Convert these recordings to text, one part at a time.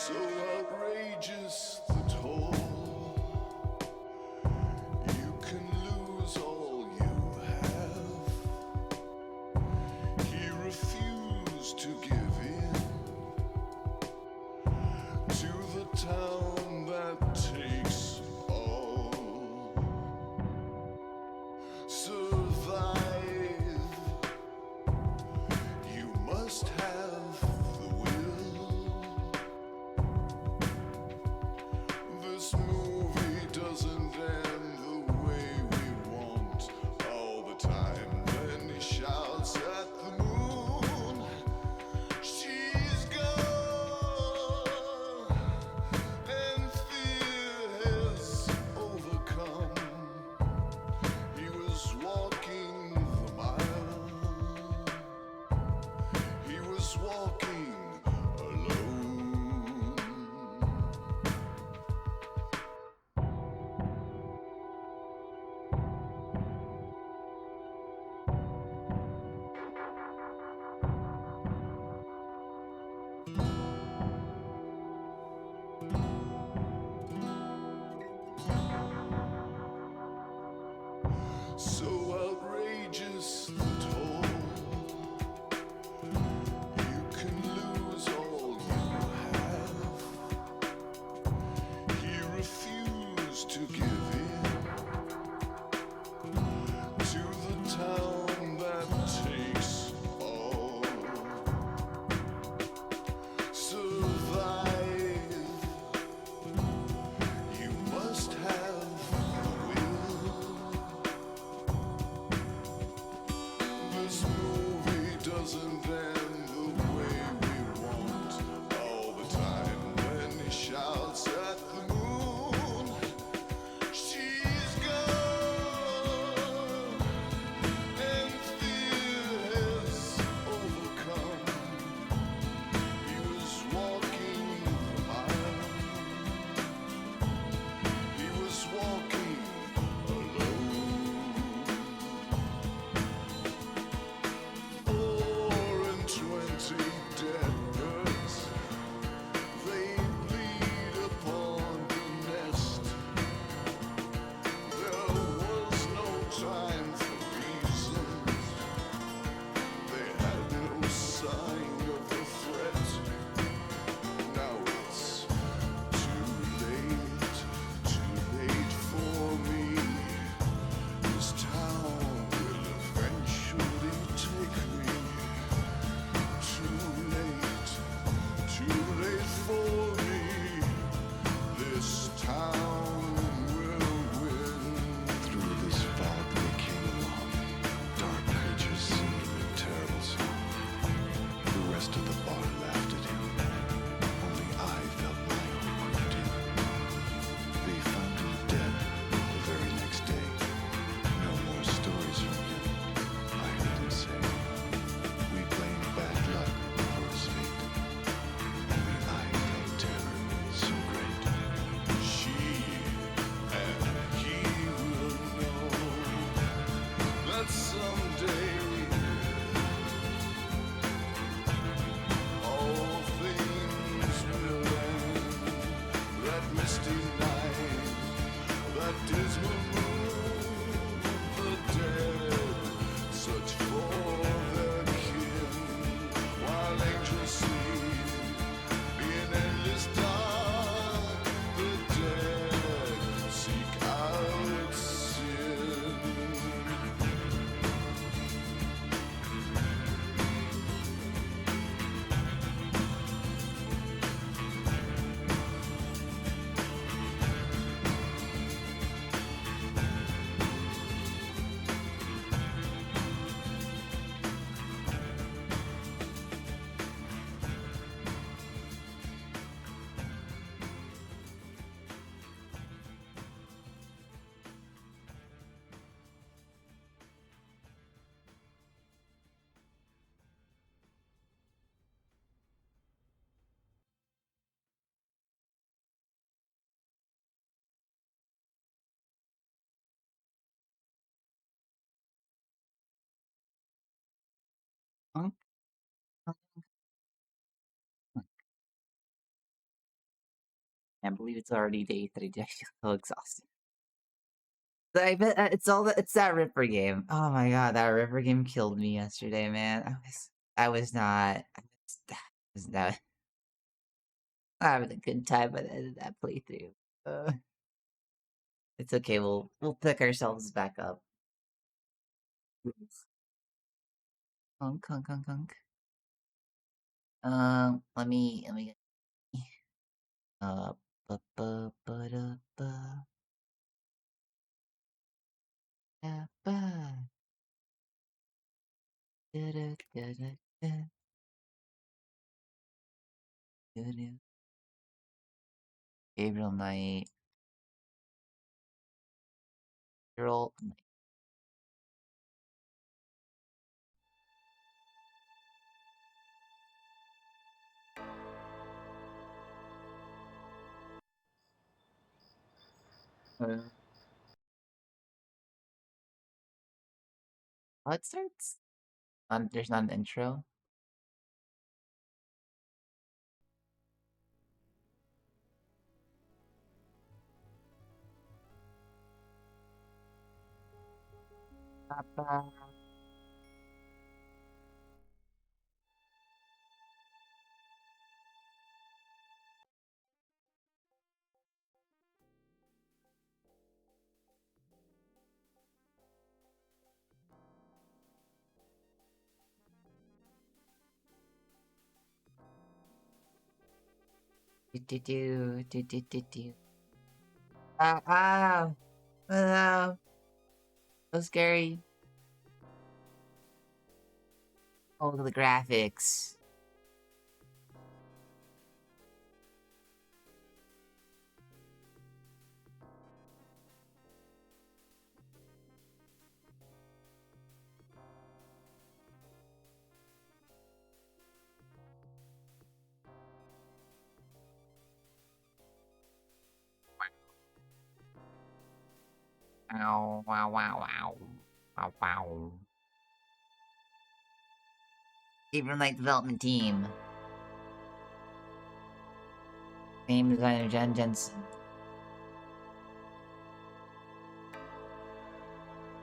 So outrageous the toll. You can lose all you have. He refused to give in to the town that takes all. Survive. You must have the will. This movie doesn't end the way we want all the time. Then he shouts at the moon, she's gone, and fear has overcome. He was walking the mile. He was walking alone. So outrageous the toll. You can lose all you have. He refused to give in to the town that takes all. Survive. You must have the will. This movie doesn't end the way we want all the time. When he shouts at the moon, she's gone, and fear has overcome. He was walking the mile. He was walking alone. 420 dead birds, they bleed upon the nest. There was no time for reasons. They had no sign of the threat. Now it's too late for me. This town will eventually take me. Too late for me. This town will win. Through this fog they came along, dark creatures singing a terrible song. The rest of the bar laughed at him. Only I felt my own creeped in. They found him dead the very next day. No more stories from him, I heard him say. We blamed bad luck for his fate. Only I felt terror so great. She and he will know that someday all things will end. That misty night, that dismal moon, the dead search for their kin, while angels sleep in endless dark. The dead seek out sin. Honk, honk, honk. Can't believe it's already day 3. I feel so exhausted. I bet it's that Ripper game. Oh my god, that Ripper game killed me yesterday, man. I was not having a good time by the end of that playthrough. It's okay. We'll pick ourselves back up. Conk, conk, conk, conk. Let me ba ba ba da ba da ba da da da da da da da. Gabriel Knight, Girl. Oh, it starts. There's not an intro. Ba, ba. Do do do do do do do. Ah, no, so scary. Oh, look at the graphics. Ow, wow, wow, wow. Wow, wow. Gabriel Knight development team. Game designer Jen Jensen.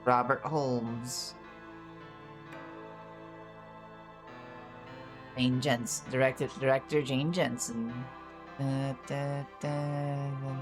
Robert Holmes. Jane Jensen. Director Jane Jensen. Da, da, da, da.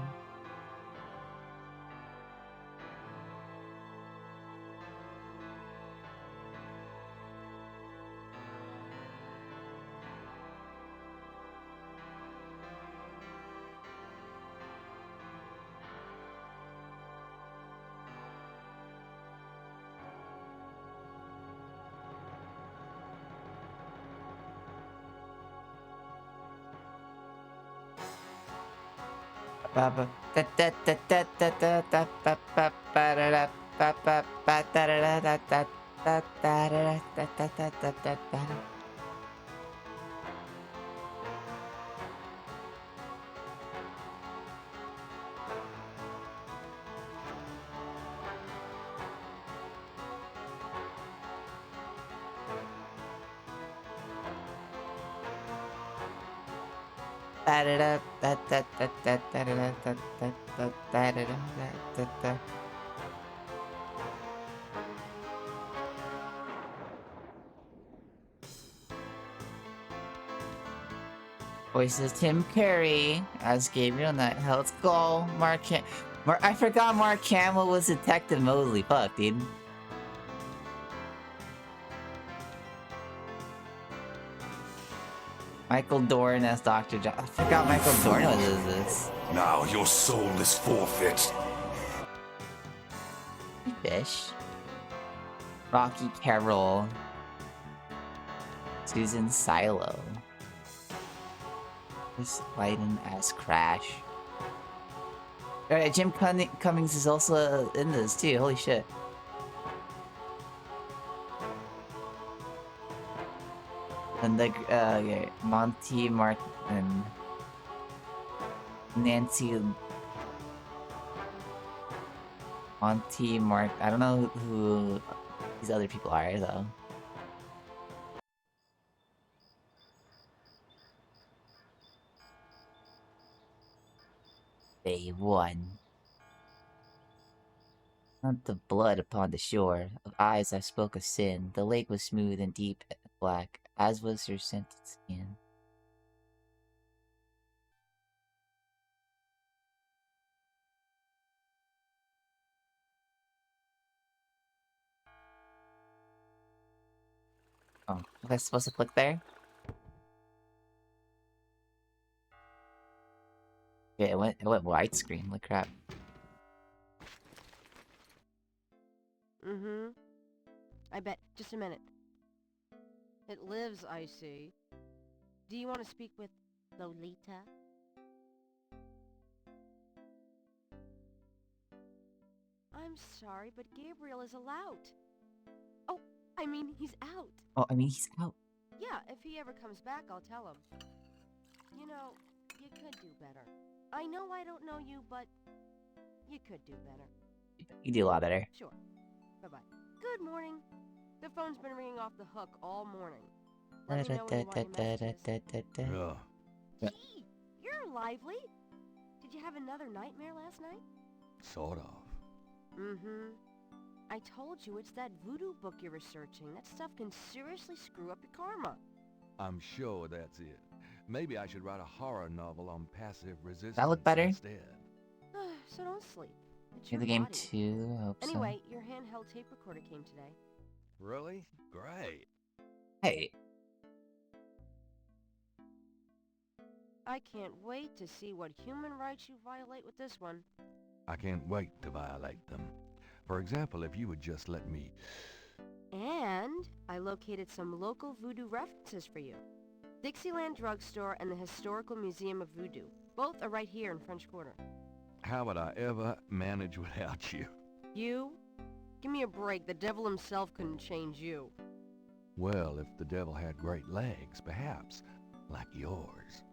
Ba, ba, da, da, da, da, da, da, da, ba, ba, ba, da, da, ba, ba, ba, da, da, da, da, da, da, da, da, da, da, da, da, da. Voices Tim Curry as Gabriel Knight. Let's go, I forgot Mark Hamill was Detective Mosley. Fuck, dude. Michael Dorn as Dr. John. I forgot Michael Dorn was this. Now your soul is forfeit. Fish. Rocky Carroll. Susan Silo. Chris Biden as Crash. Alright, Jim Cummings is also in this too. Holy shit. And the Monty Martin, Nancy Monty Mark. I don't know who these other people are though. Day 1. Not the blood upon the shore, of eyes I spoke of sin. The lake was smooth and deep and black, as was her scented skin. Oh, was I supposed to click there? Yeah, it went widescreen. Holy crap. Mm-hmm. I bet. Just a minute. It lives, I see. Do you want to speak with Lolita? I'm sorry, but Gabriel is allowed. Oh, I mean, he's out. Oh, I mean, he's out. Yeah, if he ever comes back, I'll tell him. You know, you could do better. I know I don't know you, but you could do better. You do a lot better. Sure. Bye-bye. Good morning. The phone's been ringing off the hook all morning. Let me know when you want your messages. Yeah, Gee, you're lively. Did you have another nightmare last night? sort of. Mm-hmm. I told you it's that voodoo book you're researching. That stuff can seriously screw up your karma. I'm sure that's it. Maybe I should write a horror novel on passive resistance that look better? instead. So don't sleep. It's Play your the game body. too. I hope so. Anyway, your handheld tape recorder came today. Really? Great. Hey, I can't wait to see what human rights you violate with this one. I can't wait to violate them. For example, if you would just let me... And I located some local voodoo references for you. Dixieland Drugstore and the Historical Museum of Voodoo. Both are right here in French Quarter. How would I ever manage without you? You? Give me a break. The devil himself couldn't change you. Well, if the devil had great legs, perhaps, like yours.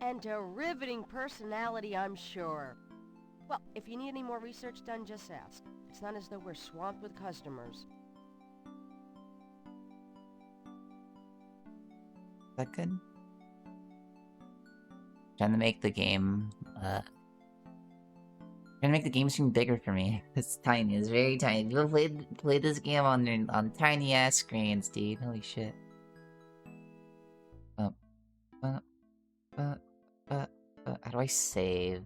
And a riveting personality, I'm sure. Well, if you need any more research done, just ask. It's not as though we're swamped with customers. is that good? Trying to make the game, trying to make the game seem bigger for me. It's tiny. It's very tiny. People play this game on tiny ass screens, dude. Holy shit. How do I save?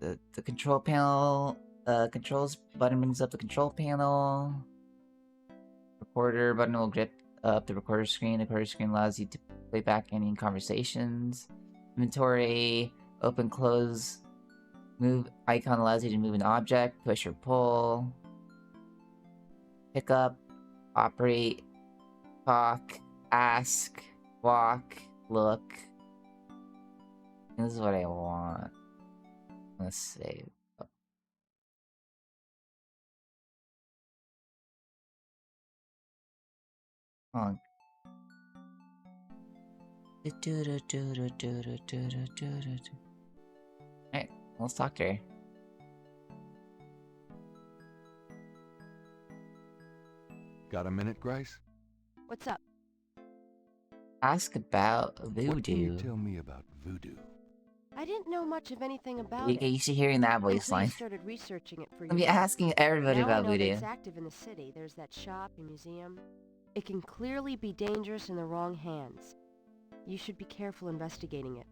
The control panel, controls button brings up the control panel. Recorder button will grip up the recorder screen. The recorder screen allows you to play back any conversations. Inventory, open, close. Move icon allows you to move an object, push or pull. Pick up, operate, talk, ask, walk, look. This is what I want. Let's save. Oh. Alright, let's talk to her. Got a minute, Grace? What's up? Ask about What can you voodoo. tell me about voodoo? I didn't know much of anything about You it. get used to hearing that voice Until you line. started researching it for I'll be your book. asking everybody Now about I know that voodoo. it's active in the city. There's that shop and museum. It can clearly be dangerous in the wrong hands. You should be careful investigating it.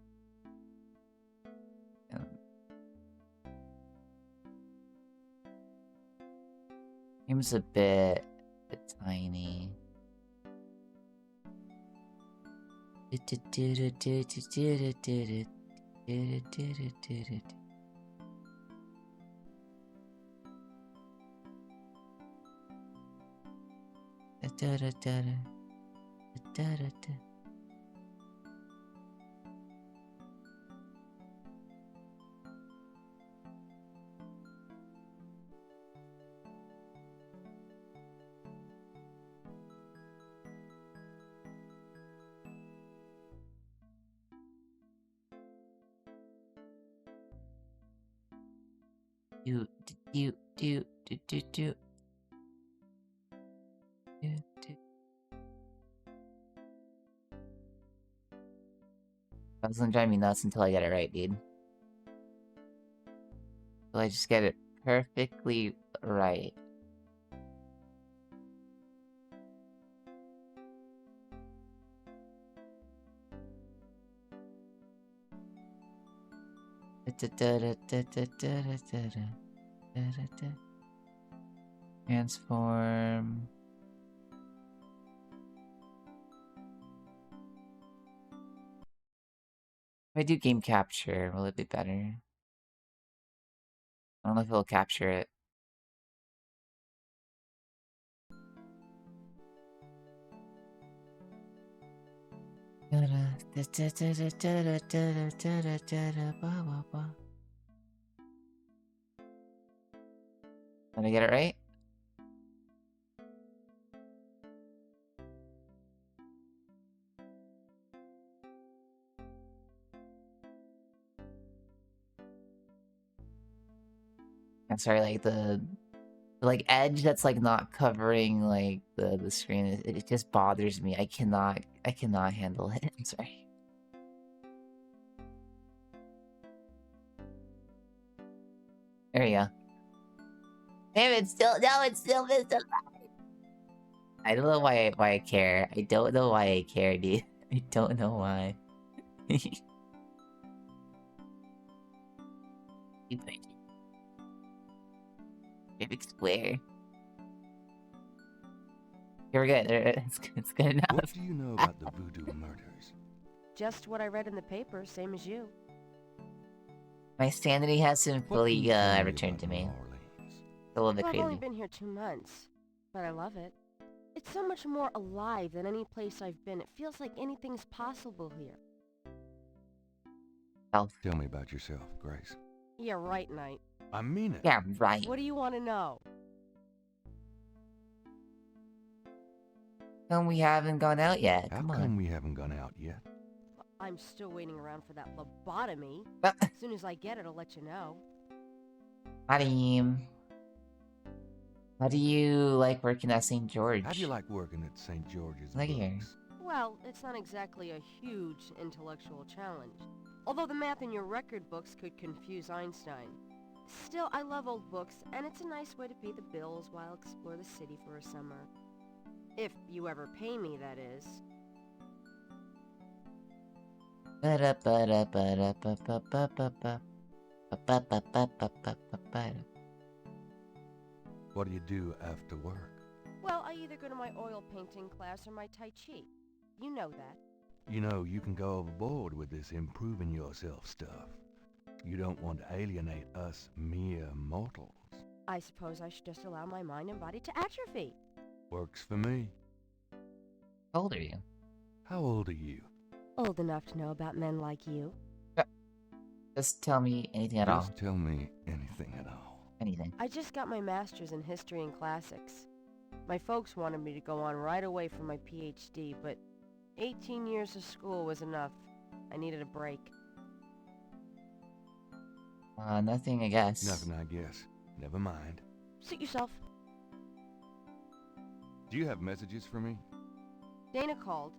Seems a bit tiny. do do do do do do. That's gonna drive me nuts until I get it right, dude. Until I just get it perfectly right. Transform. If I do game capture, will it be better? I don't know if it'll capture it. Did I get it right? I'm sorry, like the edge that's like not covering like the screen. It just bothers me. I cannot handle it. I'm sorry. There we go. Damn, it's still missed. I don't know why I care. I don't know why I care, dude. I don't know why. Perfect square. Here we go. It's good enough. What do you know about the voodoo murders? Just what I read in the paper, same as you. My sanity hasn't What fully can you tell me returned about to me. New Orleans? It's a little bit Well, I've only crazy. been here 2 months, but I love it. It's so much more alive than any place I've been. It feels like anything's possible here. Self. Tell me about yourself, Grace. Yeah, right, Knight. I mean it. Yeah, right. What do you want to know? Come, we haven't gone out yet. How Come come on. we haven't gone out yet? I'm still waiting around for that lobotomy. Ah, As soon as I get it, I'll let you know. Adim. How do you like working at St. George? How do you like working at St. George's Look here. Books? Well, it's not exactly a huge intellectual challenge. Although the math in your record books could confuse Einstein. Still, I love old books, and it's a nice way to pay the bills while explore the city for a summer. If you ever pay me, that is. What do you do after work? Well, I either go to my oil painting class or my Tai Chi. You know that. You know, you can go overboard with this improving yourself stuff. You don't want to alienate us mere mortals. I suppose I should just allow my mind and body to atrophy. Works for me. How old are you? How old are you? Old enough to know about men like you. Just tell me anything at all. Just tell me anything at all. Anything. I just got my master's in history and classics. My folks wanted me to go on right away for my PhD, but 18 years of school was enough. I needed a break. Nothing, I guess. Nothing, I guess. Never mind. Suit yourself. Do you have messages for me? Dana called,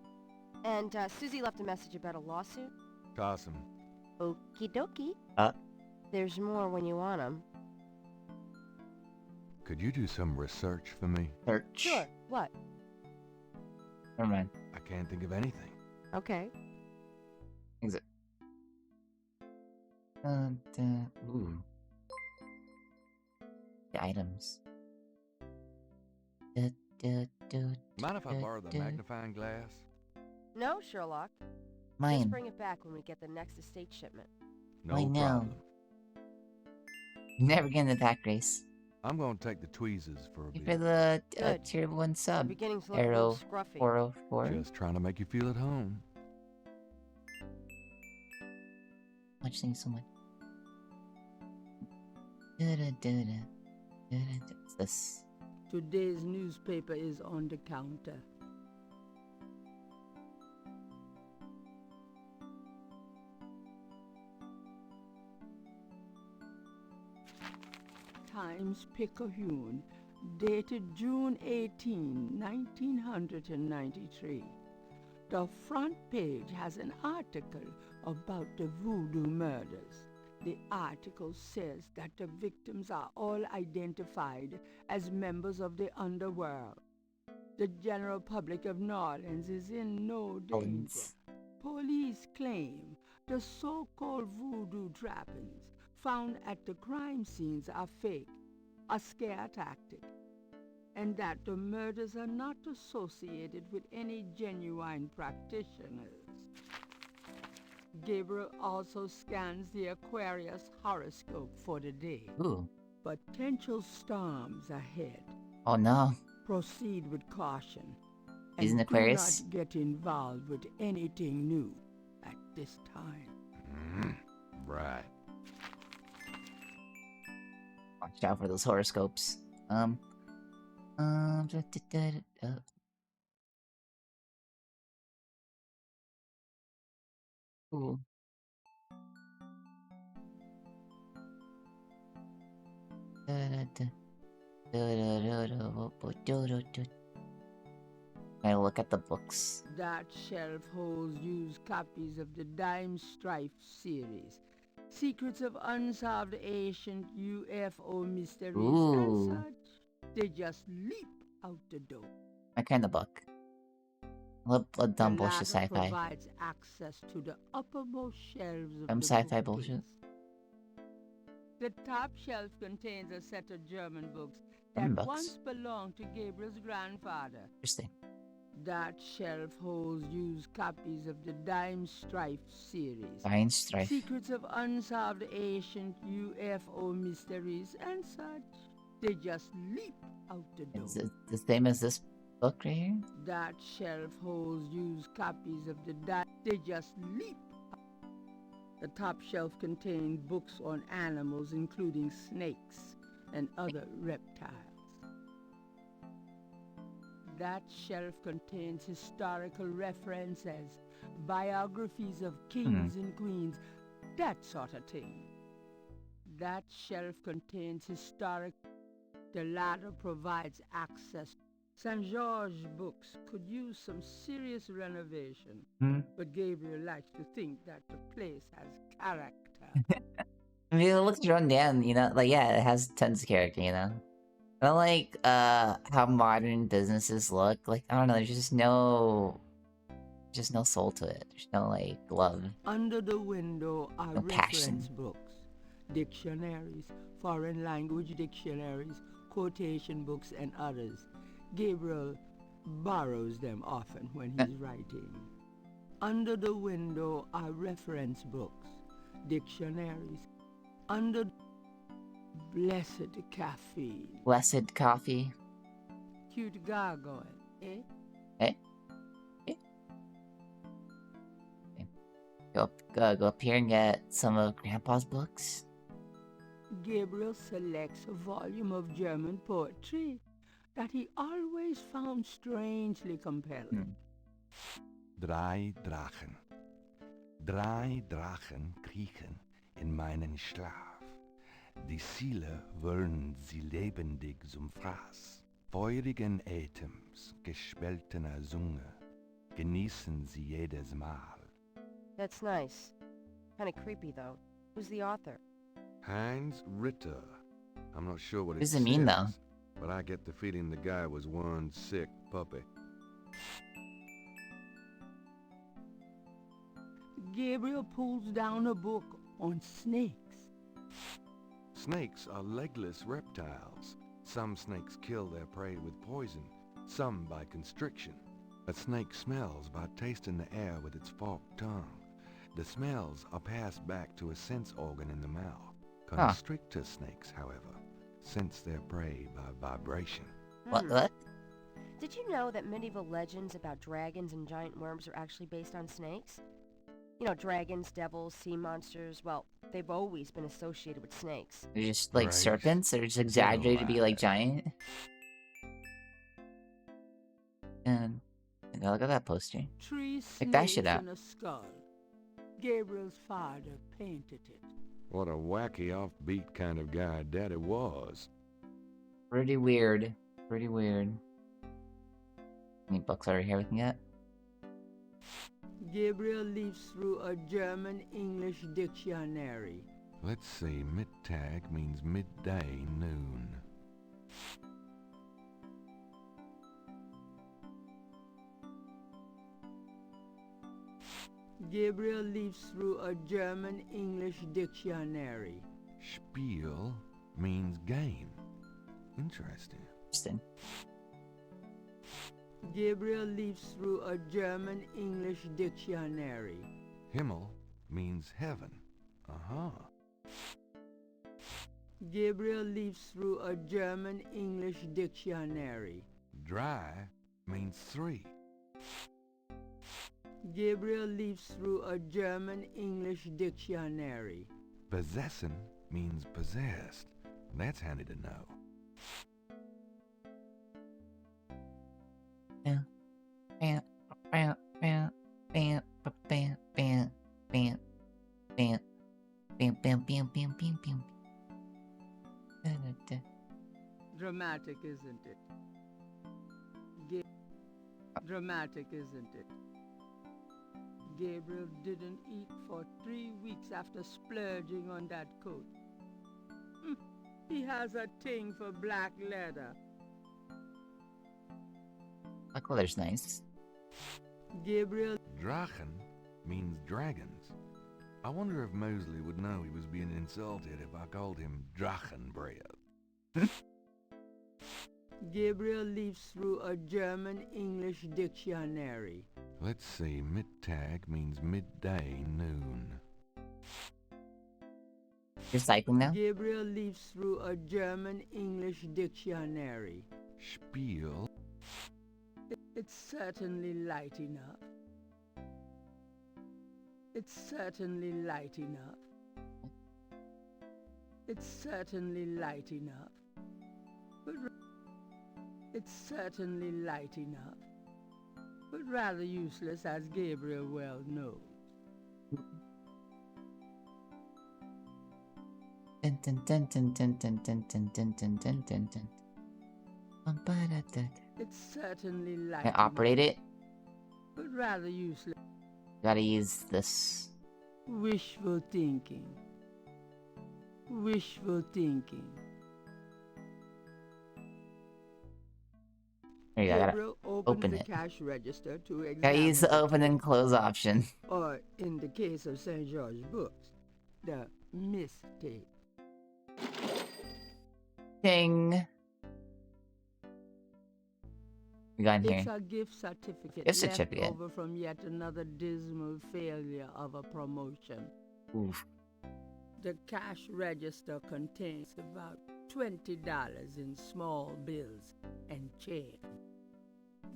and Susie left a message about a lawsuit. Toss 'em. Okie dokie. Uh? There's more when you want 'em. Could you do some research for me? Search. Sure. What? Never mind. I can't think of anything. Okay. Exit. Ooh. The items. Mind if I borrow the magnifying glass? No, Sherlock. Just Mine. bring it back when we get the next estate shipment. No I know. problem. Never get in the pack race. I'm gonna take the tweezers for a Thank you bit. for the Good. tier 1 I'm sub. beginning to look a Arrow little scruffy. 404. Just trying to make you feel at home. Much, thank you so much. What's this? Today's newspaper is on the counter. Times-Picayune, dated June 18, 1993. The front page has an article about the voodoo murders. The article says that the victims are all identified as members of the underworld. The general public of New Orleans is in no danger. Police claim the so-called voodoo trappings found at the crime scenes are fake, a scare tactic, and that the murders are not associated with any genuine practitioners. Gabriel also scans the Aquarius horoscope for the day. Ooh. Potential storms ahead. Oh no. Proceed with caution. He's And an Aquarius? do not get involved with anything new at this time. Right. Watch out for those horoscopes. Ooh. I look at the books. That shelf holds used copies of the Dime Strife series. Secrets of unsolved ancient UFO mysteries Ooh. and such. They just leap out the door. My kind of book. Love blood dumb The bullshit latter sci-fi. provides access to the uppermost shelves of Dumb the sci-fi bookcase. bullshit. The top shelf contains a set of German books German that books? once belonged to Gabriel's grandfather. Interesting. That shelf holds used copies of the Dime Strife series. Fine strife. Secrets of unsolved ancient UFO mysteries and such. They just leap out the door. Is it the same as this book right here? That shelf holds used copies of the They just leap. The top shelf contains books on animals, including snakes and other reptiles. That shelf contains historical references, biographies of kings and queens, that sort of thing. That shelf contains historic. The latter provides access. St. George books could use some serious renovation, but Gabriel likes to think that the place has character. I mean, it looks run down, you know? Like, yeah, it has tons of character, you know? I don't like, how modern businesses look. Like, I don't know, there's just no soul to it. There's no, like, love. Under the window are No passion. reference books, dictionaries, foreign language dictionaries, quotation books, and others. Gabriel borrows them often when he's writing. Under the window are reference books, dictionaries. Under blessed caffeine. Blessed coffee. Cute gargoyle, eh? Go up here and get some of Grandpa's books. Gabriel selects a volume of German poetry that he always found strangely compelling. Drei Drachen. Drei Drachen kriechen in meinen Schlaf. Die Ziele wollen sie lebendig zum Fraß. Feurigen Atems, gespaltener Zunge, genießen sie jedes Mal. That's nice. Kinda creepy, though. Who's the author? Heinz Ritter. I'm not sure what What does it mean, though? says, but I get the feeling the guy was one sick puppy. Gabriel pulls down a book on snakes. Snakes are legless reptiles. Some snakes kill their prey with poison, some by constriction. A snake smells by tasting the air with its forked tongue. The smells are passed back to a sense organ in the mouth. Constrictor snakes, however, sense their prey by vibration. What? Did you know that medieval legends about dragons and giant worms are actually based on snakes? You know, dragons, devils, sea monsters, well, they've always been associated with snakes. They're just like Right. serpents? They're just exaggerated to be like giant? And look at that poster. Three Check that snakes shit out. and a skull. Gabriel's father painted it. What a wacky offbeat kind of guy Daddy was. Pretty weird. Pretty weird. Any books over here we can get? Gabriel leafs through a German-English dictionary. Let's see, Mittag means midday, noon. Gabriel leafs through a German-English dictionary. Spiel means game. Interesting. Interesting. Gabriel leafs through a German-English dictionary. Himmel means heaven. Uh-huh. Gabriel leafs through a German-English dictionary. Dry means 3. Gabriel leafs through a German-English dictionary. Possessin means possessed. That's handy to know. Dramatic, isn't it? Dramatic, isn't it? Gabriel didn't eat for 3 weeks after splurging on that coat. He has a thing for black leather. Black leather's nice. Gabriel Drachen means dragons. I wonder if Mosley would know he was being insulted if I called him Drachenbreath. Gabriel leafs through a German-English dictionary. Let's see, Mittag means midday, noon. You're cycling now? Gabriel leafs through a German-English dictionary. Spiel. It's certainly light enough. It's certainly light enough. It's certainly light enough. But it's certainly light enough. But rather useless, as Gabriel well knows. Dun, dun, dun, dun, dun, dun, dun, dun, dun, dun, dun, dun, dun. It's certainly light Can I operate it? but rather useless. Gotta use this. Wishful thinking. Wishful thinking. There you go, I gotta Gabriel opens open the it. cash register to examine. Gotta use the open and close option. Or, in the case of St. George books, the mistake. Ding. We got in It's here. a gift certificate Gift left certificate. over from yet another dismal failure of a promotion. Oof. The cash register contains about $20 in small bills and change.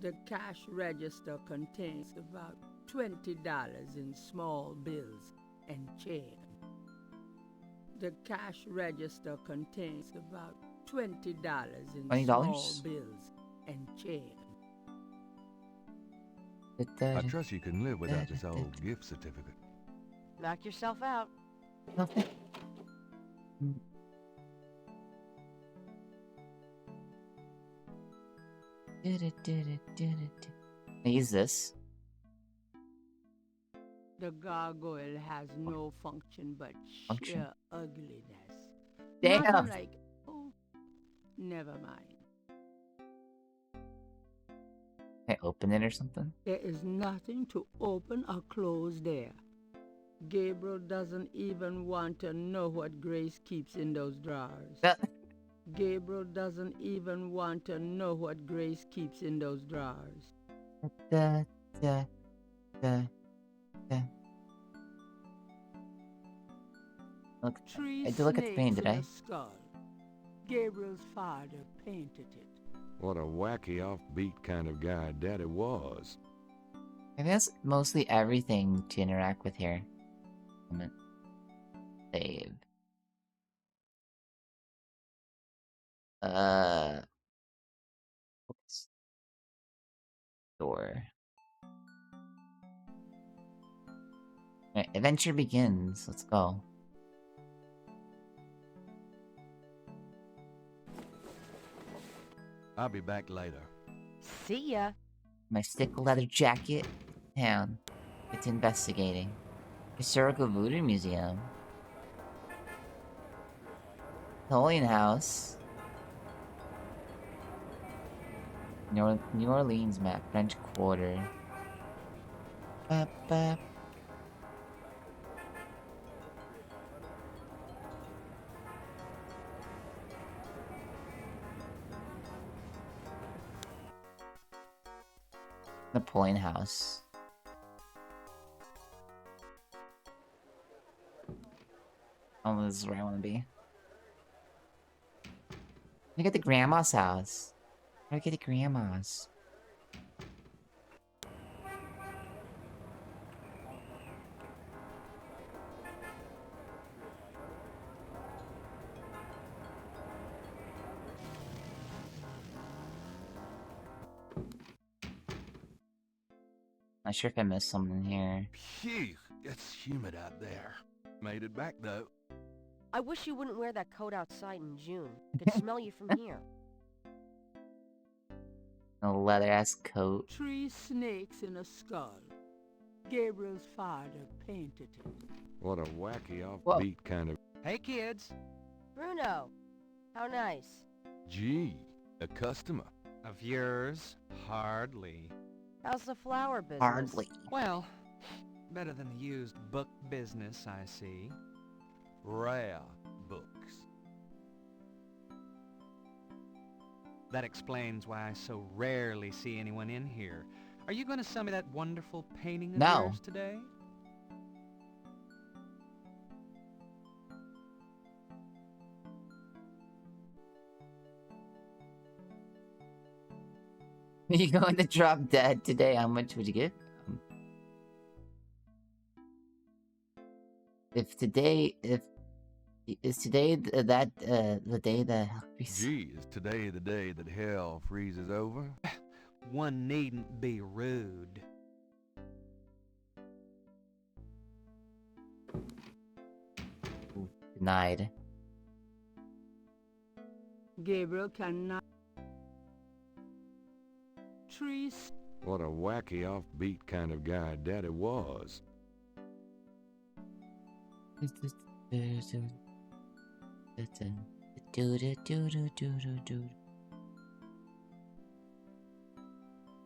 The cash register contains about $20 in small bills and change. The cash register contains about $20 in $20? small bills and change. I trust you can live without this old gift certificate. Knock yourself out. Nothing. I use this. The gargoyle has no function but Function? sheer ugliness. Damn. Nothing like, oh, never mind. Can I open it or something? There is nothing to open or close there. Gabriel doesn't even want to know what Grace keeps in those drawers. Gabriel doesn't even want to know what Grace keeps in those drawers. Da, da, da, da. Look, Three I did look at the paint, snakes did in I? a skull. Gabriel's father painted it. What a wacky offbeat kind of guy Daddy was. I think that's mostly everything to interact with here. Moment. Save. Oops. Door. Alright, adventure begins. Let's go. I'll be back later. See ya. My stick leather jacket. Town. It's investigating. Historical Voodoo Museum. Napoleon House. New Orleans map. French Quarter. Bap, bap. Napoleon House. Oh, this is where I want to be. Look at the grandma's house. Look at the grandma's. Not sure if I missed something here. Phew, it's humid out there. Made it back though. I wish you wouldn't wear that coat outside in June. I could smell you from here. A leather-ass coat. 3 snakes in a skull. Gabriel's father painted it. What a wacky Whoa. offbeat kind of... Hey, kids. Bruno, how nice. Gee, a customer. Of yours? Hardly. How's the flower business? Hardly. Well, better than the used book business, I see. Rare books. That explains why I so rarely see anyone in here. Are you going to sell me that wonderful painting of No. yours today? You're going to drop dead today. How much would you give? Is today the day that Gee, is today the day that hell freezes over? One needn't be rude. denied? Gabriel cannot. 3 What a wacky offbeat kind of guy Daddy was.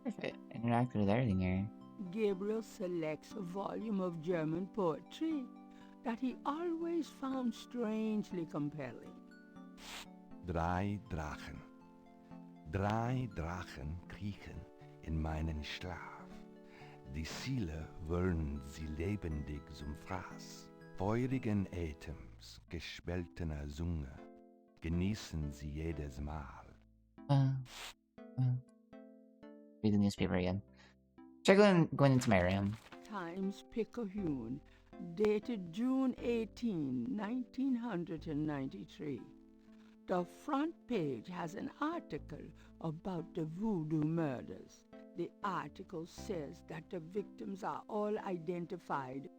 Perfect. Interact with everything here. Gabriel selects a volume of German poetry that he always found strangely compelling. Drei Drachen kriechen in meinen Schlaf. Die Ziele wollen sie lebendig zum Fraß. Feurigen Atems, gespaltener Zunge, genießen sie jedes Mal. Read the newspaper again. Check going into my room. Times Picayune, dated June 18, 1993. The front page has an article about the voodoo murders. The article says that the victims are all identified.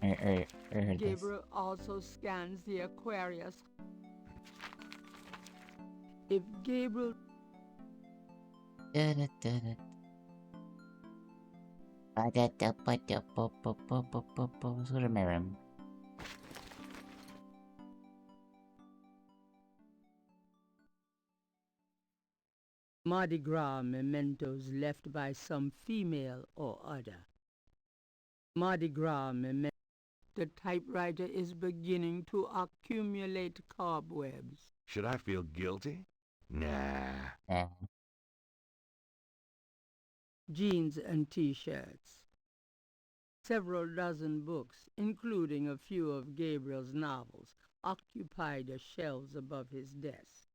I heard this. Gabriel also scans the Aquarius. If Gabriel... Let's go to my room. Mardi Gras mementos left by some female or other. Mardi Gras mementos. The typewriter is beginning to accumulate cobwebs. Should I feel guilty? Nah. Jeans and T-shirts. Several dozen books, including a few of Gabriel's novels, occupy the shelves above his desk.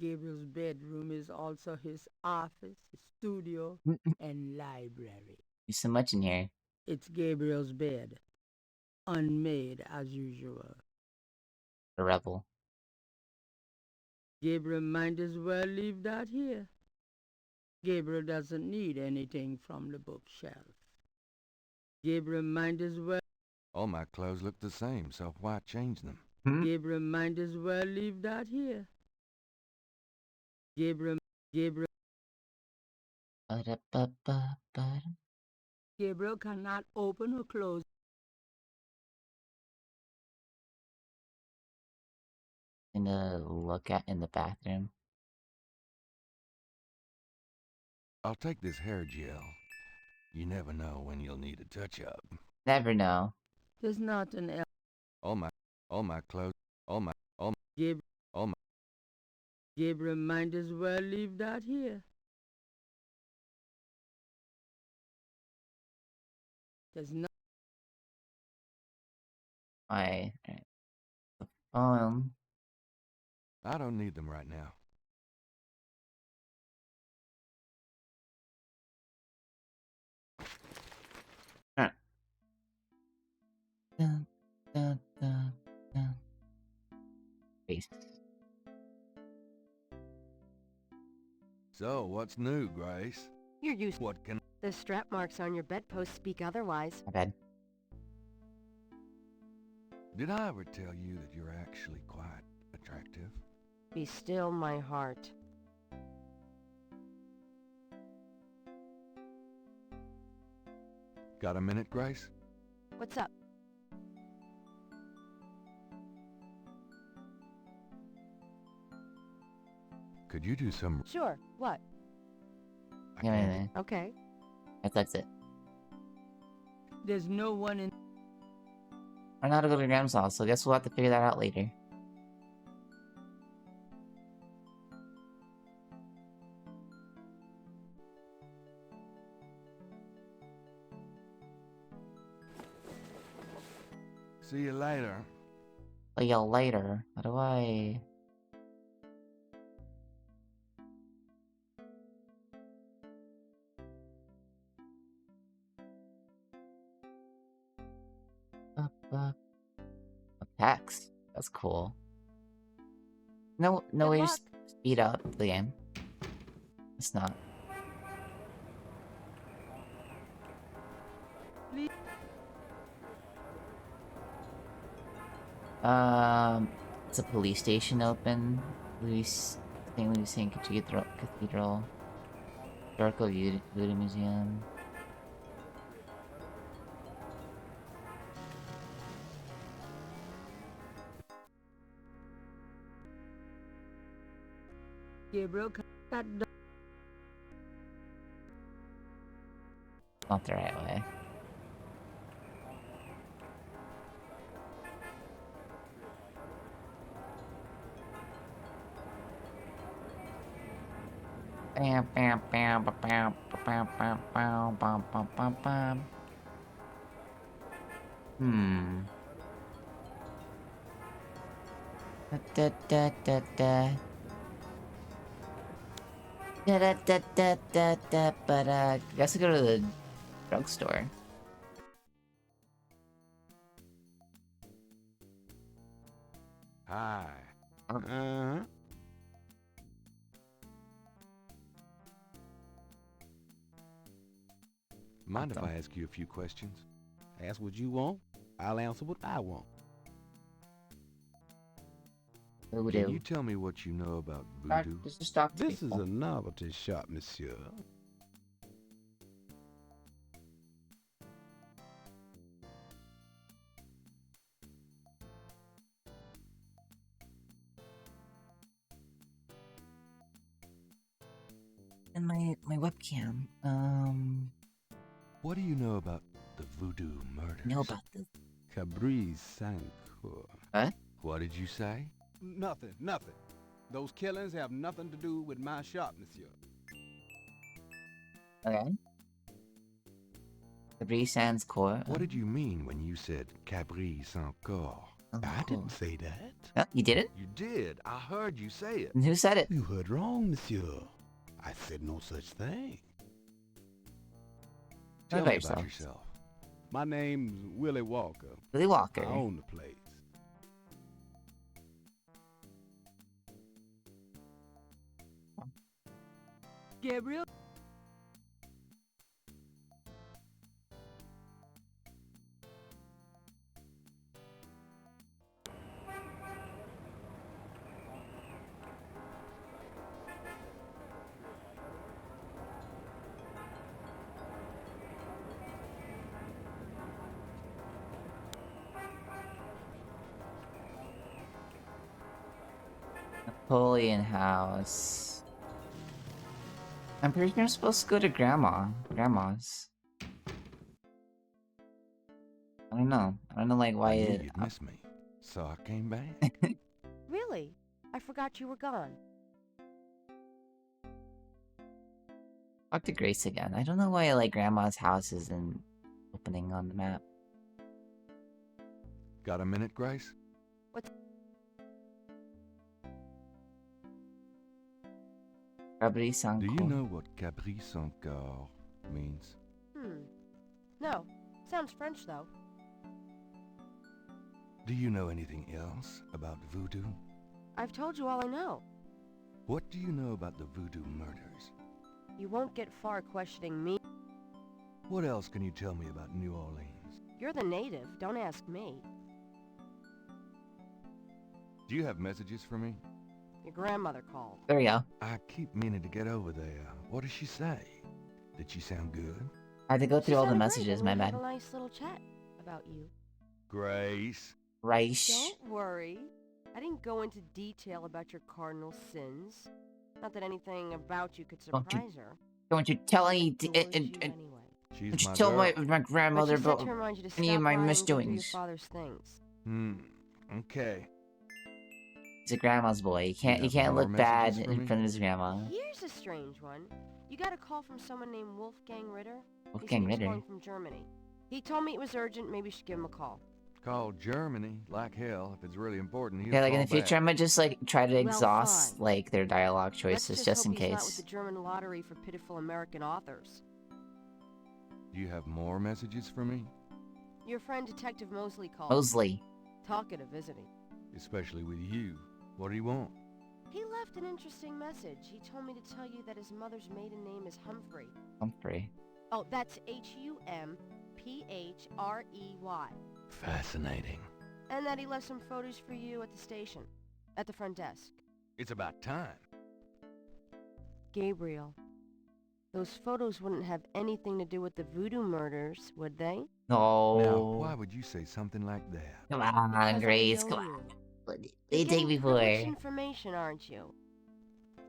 Gabriel's bedroom is also his office, his studio, and library. There's so much in here. It's Gabriel's bed, unmade as usual. A rebel. Gabriel might as well leave that here. Gabriel doesn't need anything from the bookshelf. Gabriel might as well... All my clothes look the same, so why change them? Gabriel might as well leave that here. Gabriel, Gabriel, Ba-da-ba-ba-ba. Gabriel cannot open or close. Gonna look at in the bathroom. I'll take this hair gel. You never know when you'll need a touch-up. Never know. There's not an L. All my clothes, Gabriel, all my... Gabriel might as well leave that here. There's not. My phone. I don't need them right now. Dun, dun, dun, dun. Face. So, what's new, Grace? You're used. What can... The strap marks on your bedpost speak otherwise. My bad. Did I ever tell you that you're actually quite attractive? Be still my heart. Got a minute, Grace? What's up? Could you do some... Sure. What? I Yeah, can't- yeah, yeah. Okay. That's it. There's no one in. I know how to go to Graham's house, so I guess we'll have to figure that out later. See you later. See you later. How do I... Attacks. That's cool. No Good way to luck. speed up the game. It's not. It's a police station open. St. Lucian Cathedral. Historical Voodoo Museum. Gabriel, that Not the right way. Bam, bam, bam, ba, bam, ba, bam, bam, bam, bam, bam, bam, bam. Da da da da. Da da da da da da. But I guess I go to the drugstore. Hi. Uh-huh. Mind if Awesome. I ask you a few questions? Ask what you want. I'll answer what I want. Can Voodoo. you tell me what you know about voodoo? Just talk to This is people. a novelty shop, monsieur. And my webcam. What do you know about the voodoo murders? Know about this? Cabri Sancour. What? What did you say? Nothing. Those killings have nothing to do with my shop, monsieur. Okay. Cabri Sands Core. What did you mean when you said Cabri sans corps? Oh, I cool. didn't say that. Oh, you didn't? You did. I heard you say it. And who said it? You heard wrong, monsieur. I said no such thing. Tell Tell about me yourself. about yourself. My name's Willie Walker. Willie Walker. I own the place. Gabriel, Napoleon House. I'm pretty sure I'm supposed to go to Grandma's. I don't know. I don't know, like, why I knew it... you'd miss me, so I came back. Really? I forgot you were gone. Talk to Grace again. I don't know why, like, Grandma's house isn't opening on the map. Got a minute, Grace? Gabriel Do you know what Cabri sans corps means? No. Sounds French, though. Do you know anything else about voodoo? I've told you all I know. What do you know about the voodoo murders? You won't get far questioning me. What else can you tell me about New Orleans? You're the native. Don't ask me. Do you have messages for me? Your grandmother called. There we go. I keep meaning to get over there. What does she say? Did she sound good? I had to go She through all the sounded great, messages, and my we bad. had a nice little chat about you. Grace. Rice. Don't worry. I didn't go into detail about your cardinal sins. Not that anything about you could Don't surprise her. Don't you tell any... Towards you anyway. She's Don't you my tell girl. my grandmother But she said about to remind you to any of stop my by and go through your misdoings. father's things. Okay. He's a grandma's boy. You have can't more look bad messages for in me? front of his grandma. Here's a strange one. You got a call from someone named Wolfgang Ritter? Wolfgang He said he was Ritter? calling from Germany. He told me it was urgent, maybe you should give him a call. Call Germany, like hell. If it's really important, he'll Yeah, like in call the future, back. I might just like try to Well, exhaust fine. like their dialogue Let's choices just just in hope he's not with case. the German lottery for pitiful American authors. Do you have more messages for me? Your friend Detective Mosley called. Mosley. Talkative, isn't he? Especially with you. What do you want? He left an interesting message. He told me to tell you that his mother's maiden name is Humphrey. Humphrey. Oh, that's Humprey. Fascinating. And that he left some photos for you at the station. At the front desk. It's about time. Gabriel. Those photos wouldn't have anything to do with the voodoo murders, would they? No. Now, why would you say something like that? Come on, Because I Grace. know Come you. on. What do You're you take getting me privileged for? information, aren't you?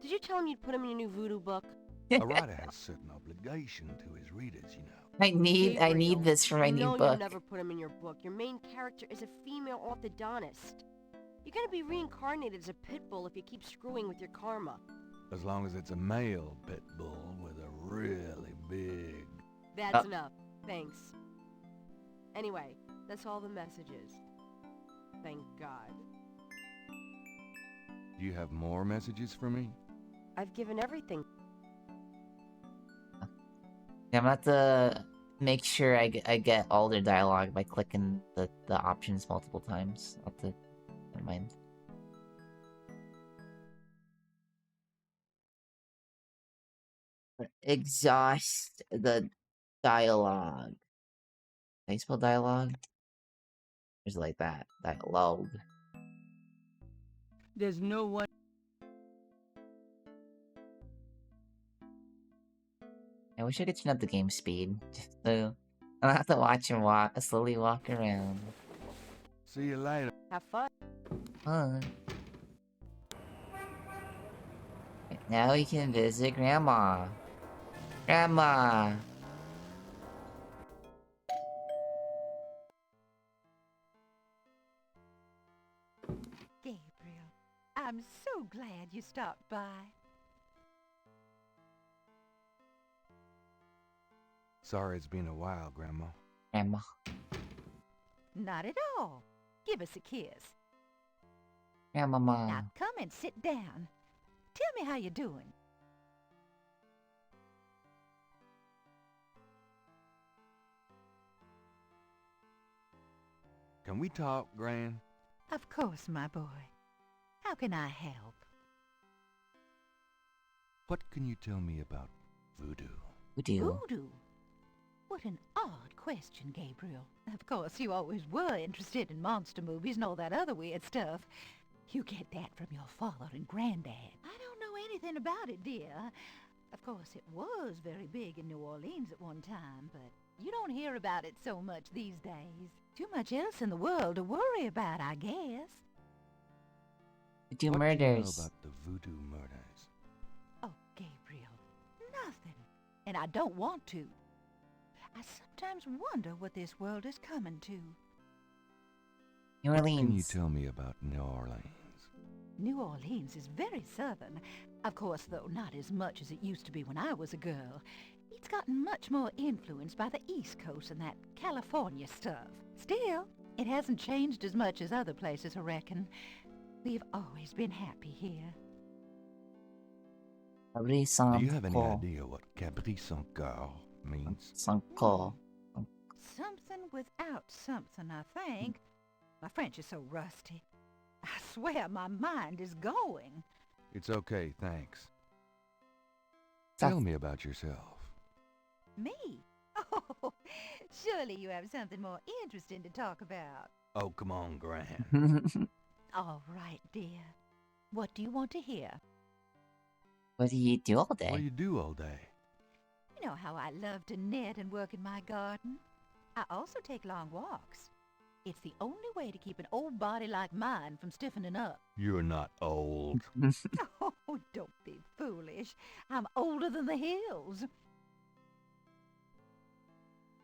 Did you tell him you'd put him in your new voodoo book? A writer has certain obligation to his readers, you know. I need Gabriel, this for my you new know book. you'll never put him in your book. Your main character is a female orthodontist. You're gonna be reincarnated as a pit bull if you keep screwing with your karma. As long as it's a male pit bull with a really big... That's enough. Thanks. Anyway, that's all the messages. Thank God. Do you have more messages for me? I've given everything. Yeah, I'm gonna have to make sure I get all their dialogue by clicking the options multiple times. I'll have to... Never mind. Exhaust the dialogue. Can you spell dialogue? There's like that. Dialogue. There's no one. I wish I could turn up the game speed. Just so I don't have to watch him slowly walk around. See you later. Have fun. Fun. Now we can visit Grandma. Grandma! Gabriel, I'm so glad you stopped by. Sorry it's been a while, Grandma. Grandma. Not at all. Give us a kiss. Grandmama. Now come and sit down. Tell me how you're doing. Can we talk, Gran? Of course, my boy. How can I help? What can you tell me about voodoo? Voodoo. Voodoo? What an odd question, Gabriel. Of course, you always were interested in monster movies and all that other weird stuff. You get that from your father and granddad. I don't know anything about it, dear. Of course, it was very big in New Orleans at one time, but you don't hear about it so much these days. Too much else in the world to worry about, I guess. The two What do you know murders. about the voodoo murders? Oh, Gabriel, nothing. And I don't want to. I sometimes wonder what this world is coming to. New What can you Orleans. tell me about New Orleans? New Orleans is very southern. Of course, though, not as much as it used to be when I was a girl. It's gotten much more influenced by the East Coast and that California stuff. Still, it hasn't changed as much as other places, I reckon. We've always been happy here. Abri Do you have any Sanko. idea what Cabri sans Coeur means? Sanko. Something without something, I think. My French is so rusty. I swear my mind is going. It's okay, thanks. That's- Tell me about yourself. Me? Oh, surely you have something more interesting to talk about. Oh, come on, Gran. All right, dear. What do you want to hear? What do you do all What do day? you do all day? You know how I love to knit and work in my garden? I also take long walks. It's the only way to keep an old body like mine from stiffening up. You're not old. Oh, don't be foolish. I'm older than the hills.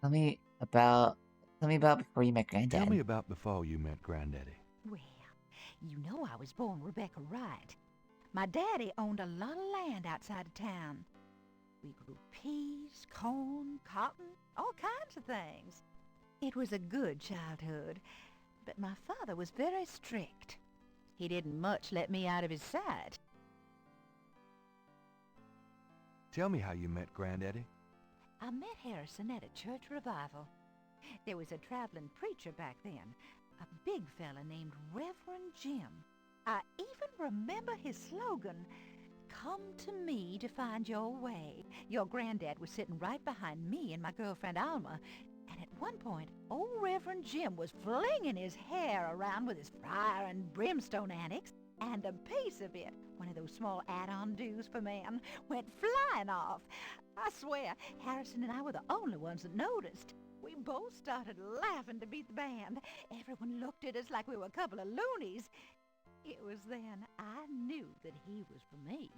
Tell me about before you met Granddad. Tell me about before you met Granddaddy. Well, you know I was born Rebecca Wright. My daddy owned a lot of land outside of town. We grew peas, corn, cotton, all kinds of things. It was a good childhood, but my father was very strict. He didn't much let me out of his sight. Tell me how you met Granddaddy. I met Harrison at a church revival. There was a traveling preacher back then, a big fella named Reverend Jim. I even remember his slogan, "Come to me to find your way." Your granddad was sitting right behind me and my girlfriend Alma, and at one point, old Reverend Jim was flinging his hair around with his fire and brimstone annex, and a piece of it, one of those small add-on do's for men, went flying off. I swear, Harrison and I were the only ones that noticed. We both started laughing to beat the band. Everyone looked at us like we were a couple of loonies. It was then I knew that he was for me.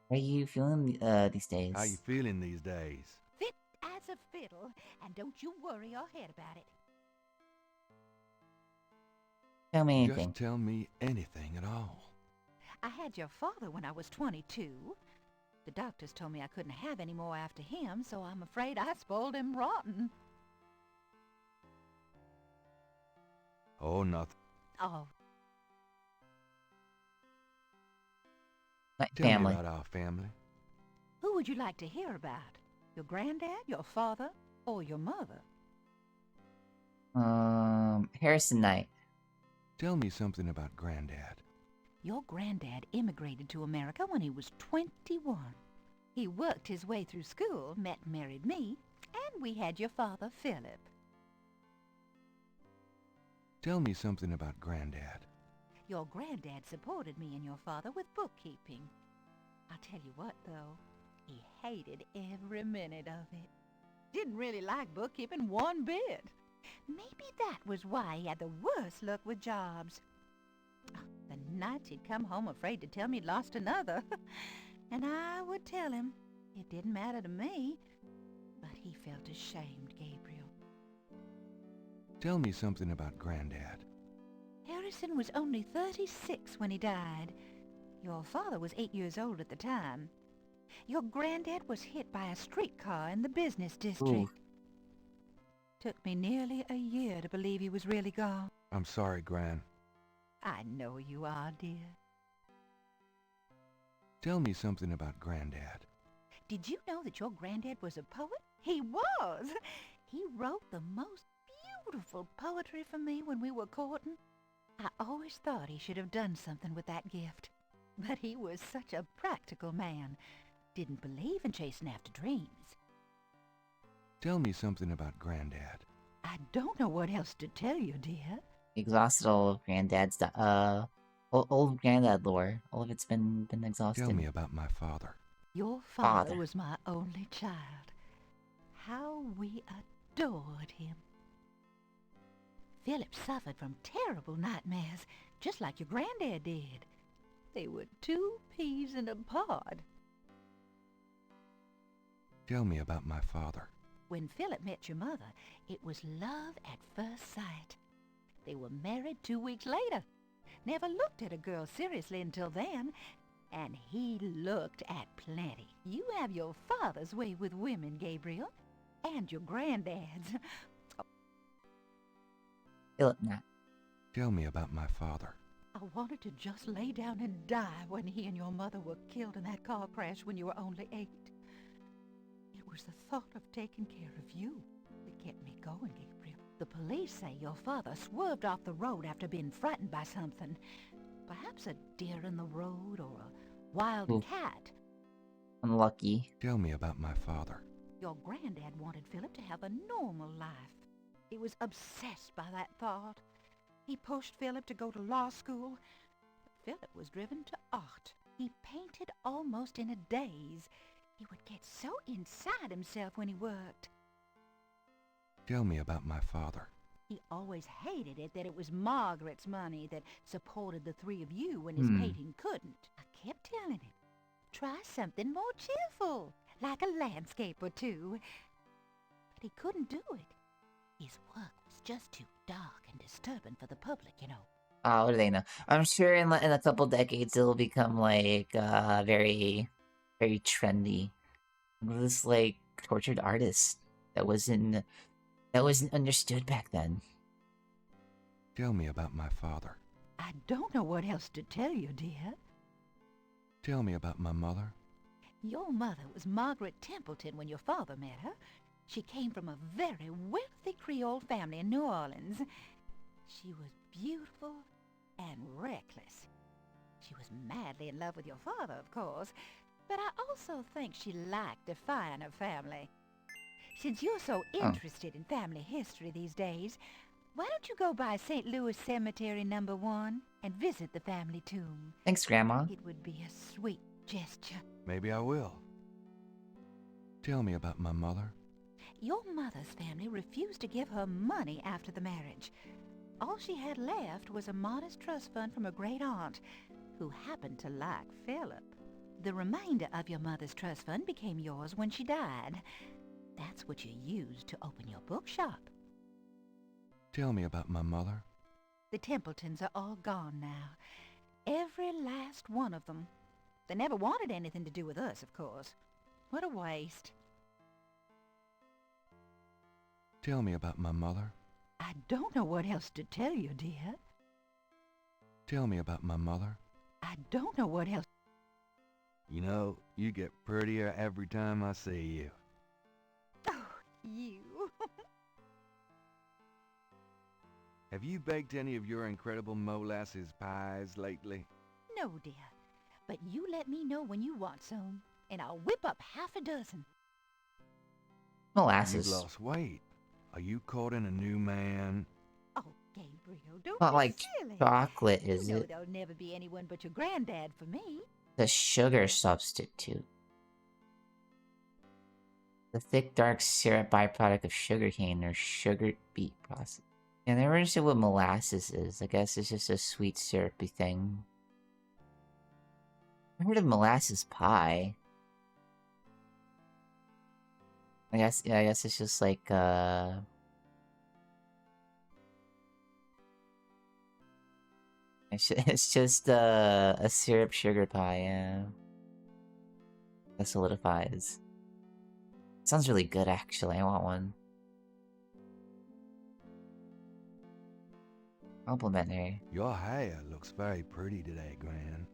How are you feeling these days? How you feeling these days? Fit as a fiddle, and don't you worry your head about it. Tell me anything. Just tell me anything at all. I had your father when I was 22. The doctors told me I couldn't have any more after him, so I'm afraid I spoiled him rotten. Oh, nothing. Oh, My Tell family. me about our family. who would you like to hear about? Your granddad, your father, or your mother? Harrison Knight. Tell me something about Granddad. Your granddad immigrated to America when he was 21. He worked his way through school, met and married me, and we had your father, Philip. Tell me something about Granddad. Your granddad supported me and your father with bookkeeping. I'll tell you what, though, he hated every minute of it. Didn't really like bookkeeping one bit. Maybe that was why he had the worst luck with jobs. The nights he'd come home afraid to tell me he'd lost another. And I would tell him. It didn't matter to me. But he felt ashamed, Gabriel. Tell me something about Granddad. Harrison was only 36 when he died. Your father was 8 years old at the time. Your granddad was hit by a streetcar in the business district. Ooh. Took me nearly a year to believe he was really gone. I'm sorry, Gran. I know you are, dear. Tell me something about Granddad. Did you know that your granddad was a poet? He was! He wrote the most beautiful poetry for me when we were courting. I always thought he should have done something with that gift. But he was such a practical man. Didn't believe in chasing after dreams. Tell me something about Granddad. I don't know what else to tell you, dear. Exhausted all of Granddad's old Granddad lore. All of it's been exhausted. Tell me about my father. Your father Father. was my only child. How we adored him. Philip suffered from terrible nightmares, just like your granddad did. They were 2 peas in a pod. Tell me about my father. When Philip met your mother, it was love at first sight. They were married 2 weeks later. Never looked at a girl seriously until then, and he looked at plenty. You have your father's way with women, Gabriel, and your granddad's. Philip Nat. Tell me about my father. I wanted to just lay down and die when he and your mother were killed in that car crash when you were only 8. It was the thought of taking care of you that kept me going, Gabriel. The police say your father swerved off the road after being frightened by something. Perhaps a deer in the road or a wild Oof. cat. Unlucky. Tell me about my father. Your granddad wanted Philip to have a normal life. He was obsessed by that thought. He pushed Philip to go to law school. Philip was driven to art. He painted almost in a daze. He would get so inside himself when he worked. Tell me about my father. He always hated it that it was Margaret's money that supported the 3 of you when his painting couldn't. I kept telling him, try something more cheerful, like a landscape or 2. But he couldn't do it. His work was just too dark and disturbing for the public, you know. What do they know? I'm sure in a couple decades it'll become like very, very trendy. This like tortured artist that wasn't understood back then. Tell me about my father. I don't know what else to tell you, dear. Tell me about my mother. Your mother was Margaret Templeton when your father met her. She came from a very wealthy Creole family in New Orleans. She was beautiful and reckless. She was madly in love with your father, of course, but I also think she liked defying her family. Since you're so interested in family history these days, why don't you go by St. Louis Cemetery No. 1 and visit the family tomb? Thanks, Grandma. It would be a sweet gesture. Maybe I will. Tell me about my mother. Your mother's family refused to give her money after the marriage. All she had left was a modest trust fund from her great-aunt, who happened to like Philip. The remainder of your mother's trust fund became yours when she died. That's what you used to open your bookshop. Tell me about my mother. The Templetons are all gone now. Every last one of them. They never wanted anything to do with us, of course. What a waste. Tell me about my mother. I don't know what else to tell you, dear. Tell me about my mother. I don't know what else. You know, you get prettier every time I see you. Oh, you. Have you baked any of your incredible molasses pies lately? No, dear. But you let me know when you want some, and I'll whip up half a dozen. Molasses. You've lost weight. Are you courting a new man? Oh, Gabriel, don't Not be like silly. chocolate, is You know it? there'll never be anyone but your granddad for me. The sugar substitute. The thick, dark syrup byproduct of sugarcane or sugar beet process. Yeah, I never understood what molasses is. I guess it's just a sweet syrupy thing. I heard of molasses pie. I guess it's just like it's just a syrup sugar pie, yeah. That solidifies. Sounds really good, actually. I want one. Complimentary. Your hair looks very pretty today, Gran.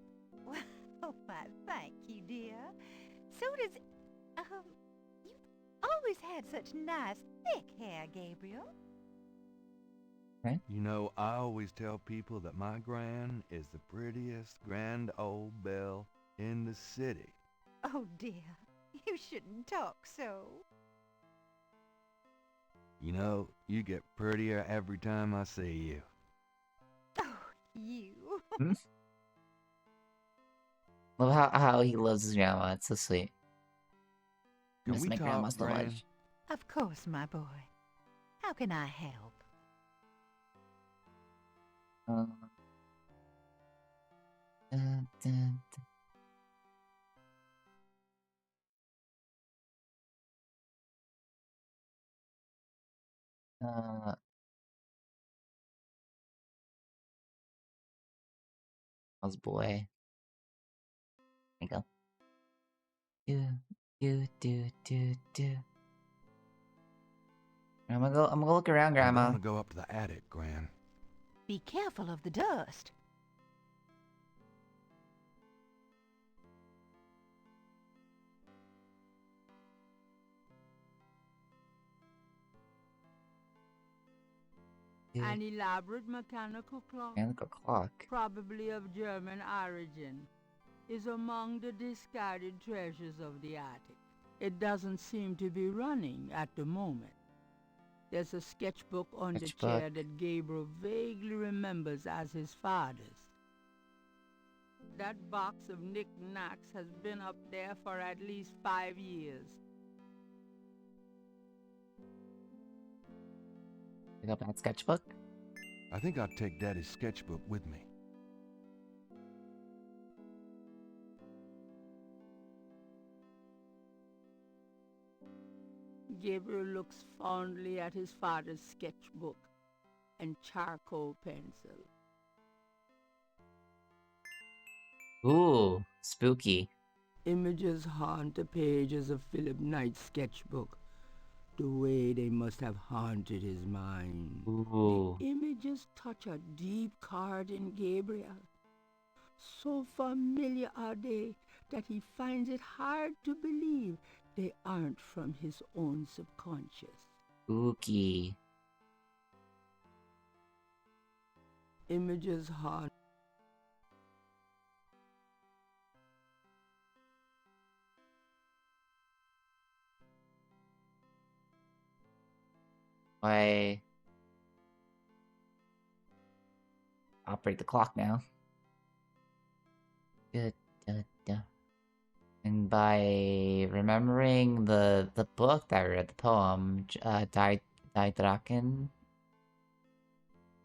Oh, why, thank you, dear. So does, you've always had such nice, thick hair, Gabriel. You know, I always tell people that my Gran is the prettiest grand old belle in the city. Oh, dear. You shouldn't talk so. You know, you get prettier every time I see you. Oh, you. Love how he loves his grandma. It's so sweet. Can Miss we my grandma talk, so Gran? much. Of course, my boy. How can I help? Dun, dun, how's boy? There you go. Do. I'm gonna go look around, I'm Grandma. gonna go up to the attic, Gran. Be careful of the dust. An elaborate mechanical clock, Mechanical clock. probably of German origin, is among the discarded treasures of the attic. It doesn't seem to be running at the moment. There's a sketchbook on the chair that Gabriel vaguely remembers as his father's. That box of knickknacks has been up there for at least 5 years. Pick up that sketchbook. I think I'll take Daddy's sketchbook with me. Gabriel looks fondly at his father's sketchbook and charcoal pencil. Ooh, spooky. Images haunt the pages of Philip Knight's sketchbook, the way they must have haunted his mind. Ooh. The images touch a deep chord in Gabriel. So familiar are they that he finds it hard to believe they aren't from his own subconscious. Spooky. Images haunt. I operate the clock now. And by remembering the book that I read, the poem, Die Drachen,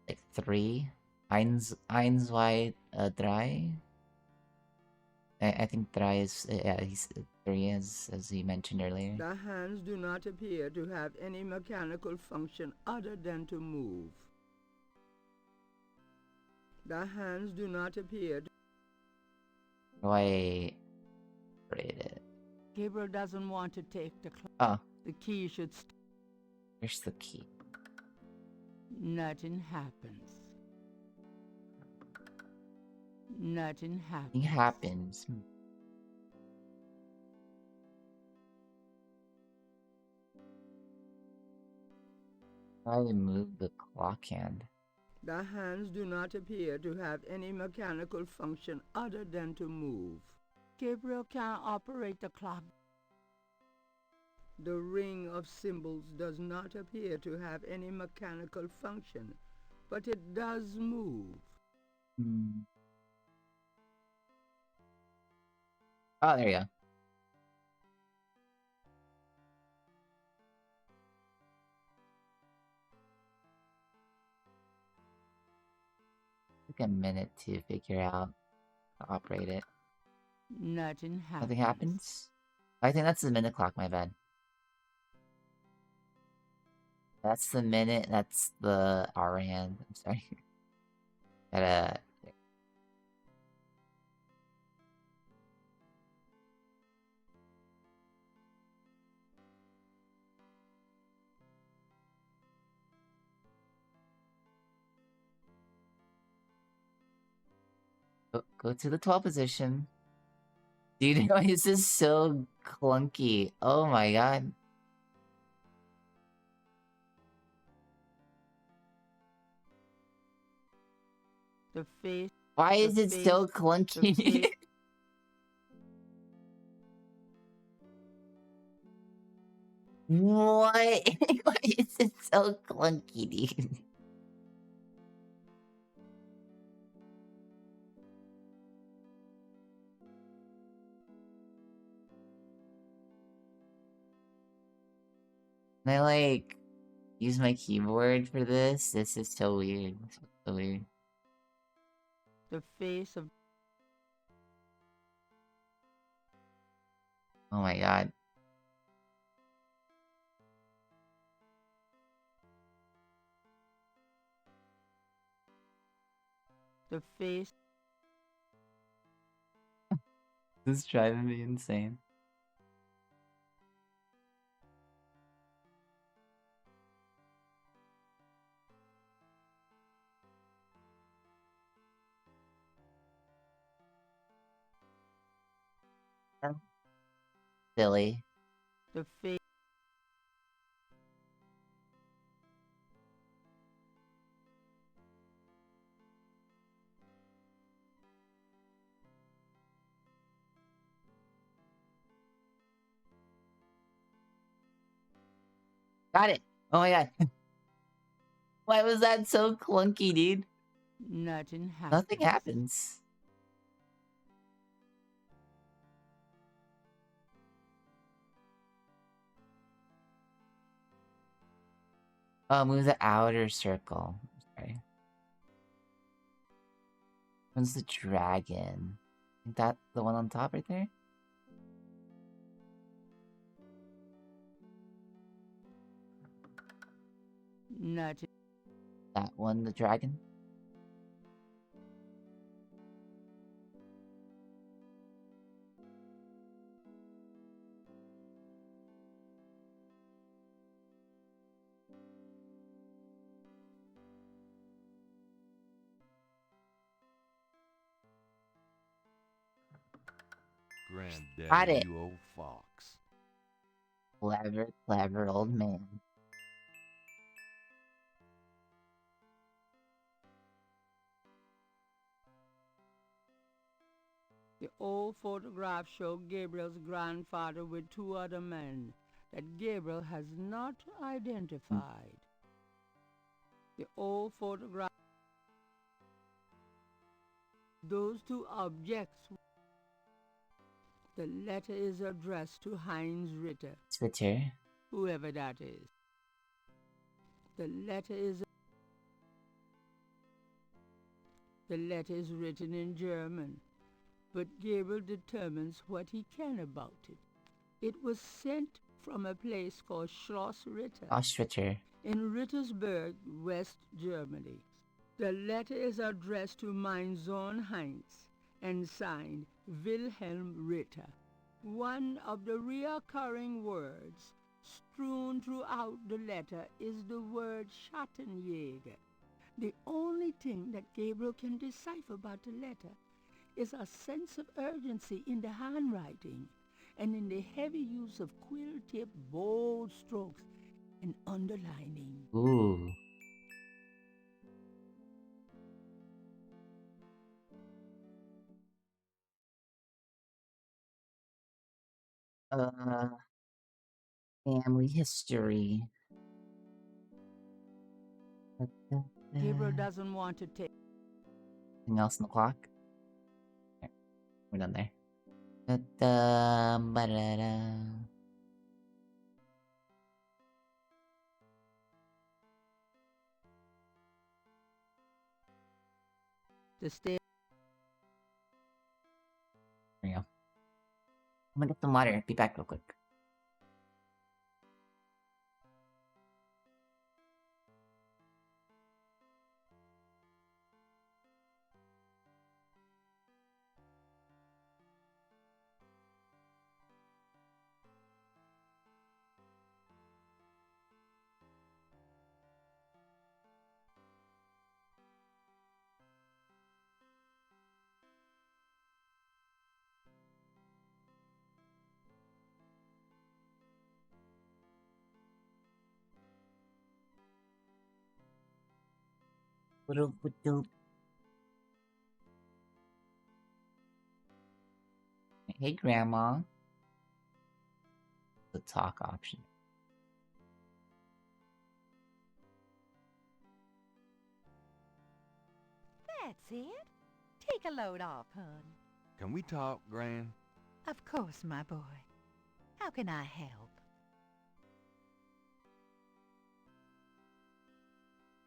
like 3, eins, zwei, drei. I think drei is, yeah, he's 3 as he mentioned earlier. The hands do not appear to have any mechanical function other than to move. The hands do not appear to... How do I operate it? Gabriel doesn't want to take the clock. Oh. The key should... Where's the key? Nothing happens. Nothing happens. Nothing happens. I move the clock hand. The hands do not appear to have any mechanical function other than to move. Gabriel can't operate the clock. The ring of symbols does not appear to have any mechanical function, but it does move. Oh, there you go. Took a minute to figure out how to operate it. Nothing happens. Nothing happens? I think that's the minute clock, my bad. That's the minute, that's the hour hand. I'm sorry. Gotta... Go to the 12 position. Dude, this is so clunky. Oh my god. The face. Why is it so clunky? What? Why is it so clunky, dude? Can I, like, use my keyboard for this? This is so weird. So weird. The face of Oh my god. the face This is driving me insane. Silly. the face Got it. Oh my god. Why was that so clunky, dude? nothing happens. Nothing happens. Oh, move the outer circle. Sorry. When's the dragon? Is that the one on top right there? Nothing. That one, the dragon? Got Granddaddy, it. you old fox. Clever, clever old man. The old photograph showed Gabriel's grandfather with two other men that Gabriel has not identified. The old photograph. Those two objects. The letter is addressed to Heinz Ritter, Twitter. whoever that is. The letter is written in German, but Gabriel determines what he can about it. It was sent from a place called Schloss Ritter Twitter. in Rittersberg, West Germany. The letter is addressed to mein Sohn Heinz and signed Wilhelm Ritter. One of the recurring words strewn throughout the letter is the word Schattenjäger. The only thing that Gabriel can decipher about the letter is a sense of urgency in the handwriting and in the heavy use of quill-tip bold strokes and underlining. Ooh. Family history. Gabriel doesn't want to take. Anything else on the clock? There. We're done there. Ba-da-da. The stay. There you go. I'm gonna get some water. Be back real quick. Hey, Grandma. The talk option. That's it. Take a load off, hon. Can we talk, Gran? Of course, my boy. How can I help?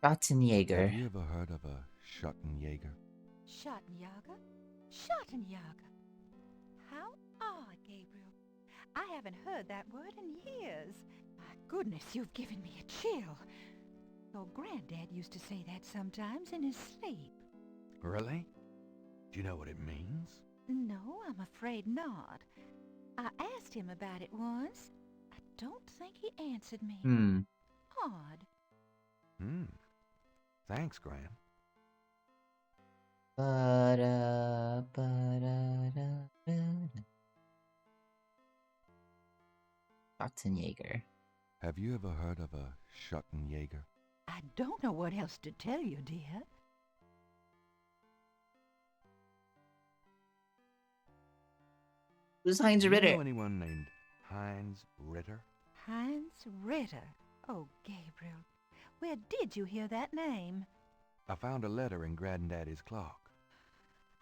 Schwarzenegger. Have you ever heard of a Schottenjäger? Schottenjäger? Schottenjäger. How odd, Gabriel. I haven't heard that word in years. My goodness, you've given me a chill. Your granddad used to say that sometimes in his sleep. Really? Do you know what it means? No, I'm afraid not. I asked him about it once. I don't think he answered me. Odd. Thanks, Gran. Ba-da, ba-da-da-da-da. Schottenjäger. Have you ever heard of a Schottenjäger? I don't know what else to tell you, dear. Who's Heinz Do you Ritter? know anyone named Heinz Ritter? Heinz Ritter. Oh, Gabriel. Where did you hear that name? I found a letter in Granddaddy's clock.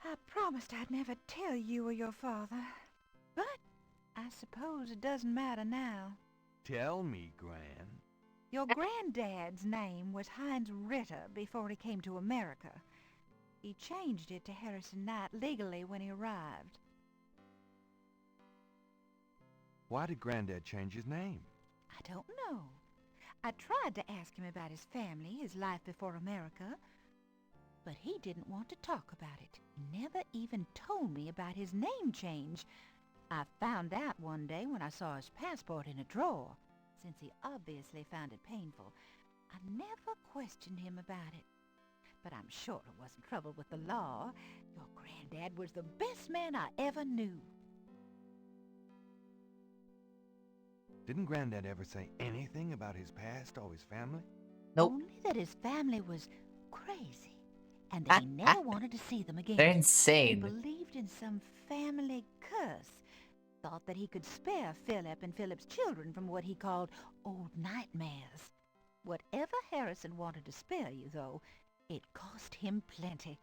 I promised I'd never tell you or your father. But I suppose it doesn't matter now. Tell me, Gran. Your granddad's name was Heinz Ritter before he came to America. He changed it to Harrison Knight legally when he arrived. Why did Granddad change his name? I don't know. I tried to ask him about his family, his life before America, but he didn't want to talk about it. He never even told me about his name change. I found out one day when I saw his passport in a drawer. Since he obviously found it painful, I never questioned him about it. But I'm sure it wasn't trouble with the law. Your granddad was the best man I ever knew. Didn't Granddad ever say anything about his past or his family? Nope. Only that his family was crazy, and that he never wanted to see them again. They're He insane. believed in some family curse. Thought that he could spare Philip and Philip's children from what he called old nightmares. Whatever Harrison wanted to spare you, though, it cost him plenty.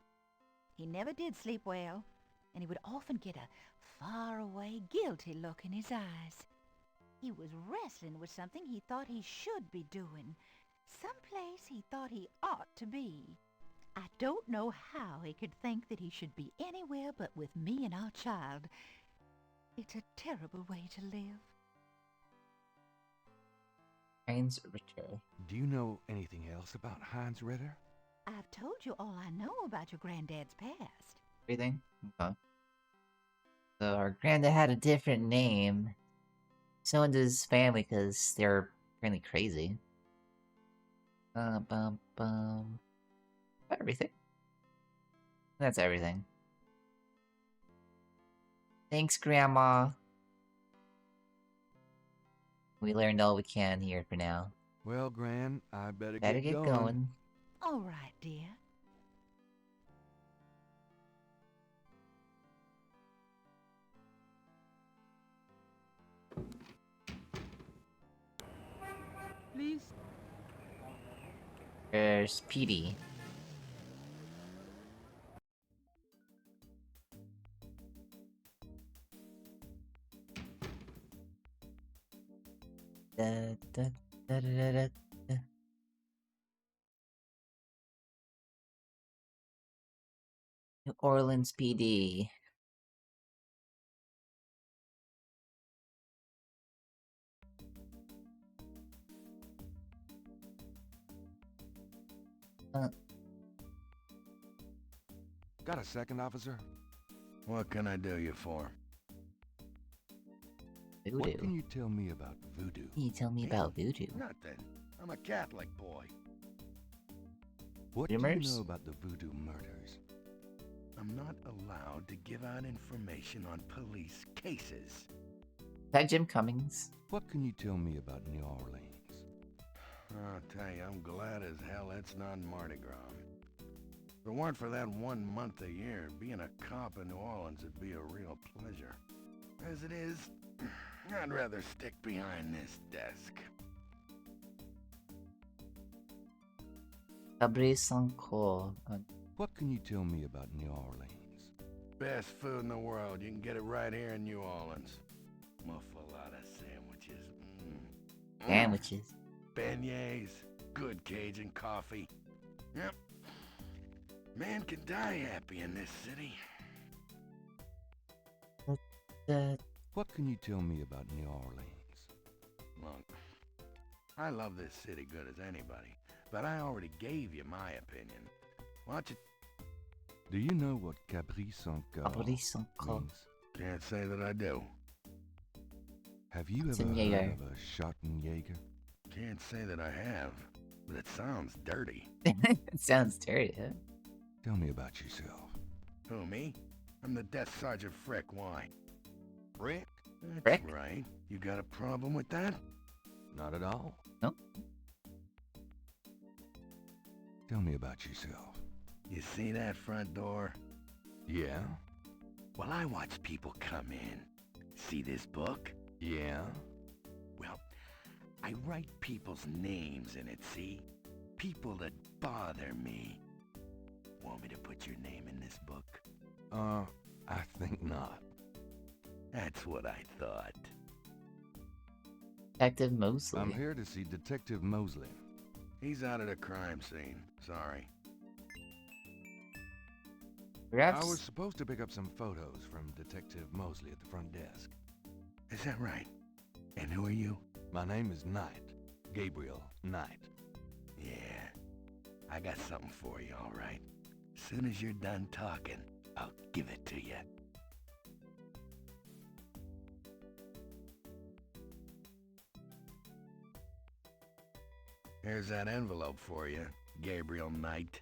He never did sleep well, and he would often get a far-away, guilty look in his eyes. He was wrestling with something he thought he should be doing, someplace he thought he ought to be. I don't know how he could think that he should be anywhere but with me and our child. It's a terrible way to live. Heinz Ritter. Do you know anything else about Heinz Ritter? I've told you all I know about your granddad's past. Everything? Okay. So our granddad had a different name. So did his family because they're apparently crazy. Everything. That's everything. Thanks, Grandma. We learned all we can here for now. Well, Gran, I better Better get get going. All right, dear. Please. There's Petey. Da, da, da, da, da, da. New Orleans PD. Got a second, officer? What can I do you for? Voodoo. What can you tell me about voodoo? Can you tell me about voodoo? Nothing. I'm a Catholic boy. What do you Rumors? know about the voodoo murders? I'm not allowed to give out information on police cases. Is that Jim Cummings? What can you tell me about New Orleans? I'll tell you, I'm glad as hell it's not Mardi Gras. If it weren't for that 1 month a year, being a cop in New Orleans would be a real pleasure. As it is, I'd rather stick behind this desk. Gabriel Sanko. What can you tell me about New Orleans? Best food in the world. You can get it right here in New Orleans. Muffaletta sandwiches. Sandwiches. Beignets. Good Cajun coffee. Yep. Man can die happy in this city. What can you tell me about New Orleans? Look, I love this city good as anybody, but I already gave you my opinion. Watch it. Do you know what Cabri sans corps means? Can't say that I do. Have you ever Schottenjäger. heard of a Schottenjäger? Can't say that I have, but it sounds dirty. It sounds dirty, huh? Tell me about yourself. Who, me? I'm the Desk Sergeant Frick. Why? Frick? That's Frick? right. You got a problem with that? Not at all. No? Tell me about yourself. You see that front door? Yeah? Well, I watch people come in. See this book? Yeah? Well, I write people's names in it, see? People that bother me. Want me to put your name in this book? I think not. That's what I thought. Detective Mosley. I'm here to see Detective Mosley. He's out at a crime scene. Sorry. Perhaps. I was supposed to pick up some photos from Detective Mosley at the front desk. Is that right? And who are you? My name is Knight. Gabriel Knight. Yeah. I got something for you, all right. As soon as you're done talking, I'll give it to you. Here's that envelope for you, Gabriel Knight.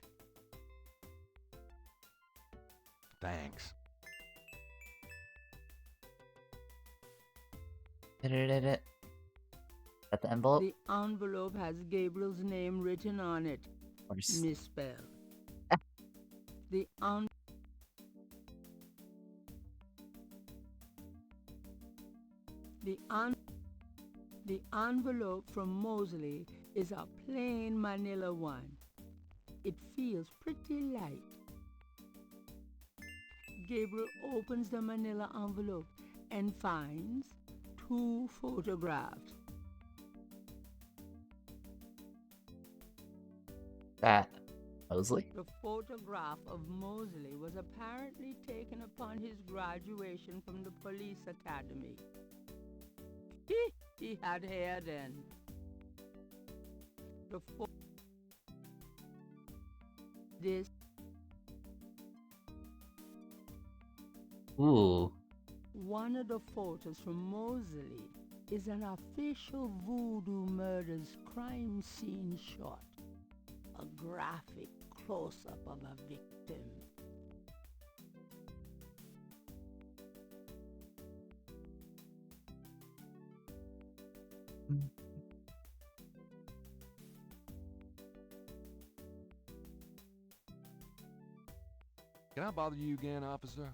Thanks. Got the envelope? The envelope has Gabriel's name written on it. Of course. Misspelled. The envelope from Mosley is a plain manila one. It feels pretty light. Gabriel opens the manila envelope and finds 2 photographs. That Mosley? The photograph of Mosley was apparently taken upon his graduation from the police academy. He had hair then. This Ooh. one of the photos from Mosley is an official Voodoo Murders crime scene shot. A graphic close-up of a victim. Can I bother you again, officer?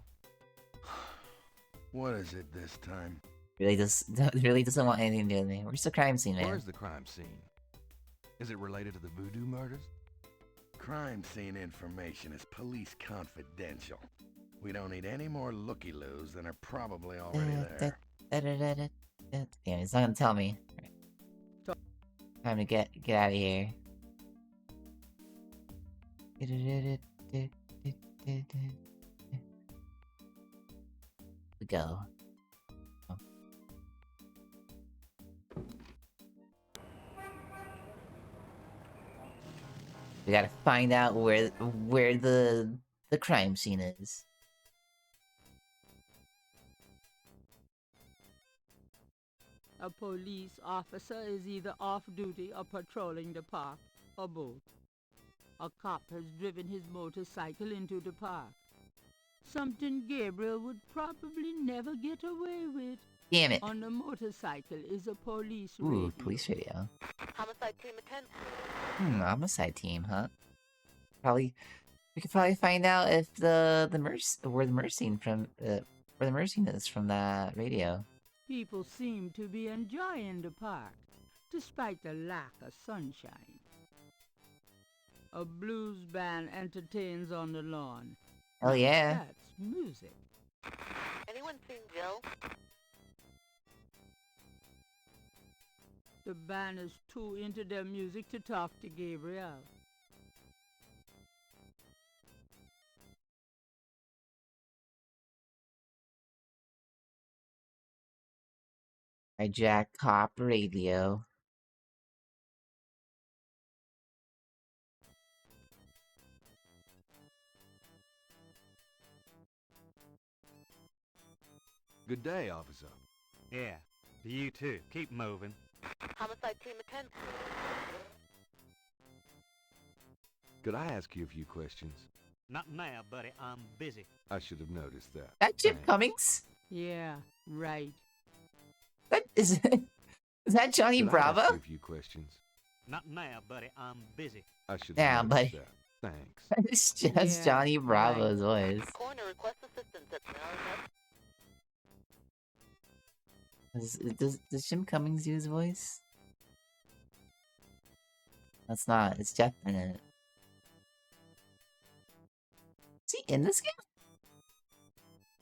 What is it this time? Really doesn't want anything to do with me. Where's the crime scene, man? Where's the crime scene? Is it related to the voodoo murders? Crime scene information is police confidential. We don't need any more looky-loos than are probably already there. Damn, he's not gonna tell me. Time to get out of here. We go. Oh. We gotta find out where the crime scene is. A police officer is either off-duty or patrolling the park, or both. A cop has driven his motorcycle into the park. Something Gabriel would probably never get away with. Damn it. On the motorcycle is a police Ooh, radio. police radio. Homicide team attend. Homicide team, huh? We could probably find out if where the murder scene is from that radio. People seem to be enjoying the park, despite the lack of sunshine. A blues band entertains on the lawn. Hell yeah. That's music. Anyone seen Jill? The band is too into their music to talk to Gabriel. Hijack cop radio. Good day, officer. Yeah, you too. Keep moving. Homicide team attend. Could I ask you a few questions? Not now, buddy. I'm busy. I should have noticed that. That Jim Thanks. Cummings? Yeah, right. That is is that Johnny Could I Bravo? ask you a few questions? Not now, buddy. I'm busy. I should Yeah, have buddy. noticed that. Thanks. It's just Yeah, Johnny Bravo's voice. Coroner requests assistance at Does Jim Cummings do his voice? That's not. It's Jeff Bennett. Is he in this game?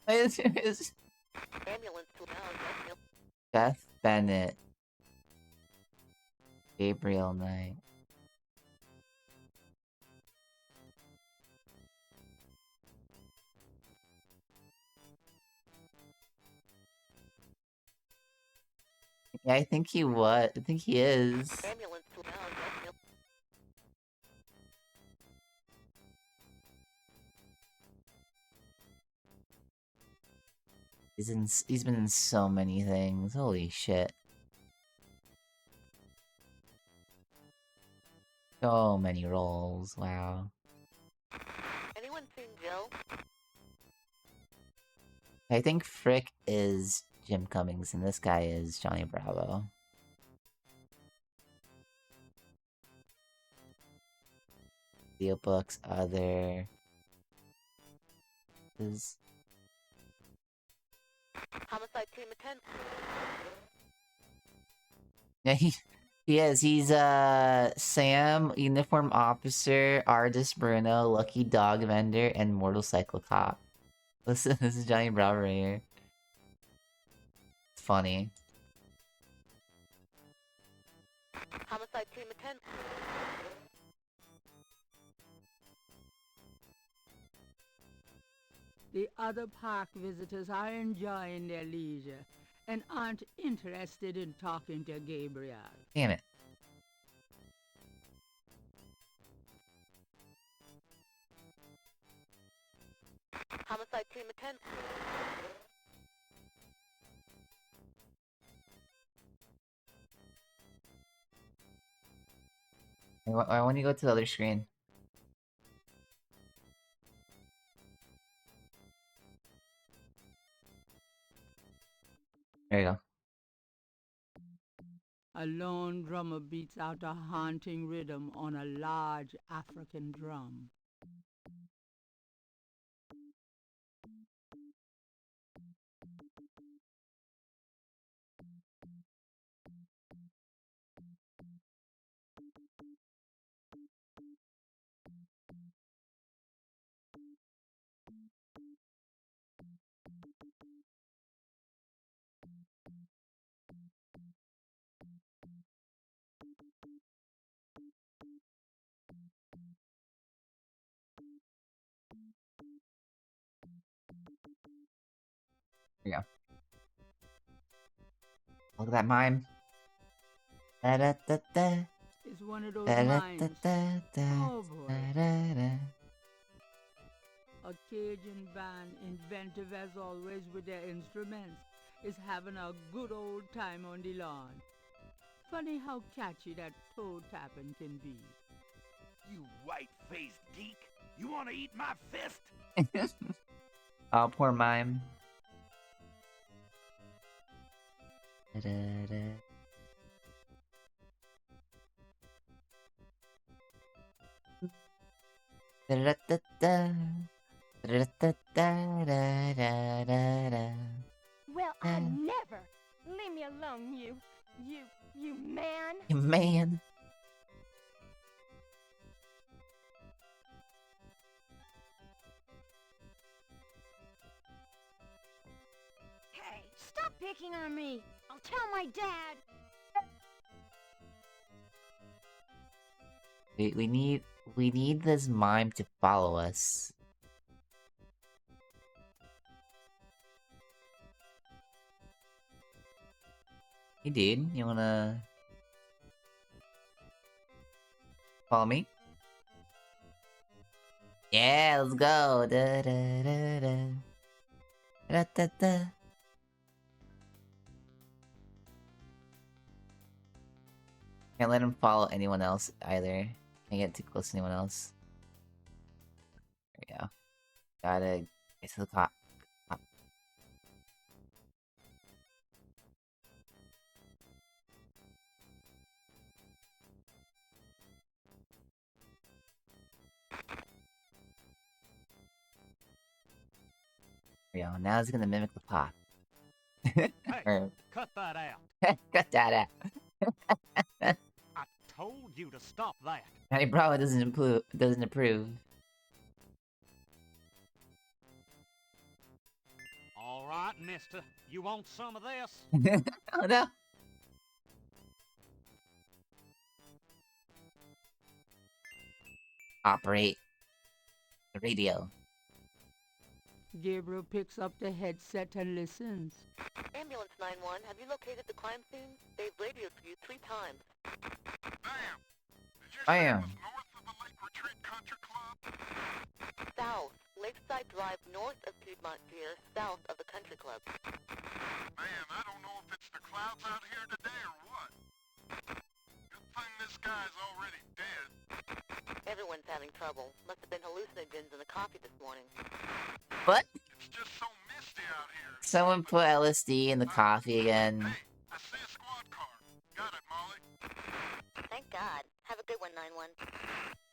It's ambulance to now. Jeff Bennett. Gabriel Knight. Yeah, I think he was. I think he is. Ambulance to now. He's been in so many things. Holy shit. So many roles. Wow. Anyone seen Jill? I think Frick is Jim Cummings and this guy is Johnny Bravo. Audiobooks, other is Homicide team attend. yeah, he is. He's Sam, uniform officer, artist Bruno, lucky dog vendor, and motorcycle cop. Listen, this is Johnny Bravo right here. It's funny. Homicide team attend. The other park visitors are enjoying their leisure and aren't interested in talking to Gabriel. Damn it. Homicide team attend. I want to go to the other screen. There you go. A lone drummer beats out a haunting rhythm on a large African drum. There you go. Look at that mime. Da-da-da-da. It's one of those Da-da-da-da-da. mimes. Oh boy. Da-da-da. A Cajun band, inventive as always with their instruments, is having a good old time on the lawn. Funny how catchy that toe tapping can be. You white-faced geek! You want to eat my fist? Oh, poor mime. Da-da-da. Da-da-da-da. Da-da-da-da-da-da-da. Well, I never. Leave me alone, you man. You man. Hey, stop picking on me. I'll tell my dad. We need this mime to follow us. Hey dude, you wanna follow me? Yeah, let's go. Da, da, da, da. Da, da, da. Can't let him follow anyone else either. Can't get too close to anyone else. There we go. Gotta get to the cop. There we go. Now it's gonna mimic the pop. Hey, Or- cut that out. Cut that out. I told you to stop that. He probably doesn't approve. All right, mister. You want some of this? Oh no. Operate the radio. Gabriel picks up the headset and listens. Ambulance 911, have you located the crime scene? They've radioed for you 3 times. Bam. South. Lakeside Drive north of Piedmont Pier, south of the Country Club. Man, I don't know if it's the clouds out here today or what. Good thing this guy's already dead. Everyone's having trouble. Must have been hallucinogens in the coffee this morning. What? It's just so misty out here. Someone put LSD in the coffee again. I see a squad car. Got it, Molly. Thank God. Have a good one,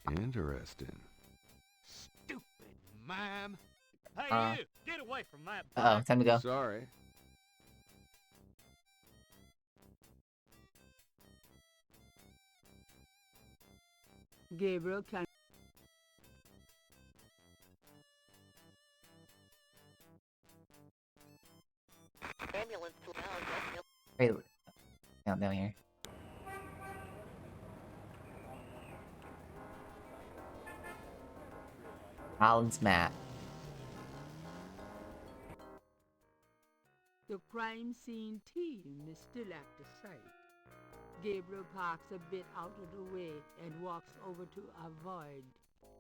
9-1. Interesting. Stupid mime. Hey, you! Get away from that Uh oh, time to go. Sorry. Gabriel can Ambulance 2 hours. Wait, down here. Holland's map. The crime scene team is still at the site. Gabriel parks a bit out of the way and walks over to avoid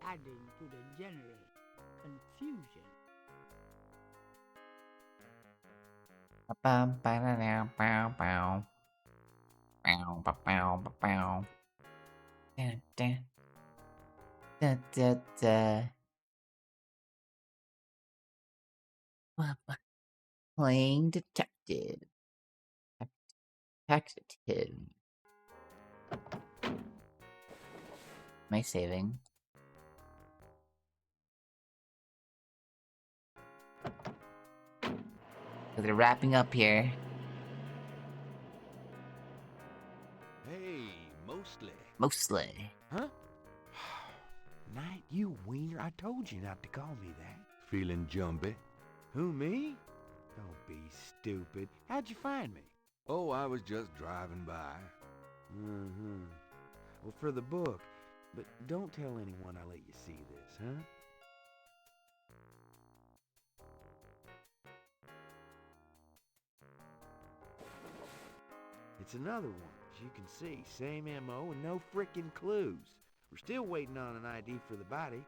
adding to the general confusion. Bum, ba-da-dow, bow, bow. Bow, ba, bow, ba, bow. Da, da. Da, da, da. Playing detective. Detective. Am I saving? So they're wrapping up here. Hey, mostly. Mostly. Huh? Knight, you wiener, I told you not to call me that. Feeling jumpy? Who, me? Don't be stupid. How'd you find me? Oh, I was just driving by. Mm-hmm. Well, for the book. But don't tell anyone I let you see this, huh? It's another one, as you can see. Same M.O. and no frickin' clues. We're still waiting on an ID for the body.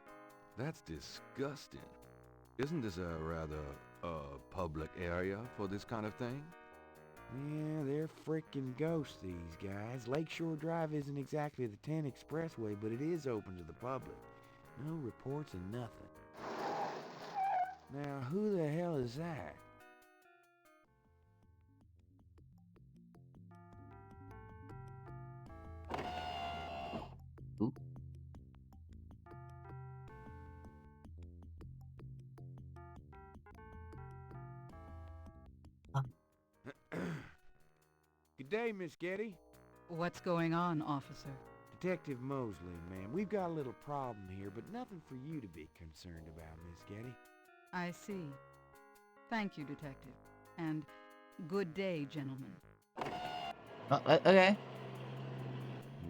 That's disgusting. Isn't this a rather, public area for this kind of thing? Yeah, they're frickin' ghosts, these guys. Lakeshore Drive isn't exactly the 10 Expressway, but it is open to the public. No reports and nothing. Now, who the hell is that? Ooh. Good day, Miss Getty. What's going on, officer? Detective Mosley, ma'am. We've got a little problem here, but nothing for you to be concerned about, Miss Getty. I see. Thank you, detective. And good day, gentlemen. Okay.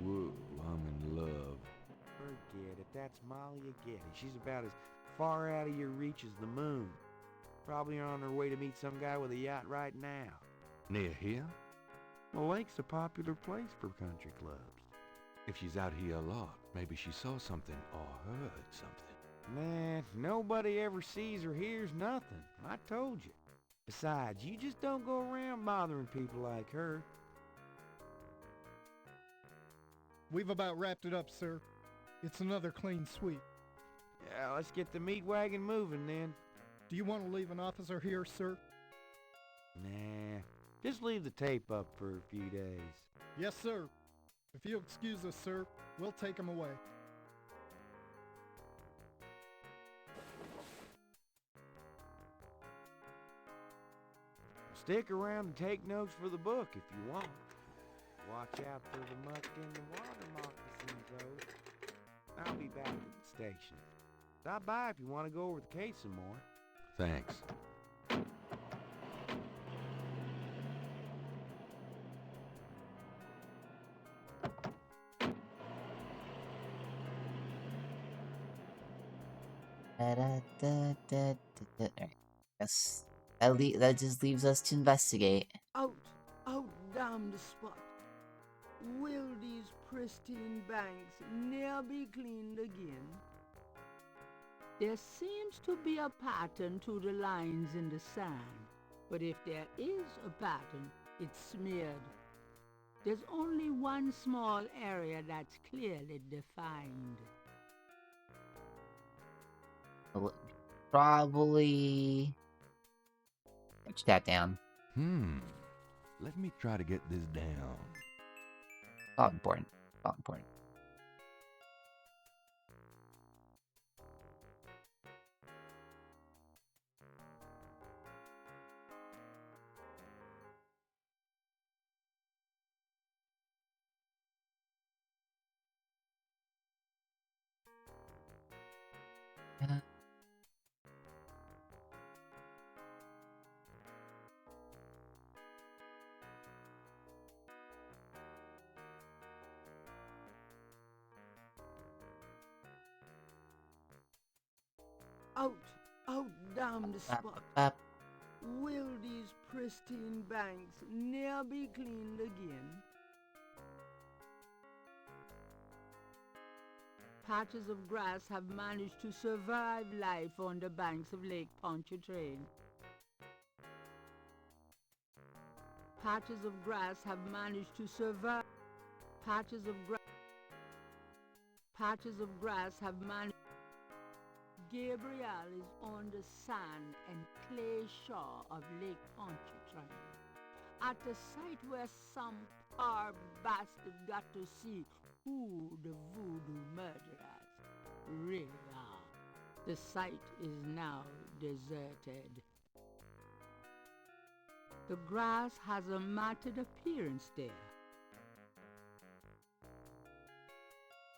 Whoa, I'm in love. Forget it. That's Malia Getty. She's about as far out of your reach as the moon. Probably on her way to meet some guy with a yacht right now. Near here? The lake's a popular place for country clubs. If she's out here a lot, maybe she saw something or heard something. Nah, nobody ever sees or hears nothing. I told you. Besides, you just don't go around bothering people like her. We've about wrapped it up, sir. It's another clean sweep. Yeah, let's get the meat wagon moving then. Do you want to leave an officer here, sir? Nah, just leave the tape up for a few days. Yes, sir. If you'll excuse us, sir, we'll take him away. Stick around and take notes for the book if you want. Watch out for the muck in the water moccasins, though. I'll be back at the station. Stop by if you want to go over the case some more. Thanks. Alright. Yes. That just leaves us to investigate. Out damn the spot. Will these pristine banks ne'er be cleaned again? There seems to be a pattern to the lines in the sand, but if there is a pattern, it's smeared. There's only one small area that's clearly defined. Probably... Write that down. Let me try to get this down. Not important. Not important. Out damn the spot. Will these pristine banks ne'er be cleaned again? Patches of grass have managed to survive life on the banks of Lake Pontchartrain. Patches of grass have managed to survive. Patches of grass have managed. Gabriel is on the sand and clay shore of Lake Pontchartrain, at the site where some poor bastard got to see who the voodoo murderers really are. The site is now deserted. The grass has a matted appearance there.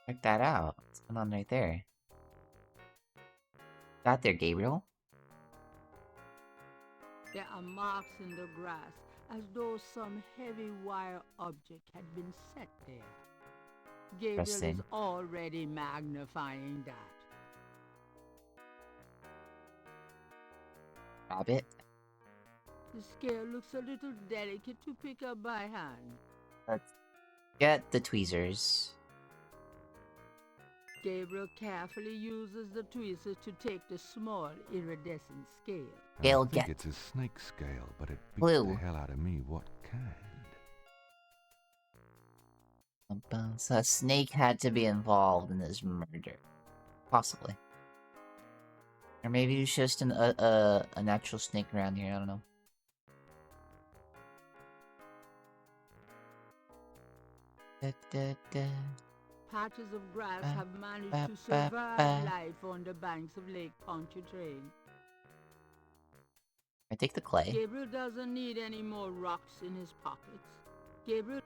Check that out. What's going on right there? Got there, Gabriel. There are marks in the grass, as though some heavy wire object had been set there. Gabriel is already magnifying that. Grab it. The scale looks a little delicate to pick up by hand. Let's get the tweezers. Gabriel carefully uses the tweezers to take the small iridescent scale. Scale I think it's a snake scale, but it beats blue. the hell out of me. What kind? So a snake had to be involved in this murder. Possibly. Or maybe it's just a natural snake around here, I don't know. Patches of grass have managed to survive life on the banks of Lake Pontchartrain. I take the clay. Gabriel doesn't need any more rocks in his pockets. Gabriel...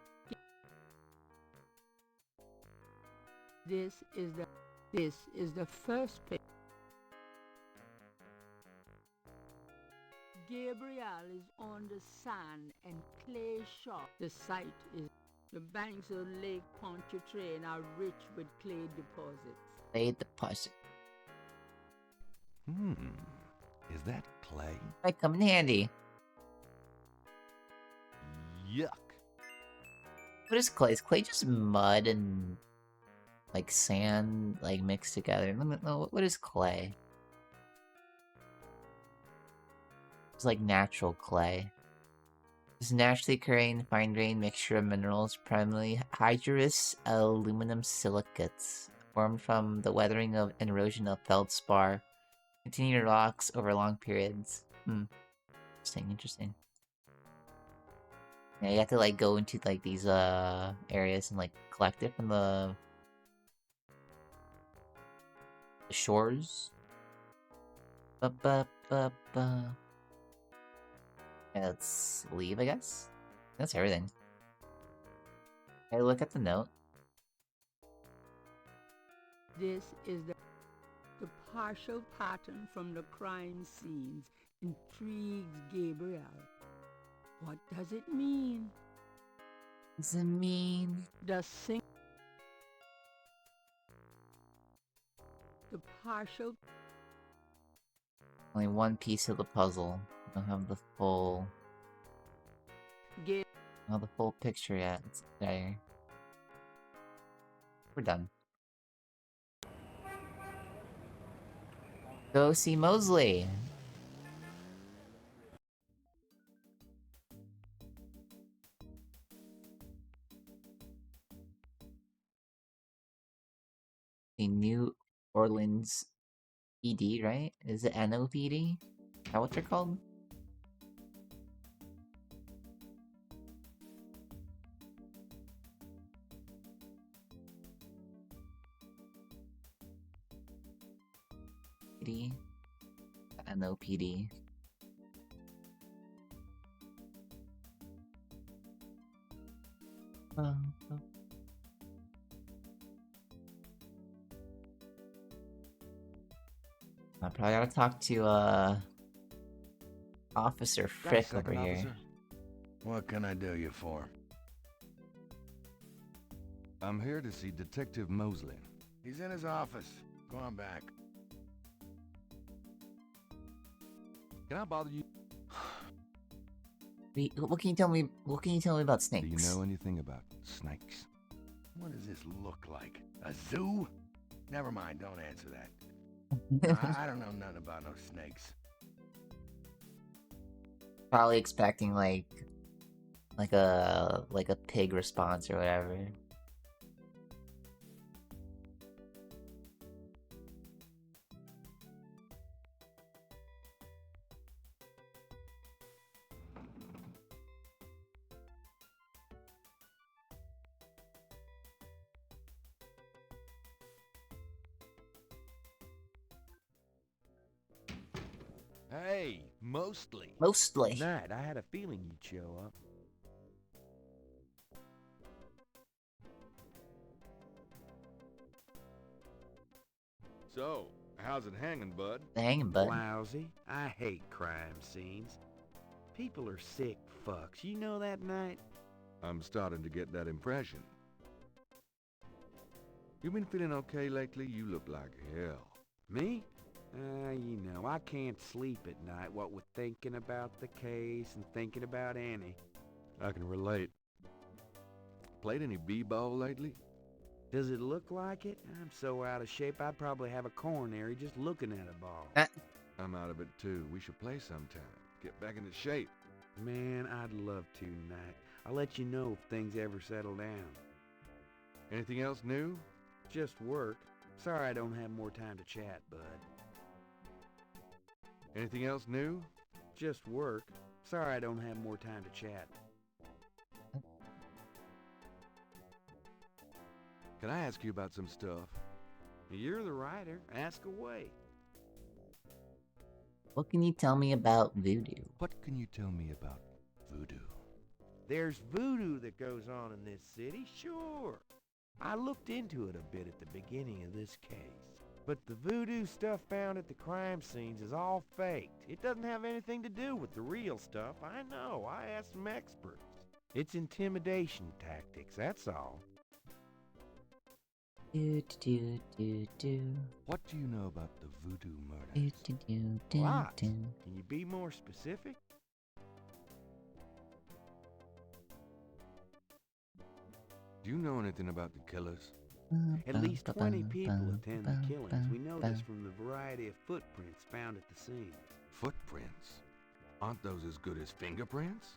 This is the first page. Gabriel is on the sand and clay shore. The site is... The banks of Lake Pontchartrain are rich with clay deposits. Clay deposit. Is that clay? Might come in handy. Yuck. What is clay? Is clay just mud and like sand like mixed together? What is clay? It's like natural clay. It's a naturally occurring fine-grained mixture of minerals, primarily hydrous aluminum silicates, formed from the weathering of and erosion of feldspar, containing rocks over long periods. Interesting. Yeah, you have to like go into like these areas and like collect it from the shores. Yeah, let's leave, I guess. That's everything. Hey, look at the note. This is the partial pattern from the crime scenes intrigues Gabriel. What does it mean? Does it mean? The partial... Only one piece of the puzzle. I don't have the full... Not the full picture yet. It's there. We're done. Go see Mosley! The New Orleans PD, right? Is it NOPD? Is that what they're called? PD? NOPD. I probably gotta talk to, Officer Frick over here. Officer? What can I do you for? I'm here to see Detective Mosley. He's in his office. Go on back. Can I bother you? Wait, what can you tell me? What can you tell me about snakes? Do you know anything about snakes? What does this look like? A zoo? Never mind, don't answer that. I don't know nothing about no snakes. Probably expecting like a pig response or whatever. Hey, mostly. Mostly. Night, I had a feeling you'd show up. So, how's it hanging, bud? Hanging, bud. Lousy. I hate crime scenes. People are sick fucks. You know that, Knight? I'm starting to get that impression. You been feeling okay lately? You look like hell. Me? You know, I can't sleep at night, what with thinking about the case and thinking about Annie. I can relate. Played any b-ball lately? Does it look like it? I'm so out of shape I'd probably have a coronary just looking at a ball. I'm out of it too. We should play sometime. Get back into shape. Man, I'd love to, Knight. I'll let you know if things ever settle down. Anything else new? Just work. Sorry I don't have more time to chat, bud. Anything else new? Just work. Sorry I don't have more time to chat. Can I ask you about some stuff? You're the writer. Ask away. What can you tell me about voodoo? What can you tell me about voodoo? There's voodoo that goes on in this city, sure. I looked into it a bit at the beginning of this case. But the voodoo stuff found at the crime scenes is all faked. It doesn't have anything to do with the real stuff. I know. I asked some experts. It's intimidation tactics, that's all. Do. What do you know about the voodoo murders? Lots. Can you be more specific? Do you know anything about the killers? At least 20 people attend the killings. We know this from the variety of footprints found at the scene. Footprints? Aren't those as good as fingerprints?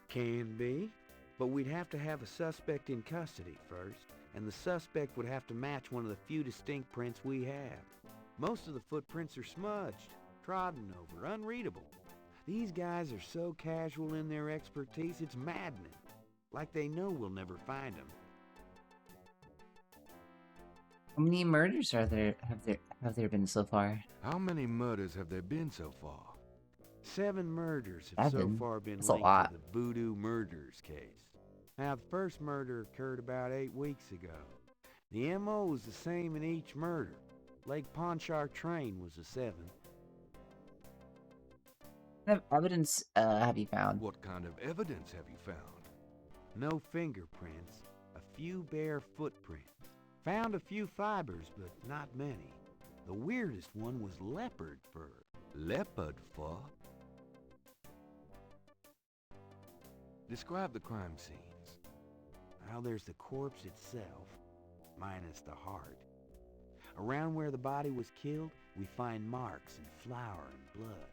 Can be. But we'd have to have a suspect in custody first, and the suspect would have to match one of the few distinct prints we have. Most of the footprints are smudged, trodden over, unreadable. These guys are so casual in their expertise, it's maddening. Like they know we'll never find them. How many murders have there been so far? How many murders have there been so far? 7 murders have so far been That's a linked lot. to the Voodoo Murders case. Now, the first murder occurred about 8 weeks ago. The M.O. was the same in each murder. Lake Pontchartrain was the 7th. What evidence have you found? What kind of evidence have you found? No fingerprints, a few bare footprints. Found a few fibers, but not many. The weirdest one was leopard fur. Leopard fur? Describe the crime scenes. Now there's the corpse itself, minus the heart. Around where the body was killed, we find marks and flour and blood.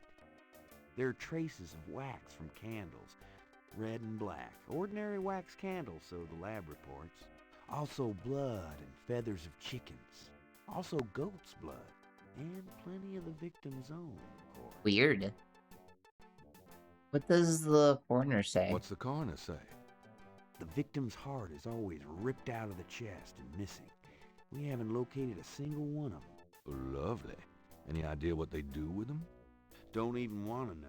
There are traces of wax from candles, red and black. Ordinary wax candles, so the lab reports. Also blood and feathers of chickens. Also goat's blood. And plenty of the victim's own, of course. Weird. What does the coroner say? What's the coroner say? The victim's heart is always ripped out of the chest and missing. We haven't located a single one of them. Lovely. Any idea what they do with them? Don't even want to know.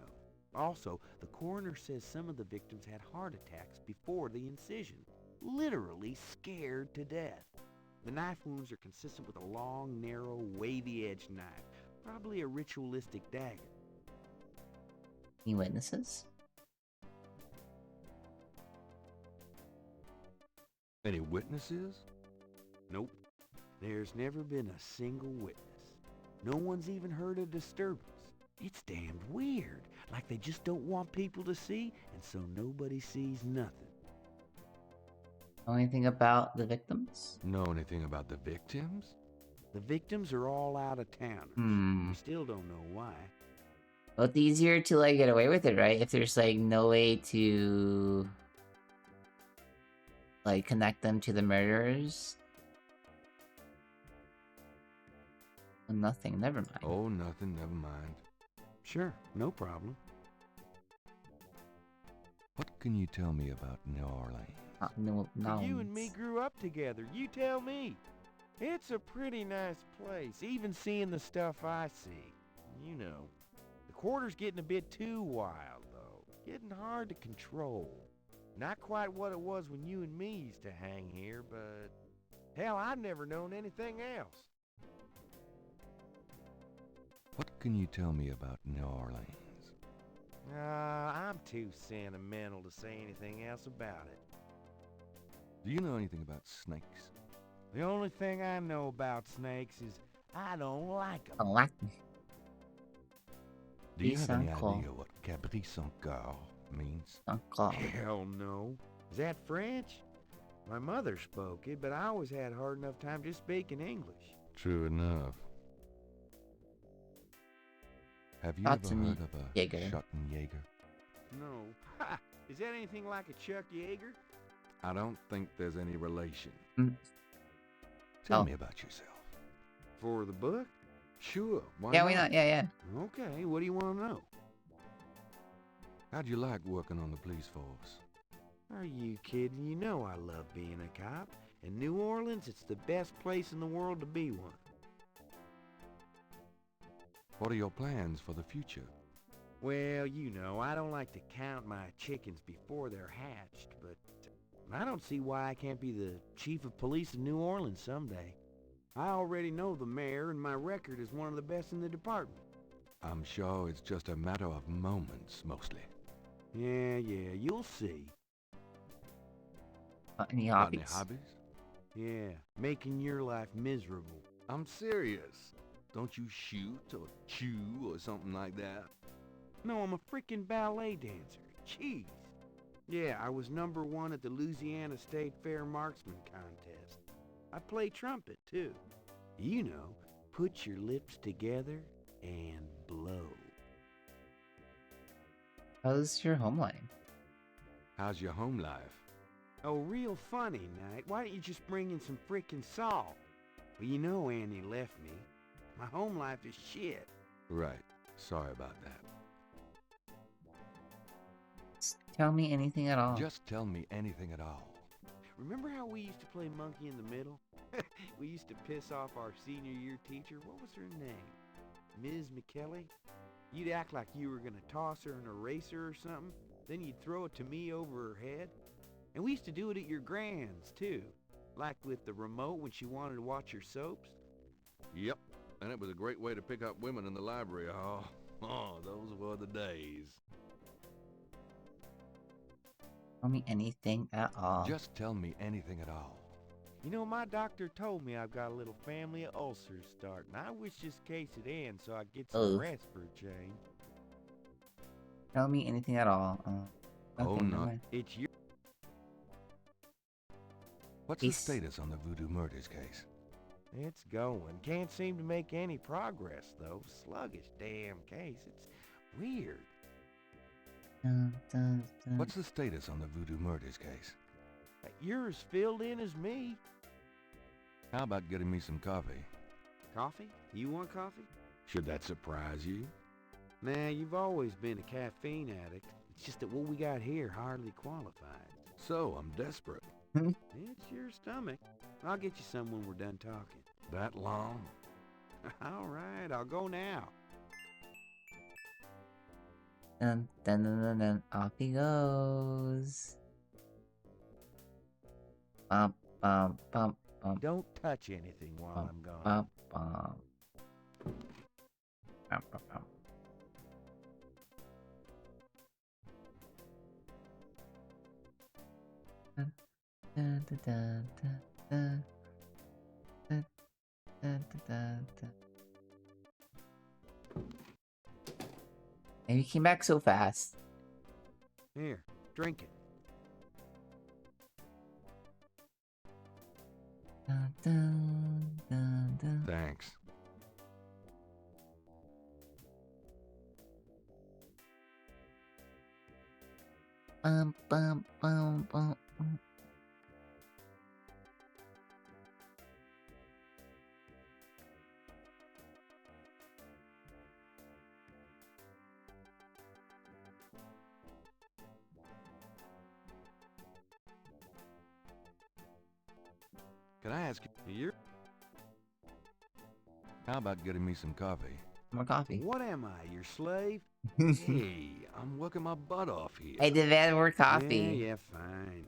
Also, the coroner says some of the victims had heart attacks before the incision. Literally scared to death. The knife wounds are consistent with a long, narrow, wavy-edged knife. Probably a ritualistic dagger. Any witnesses? Any witnesses? Nope. There's never been a single witness. No one's even heard a disturbance. It's damned weird. Like they just don't want people to see, and so nobody sees nothing. Know anything about the victims? Know anything about the victims? The victims are all out of towners. We still don't know why. Well, it's easier to like get away with it, right? If there's like no way to like connect them to the murderers. Oh, nothing, never mind. Oh, nothing, never mind. Sure, no problem. What can you tell me about New Orleans? No. You and me grew up together. You tell me. It's a pretty nice place, even seeing the stuff I see. You know, the quarter's getting a bit too wild, though. Getting hard to control. Not quite what it was when you and me used to hang here, but hell, I've never known anything else. What can you tell me about New Orleans? I'm too sentimental to say anything else about it. Do you know anything about snakes? The only thing I know about snakes is I don't like them. Oh, what? Do you have any idea what Cabri sans coeur means? Hell no. Is that French? My mother spoke it, but I always had a hard enough time just speaking English. True enough. Have you ever heard of a Schottenjäger? No. Ha! Is that anything like a Chuck Yeager? I don't think there's any relation. Tell me about yourself. For the book? Sure, why Yeah, not? why not? Yeah. Okay, what do you want to know? How'd you like working on the police force? Are you kidding? You know I love being a cop. In New Orleans, it's the best place in the world to be one. What are your plans for the future? Well, you know, I don't like to count my chickens before they're hatched, but I don't see why I can't be the chief of police in New Orleans someday. I already know the mayor, and my record is one of the best in the department. I'm sure it's just a matter of moments, mostly. Yeah, you'll see. Any Got hobbies? any hobbies? Yeah, making your life miserable. I'm serious. Don't you shoot or chew or something like that? No, I'm a freaking ballet dancer. Jeez. Yeah, I was #1 at the Louisiana State Fair Marksman Contest. I play trumpet, too. You know, put your lips together and blow. How's your home life? How's your home life? Oh, real funny, Knight. Why don't you just bring in some frickin' salt? Well, you know Annie left me. My home life is shit. Right. Sorry about that. Just tell me anything at all. Just tell me anything at all. Remember how we used to play monkey in the middle? We used to piss off our senior year teacher. What was her name? Ms. McKelly? You'd act like you were gonna toss her an eraser or something. Then you'd throw it to me over her head. And we used to do it at your grand's, too. Like with the remote when she wanted to watch her soaps. Yep. And it was a great way to pick up women in the library hall. Oh, those were the days. Tell me anything at all. Just tell me anything at all. You know, my doctor told me I've got a little family of ulcers starting. I wish this case would end so I could get some rest for a change. Tell me anything at all. Oh, nothing, no. never mind. It's your... What's the status on the voodoo murders case? It's going. Can't seem to make any progress, though. Sluggish damn case. It's weird. Dun, dun, dun. What's the status on the voodoo murders case? You're as filled in as me. How about getting me some coffee? Coffee? You want coffee? Should that surprise you? Nah, you've always been a caffeine addict. It's just that what we got here hardly qualifies. So, I'm desperate. It's your stomach. I'll get you some when we're done talking. That long? All right, I'll go now. Dun, dun, dun, dun, dun. Off he goes. Bump, bump, bump, bump. Don't touch anything while Bump, I'm gone. bump, bump. Bump, bump, bump. Dun, dun, dun, dun, dun, dun, dun, dun, dun, dun. And you came back so fast. Here, drink it. Dun, dun, dun, dun. Thanks. Bum, bum, bum, bum. Can I ask you? How about getting me some coffee? More coffee. What am I, your slave? Hey, I'm working my butt off here. I demand more coffee. Yeah, fine.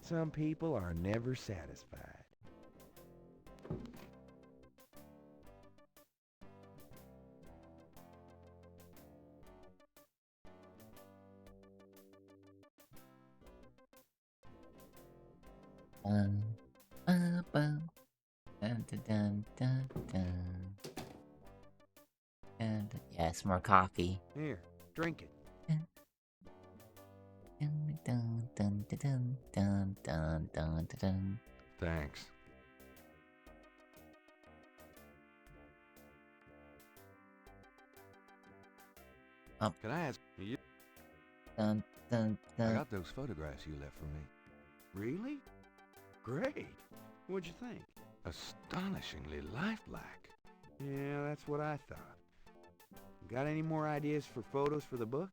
Some people are never satisfied. Bum, bum, bum. Dun, dun, dun, dun, dun. And yes, more coffee. Here, drink it. Dun, dun, dun, dun, dun, dun, dun, dun, dun. Thanks. Can I ask you? Dun, dun, I dun. got those photographs you left for me. Really? Great. What'd you think? Astonishingly lifelike. Yeah, that's what I thought. Got any more ideas for photos for the book?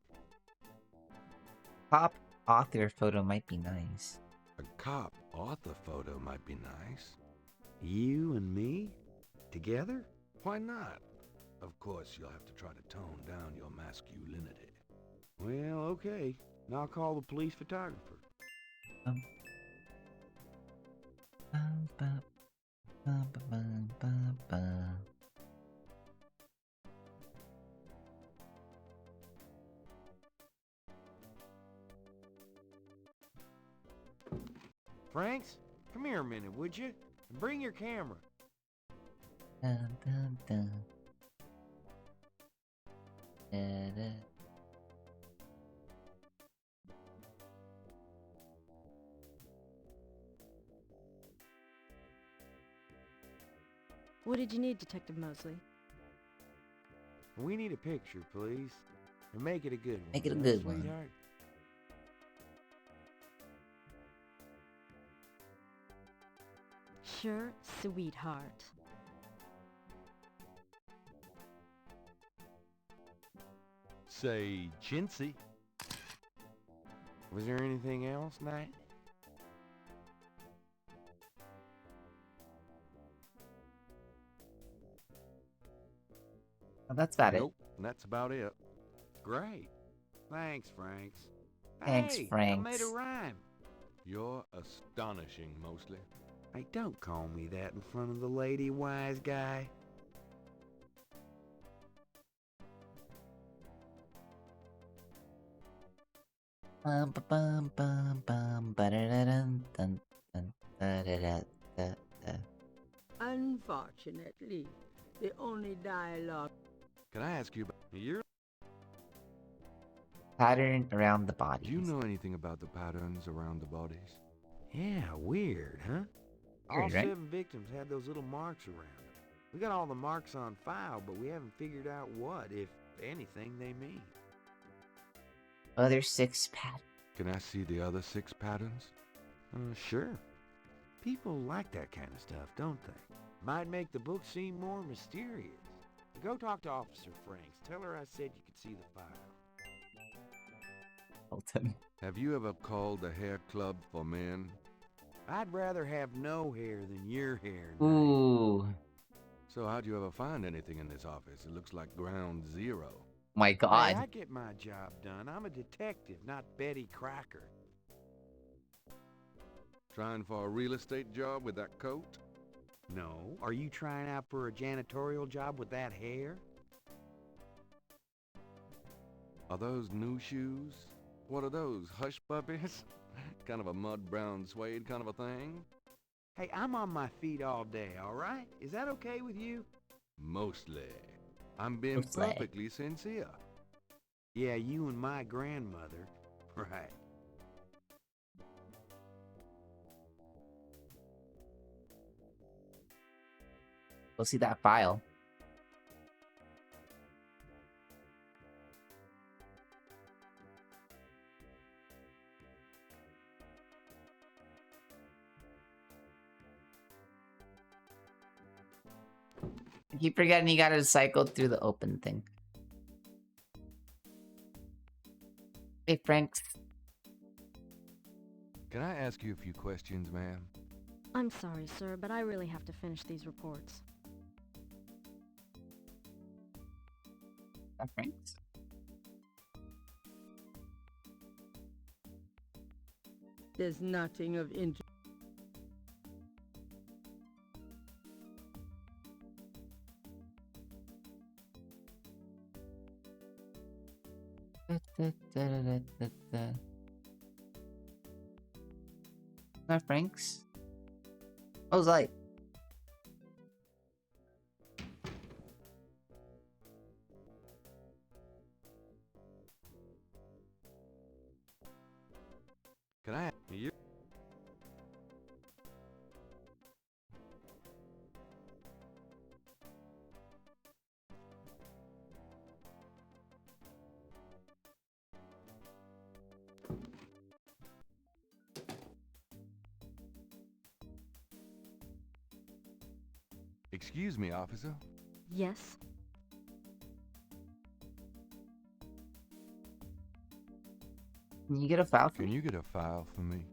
Pop author photo might be nice. A cop author photo might be nice. You and me? Together? Why not? Of course, you'll have to try to tone down your masculinity. Well, okay. And I'll call the police photographer. Bum, bum, bum, bum, bum, bum, bum. Franks, come here a minute, would you? And bring your camera. Dun, dun, dun. Da-da. What did you need, Detective Mosley? We need a picture, please. And make it a good one. Make it a huh, good one. sweetheart? Sure, sweetheart. Say, chintzy. Was there anything else, Knight? Well, that's about Nope, that's about it. Great. Thanks, Franks. Thanks, Hey, I Franks. made a rhyme. You're astonishing, mostly. Hey, don't call me that in front of the lady, wise guy. Bum ba bum bum bum ba-da-da-dun, dun, dun, da-da-da-da-da. Unfortunately, the only dialogue... Can I ask you about your... Pattern around the body. Do you know anything about the patterns around the bodies? Yeah, weird, huh? All Weird, right? 7 victims had those little marks around them. We got all the marks on file, but we haven't figured out what, if anything, they mean. Other 6 patterns. Can I see the other 6 patterns? Sure. People like that kind of stuff, don't they? Might make the book seem more mysterious. Go talk to Officer Franks. Tell her I said you could see the file. Colton. Have you ever called the hair club for men? I'd rather have no hair than your hair, Knight. Ooh. So how'd you ever find anything in this office? It looks like ground zero. My God. Hey, I get my job done. I'm a detective, not Betty Crocker. Trying for a real estate job with that coat? No. Are you trying out for a janitorial job with that hair? Are those new shoes? What are those, hush puppies? Kind of a mud brown suede kind of a thing? Hey, I'm on my feet all day, all right? Is that okay with you? Mostly. I'm being Mostly. perfectly sincere. Yeah, you and my grandmother. Right. We'll see that file. I keep forgetting you gotta cycle through the open thing. Hey, Franks. Can I ask you a few questions, ma'am? I'm sorry, sir, but I really have to finish these reports. Franks? There's nothing of interest. Not Franks? I was like, Can I ask you? Excuse me, officer. Yes? can you get a file for Can me? you get a file for me?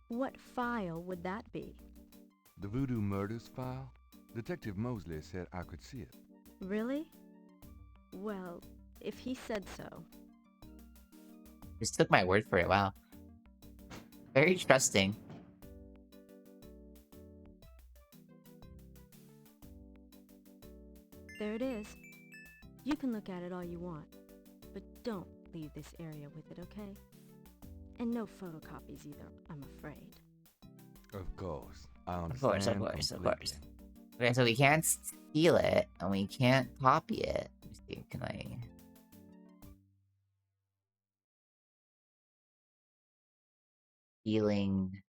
What file would that be? The Voodoo Murders file? Detective Mosley said I could see it. Really? Well, if he said so. Just took my word for it, wow. Very trusting. There it is. You can look at it all you want, but don't leave this area with it, okay? And no photocopies either, I'm afraid. Of course. I Of understand course, of course, of completely. course. Okay, so we can't steal it, and we can't copy it. Let me see, can I... Stealing...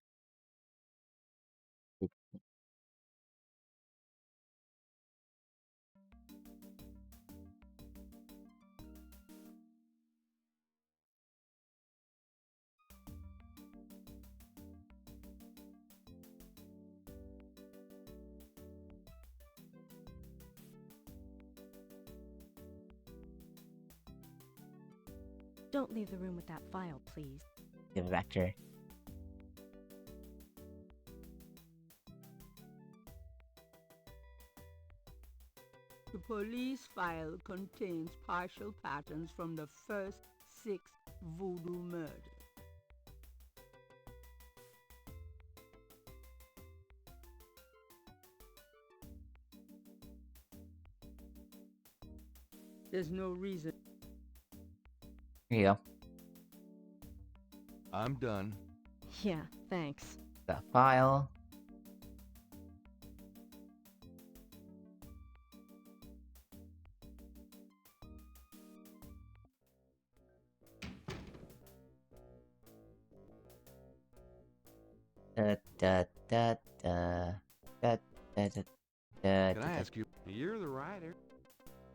Don't leave the room with that file, please. Give it back to her. The police file contains partial patterns from the first 6 voodoo murders. There's no reason. Here you go. I'm done. Yeah, thanks. The file. Da da da da da da da da. Can I ask you? You're the writer.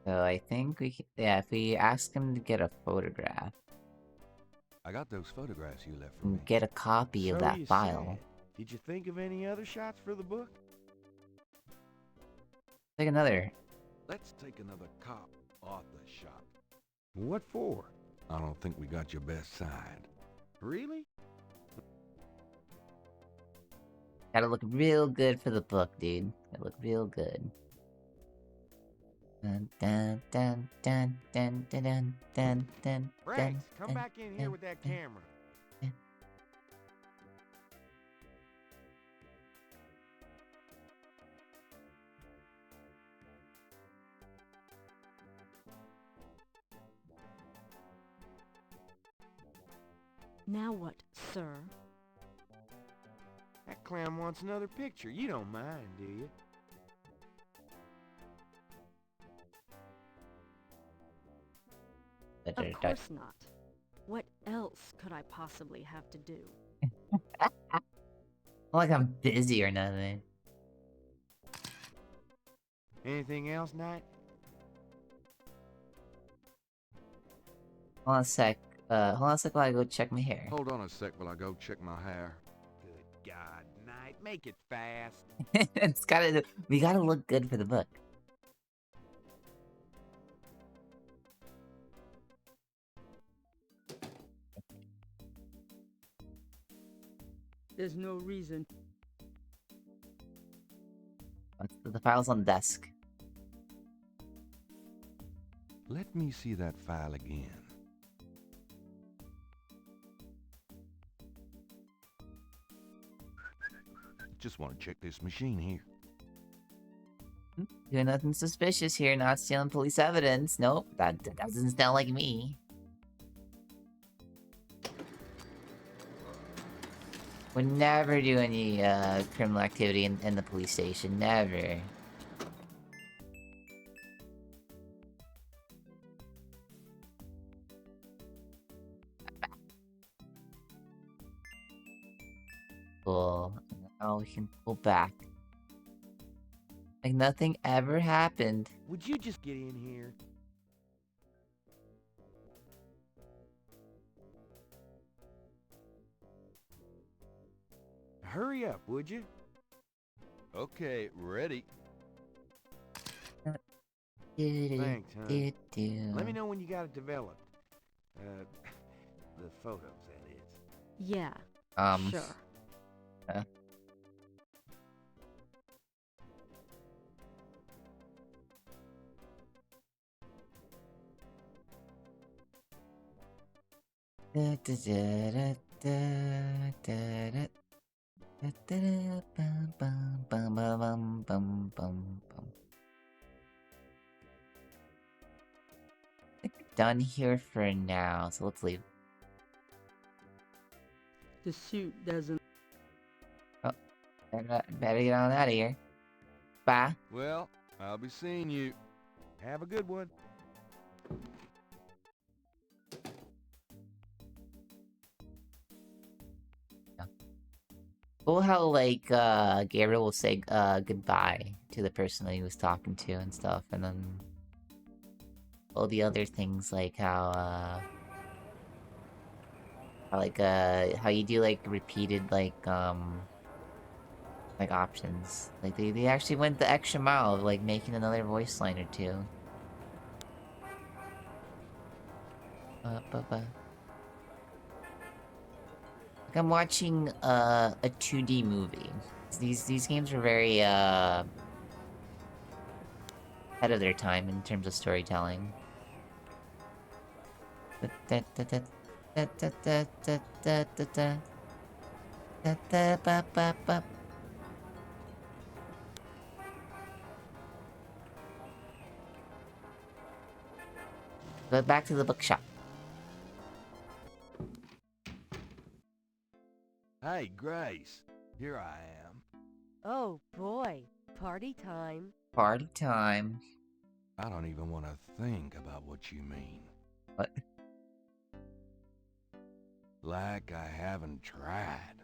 So I think we can, yeah, if we ask him to get a photograph, I got those photographs you left for and me. get a copy of So that you file. said. Did you think of any other shots for the book? Take another. Let's take another cop off the shot. What for? I don't think we got your best side. Really? Gotta look real good for the book, dude. Gotta look real good. Dun dun dun dun dun dun dun dun dun. Rex, come back in here with that camera. Now what, sir? That clown wants another picture. You don't mind, do you? Of course not. What else could I possibly have to do? Not like I'm busy or nothing. Anything else, Knight? Hold on a sec. Hold on a sec while I go check my hair. Hold on a sec while I go check my hair. Good God, Knight, make it fast. It's gotta. We gotta look good for the book. There's no reason. The file's on the desk. Let me see that file again. Just want to check this machine here. Doing nothing suspicious here, not stealing police evidence. Nope, that doesn't sound like me. Would never do any criminal activity in the police station. Never. Cool. Now we can pull back. Like nothing ever happened. Would you just get in here? Hurry up, would you? Okay, ready. Thanks, hon. Let me know when you got it developed. The photos, that is. Yeah. Sure. Done here for now, so let's leave. The suit doesn't... Oh, Better get on out of here. Bye. Well, I'll be seeing you. Have a good one. Cool how, like, Gabriel will say, goodbye to the person that he was talking to and stuff, and then all the other things, like how how you do, like, repeated, like options. Like, they actually went the extra mile of, like, making another voice line or two. Like, I'm watching, a 2D movie. These games are very, ahead of their time in terms of storytelling. But back to the bookshop. Hey, Grace. Here I am. Oh boy, party time. Party time. I don't even want to think about what you mean. What? Like I haven't tried.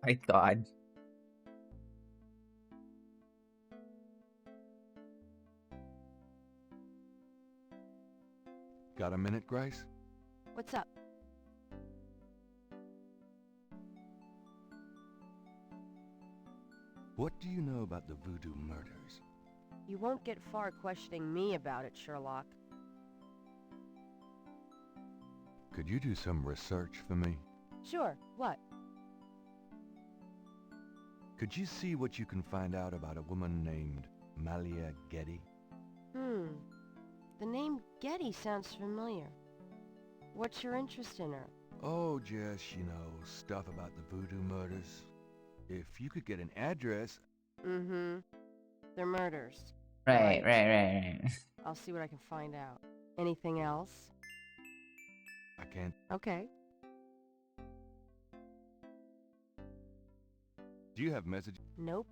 My God. Got a minute, Grace? What's up? What do you know about the voodoo murders? You won't get far questioning me about it, Sherlock. Could you do some research for me? Sure, what? Could you see what you can find out about a woman named Malia Getty? The name Getty sounds familiar. What's your interest in her? Oh, just, stuff about the voodoo murders. If you could get an address... They're murders. Right. I'll see what I can find out. Anything else? I can't... Okay. Do you have messages? Nope.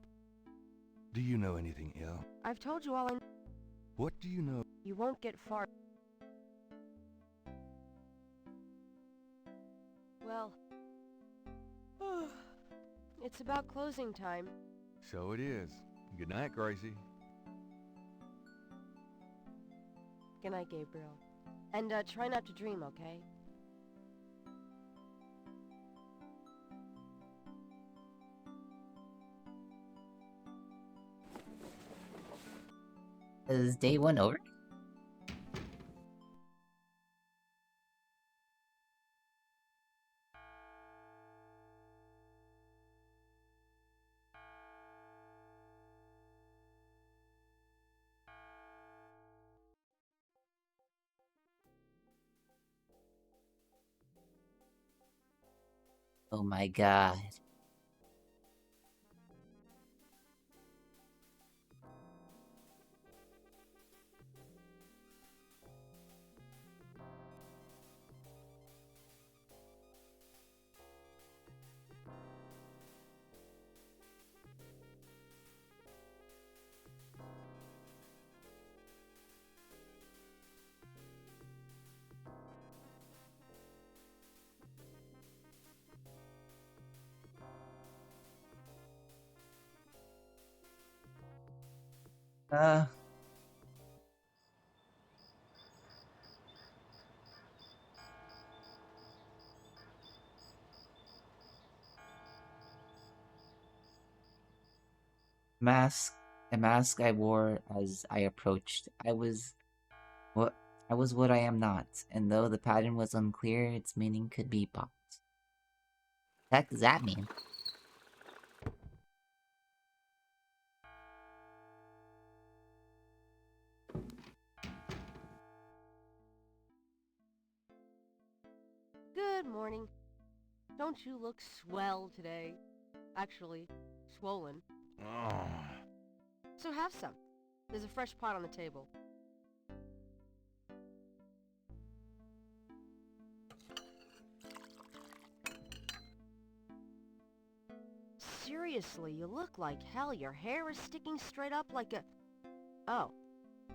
Do you know anything else? I've told you all I... What do you know? You won't get far... Well... It's about closing time. So it is. Good night, Gracie. Good night, Gabriel. And, try not to dream, okay? Is day one over? Oh my God. A mask I wore as I approached. I was what I am not, and though the pattern was unclear, its meaning could be bought. What the heck does that mean? Good morning. Don't you look swell today? Actually, swollen. So have some. There's a fresh pot on the table. seriously, you look like hell. Your hair is sticking straight up like a... Oh.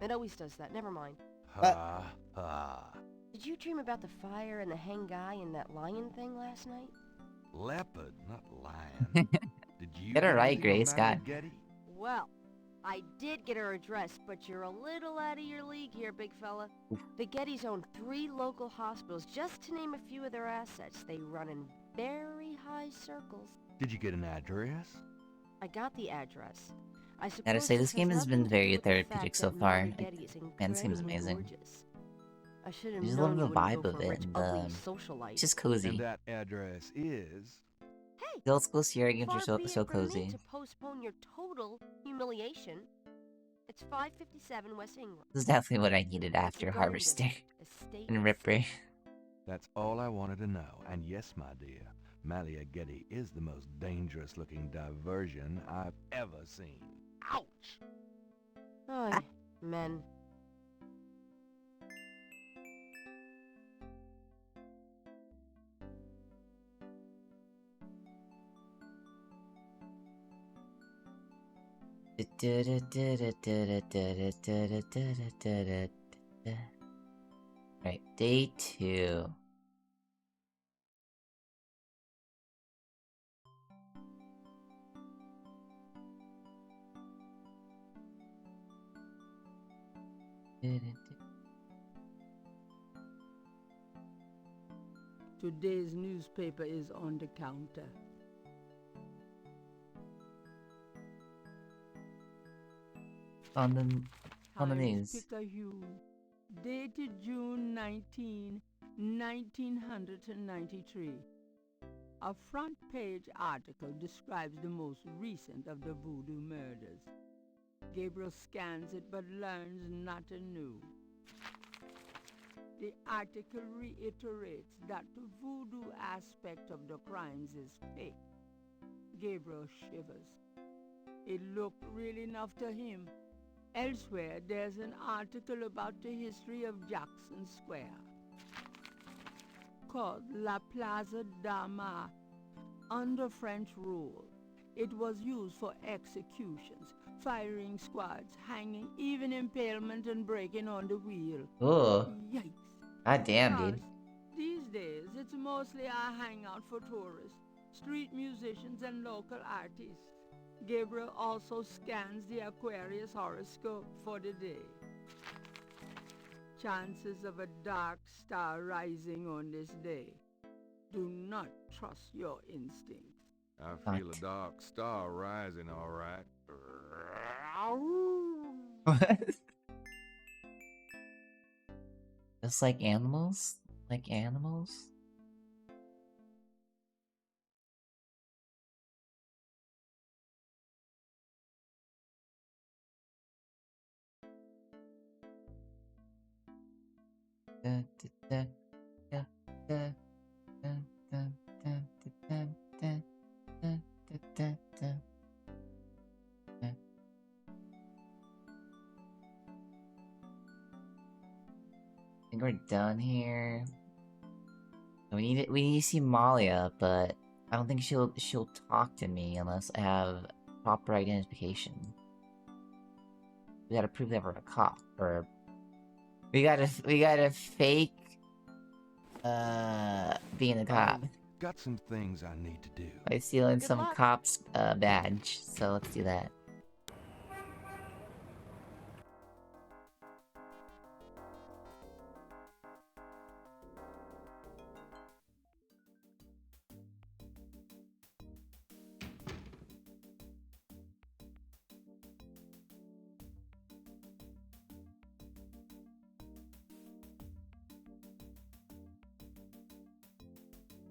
It always does that. Never mind. Ha ha. Did you dream about the fire and the hang guy and that lion thing last night? Leopard, not lion. Did you Get her right, anything on Grace, Maria God. Getty? Well, I did get her address, but you're a little out of your league here, big fella. The Gettys own 3 local hospitals, just to name a few of their assets. They run in very high circles. Did you get an address? I got the address. I suppose Gotta say, this game has been nothing to do very with the therapeutic fact so that far. Mary Getty is Man, it seems incredibly amazing. gorgeous. I should I have just known love you the wouldn't vibe go of for a it rich, and ugly the... socialite. It's just cozy. And that address is... The old school Sierra games are Far be so it from me cozy. to postpone your total humiliation. It's 557 West Ingram. This is definitely what I needed after Harvester and Ripper. That's all I wanted to know. And yes, my dear, Malia Getty is the most dangerous-looking diversion I've ever seen. Ouch! Ay, men. Right, day 2. Today's newspaper is on the counter. On the news. Picayune, dated June 19, 1993. A front-page article describes the most recent of the voodoo murders. Gabriel scans it but learns nothing new. The article reiterates that the voodoo aspect of the crimes is fake. Gabriel shivers. It looked real enough to him. Elsewhere, there's an article about the history of Jackson Square, called La Plaza d'Armas. Under French rule, it was used for executions, firing squads, hanging, even impalement and breaking on the wheel. Oh. Yikes. God damn, dude. These days, it's mostly a hangout for tourists, street musicians, and local artists. Gabriel also scans the Aquarius horoscope for the day. Chances of a dark star rising on this day. Do not trust your instincts. I feel a dark star rising, all right. What? Just like animals? Like animals? I think we're done here. We need to see Malia, but I don't think she'll talk to me unless I have proper identification. We gotta prove that we're a cop, or we gotta fake being a cop Got some things I need to do. by stealing some cop's badge. So let's do that.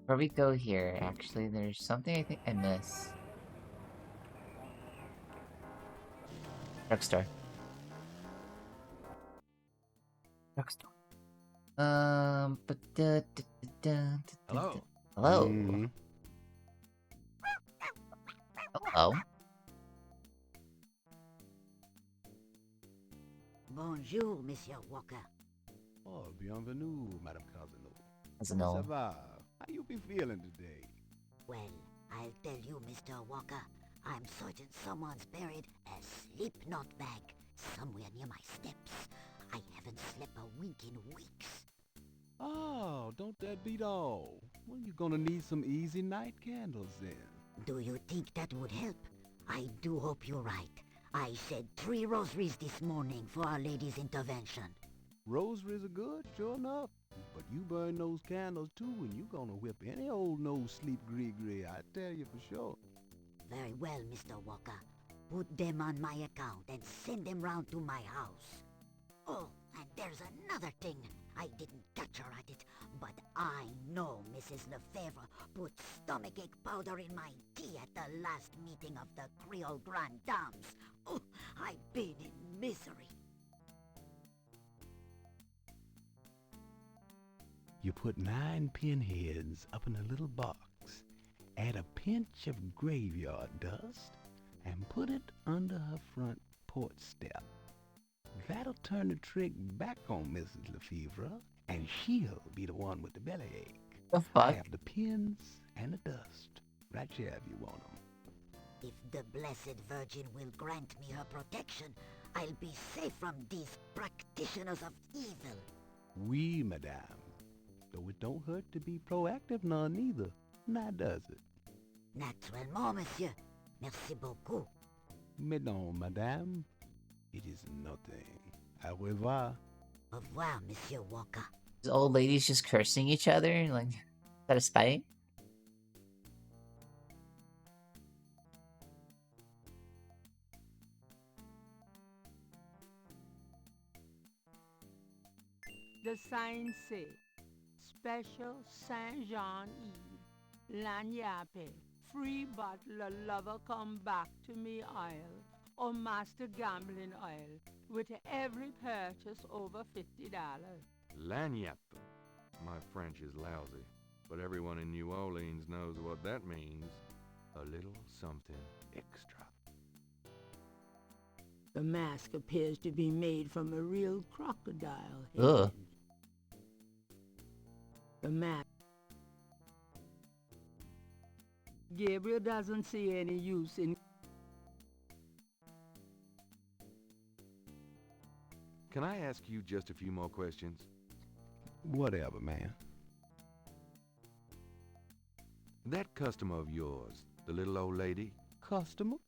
Before we go here, actually, there's something I think I missed. Drugstore. Drugstore. Hello. Hello. Hello. Bonjour, Monsieur Walker. Oh, bienvenue, Madame Casino. Casino. Comment ça va? How you be feeling today? Well, I'll tell you, Mr. Walker. I'm certain someone's buried a sleep note bag somewhere near my steps. I haven't slept a wink in weeks. Oh, don't that beat all? Well, you're gonna need some easy night candles then. Do you think that would help? I do hope you're right. I said 3 rosaries this morning for Our Lady's intervention. Rosaries are good, sure enough. But you burn those candles too and you gonna whip any old no-sleep gree-gree, I tell you for sure. Very well, Mr. Walker. Put them on my account and send them round to my house. Oh, and there's another thing. I didn't catch her at it, but I know Mrs. Lefebvre put stomachache powder in my tea at the last meeting of the Creole Grand Dames. Oh, I've been in misery. You put 9 pinheads up in a little box, add a pinch of graveyard dust, and put it under her front porch step. That'll turn the trick back on Mrs. Lefebvre, and she'll be the one with the bellyache. The fuck? I have the pins and the dust right here if you want them. If the Blessed Virgin will grant me her protection, I'll be safe from these practitioners of evil. Oui, madame. Though it don't hurt to be proactive none neither, now does it? Naturellement, monsieur. Merci beaucoup. Mais non, madame. It is nothing. Au revoir. Au revoir, Monsieur Walker. These old ladies just cursing each other? Like, is that a spite? The signs say, Special Saint Jean Eve, Lagnappe, free bottle of lover come back to me oil, or master gambling oil, with every purchase over $50. Lagniappe. My French is lousy, but everyone in New Orleans knows what that means. A little something extra. The mask appears to be made from a real crocodile head. Ugh. The mask. Gabriel doesn't see any use in... Can I ask you just a few more questions? Whatever, man. That customer of yours, the little old lady? Customer?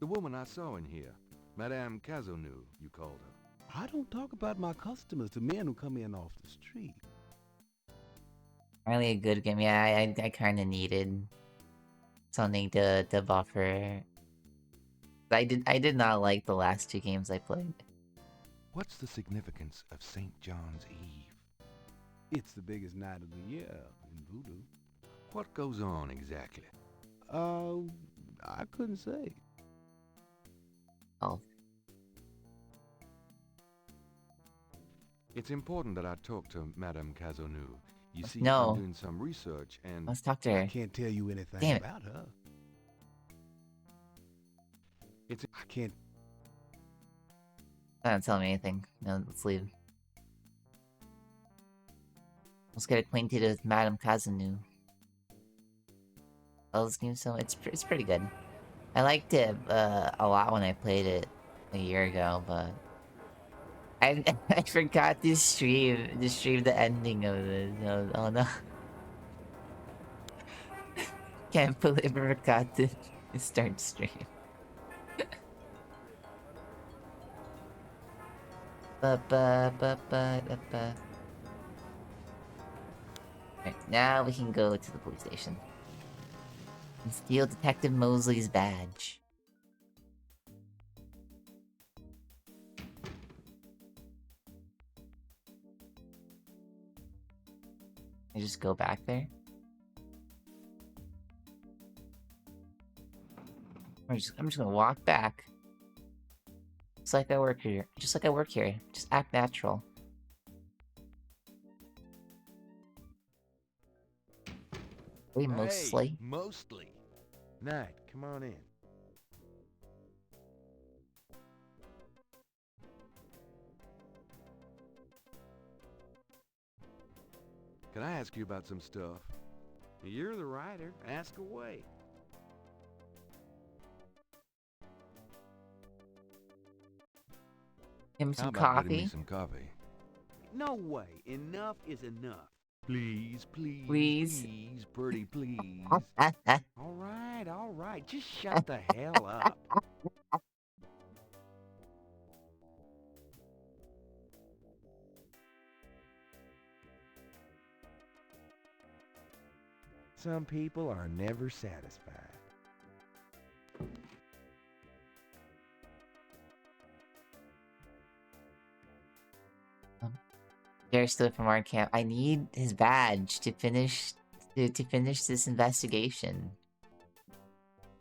The woman I saw in here. Madame Cazeneuve, you called her. I don't talk about my customers to men who come in off the street. Finally a good game. Yeah, I kind of needed something to buffer. I did not like the last 2 games I played. What's the significance of St. John's Eve? It's the biggest night of the year in voodoo. What goes on exactly? I couldn't say. Oh. It's important that I talk to Madame Cazeneuve. You see, No. I'm doing some research and... Let's talk to her. I can't tell you anything Damn it. about her. I can't... Not telling me anything. No, let's leave. Let's get acquainted with Madame Cazeneuve. Oh, this game it's pretty good. I liked it a lot when I played it a year ago, but I I forgot to stream the ending of it. Oh no! Can't believe I forgot to start stream. Right, now we can go to the police station and steal Detective Mosley's badge. I just go back there. I'm just gonna walk back. Just like I work here. Just like I work here. Just act natural. Hey, mostly. Mostly. Knight, come on in. Can I ask you about some stuff? You're the writer. Ask away. Give him How some about getting me coffee. some coffee? No way. Enough is enough. Please, please, Please. please, pretty please. All right. Just shut the hell up. Some people are never satisfied. Gary's still from our camp. I need his badge to finish this investigation.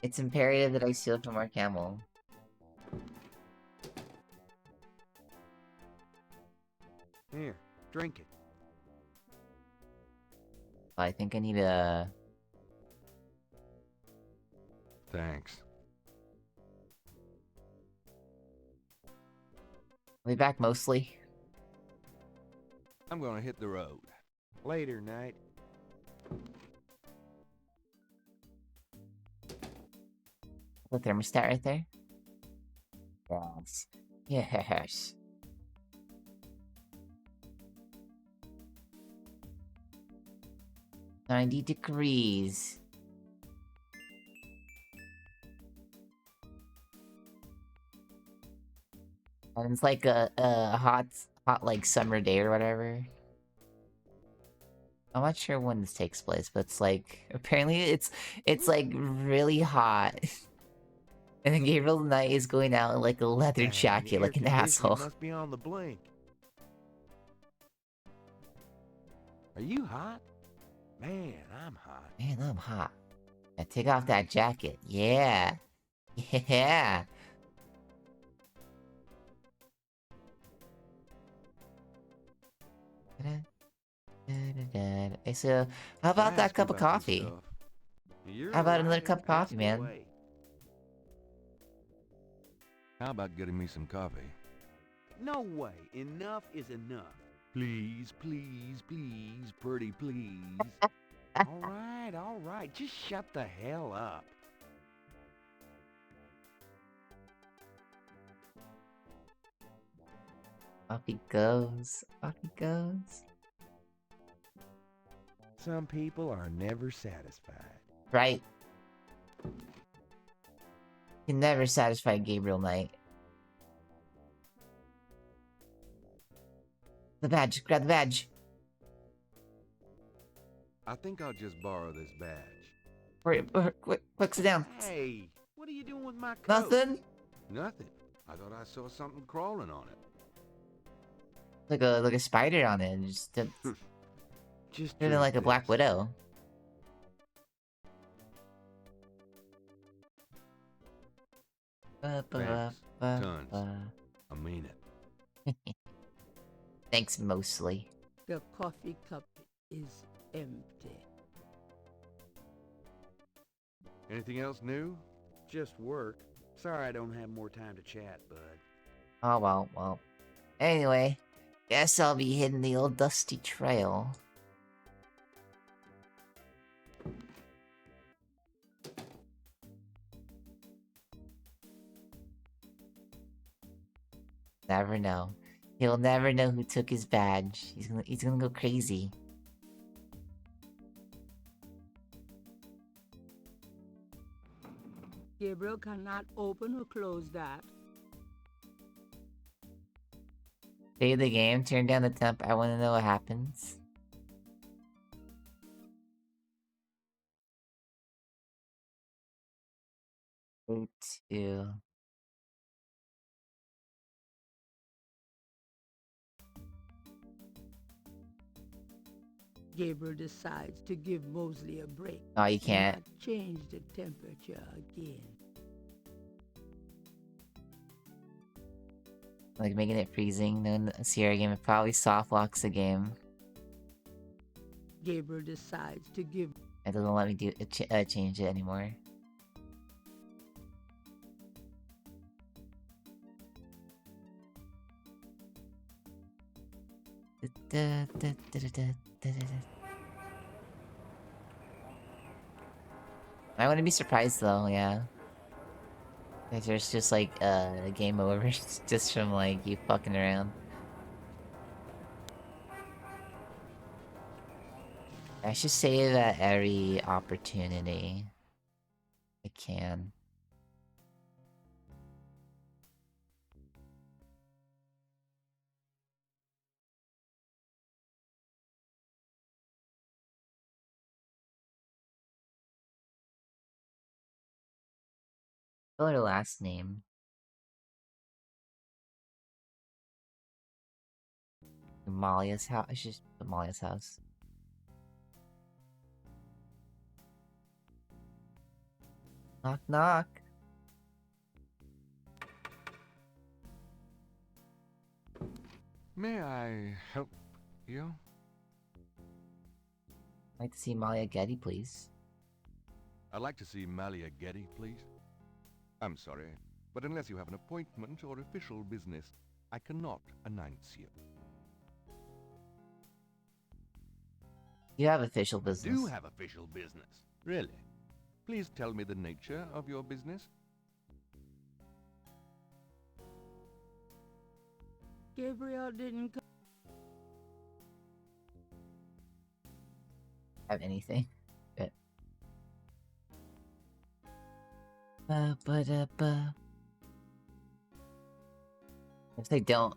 It's imperative that I steal from our camel. Here, drink it. I think I need a... Thanks. I'll be back mostly. I'm gonna hit the road. Later, Knight. The thermostat right there. Yes. Yes. $90 degrees. And it's like a hot like summer day or whatever. I'm not sure when this takes place, but it's like apparently it's like really hot. And then Gabriel Knight is going out in like a leather jacket like an asshole. Must be on the blink. Are you hot? Man, I'm hot. Man, I'm hot. Now take off that jacket. Yeah. Yeah. Hey, so how about that cup of coffee? How about another cup of coffee, man? How about getting me some coffee? No way. Enough is enough. Please, please, please, pretty please. All right. Just shut the hell up. Off he goes. Off he goes. Some people are never satisfied. Right. Can never satisfy Gabriel Knight. The badge. Grab the badge. I think I'll just borrow this badge. Hurry, quick, sit down. Hey, what are you doing with my coat? Nothing. Nothing. I thought I saw something crawling on it. Like a spider on it. Just drink like a this. Black Widow. Thanks. Tons. I mean it. Thanks, mostly. The coffee cup is empty. Anything else new? Just work. Sorry I don't have more time to chat, bud. Oh, well. Anyway, guess I'll be hitting the old dusty trail. Never know. He'll never know who took his badge. He's gonna go crazy. Gabriel cannot open or close that. Save the game, turn down the temp. I wanna know what happens. Go to... Gabriel decides to give Mosley a break. Oh, you can't. And not change the temperature again. Like making it freezing. No Sierra game. It probably soft locks the game. Gabriel decides to give... It doesn't let me do change it anymore. I wouldn't be surprised though, yeah. There's just like game over just from like you fucking around. I should say that every opportunity I can. Spell her last name. Amalia's house. It's just Amalia's house. Knock knock. May I help you? I'd like to see Malia Getty, please. I'd like to see Malia Getty, please. I'm sorry, but unless you have an appointment or official business, I cannot announce you. You have official business. Do have official business. Really? Please tell me the nature of your business. Gabriel didn't come. Have anything. But Yes, I don't.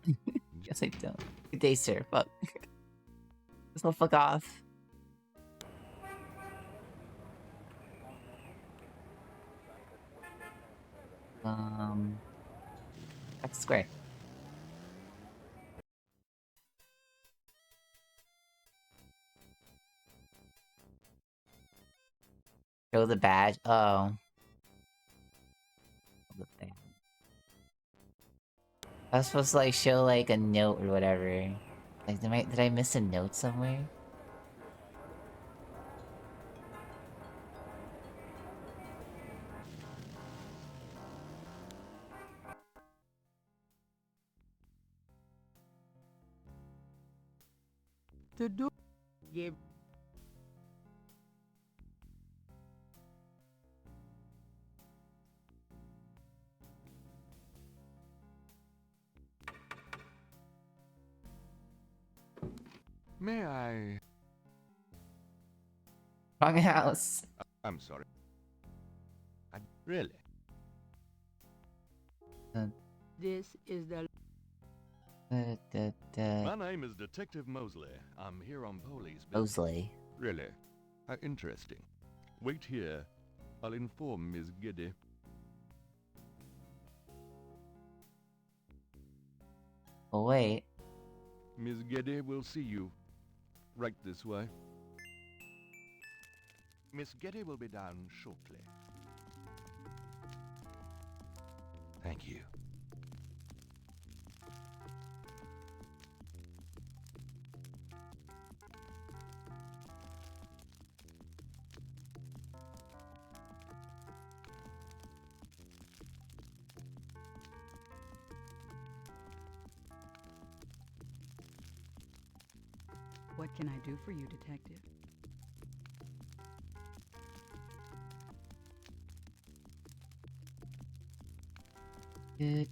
Yes, I don't. Good day, sir. Fuck. Just don't fuck off. That's square. Show the badge. Oh. The thing. I was supposed to like show like a note or whatever. Like did I miss a note somewhere? The door. Gabriel. May I... Wrong house. I'm sorry. Really? This is the... My name is Detective Mosley. I'm here on police business. Mosley. Really? How interesting. Wait here. I'll inform Miss Giddy. Oh, wait. Miss Giddy will see you. Right this way. Miss Giddy will be down shortly. Thank you. What can I do for you, Detective? Mind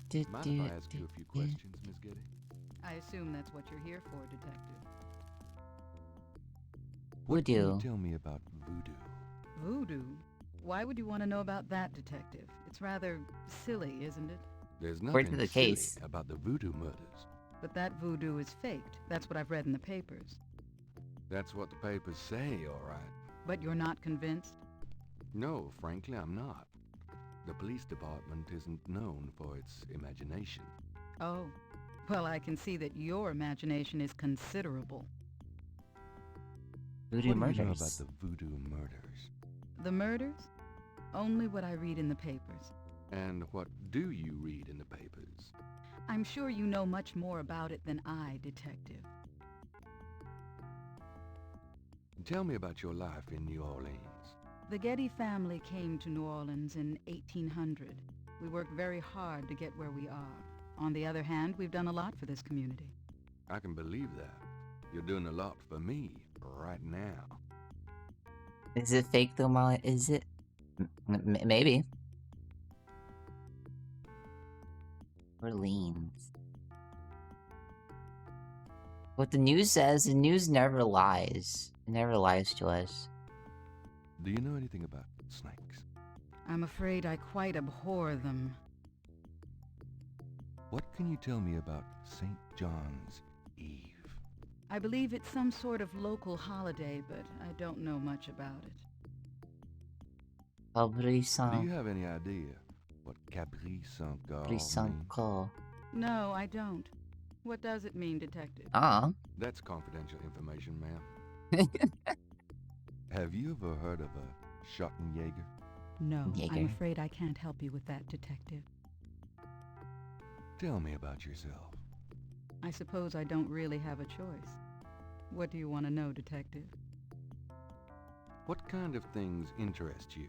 if I ask you a few questions, Miss Giddy? I assume that's what you're here for, Detective. What can Voodoo. you tell me about voodoo? Voodoo? Why would you want to know about that, Detective? It's rather silly, isn't it? There's According nothing to the case. silly about the voodoo murders. But that voodoo is faked. That's what I've read in the papers. That's what the papers say, all right. But you're not convinced? No, frankly, I'm not. The police department isn't known for its imagination. Oh. Well, I can see that your imagination is considerable. Voodoo What do murders. you know about the voodoo murders? The murders? Only what I read in the papers. And what do you read in the papers? I'm sure you know much more about it than I, Detective. Tell me about your life in New Orleans. The Getty family came to New Orleans in 1800. We worked very hard to get where we are. On the other hand, we've done a lot for this community. I can believe that. You're doing a lot for me right now. Is it fake though, Molly? Is it? Maybe. Orleans. What the news says, the news never lies. It never lies to us. Do you know anything about snakes? I'm afraid I quite abhor them. What can you tell me about St. John's Eve? I believe it's some sort of local holiday, but I don't know much about it. Cabri Do Saint. you have any idea what Cabri Saint Gall Cabri Saint means? Gall. No, I don't. What does it mean, Detective? That's confidential information, ma'am. Have you ever heard of a Schottenjäger? No, Jaeger. I'm afraid I can't help you with that, Detective. Tell me about yourself. I suppose I don't really have a choice. What do you want to know, Detective? What kind of things interest you?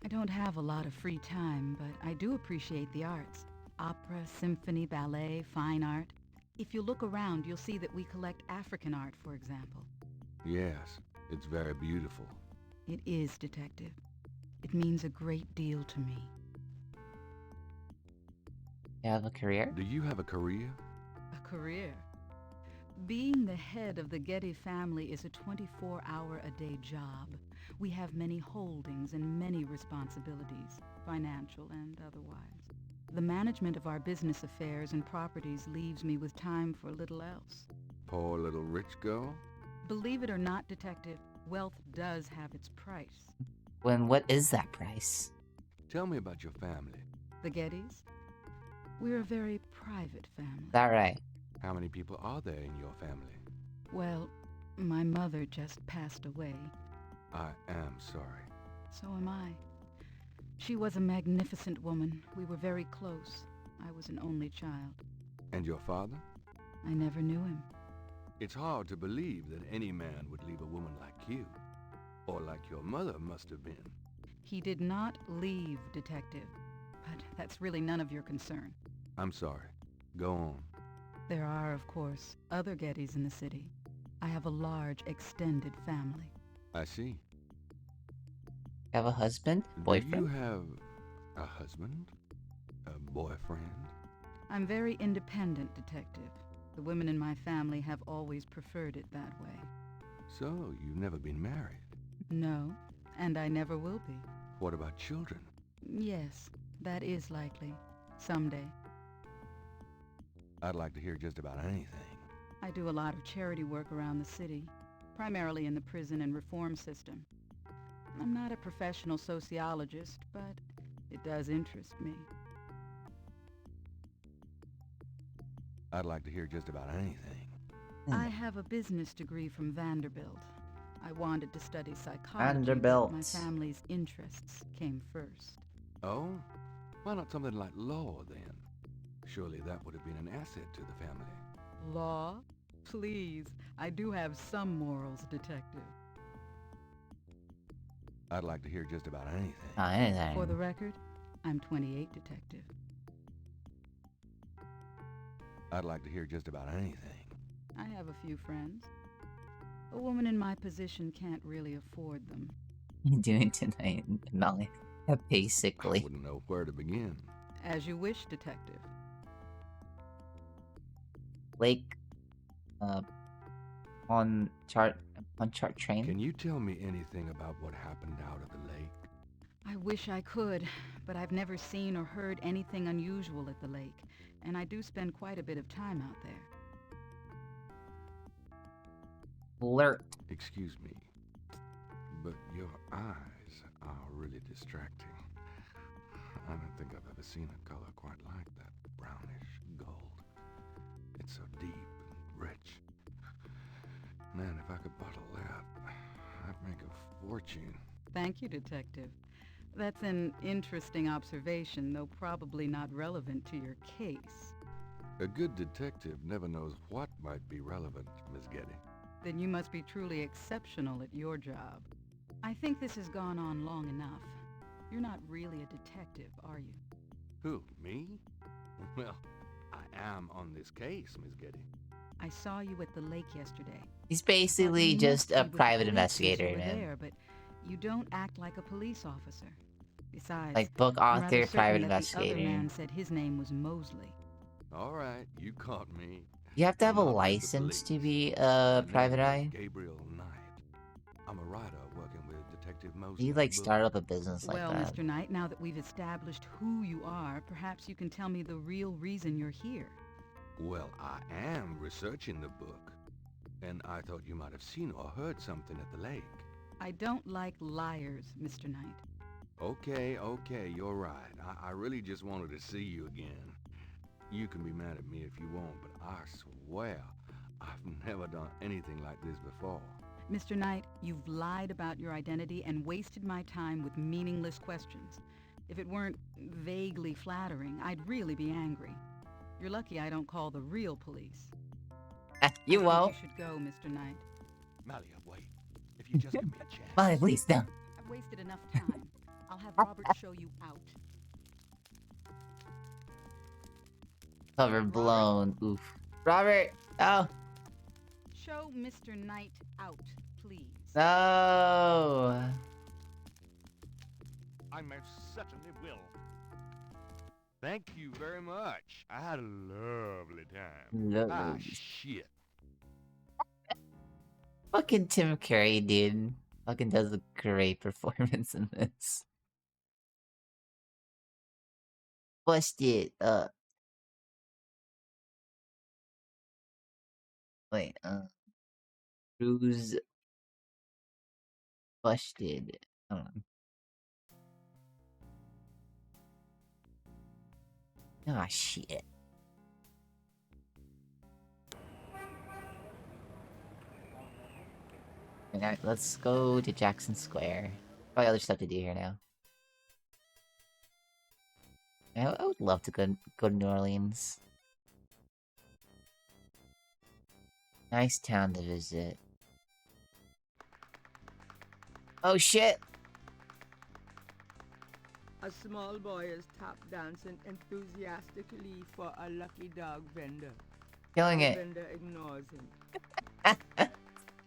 I don't have a lot of free time, but I do appreciate the arts. Opera, symphony, ballet, fine art. If you look around, you'll see that we collect African art, for example. Yes, it's very beautiful. It is, Detective. It means a great deal to me. You have a career? Do you have a career? A career? Being the head of the Getty family is a 24-hour-a-day job. We have many holdings and many responsibilities, financial and otherwise. The management of our business affairs and properties leaves me with time for little else. Poor little rich girl? Believe it or not, Detective, wealth does have its price. What is that price? Tell me about your family. The Gettys? We're a very private family. Is that right? How many people are there in your family? Well, my mother just passed away. I am sorry. So am I. She was a magnificent woman. We were very close. I was an only child. And your father? I never knew him. It's hard to believe that any man would leave a woman like you. Or like your mother must have been. He did not leave, Detective. But that's really none of your concern. I'm sorry. Go on. There are, of course, other Gettys in the city. I have a large, extended family. I see. Have a husband? Boyfriend? Do you have a husband? A boyfriend? I'm very independent, Detective. The women in my family have always preferred it that way. So, you've never been married? No, and I never will be. What about children? Yes, that is likely. Someday. I'd like to hear just about anything. I do a lot of charity work around the city, primarily in the prison and reform system. I'm not a professional sociologist, but it does interest me. I'd like to hear just about anything. I have a business degree from Vanderbilt. I wanted to study psychology, Vanderbilt. but my family's interests came first. Oh? Why not something like law, then? Surely that would have been an asset to the family. Law? Please, I do have some morals, Detective. I'd like to hear just about anything. Anything. For the record, I'm 28, Detective. I'd like to hear just about anything. I have a few friends. A woman in my position can't really afford them. What are you doing tonight, Molly? Basically. I wouldn't know where to begin. As you wish, Detective. Lake, on chart train. Can you tell me anything about what happened out at the lake? I wish I could, but I've never seen or heard anything unusual at the lake, and I do spend quite a bit of time out there. Alert. Excuse me, but your eyes are really distracting. I don't think I've ever seen a color quite like that. Brownish gold. It's so deep and rich. Man, if I could bottle that, I'd make a fortune. Thank you, Detective. That's an interesting observation, though probably not relevant to your case. A good detective never knows what might be relevant, Miss Getty. Then you must be truly exceptional at your job. I think this has gone on long enough. You're not really a detective, are you? Who, me? Well, I am on this case, Miss Getty. I saw you at the lake yesterday. He's basically You just must a be with the private police investigator, who were man. there, but you don't act like a police officer. Besides, Like book I'm rather author, certain private that investigator. The other man said his name was Mosley. All right, you caught me. You have to have a I'm not with the license to police. be My a private name is eye? Gabriel Knight. I'm a writer working with Detective Mosey's You like book. start up a business like Well, that. Mr. Knight, now that we've established who you are, perhaps you can tell me the real reason you're here. Well, I am researching the book, and I thought you might have seen or heard something at the lake. I don't like liars, Mr. Knight. Okay, you're right. I really just wanted to see you again. You can be mad at me if you want, but I swear, I've never done anything like this before. Mr. Knight, you've lied about your identity and wasted my time with meaningless questions. If it weren't vaguely flattering, I'd really be angry. You're lucky I don't call the real police. You won't. I think you should go, Mr. Knight. Malia, wait. If you just give me a chance. Malia, please, no. I've wasted enough time. I'll have Robert show you out. Cover blown. Oof. Robert! Oh! Show Mr. Knight out, please. No! I most certainly will. Thank you very much. I had a lovely time. Lovely. Shit. Fucking Tim Curry, dude. Fucking does a great performance in this. Busted up. Wait, Who's busted? Hold on. Ah, shit. Alright, let's go to Jackson Square. Probably other stuff to do here now. I would love to go to New Orleans. Nice town to visit. Oh shit! A small boy is tap dancing enthusiastically for a lucky dog vendor. Killing The it. vendor ignores him.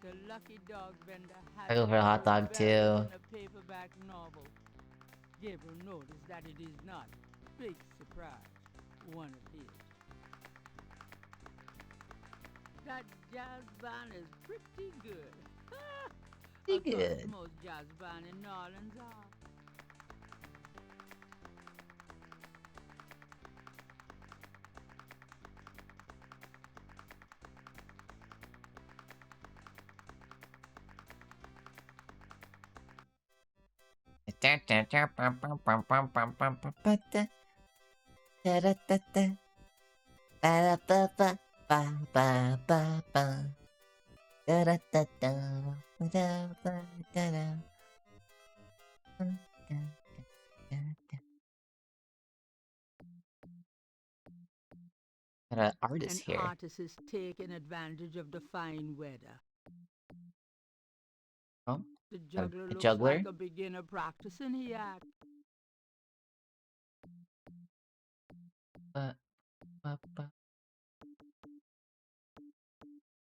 The lucky dog vendor has I go for a hot dog, very too. in a paperback novel. Gabriel noticed that it is not. Big surprise. One of his. That jazz band is pretty good. Pretty Of course, good. most jazz band in New Orleans are. Got an artist An here. artist is taking advantage of the fine weather. Oh, The juggler a looks juggler? like a beginner practicing he act.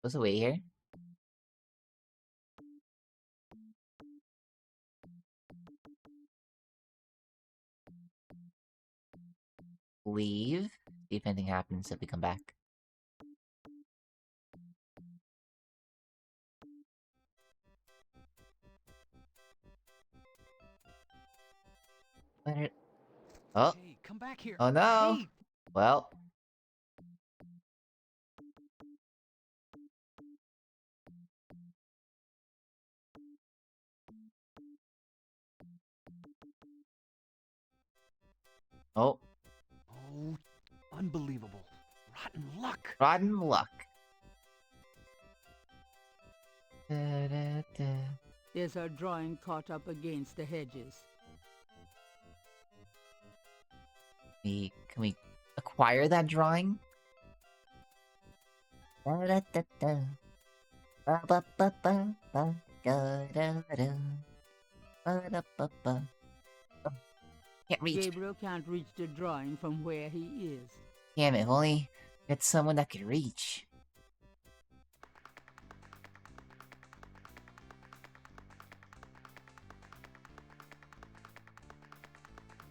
What's the wait here? Leave. See if anything happens if we come back. Oh. Hey, come back here. Oh no. Hey. Well. Oh. Oh, unbelievable. Rotten luck. Rotten luck. Da-da-da. There's her drawing caught up against the hedges. Can we acquire that drawing? Da-da-da-da. Ba-ba-ba-ba-ba. Da-da-da. Ba-da-ba-ba. Oh, can't reach. Gabriel can't reach the drawing from where he is. Damn it, if only it's someone that could reach.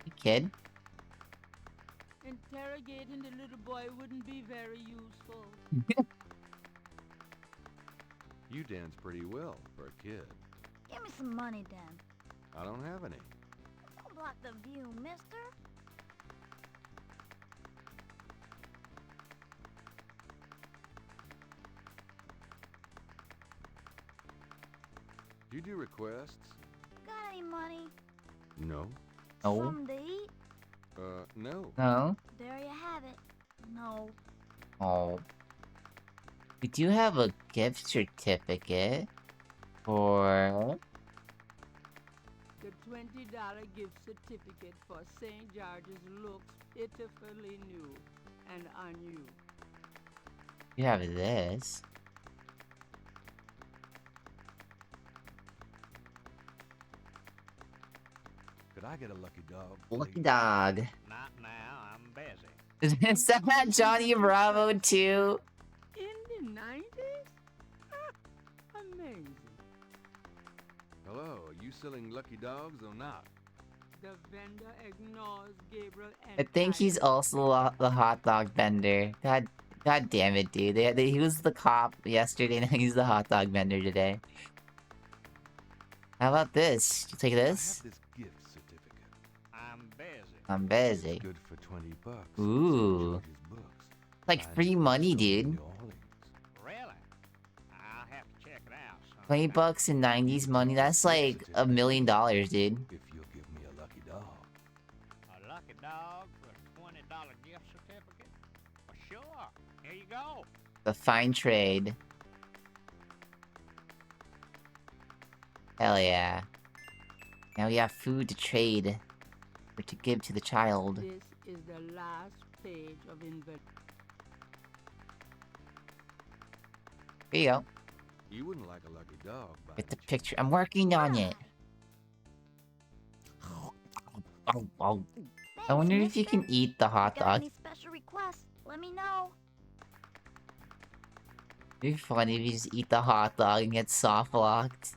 You kid? Interrogating the little boy wouldn't be very useful. You dance pretty well for a kid. Give me some money, then. I don't have any. Don't block the view, mister. Do you do requests? Got any money? No. No. Something to eat? No. No. There you have it. No. Oh. We do have a gift certificate for... The $20 gift certificate for St. George's looks pitifully new and unused. You have this. Could I get a lucky dog? Lucky please? dog. Not now, I'm busy. Is that Johnny Bravo too? In the 90s? Amazing. Hello, are you selling lucky dogs or not? The vendor ignores Gabriel I think he's also the hot dog vendor. God damn it, dude. He was the cop yesterday, now he's the hot dog vendor today. How about this? You take this? I have this gift certificate. I'm busy. I'm busy. Good for $20. Ooh. Like free money, dude. Really? I'll have to check it out. 20 bucks in 90s money, that's like $1 million, dude. If you'll give me a lucky dog. A lucky dog for a $20 gift certificate? Well, sure. Here you go. A fine trade. Hell yeah. Now we have food to trade. Or to give to the child. This is the last page of inventory. Here you go. You wouldn't like a lucky dog, by Get the picture. I'm working on it. Oh. I wonder if you can eat the hot Got dog. any special requests? Let me know. It'd be funny if you just eat the hot dog and get soft locked.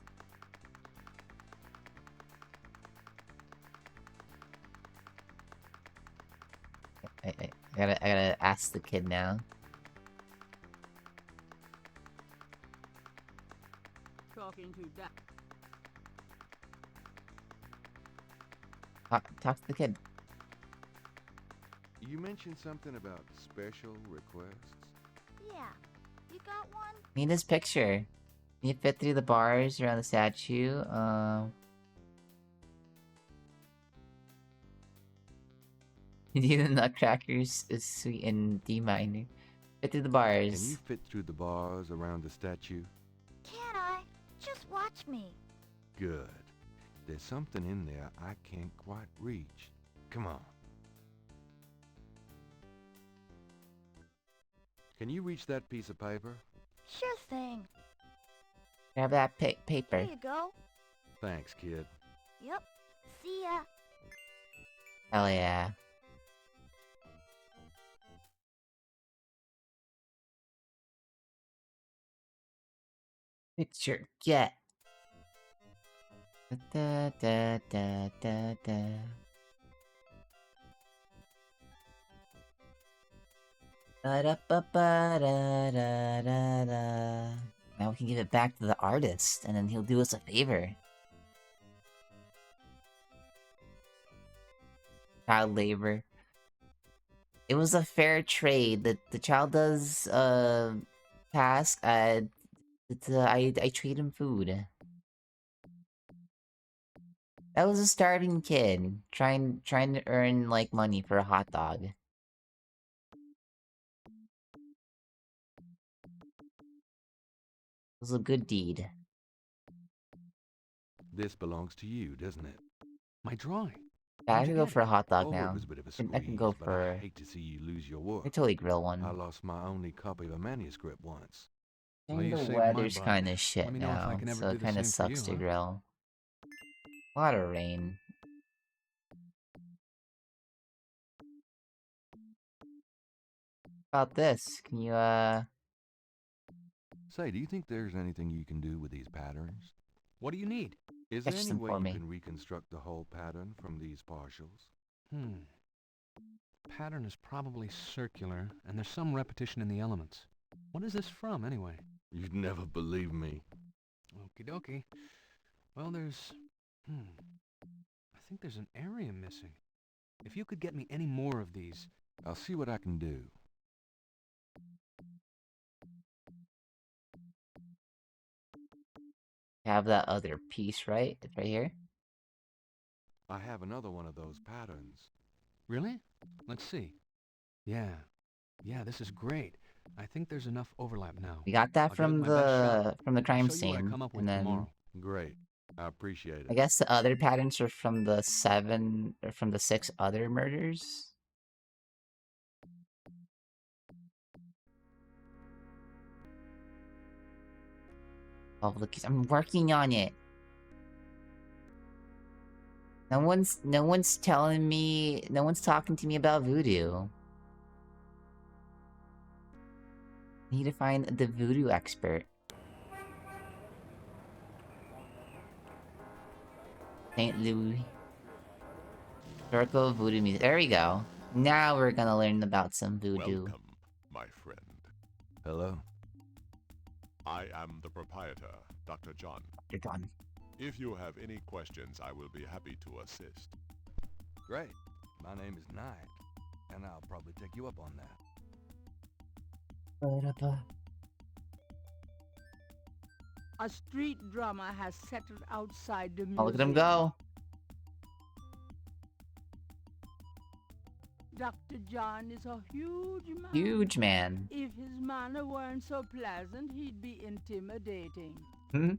I gotta ask the kid now. Talking to that. Talk to the kid. You mentioned something about special requests. Yeah. You got one? Need this picture. Can you fit through the bars around the statue? You need the nutcrackers is sweet and D minor. Fit through the bars. Can you fit through the bars around the statue? Can I? Just watch me. Good. There's something in there I can't quite reach. Come on. Can you reach that piece of paper? Sure thing. Grab that paper. Here you go. Thanks, kid. Yep. See ya. Hell yeah. Picture get. Da da da da da. Da da ba ba da da da da. Now we can give it back to the artist, and then he'll do us a favor. Child labor. It was a fair trade. The child does task. I trade him food. That was a starving kid trying to earn like money for a hot dog. It was a good deed. This belongs to you, doesn't it? My drawing. Yeah, I can go for a hot dog Oh, now. it was a bit of a I can go squeeze, but I for. hate to see you lose your work. I totally grill one. I lost my only copy of a manuscript once. And Well, you the saved my weather's butt. kind of shit Let me know if I now, can ever so do it the kind of same for sucks you, to huh? grill. A lot of rain. About this, can you Say, do you think there's anything you can do with these patterns? What do you need? Is there Sketch any them way for you me. can reconstruct the whole pattern from these partials? pattern is probably circular, and there's some repetition in the elements. What is this from, anyway? You'd never believe me. Okie dokie. Well, there's... I think there's an area missing. If you could get me any more of these... I'll see what I can do. Have that other piece, right? It's right here. I have another one of those patterns. Really? Let's see. Yeah, this is great. I think there's enough overlap now. We got that I'll from give it my best the shot. crime I'll show you what I scene, come up with and then tomorrow. Great. I appreciate it. I guess the other patterns are from the 6 other murders. Oh, look, I'm working on it. No one's telling me, no one's talking to me about voodoo. I need to find the voodoo expert. St. Louis. Historical voodoo music. There we go. Now we're gonna learn about some voodoo. Welcome, my friend. Hello? I am the proprietor, Dr. John. You're done. If you have any questions, I will be happy to assist. Great. My name is Knight, and I'll probably take you up on that. A street drummer has settled outside the museum. Oh, look at him go. Dr. John is a huge man. Huge man. If his manner weren't so pleasant, he'd be intimidating. Hmm?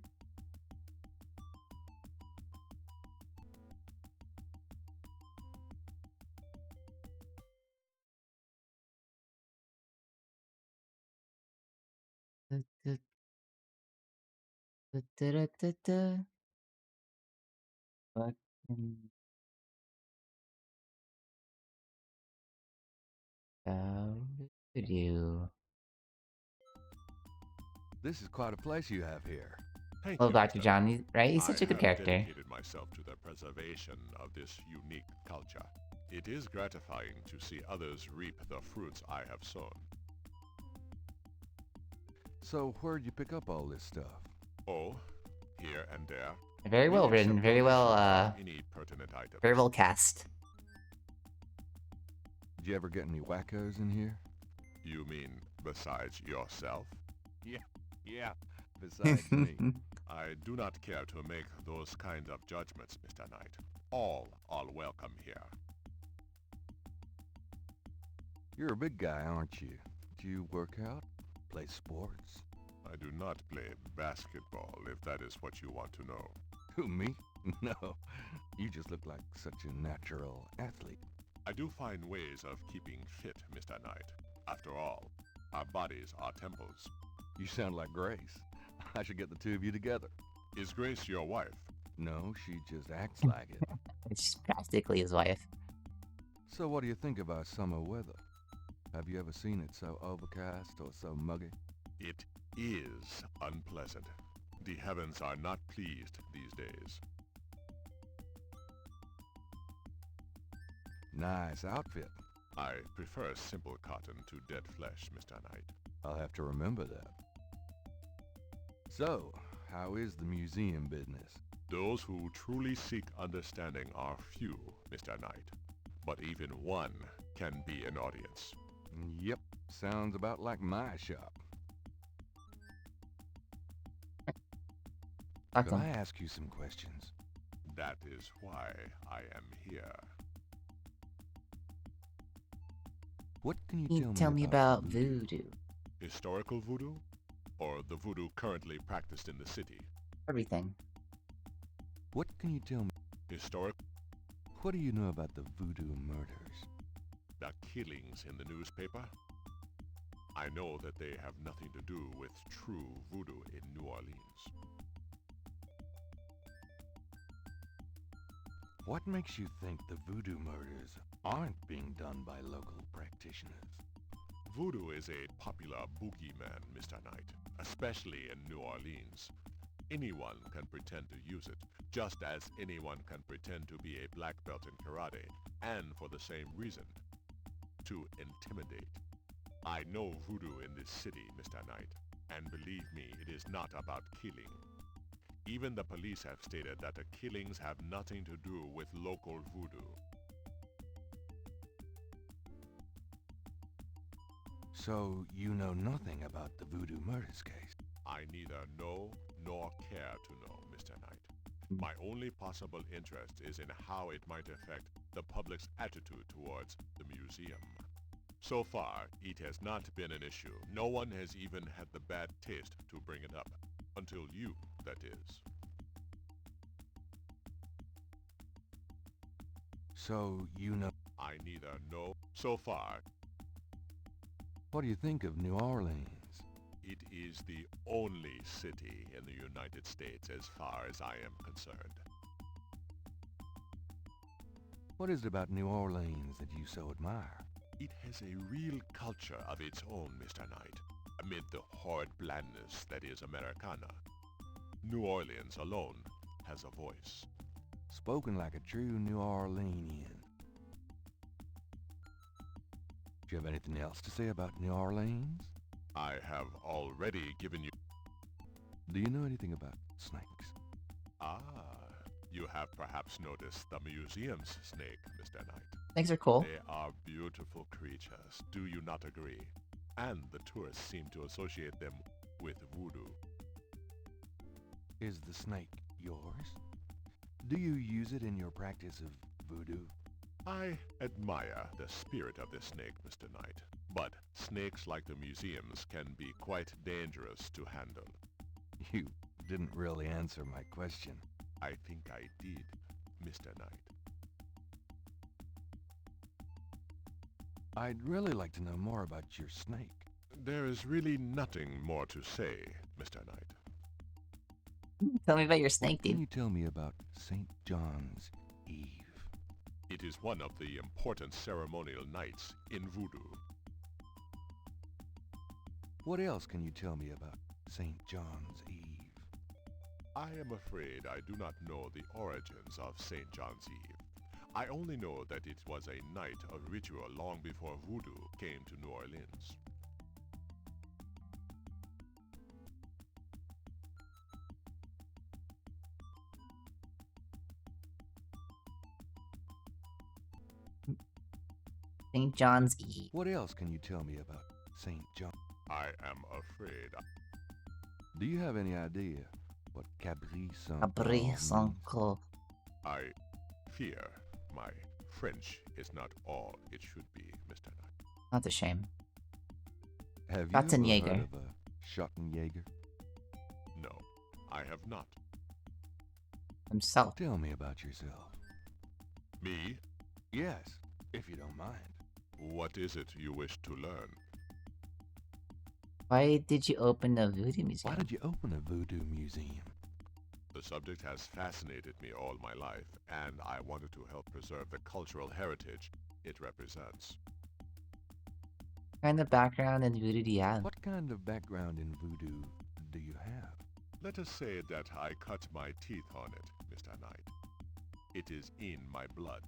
Fucking voodoo. This is quite a place you have here. Thank Oh, you, Dr. Mr. John, Knight. right? He's such a good I character. have dedicated myself to the preservation of this unique culture. It is gratifying to see others reap the fruits I have sown. So where'd you pick up all this stuff? Oh, here and there. Very well We written, accept very well, donations from any pertinent items. very well cast. Did you ever get any wackos in here? You mean besides yourself? Yeah, besides me. I do not care to make those kinds of judgments, Mr. Knight. All are welcome here. You're a big guy, aren't you? Do you work out? Play sports? I do not play basketball, if that is what you want to know. Who, me? No. You just look like such a natural athlete. I do find ways of keeping fit, Mr. Knight. After all, our bodies are temples. You sound like Grace. I should get the two of you together. Is Grace your wife? No, she just acts like it. It's practically his wife. So what do you think about summer weather? Have you ever seen it so overcast or so muggy? It is unpleasant. The heavens are not pleased these days. Nice outfit. I prefer simple cotton to dead flesh, Mr. Knight. I'll have to remember that. So, how is the museum business? Those who truly seek understanding are few, Mr. Knight. But even one can be an audience. Yep, sounds about like my shop. Can I ask you some questions? That is why I am here. What can you Tell me about voodoo? Historical voodoo? Or the voodoo currently practiced in the city? Everything. What can you tell me? Historic? What do you know about the voodoo murders? The killings in the newspaper? I know that they have nothing to do with true voodoo in New Orleans. What makes you think the voodoo murders aren't being done by local practitioners? Voodoo is a popular boogeyman, Mr. Knight, especially in New Orleans. Anyone can pretend to use it, just as anyone can pretend to be a black belt in karate, and for the same reason. to intimidate. I know voodoo in this city, Mr. Knight, and believe me, it is not about killing. Even the police have stated that the killings have nothing to do with local voodoo. So you know nothing about the voodoo murders case? I neither know nor care to know, Mr. Knight. My only possible interest is in how it might affect the public's attitude towards the museum. So far, it has not been an issue. No one has even had the bad taste to bring it up. Until you, that is. So you know... I neither know. So far... What do you think of New Orleans? It is the only city in the United States as far as I am concerned. What is it about New Orleans that you so admire? It has a real culture of its own, Mr. Knight, amid the horrid blandness that is Americana. New Orleans alone has a voice. Spoken like a true New Orleanian. Do you have anything else to say about New Orleans? I have already given you... Do you know anything about snakes? Ah, you have perhaps noticed the museum's snake, Mr. Knight. Snakes are cool. They are beautiful creatures, do you not agree? And the tourists seem to associate them with voodoo. Is the snake yours? Do you use it in your practice of voodoo? I admire the spirit of the snake, Mr. Knight, but snakes like the museums can be quite dangerous to handle. You didn't really answer my question. I think I did, Mr. Knight. I'd really like to know more about your snake. There is really nothing more to say, Mr. Knight. Tell me about your snake, dude. Can you tell me about St. John's Eve? It is one of the important ceremonial nights in voodoo. What else can you tell me about St. John's Eve? I am afraid I do not know the origins of St. John's Eve. I only know that it was a night of ritual long before voodoo came to New Orleans. St. John's Eve. What else can you tell me about St. John? I am afraid. Do you have any idea what Cabri Cabri Saint-Cloud. I fear my French is not all it should be, Mr. Knight. That's a shame. Have you ever Schottenjäger. heard of a Schottenjäger? No, I have not. Himself. Tell me about yourself. Me? Yes, if you don't mind. What is it you wish to learn? Why did you open a voodoo museum? Why did you open a voodoo museum? The subject has fascinated me all my life, and I wanted to help preserve the cultural heritage it represents. What kind of background in voodoo do you have? What kind of background in voodoo do you have? Let us say that I cut my teeth on it, Mr. Knight. It is in my blood.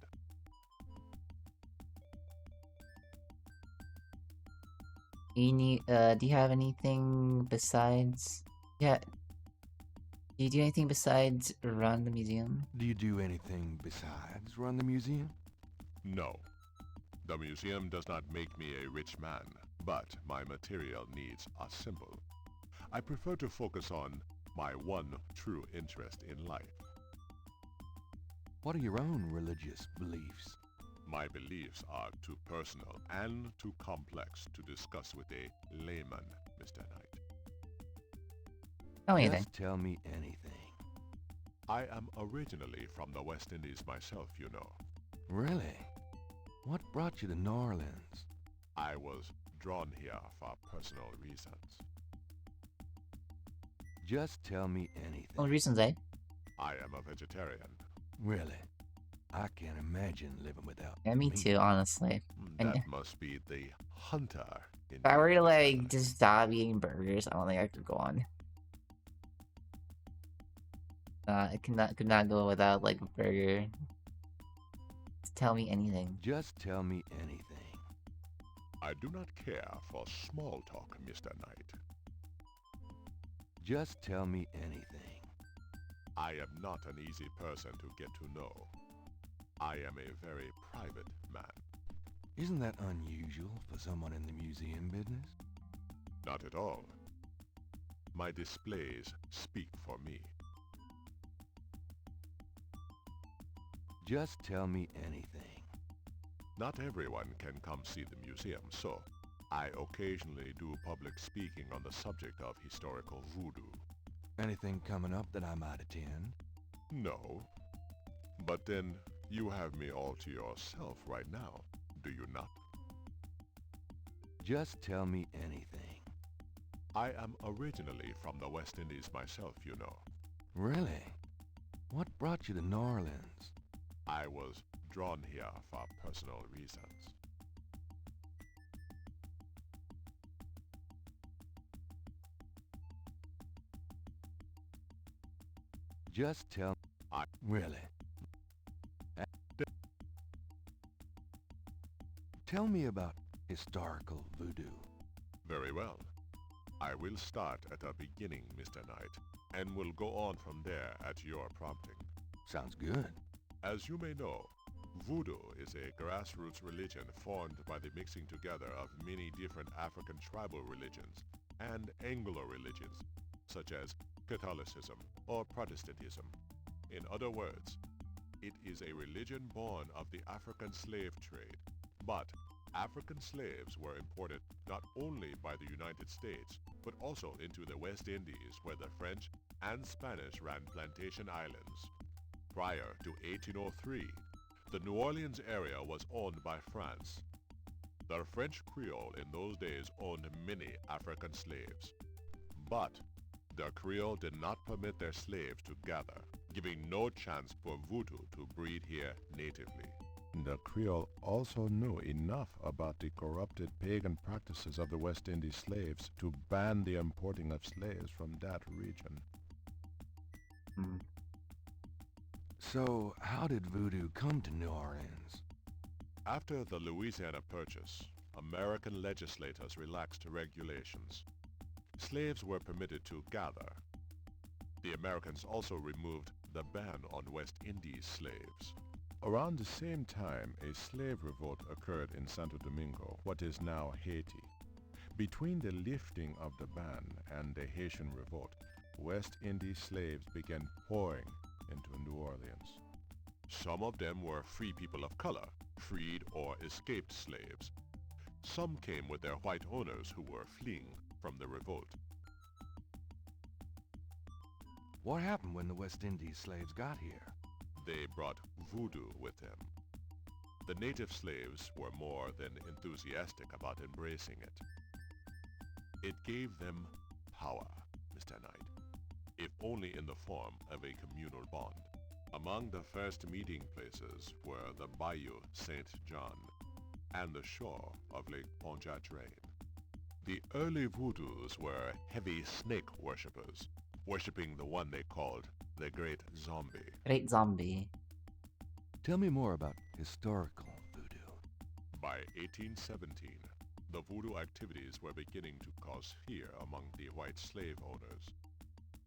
Do you have anything besides... Yeah. Do you do anything besides run the museum? Do you do anything besides run the museum? No. The museum does not make me a rich man, but my material needs are simple. I prefer to focus on my one true interest in life. What are your own religious beliefs? My beliefs are too personal and too complex to discuss with a layman, Mr. Knight. Tell me anything. Just tell me anything. I am originally from the West Indies myself, you know. Really? What brought you to New Orleans? I was drawn here for personal reasons. Just tell me anything. What reasons, eh? I am a vegetarian. Really? I can't imagine living without Yeah, me meat. too, honestly. That must be the hunter in If I were you, to, Mr. like, Knight. just stop eating burgers, I don't think I could go on. I could not go without, like, a burger. Just tell me anything. Just tell me anything. I do not care for small talk, Mr. Knight. Just tell me anything. I am not an easy person to get to know. I am a very private man. Isn't that unusual for someone in the museum business? Not at all. My displays speak for me. Just tell me anything. Not everyone can come see the museum, so I occasionally do public speaking on the subject of historical voodoo. Anything coming up that I might attend? No. But then, you have me all to yourself right now, do you not? Just tell me anything. I am originally from the West Indies myself, you know. Really? What brought you to New Orleans? I was drawn here for personal reasons. Just tell... Really? Tell me about historical voodoo. Very well. I will start at the beginning, Mr. Knight, and will go on from there at your prompting. Sounds good. As you may know, voodoo is a grassroots religion formed by the mixing together of many different African tribal religions and Anglo religions, such as Catholicism or Protestantism. In other words, it is a religion born of the African slave trade. But African slaves were imported not only by the United States, but also into the West Indies, where the French and Spanish ran plantation islands. Prior to 1803, the New Orleans area was owned by France. The French Creole in those days owned many African slaves. But the Creole did not permit their slaves to gather, giving no chance for voodoo to breed here natively. The Creole also knew enough about the corrupted pagan practices of the West Indies slaves to ban the importing of slaves from that region. So, how did voodoo come to New Orleans? After the Louisiana Purchase, American legislators relaxed regulations. Slaves were permitted to gather. The Americans also removed the ban on West Indies slaves. Around the same time, a slave revolt occurred in Santo Domingo, what is now Haiti. Between the lifting of the ban and the Haitian revolt, West Indies slaves began pouring into New Orleans. Some of them were free people of color, freed or escaped slaves. Some came with their white owners who were fleeing from the revolt. What happened when the West Indies slaves got here? They brought voodoo with them. The native slaves were more than enthusiastic about embracing it. It gave them power, Mr. Knight, if only in the form of a communal bond. Among the first meeting places were the Bayou St. John and the shore of Lake Pontchartrain. The early voodoos were heavy snake worshippers, worshipping the one they called the Great Zombie. Great Zombie. Tell me more about historical voodoo. By 1817, the voodoo activities were beginning to cause fear among the white slave owners.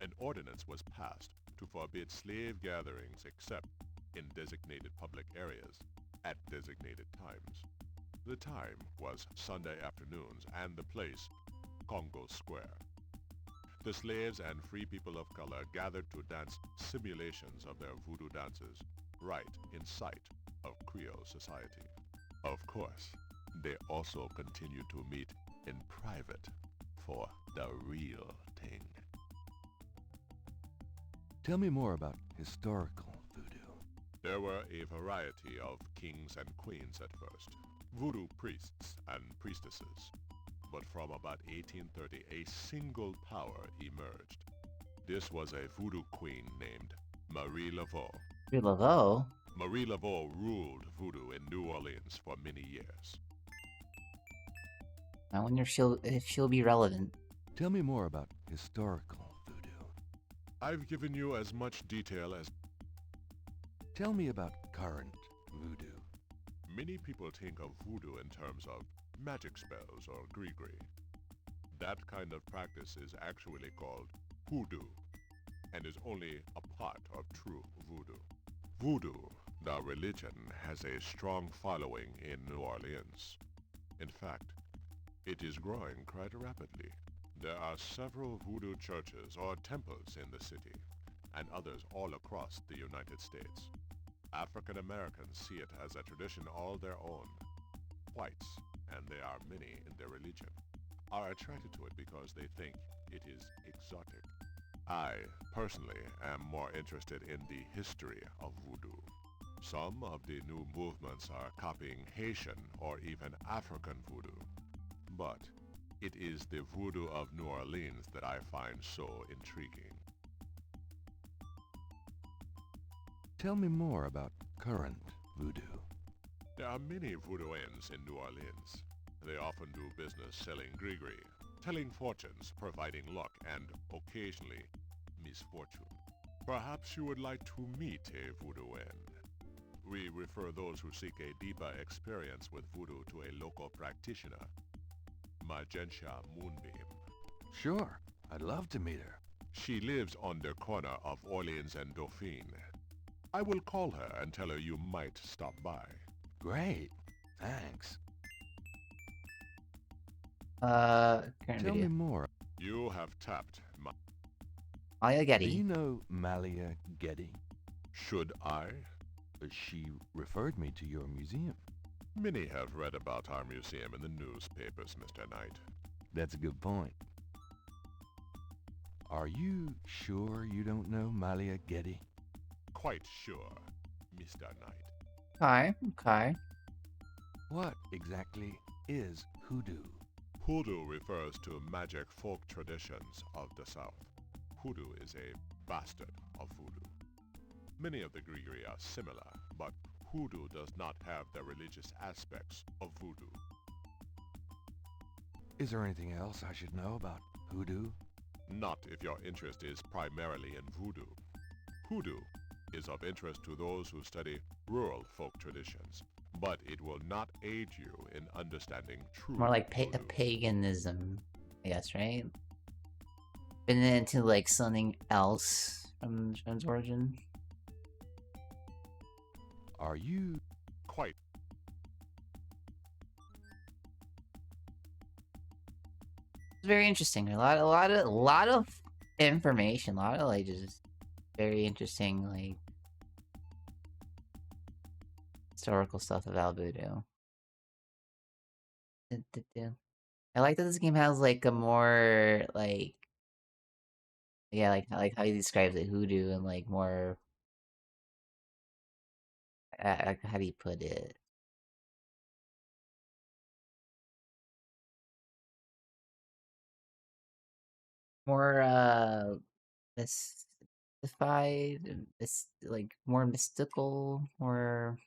An ordinance was passed to forbid slave gatherings except in designated public areas at designated times. The time was Sunday afternoons and the place, Congo Square. The slaves and free people of color gathered to dance simulations of their voodoo dances right in sight of Creole society. Of course, they also continued to meet in private for the real thing. Tell me more about historical voodoo. There were a variety of kings and queens at first, voodoo priests and priestesses. But from about 1830, a single power emerged. This was a voodoo queen named Marie Laveau. Marie Laveau? Marie Laveau ruled voodoo in New Orleans for many years. I wonder if she'll be relevant. Tell me more about historical voodoo. I've given you as much detail as... Tell me about current voodoo. Many people think of voodoo in terms of magic spells or gree-gree. That kind of practice is actually called hoodoo, and is only a part of true voodoo. Voodoo, the religion, has a strong following in New Orleans. In fact, it is growing quite rapidly. There are several voodoo churches or temples in the city, and others all across the United States. African Americans see it as a tradition all their own. Whites, and there are many in their religion, are attracted to it because they think it is exotic. I, personally, am more interested in the history of voodoo. Some of the new movements are copying Haitian or even African voodoo. But it is the voodoo of New Orleans that I find so intriguing. Tell me more about current voodoo. There are many voodooians in New Orleans. They often do business selling gree-gree, telling fortunes, providing luck, and occasionally misfortune. Perhaps you would like to meet a voodooan. We refer those who seek a deeper experience with voodoo to a local practitioner, Magentia Moonbeam. Sure, I'd love to meet her. She lives on the corner of Orleans and Dauphine. I will call her and tell her you might stop by. Great, thanks. Current Tell video. me more. You have tapped my... Malia Getty. Do you know Malia Getty? Should I? She referred me to your museum. Many have read about our museum in the newspapers, Mr. Knight. That's a good point. Are you sure you don't know Malia Getty? Quite sure, Mr. Knight. Okay. What exactly is hoodoo? Hoodoo refers to magic folk traditions of the South. Hoodoo is a bastard of voodoo. Many of the gree-gree are similar, but hoodoo does not have the religious aspects of voodoo. Is there anything else I should know about hoodoo? Not if your interest is primarily in voodoo. Hoodoo is of interest to those who study rural folk traditions, but it will not aid you in understanding true More like voodoo. paganism, I guess, right? Been into like something else from its origin. Are you quite? It's very interesting. A lot of information. A lot of like just very interesting like historical stuff about voodoo. I like that this game has like a more like like how he describes it, hoodoo, and like more how do you put it? More mystified, and like more mystical, more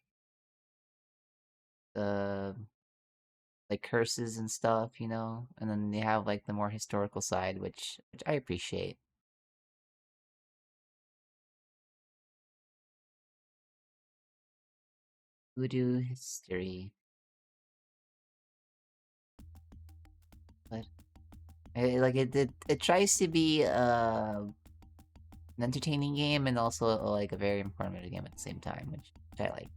like curses and stuff, you know? And then they have like the more historical side, which I appreciate. Voodoo history. But it tries to be an entertaining game and also like a very informative game at the same time, which I like.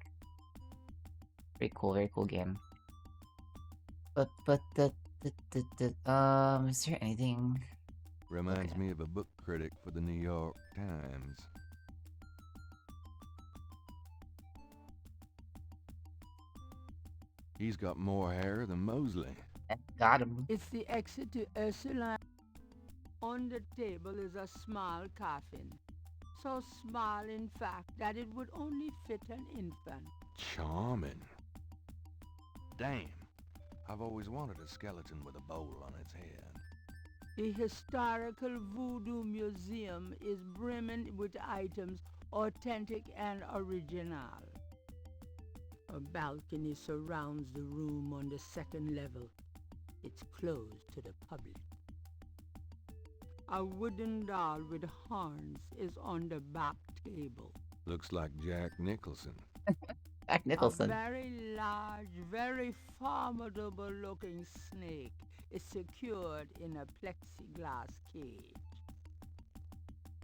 Very cool game. But is there anything? Reminds me of a book critic for the New York Times. He's got more hair than Mosley. Got him. It's the exit to Ursuline. On the table is a small coffin. So small, in fact, that it would only fit an infant. Charming. Damn. I've always wanted a skeleton with a bowl on its head. The Historical Voodoo Museum is brimming with items authentic and original. A balcony surrounds the room on the second level. It's closed to the public. A wooden doll with horns is on the back table. Looks like Jack Nicholson. Jack A Nicholson. very large, very formidable-looking snake is secured in a plexiglass cage.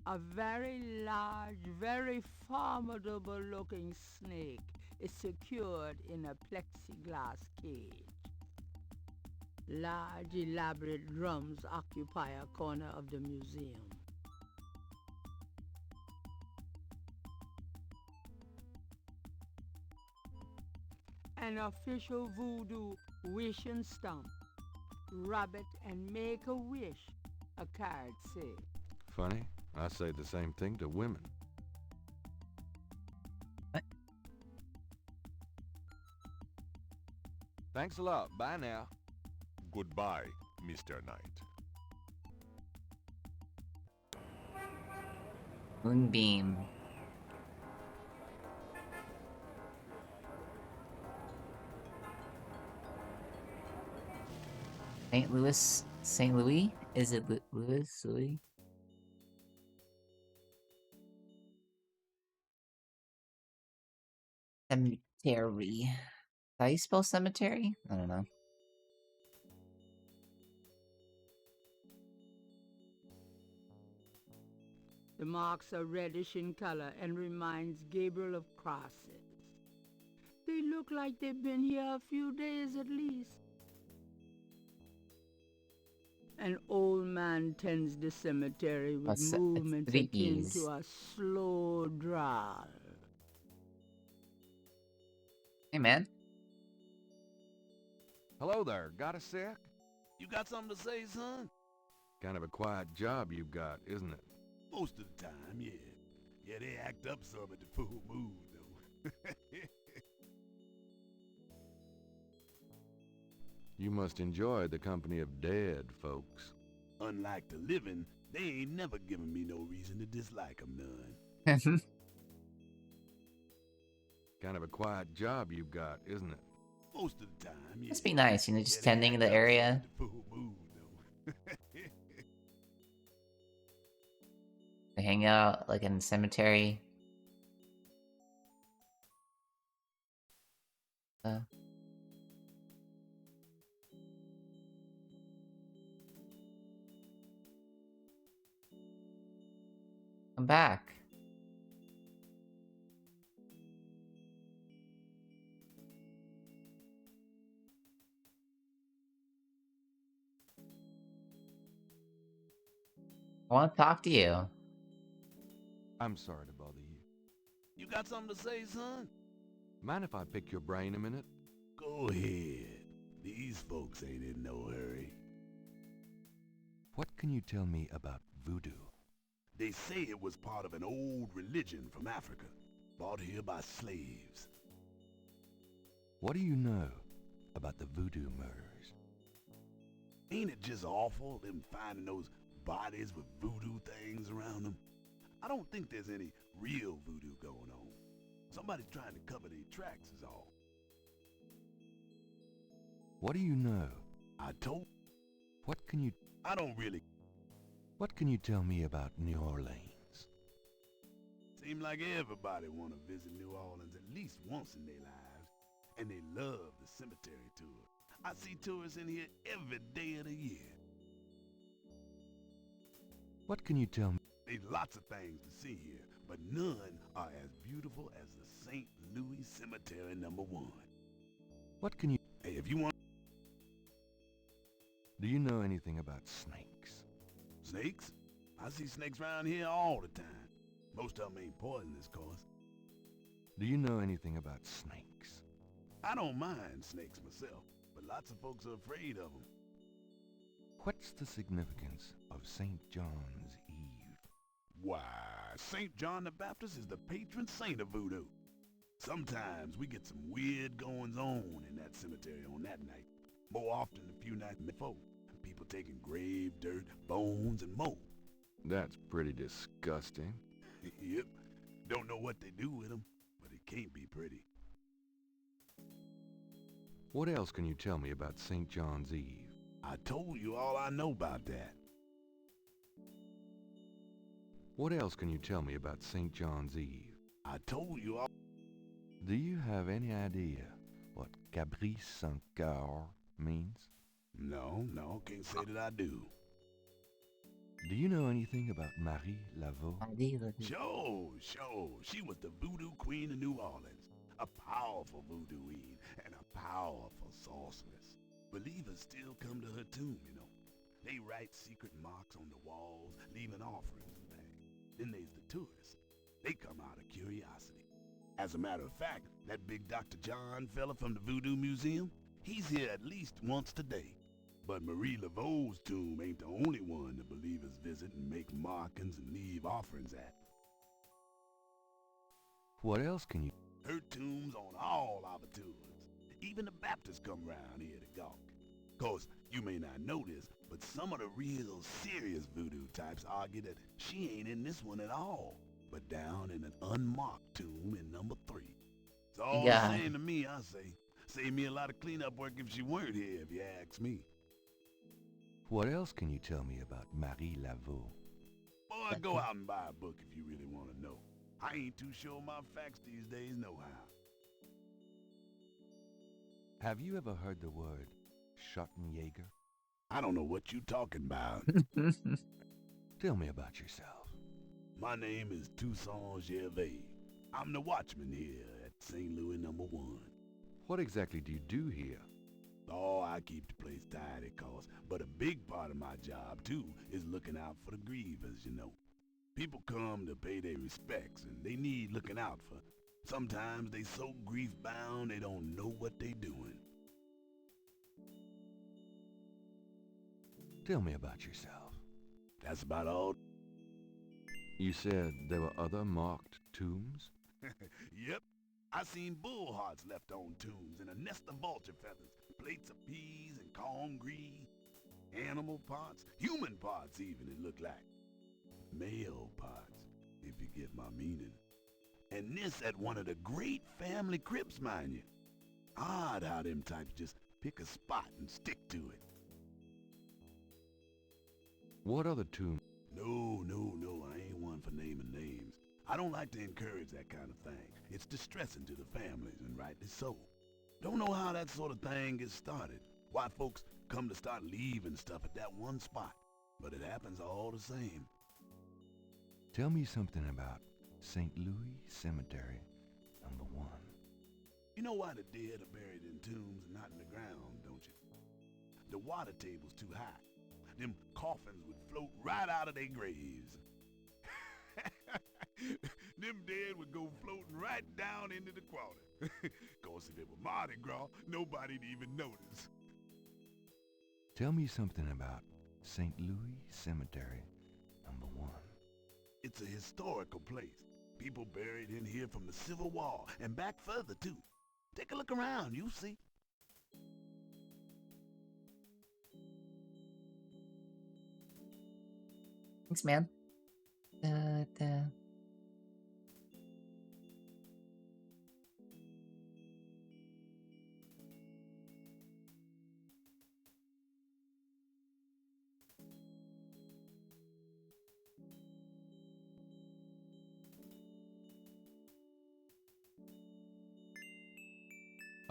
A very large, very formidable-looking snake is secured in a plexiglass cage. Large, elaborate drums occupy a corner of the museum. An official voodoo wish and stump. Rub it and make a wish, a card says. Funny, I say the same thing to women. Thanks a lot. Bye now. Goodbye, Mr. Knight. Moonbeam. St. Louis? Is it Louis? Cemetery. How you spell cemetery? I don't know. The marks are reddish in color and reminds Gabriel of crosses. They look like they've been here a few days at least. An old man tends the cemetery with movements akin to a slow drawl. Hey, man. Hello there. Got a sec? You got something to say, son? Kind of a quiet job you've got, isn't it? Most of the time, yeah. Yeah, they act up some at the full moon, though. You must enjoy the company of dead folks. Unlike the living, they ain't never given me no reason to dislike them none. Kind of a quiet job you've got, isn't it? Most of the time, yeah. Must be nice, you know, just tending the area. They hang out, like, in the cemetery. Come back. I want to talk to you. I'm sorry to bother you. You got something to say, son? Mind if I pick your brain a minute? Go ahead. These folks ain't in no hurry. What can you tell me about voodoo? They say it was part of an old religion from Africa, brought here by slaves. What do you know about the voodoo murders? Ain't it just awful, them finding those bodies with voodoo things around them? I don't think there's any real voodoo going on. Somebody's trying to cover their tracks is all. What do you know? I told... What can you... I don't really... What can you tell me about New Orleans? Seem like everybody want to visit New Orleans at least once in their lives. And they love the cemetery tour. I see tourists in here every day of the year. What can you tell me? There's lots of things to see here, but none are as beautiful as the St. Louis Cemetery #1. What can you... Hey, if you want... Do you know anything about snakes? Snakes? I see snakes around here all the time. Most of them ain't poisonous, of course. Do you know anything about snakes? I don't mind snakes myself, but lots of folks are afraid of them. What's the significance of St. John's Eve? Why, St. John the Baptist is the patron saint of voodoo. Sometimes we get some weird goings-on in that cemetery on that night. More often a few nights before. People taking grave dirt, bones, and more. That's pretty disgusting. Yep. Don't know what they do with them, but it can't be pretty. What else can you tell me about St. John's Eve? I told you all I know about that. What else can you tell me about St. John's Eve? I told you all... Do you have any idea what Caprice sans cœur means? No, can't say that I do. Do you know anything about Marie Laveau? Sure. She was the voodoo queen of New Orleans. A powerful voodooine and a powerful sorceress. Believers still come to her tomb, you know. They write secret marks on the walls, leaving offerings back. Then there's the tourists. They come out of curiosity. As a matter of fact, that big Dr. John fella from the Voodoo Museum, he's here at least once today. But Marie Laveau's tomb ain't the only one the believers visit and make markings and leave offerings at. What else can you... Her tomb's on all our tours. Even the Baptists come round here to gawk. Course, you may not know this, but some of the real serious voodoo types argue that she ain't in this one at all, but down in an unmarked tomb in number 3. It's all the same to me, I say. Save me a lot of cleanup work if she weren't here, if you ask me. What else can you tell me about Marie Laveau? Boy, go out and buy a book if you really want to know. I ain't too sure my facts these days nohow. Have you ever heard the word Schottenjäger? I don't know what you talking about. Tell me about yourself. My name is Toussaint Gervais. I'm the watchman here at St. Louis number 1. What exactly do you do here? Oh, I keep the place tidy, but a big part of my job, too, is looking out for the grievers, you know. People come to pay their respects, and they need looking out for. Sometimes they so grief-bound they don't know what they doing. Tell me about yourself. That's about all. You said there were other marked tombs? Yep. I seen bull hearts left on tombs and a nest of vulture feathers, plates of peas and corn grease, animal parts, human parts even, it looked like. Male parts, if you get my meaning. And this at one of the great family crypts, mind you. Odd how them types just pick a spot and stick to it. What other tomb? No, I ain't one for naming names. I don't like to encourage that kind of thing. It's distressing to the families, and rightly so. Don't know how that sort of thing gets started. Why folks come to start leaving stuff at that one spot. But it happens all the same. Tell me something about St. Louis Cemetery, number 1. You know why the dead are buried in tombs and not in the ground, don't you? The water table's too high. Them coffins would float right out of their graves. Them dead would go floating right down into the water. Course, if it were Mardi Gras, nobody'd even notice. Tell me something about St. Louis Cemetery, number 1. It's a historical place. People buried in here from the Civil War, and back further, too. Take a look around, you'll see. Thanks, man. I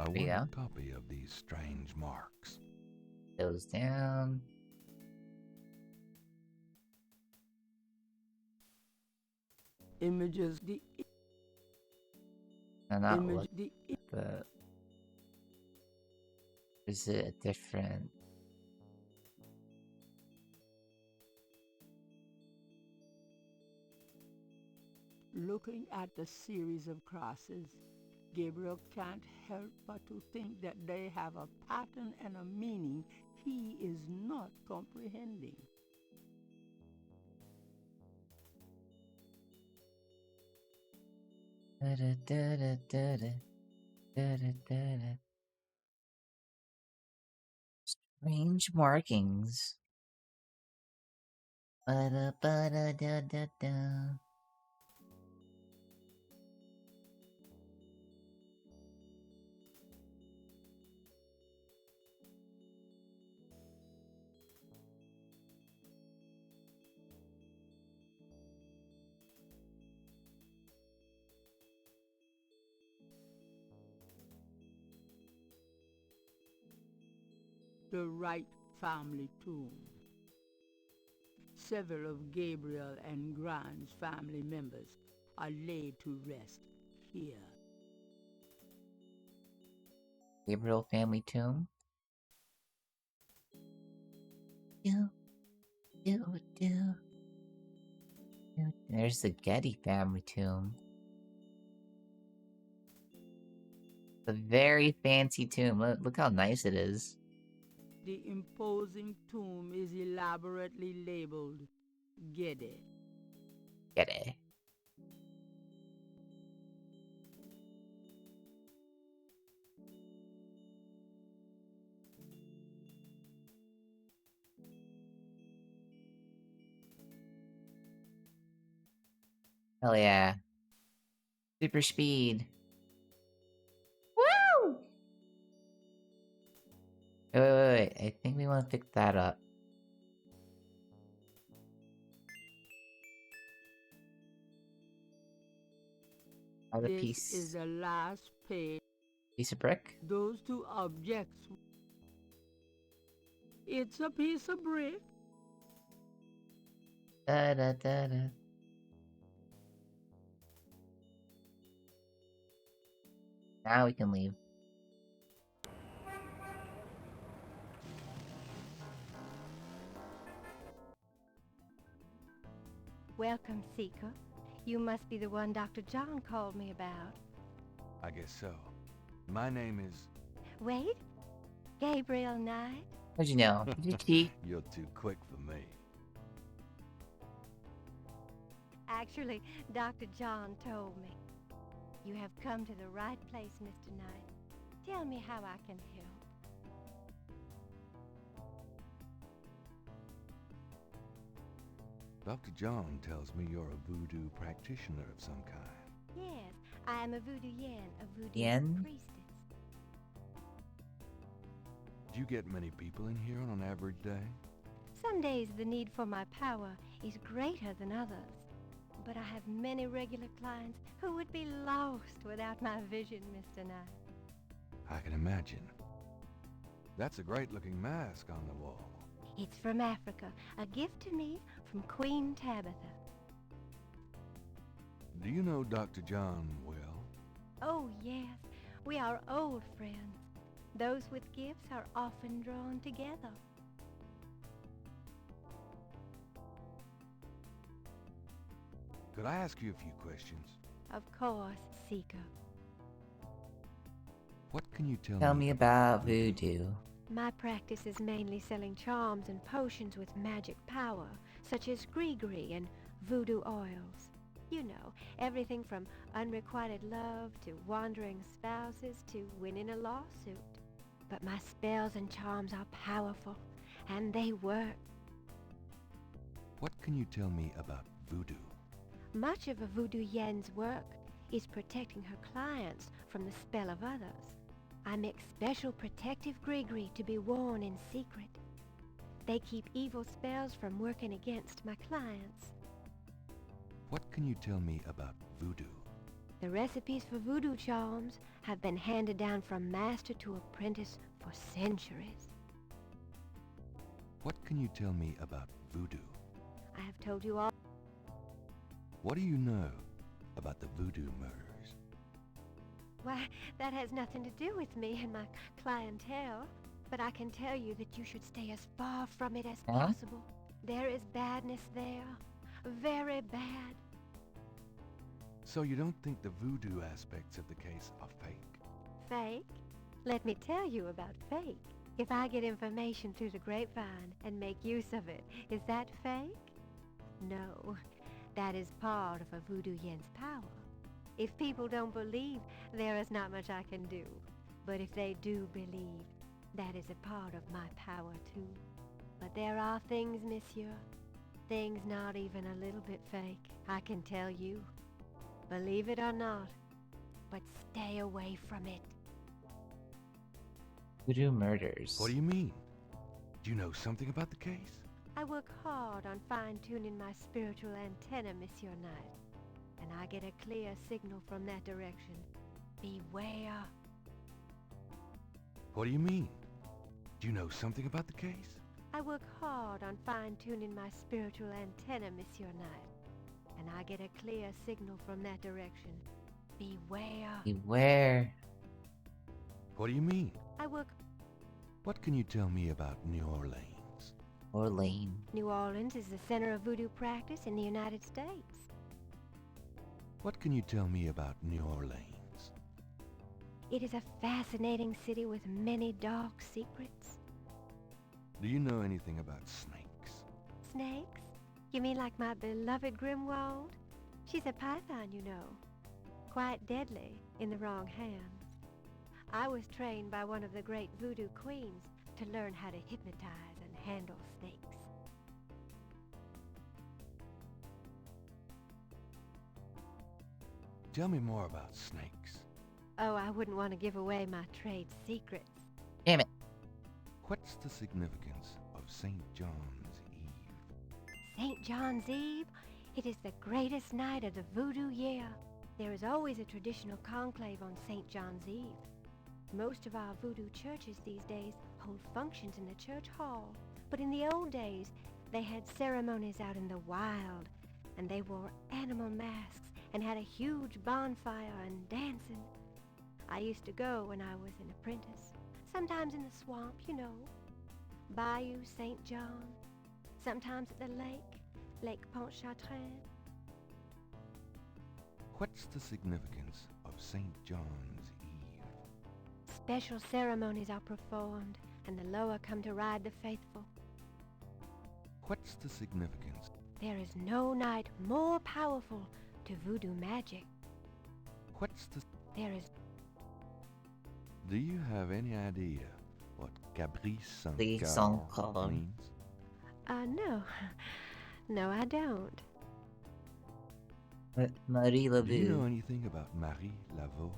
want Yeah. a copy of these strange marks. Goes down. Images, the No, not image, look. The is it a different? Looking at the series of crosses, Gabriel can't help but to think that they have a pattern and a meaning he is not comprehending. Strange markings. Ba-da-ba-da-da-da-da. the Wright family tomb. Several of Gabriel and Grant's family members are laid to rest here. Gabriel family tomb. There's the Getty family tomb. A very fancy tomb. Look how nice it is. The imposing tomb is elaborately labeled Getty. Getty. Hell yeah. Super speed. Woo! Wait. I think we want to pick that up. Have a This piece. is the last page. Piece of brick? Those two objects. It's a piece of brick. Da da da da. Now we can leave. Welcome, Seeker. You must be the one Dr. John called me about. I guess so. My name is... Wait? Gabriel Knight? How'd you know? Did you cheat? You're too quick for me. Actually, Dr. John told me. You have come to the right place, Mr. Knight. Tell me how I can help. Dr. John tells me you're a voodoo practitioner of some kind. Yes, I am a voodoo yen, a voodoo Yen? priestess. Do you get many people in here on an average day? Some days the need for my power is greater than others. But I have many regular clients who would be lost without my vision, Mr. Knight. I can imagine. That's a great-looking mask on the wall. It's from Africa, a gift to me from Queen Tabitha. Do you know Dr. John well? Oh, yes, we are old friends. Those with gifts are often drawn together. Could I ask you a few questions? Of course, Seeker. What can you Tell me about voodoo. My practice is mainly selling charms and potions with magic power, such as gree-gree and voodoo oils. You know, everything from unrequited love to wandering spouses to winning a lawsuit. But my spells and charms are powerful, and they work. What can you tell me about voodoo? Much of a voodoo yen's work is protecting her clients from the spell of others. I make special protective gree-gree to be worn in secret. They keep evil spells from working against my clients. What can you tell me about voodoo? The recipes for voodoo charms have been handed down from master to apprentice for centuries. What can you tell me about voodoo? I have told you all. What do you know about the voodoo murders? Why, that has nothing to do with me and my clientele. But I can tell you that you should stay as far from it as possible. There is badness there. Very bad. So you don't think the voodoo aspects of the case are fake? Fake? Let me tell you about fake. If I get information through the grapevine and make use of it, is that fake? No. That is part of a voodoo yen's power. If people don't believe, there is not much I can do. But if they do believe, that is a part of my power too. But there are things, monsieur. Things not even a little bit fake, I can tell you. Believe it or not, but stay away from it. Voodoo murders. What do you mean? Do you know something about the case? I work hard on fine-tuning my spiritual antenna, Monsieur Knight. And I get a clear signal from that direction. Beware. What do you mean? Do you know something about the case? I work hard on fine-tuning my spiritual antenna, Monsieur Knight, and I get a clear signal from that direction. Beware. Beware. What do you mean? I work... What can you tell me about New Orleans? Orleans. New Orleans is the center of voodoo practice in the United States. What can you tell me about New Orleans? It is a fascinating city with many dark secrets. Do you know anything about snakes? Snakes? You mean like my beloved Grimwald? She's a python, you know. Quite deadly in the wrong hands. I was trained by one of the great voodoo queens to learn how to hypnotize and handle snakes. Tell me more about snakes. Oh, I wouldn't want to give away my trade secrets. Damn it. What's the significance of St. John's Eve? St. John's Eve? It is the greatest night of the voodoo year. There is always a traditional conclave on St. John's Eve. Most of our voodoo churches these days hold functions in the church hall. But in the old days, they had ceremonies out in the wild, and they wore animal masks and had a huge bonfire and dancing. I used to go when I was an apprentice, sometimes in the swamp, you know, Bayou St. John, sometimes at the Lake Pontchartrain. What's the significance of St. John's Eve? Special ceremonies are performed, and the Loa come to ride the faithful. What's the significance? There is no night more powerful to voodoo magic. What's the... There is... Do you have any idea what Cabri Sans means? No. No, I don't. Marie Laveau. Do you know anything about Marie Laveau?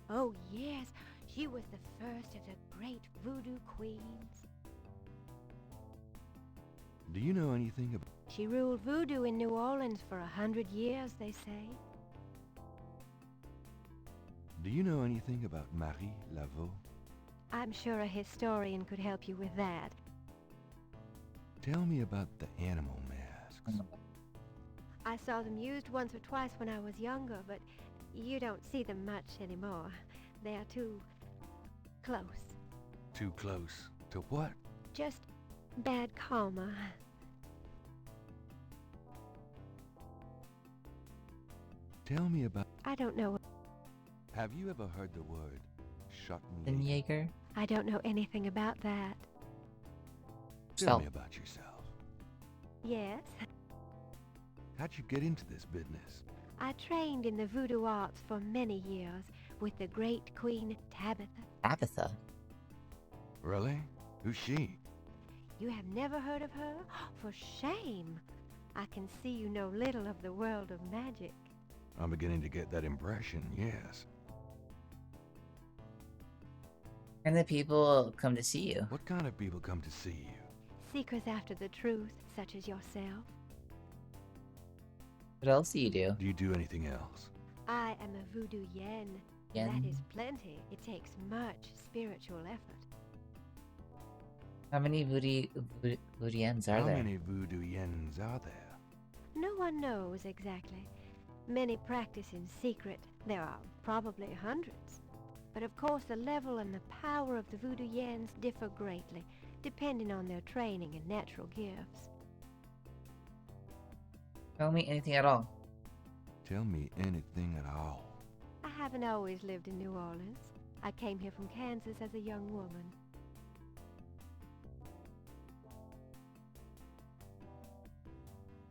Oh, yes. She was the first of the great voodoo queens. Do you know anything about... She ruled voodoo in New Orleans for 100 years, they say. Do you know anything about Marie Laveau? I'm sure a historian could help you with that. Tell me about the animal masks. I saw them used once or twice when I was younger, but you don't see them much anymore. They are too close. Too close to what? Just bad karma. Tell me about... I don't know. Have you ever heard the word Schottenjäger? I don't know anything about that. Tell me about yourself. Yes? How'd you get into this business? I trained in the voodoo arts for many years with the great Queen Tabitha. Tabitha? Really? Who's she? You have never heard of her? For shame! I can see you know little of the world of magic. I'm beginning to get that impression, yes. And the people come to see you. What kind of people come to see you? Seekers after the truth, such as yourself. What else do you do? Do you do anything else? I am a voodoo yen. Yen? That is plenty. It takes much spiritual effort. How many voodoo-yens are How there? many voodoo yens are there? No one knows exactly. Many practice in secret. There are probably hundreds. But of course the level and the power of the voodoo yens differ greatly, depending on their training and natural gifts. Tell me anything at all. Tell me anything at all. I haven't always lived in New Orleans. I came here from Kansas as a young woman.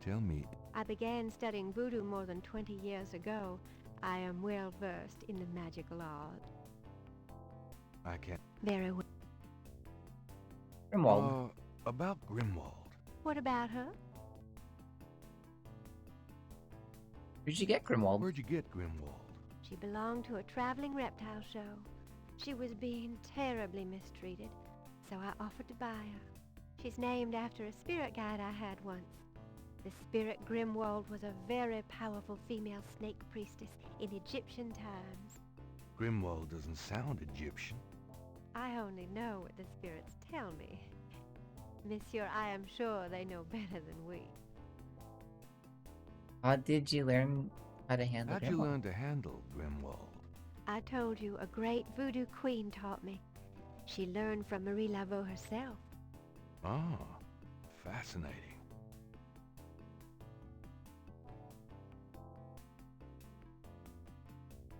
Tell me. I began studying voodoo more than 20 years ago. I am well versed in the magical art. I can't... Very well. Grimwald. About Grimwald. What about her? Where'd you get Grimwald? Where'd you get Grimwald? She belonged to a traveling reptile show. She was being terribly mistreated, so I offered to buy her. She's named after a spirit guide I had once. The spirit Grimwald was a very powerful female snake priestess in Egyptian times. Grimwald doesn't sound Egyptian. I only know what the spirits tell me. Monsieur, I am sure they know better than we. How did you learn how to handle How'd you Grimwald? learn to handle Grimwald? I told you a great voodoo queen taught me. She learned from Marie Laveau herself. Ah, fascinating.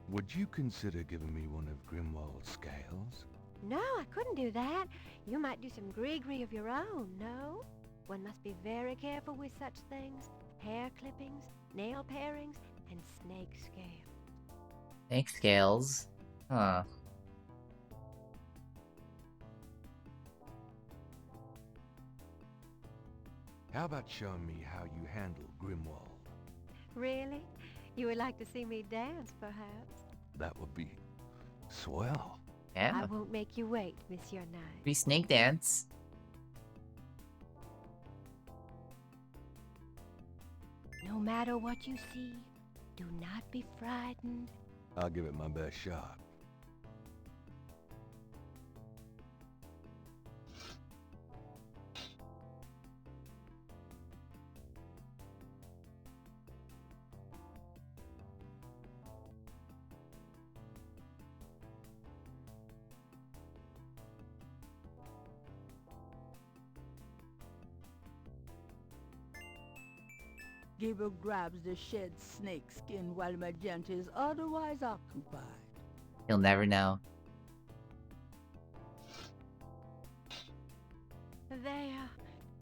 Would you consider giving me one of Grimwald's scales? No, I couldn't do that. You might do some gree-gree of your own, no? One must be very careful with such things. Hair clippings, nail parings, and snake scales. Snake scales? Huh. How about showing me how you handle Grimwald? Really? You would like to see me dance, perhaps? That would be swell. Yeah. I won't make you wait, Monsieur Knight. Free snake dance. No matter what you see, do not be frightened. I'll give it my best shot. Gabriel grabs the shed snake skin while Magenta is otherwise occupied. You'll never know. They are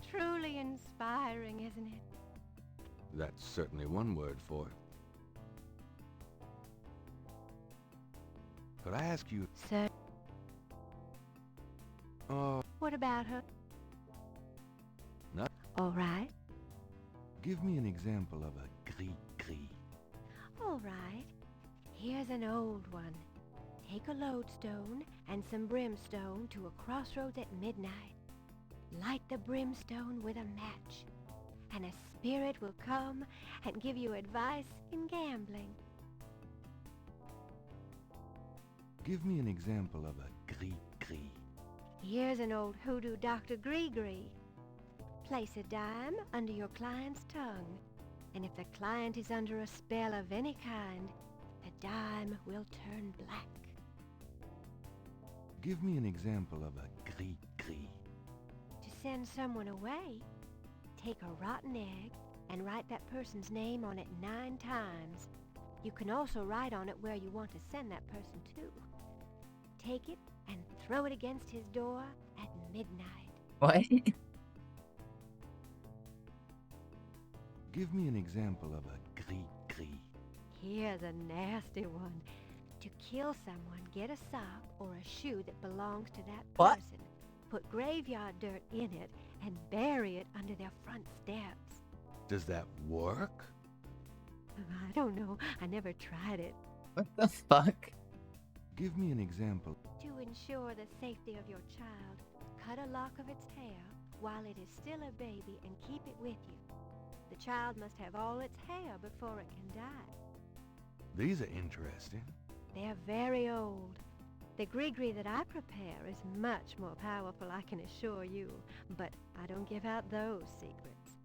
truly inspiring, isn't it? That's certainly one word for it. Could I ask you... Sir? What about her? No. All right. Give me an example of a gris-gris. All right. Here's an old one. Take a lodestone and some brimstone to a crossroads at midnight. Light the brimstone with a match, and a spirit will come and give you advice in gambling. Give me an example of a gris-gris. Here's an old hoodoo Dr. Gree-Gree. Place a dime under your client's tongue, and if the client is under a spell of any kind, the dime will turn black. Give me an example of a gris-gris. To send someone away, take a rotten egg and write that person's name on it 9 times. You can also write on it where you want to send that person to. Take it and throw it against his door at midnight. What? Give me an example of a gris-gris. Here's a nasty one. To kill someone, get a sock or a shoe that belongs to that What? person. Put graveyard dirt in it and bury it under their front steps. Does that work? I don't know. I never tried it. What the fuck? Give me an example. To ensure the safety of your child, cut a lock of its hair while it is still a baby and keep it with you. The child must have all its hair before it can die. These are interesting. They're very old. The gree-gree that I prepare is much more powerful, I can assure you, but I don't give out those secrets.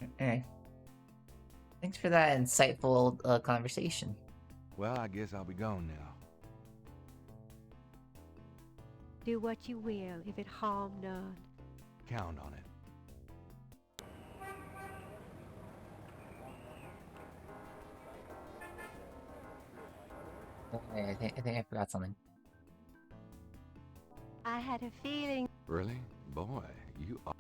Okay. Thanks for that insightful conversation. Well, I guess I'll be gone now. Do what you will if it harm none. Count on it. Okay, I think I forgot something. I had a feeling. Really? Boy, you are...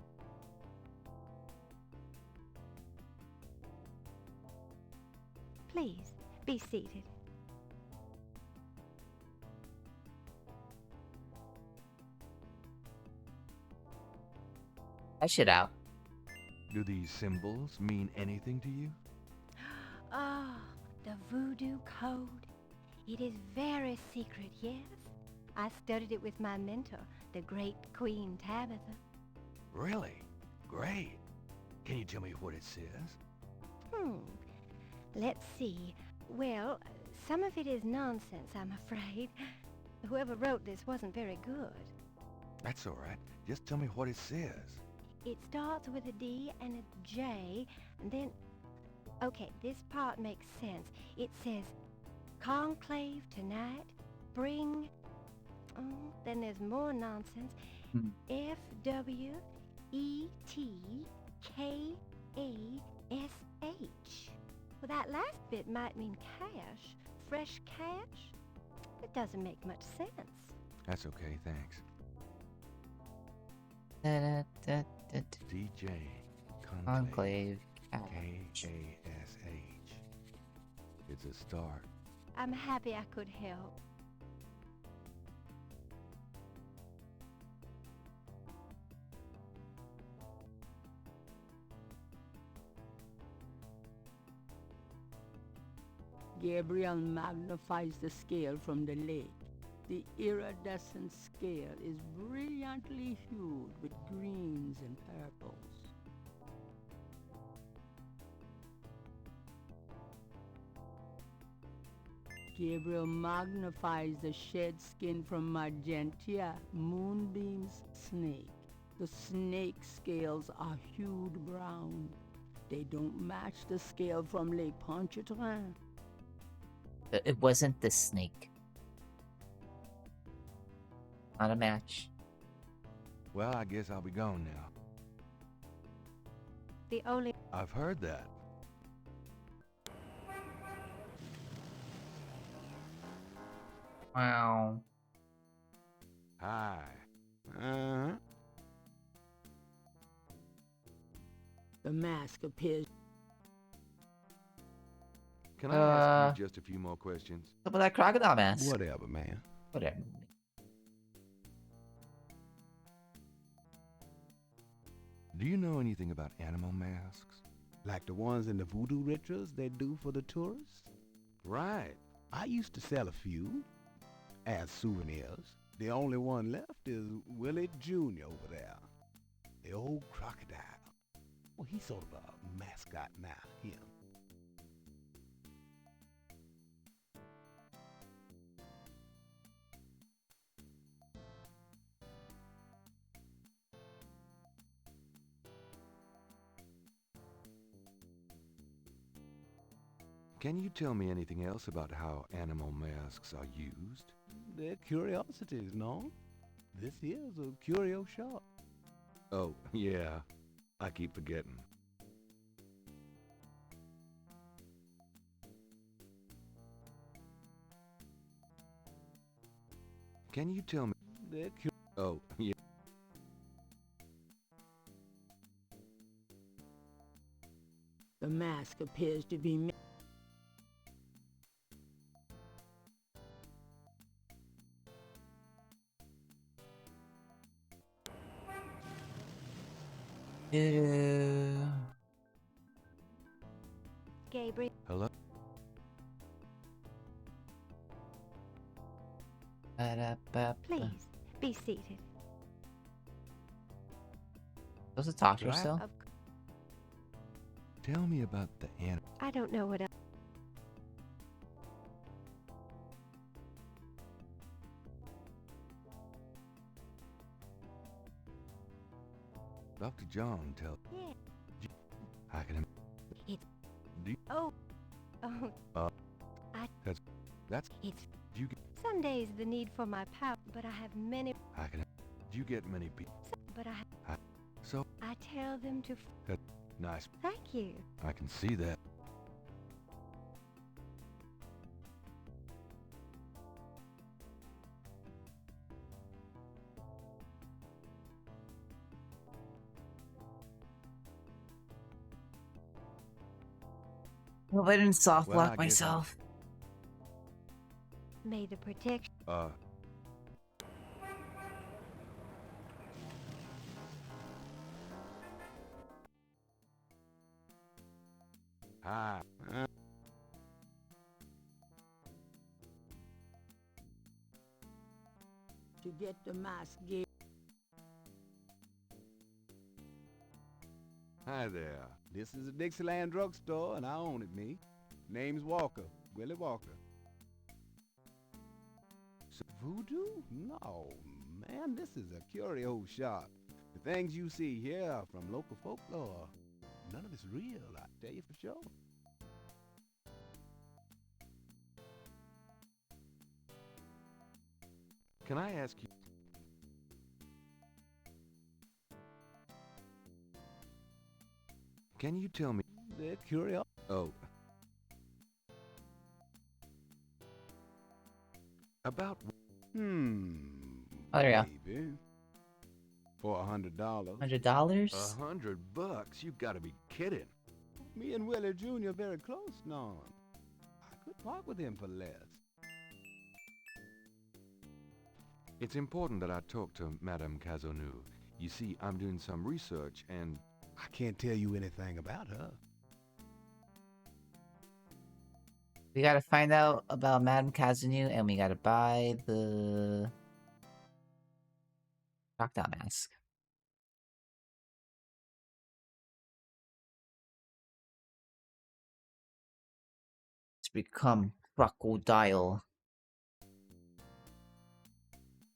Please, be seated. I should out. Do these symbols mean anything to you? Ah, the voodoo code. It is very secret, yes. I studied it with my mentor, the great Queen Tabitha. Really? Great. Can you tell me what it says? Let's see. Well, some of it is nonsense, I'm afraid. Whoever wrote this wasn't very good. That's all right. Just tell me what it says. It starts with a D and a J, and then... Okay, this part makes sense. It says, conclave tonight, bring... Oh, then there's more nonsense. F-W-E-T-K-A-S-H. Well, that last bit might mean cash. Fresh cash? It doesn't make much sense. That's okay, thanks. DJ Conclave. K-A-S-H. It's a start. I'm happy I could help. Gabriel magnifies the scale from the lake. The iridescent scale is brilliantly hued with greens and purples. Gabriel magnifies the shed skin from Magentia, Moonbeam's snake. The snake scales are hued brown. They don't match the scale from Lake Pontchartrain. It wasn't the snake. Not a match. Well, I guess I'll be gone now. The only... I've heard that. Wow. Hi. The mask appears. Can I ask you just a few more questions? What about that crocodile mask? Whatever, man. Whatever. Do you know anything about animal masks? Like the ones in the voodoo rituals they do for the tourists? Right. I used to sell a few as souvenirs. The only one left is Willie Jr. over there. The old crocodile. Well, he's sort of a mascot now, him. Can you tell me anything else about how animal masks are used? They're curiosities, no? This here's a curio shop. Oh, yeah. I keep forgetting. Can you tell me... They're Oh, yeah. The mask appears to be... Gabriel. Hello? Please, be seated. Supposed to talk to Right. yourself? Tell me about the animal. I don't know what else. Dr. John tell... Yeah. I can... It's... Do you... Oh. Oh. That's... It's... Do you get... Some days the need for my power, but I have many... I can... Do you get many people? But I... So... I tell them to... Nice. Thank you. I can see that. Hope I didn't soft Well, lock I guess myself. May the protection... Hi. To get the mask, Gabriel. Hi there. This is a Dixieland drugstore, and I own it, me. Name's Walker, Willie Walker. Voodoo? No, man, this is a curio shop. The things you see here are from local folklore. None of it's real, I tell you for sure. Can I ask you... Can you tell me... They're curio. Oh. About... Oh, there you go. Maybe. For $100. $100? $100? You gotta be kidding. Me and Willie Jr. very close, no. I could park with him for less. It's important that I talk to Madame Cazonou. You see, I'm doing some research and... I can't tell you anything about her. We gotta find out about Madame Cazanou, and we gotta buy the crocodile mask. To become crocodile.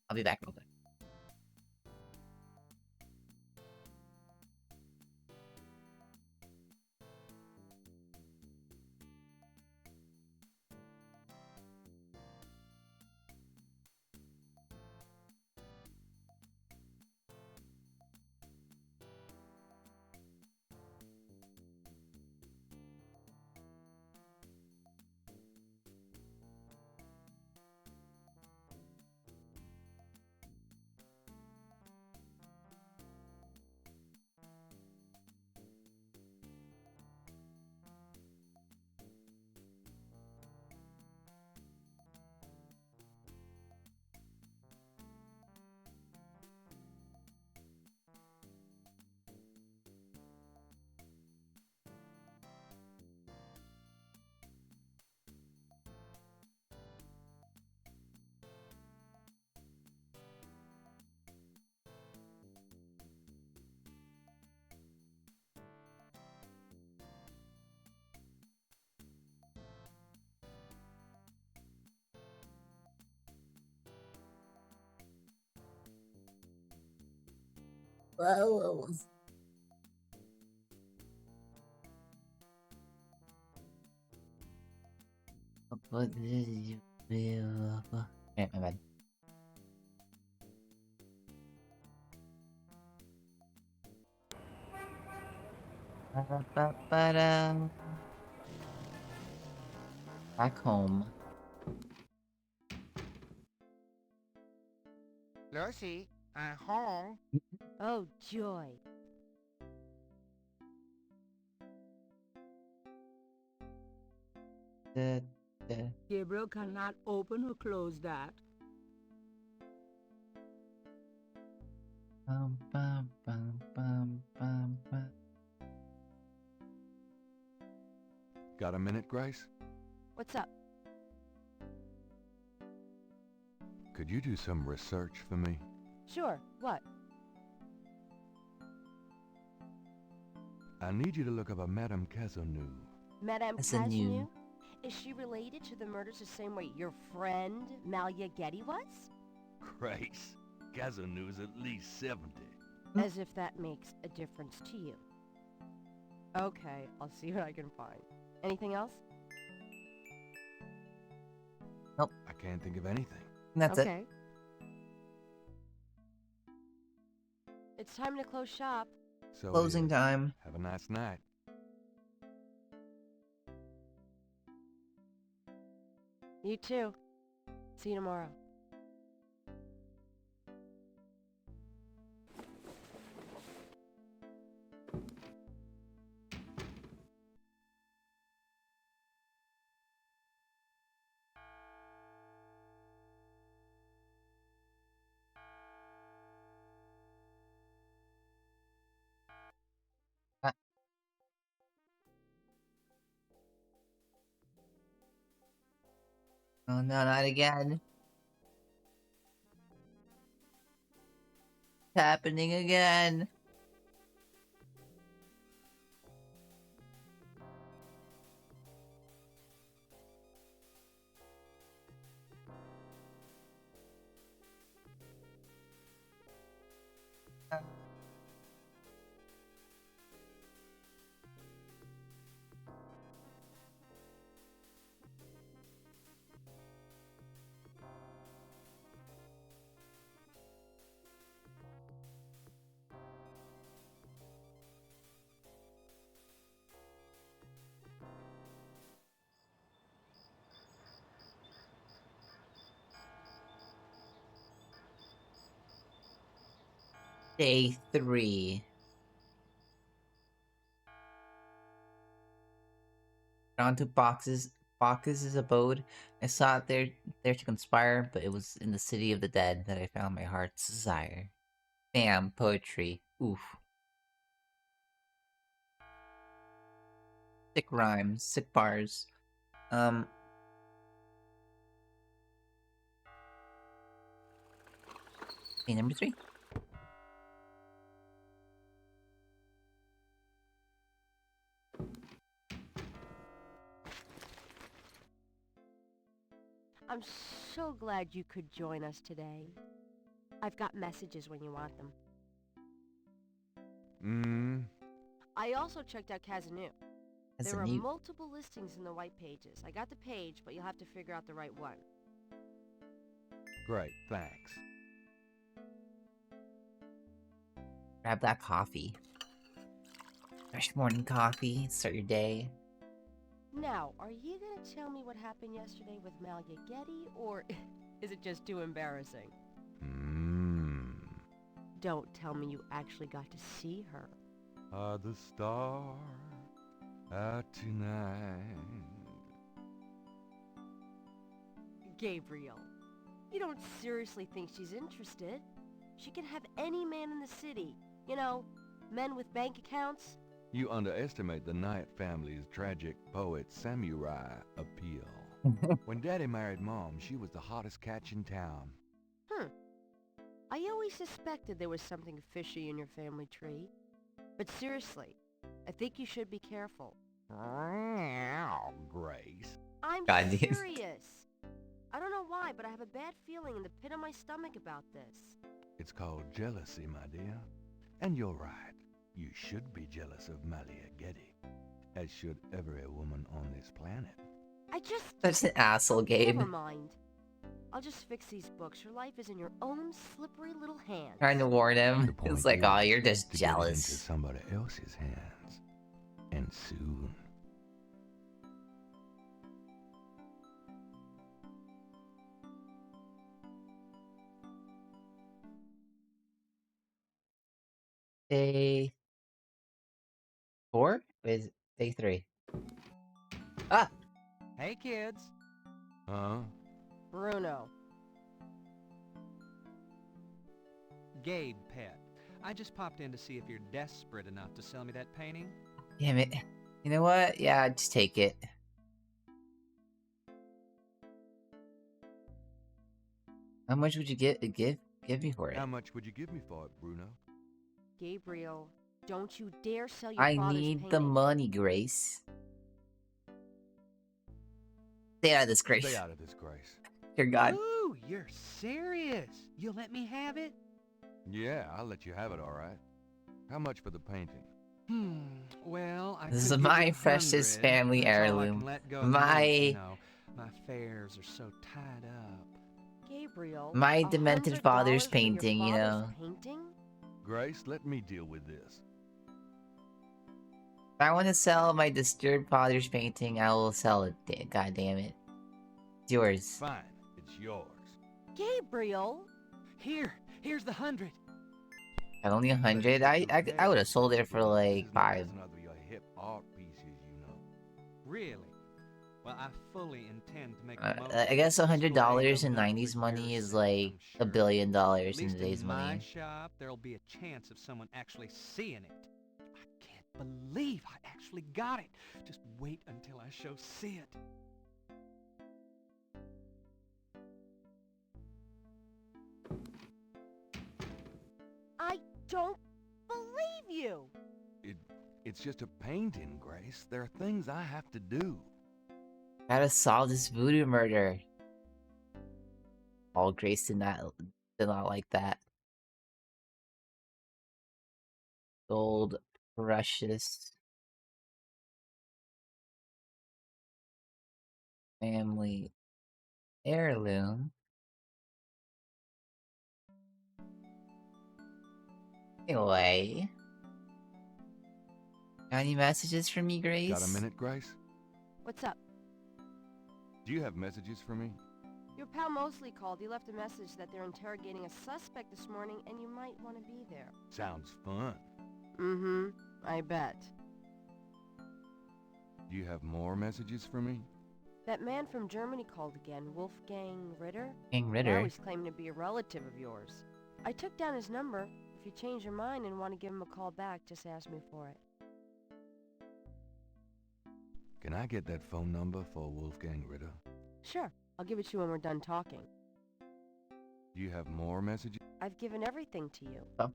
I'll be back real quick. Whoa. What did you feel? Okay, my bad. Ba-da-ba-ba-da. Back home. Lucy, I'm home. Oh, joy. Gabriel cannot open or close that. Bum, bum, bum, bum, bum, bum. Got a minute, Grace? What's up? Could you do some research for me? Sure. What? I need you to look up a Madame Cazonou. Madame Cazanou. Cazanou? Is she related to the murders the same way your friend, Malia Getty, was? Grace, Cazonou's at least 70. As if that makes a difference to you. Okay, I'll see what I can find. Anything else? Nope. I can't think of anything. That's okay. It's time to close shop. So Closing it is. time. Have a nice night. You too. See you tomorrow. Oh no, not again. It's happening again. Day 3. Gone to Bacchus's abode. I sought there to conspire, but it was in the city of the dead that I found my heart's desire. Damn, poetry. Oof. Sick rhymes, sick bars. Hey, number 3. I'm so glad you could join us today. I've got messages when you want them. I also checked out Kazanu. There are multiple listings in the white pages. I got the page, but you'll have to figure out the right one. Great, thanks. Grab that coffee. Fresh morning coffee. Start your day. Now, are you gonna tell me what happened yesterday with Malia Getty, or is it just too embarrassing? Don't tell me you actually got to see her. Are the stars out tonight? Gabriel, you don't seriously think she's interested? She can have any man in the city. You know, men with bank accounts. You underestimate the Knight family's tragic poet samurai appeal. When Daddy married Mom, she was the hottest catch in town. I always suspected there was something fishy in your family tree. But seriously, I think you should be careful. Grace. I'm God, serious. I don't know why, but I have a bad feeling in the pit of my stomach about this. It's called jealousy, my dear. And you're right. You should be jealous of Malia Getty, as should every woman on this planet. Such an asshole, Gabe. Never mind. I'll just fix these books. Your life is in your own slippery little hands. Trying to warn him. It's like, oh, you're just to get it into jealous. somebody else's hands. And soon. Day 4? Is day 3? Ah! Hey, kids. Huh? Bruno. Gabe, pet. I just popped in to see if you're desperate enough to sell me that painting. Damn it. You know what? Yeah, just take it. How much would you give me for it? How much would you give me for it, Bruno? Gabriel, don't you dare sell your I father's need painting. the money, Grace. Stay out of this, Grace. Stay out of this, Grace. Dear God. Ooh, you're serious. You'll let me have it? Yeah, I'll let you have it, all right. How much for the painting? Well, I This could is give my you precious 100. family That's all I can heirloom. let go at the moment, you know. My affairs are so tied up. Gabriel, My demented father's $100 for your painting, you father's know. Painting? Grace, let me deal with this. If I want to sell my disturbed father's painting, I will sell it. God damn it. It's yours. Fine, it's yours. Gabriel? Here's the 100. At only 100? I would have sold it for like 5. Another your hip art pieces, you know. Really? Well, I fully intend to make the most I guess $100 in 90s money is like $1 billion in today's in my money. shop, there'll be a chance of someone actually seeing it. I can't believe I actually got it. Just wait until I show Sid. I don't believe you. It's just a painting, Grace. There are things I have to do. Gotta solve this voodoo murder. All Grace did not like that. Gold, precious family heirloom. Anyway. Got any messages for me, Grace? Got a minute, Grace? What's up? Do you have messages for me? Your pal Mosley called. He left a message that they're interrogating a suspect this morning and you might want to be there. Sounds fun. Mm-hmm. I bet. Do you have more messages for me? That man from Germany called again, Wolfgang Ritter. Wolfgang Ritter? Now he's claiming to be a relative of yours. I took down his number. If you change your mind and want to give him a call back, just ask me for it. Can I get that phone number for Wolfgang Ritter? Sure. I'll give it to you when we're done talking. Do you have more messages? I've given everything to you. Oh.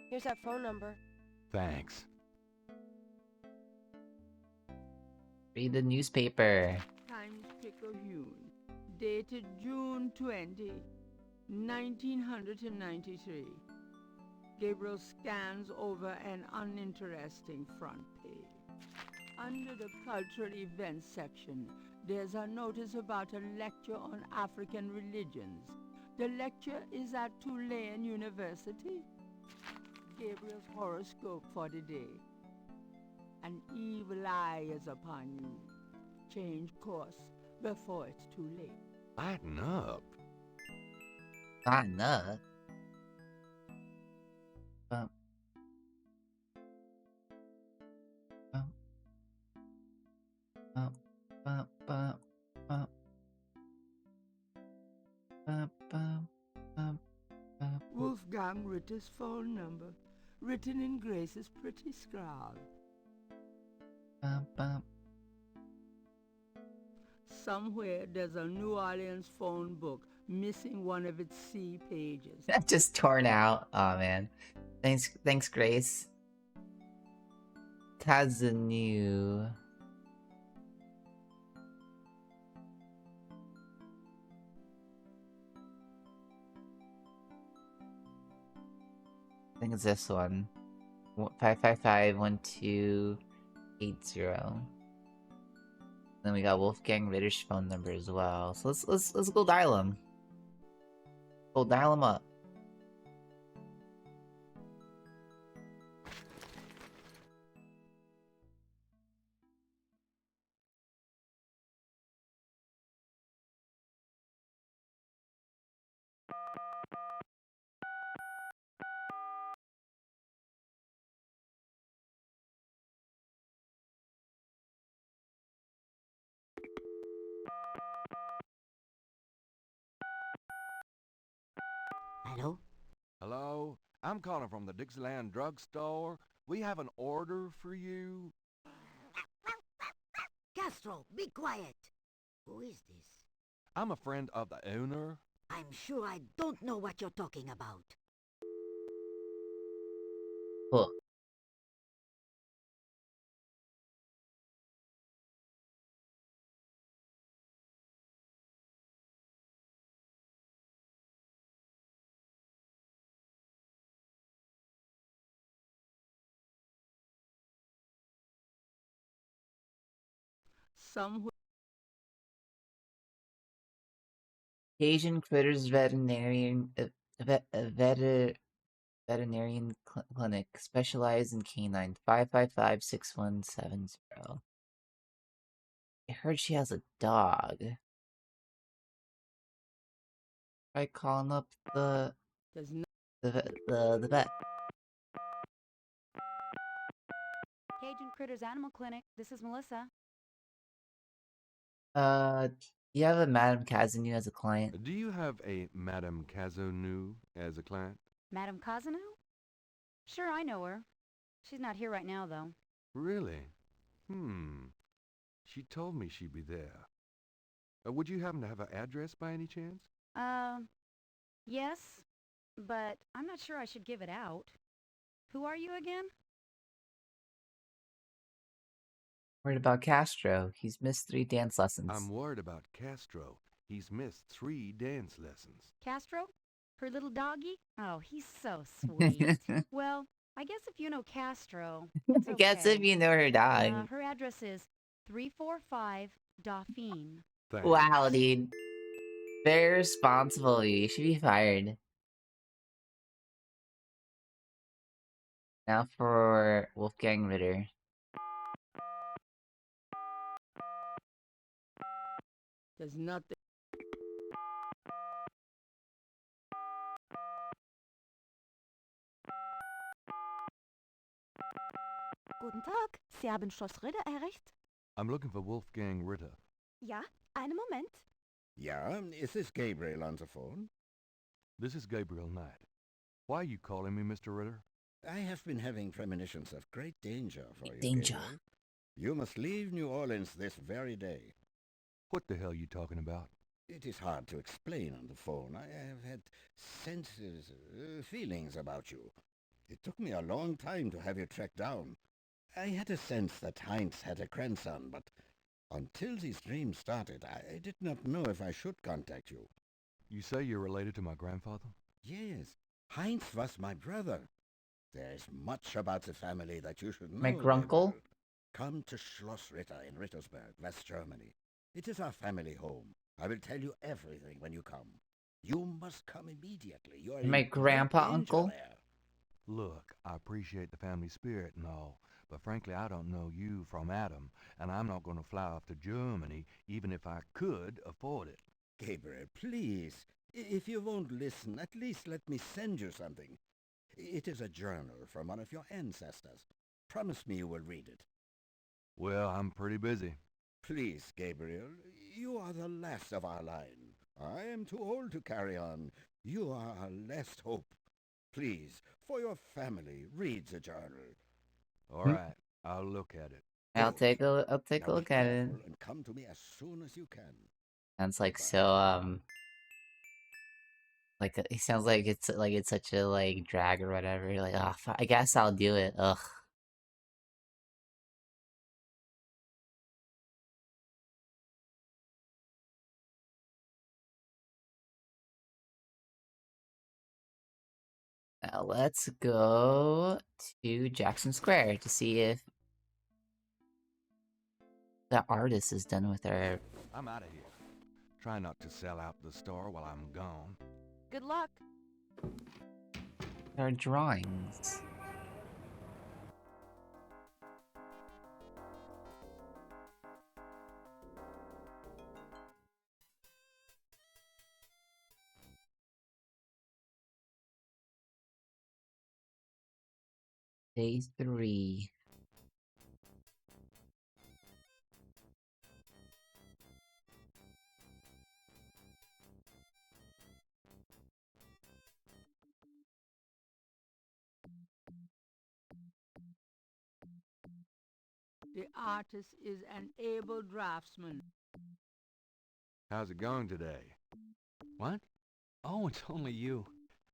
Here's that phone number. Thanks. Read the newspaper. Times Picayune, dated June 20, 1993. Gabriel scans over an uninteresting front page. Under the cultural events section, there's a notice about a lecture on African religions. The lecture is at Tulane University. Gabriel's horoscope for the day. An evil eye is upon you. Change course before it's too late. Lighten up. Lighten up? Bum. Bum. Bum. Bum. Bum. Bum. Bum. Bum. Bum. Bum. Wolfgang Ritter's phone number, written in Grace's pretty scrawl. Bum. Bum. Somewhere there's a New Orleans phone book missing one of its C pages. Just torn out. Oh man. Thanks, Grace. Kazanu. I think it's this one. 555-1280. Then we got Wolfgang Ritter's phone number as well. So let's go dial him. Go dial him up. Hello? Hello? I'm calling from the Dixieland drugstore. We have an order for you. Castro, be quiet. Who is this? I'm a friend of the owner. I'm sure I don't know what you're talking about. Huh. Somewhere. Asian Critters Veterinarian Veterinarian Clinic, specialized in canine. 555-6170. I heard she has a dog. Try calling up the vet. Cajun Critters Animal Clinic. This is Melissa. You have a Madame Kazanu as a client? Do you have a Madame Kazanu as a client? Madame Kazanu? Sure, I know her. She's not here right now, though. Really? She told me she'd be there. Would you happen to have her address by any chance? Yes, but I'm not sure I should give it out. Who are you again? Worried about Castro. He's missed 3 dance lessons. I'm worried about Castro. He's missed 3 dance lessons. Castro? Her little doggy? Oh, he's so sweet. Well, I guess if you know Castro, it's I guess okay. if you know her dog. Her address is 345 Dauphine. Wow, dude. Very responsible of you. You should be fired. Now for Wolfgang Ritter. There's nothing. Guten Tag, Sie haben Schloss Ritter erreicht? I'm looking for Wolfgang Ritter. Ja, einen Moment. Yeah, is this Gabriel on the phone? This is Gabriel Knight. Why are you calling me, Mr. Ritter? I have been having premonitions of great danger for you, Danger. Gabriel. You must leave New Orleans this very day. What the hell are you talking about? It is hard to explain on the phone. I have had senses, feelings about you. It took me a long time to have you tracked down. I had a sense that Heinz had a grandson, but until these dreams started, I did not know if I should contact you. You say you're related to my grandfather? Yes, Heinz was my brother. There is much about the family that you should know. My grunkle? Gabriel. Come to Schloss Ritter in Rittersberg, West Germany. It is our family home. I will tell you everything when you come. You must come immediately. You are My in great grandpa danger uncle? there. Look, I appreciate the family spirit and all, but frankly I don't know you from Adam, and I'm not going to fly off to Germany even if I could afford it. Gabriel, please. If you won't listen, at least let me send you something. It is a journal from one of your ancestors. Promise me you will read it. Well, I'm pretty busy. Please, Gabriel, you are the last of our line. I am too old to carry on. You are our last hope. Please, for your family, read the journal. All right, I'll look at it. I'll take a Now look be at it. careful and come to me as soon as you can. Sounds like so like it sounds like it's such a like drag or whatever. Like, oh, I guess I'll do it. Ugh. Now let's go to Jackson Square to see if the artist is done with her I'm out of here. Try not to sell out the store while I'm gone. Good luck. her drawings. Day 3. The artist is an able draftsman. How's it going today? What? Oh, it's only you.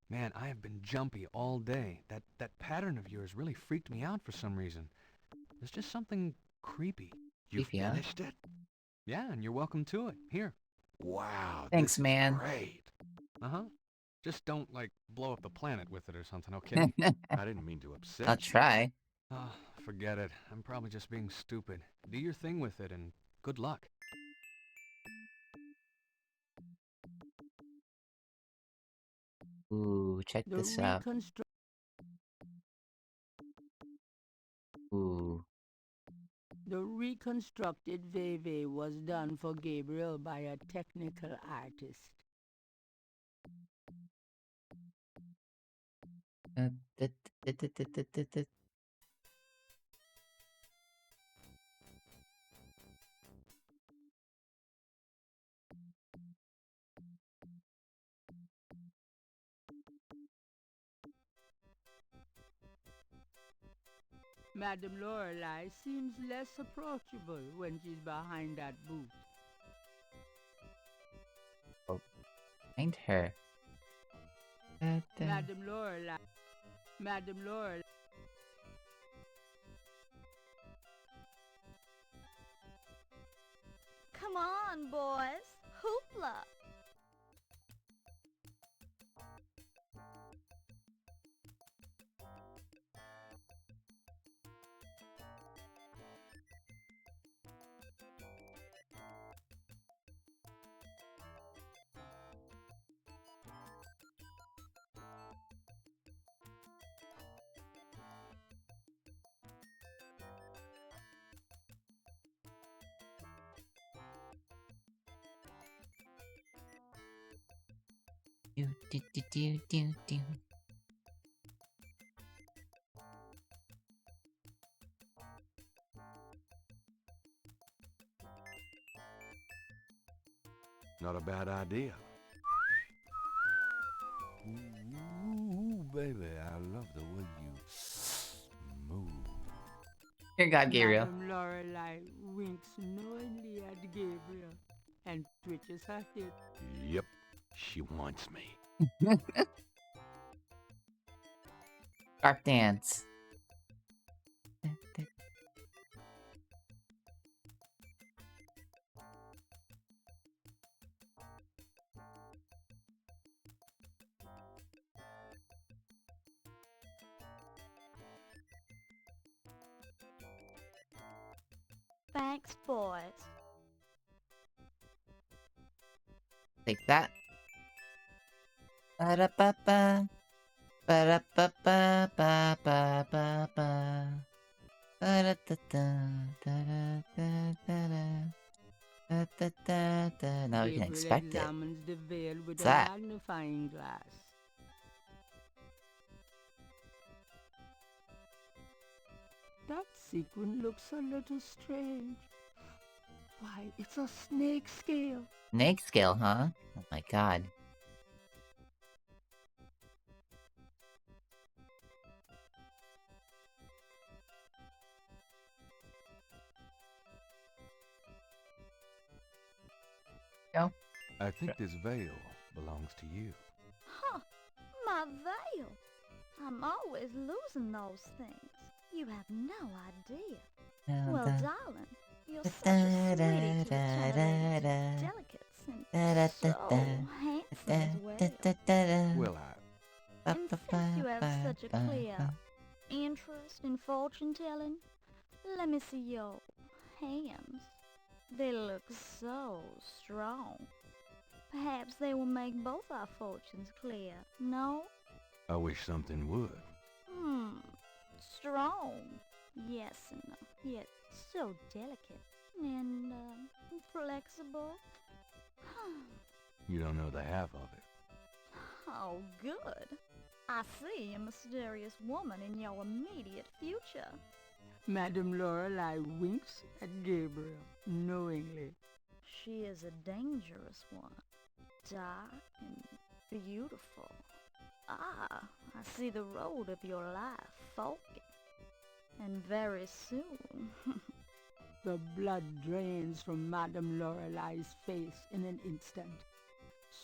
Man, I have been jumpy all day. That pattern of yours really freaked me out for some reason. There's just something creepy. You Creepy, huh? finished it? Yeah, and you're welcome to it. Here. Wow, Thanks, this is man. great. Uh-huh. Just don't, like, blow up the planet with it or something, okay? I didn't mean to upset I'll you. try. Oh, forget it. I'm probably just being stupid. Do your thing with it, and good luck. Ooh, check The this out. Ooh. The reconstructed Veve was done for Gabriel by a technical artist. Madame Lorelei seems less approachable when she's behind that booth. Oh, find her. Madame Lorelei. Madame Lorelei. Come on, boys. Hoopla. Do, do, do, do, do, do. Not a bad idea. Ooh, baby, I love the way you move. Dear God, Gabriel. Madame Lorelei winks knowingly at Gabriel and twitches her head. Yep, she wants me. Sharp dance. Thanks, boys. Take that. Ba-da-ba-ba. Ba-da-ba-ba-ba-ba-ba. Ba-da-da-da. Da-da-da-da-da. Da-da-da-da. Now we can Gabriel expect it. examines the veil with What's a that? magnifying glass. That sequin looks a little strange. Why, it's a snake scale. Snake scale, huh? Oh my god. Go. I think this veil belongs to you. Huh, my veil. I'm always losing those things. You have no idea. Well, darling, you're such a sweetie to return delicates and so handsome as well. Well, And since you have such a clear interest in fortune telling, let me see your hands. They look so strong. Perhaps they will make both our fortunes clear, no? I wish something would. Strong. Yes, and yet so delicate and flexible. You don't know the half of it. Oh, good. I see a mysterious woman in your immediate future. Madame Lorelei winks at Gabriel knowingly. She is a dangerous one, dark and beautiful. Ah, I see the road of your life forking. And very soon. The blood drains from Madame Lorelei's face in an instant.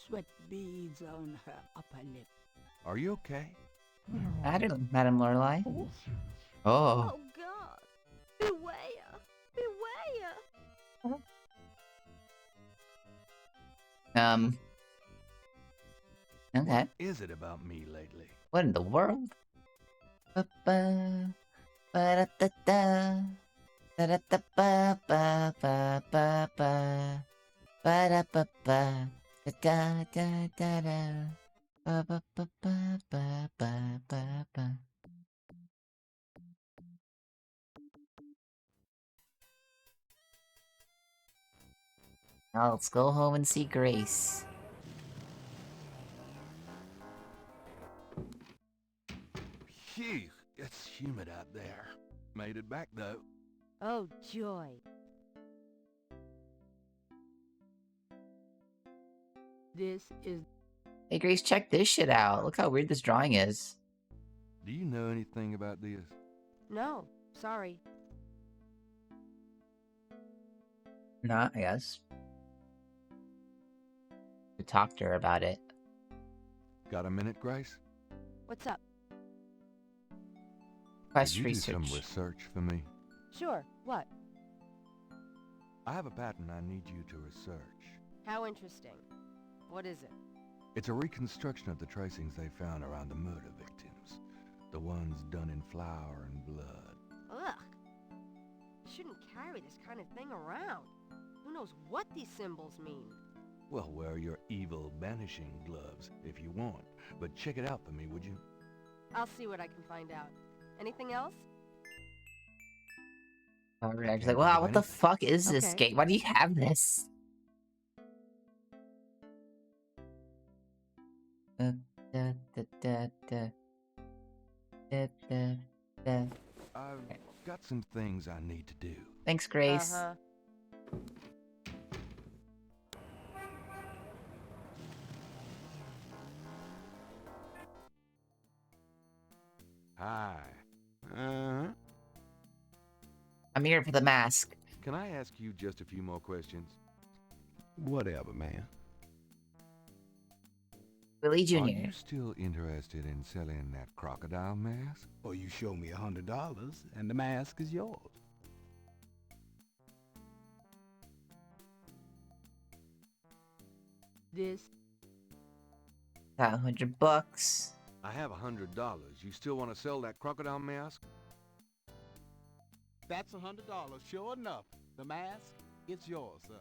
Sweat beads on her upper lip. Are you okay? Madam Lorelei? Oh. Oh God! Beware! Beware! Okay. What is it about me lately? What in the world? Ba-ba. Ba-da-da-da. Da-da-da-ba-ba-ba-ba-ba. Ba-da-ba-ba. Da-da-da-da-da. Ba-ba-ba-ba-ba-ba-ba. Now let's go home and see Grace. Phew, it's humid out there. Made it back though. Oh, joy. This is... Hey Grace, check this shit out. Look how weird this drawing is. Do you know anything about this? No, sorry. Not, I guess. We talked to her about it. Got a minute, Grace? What's up? Quest Could you research. do some research for me? Sure, what? I have a pattern I need you to research. How interesting. What is it? It's a reconstruction of the tracings they found around the murder victims. The ones done in flour and blood. Ugh. You shouldn't carry this kind of thing around. Who knows what these symbols mean? Well, wear your evil banishing gloves if you want. But check it out for me, would you? I'll see what I can find out. Anything else? Alright, she's like, wow, what the fuck is this Okay. game? Why do you have this? I've got some things I need to do. Thanks, Grace. Hi. I'm here for the mask. Can I ask you just a few more questions? Whatever, man. Willie Jr. Are you still interested in selling that crocodile mask? Or you show me $100 and the mask is yours. This. Got $100. I have $100. You still want to sell that crocodile mask? That's $100, sure enough. The mask, it's yours, sir.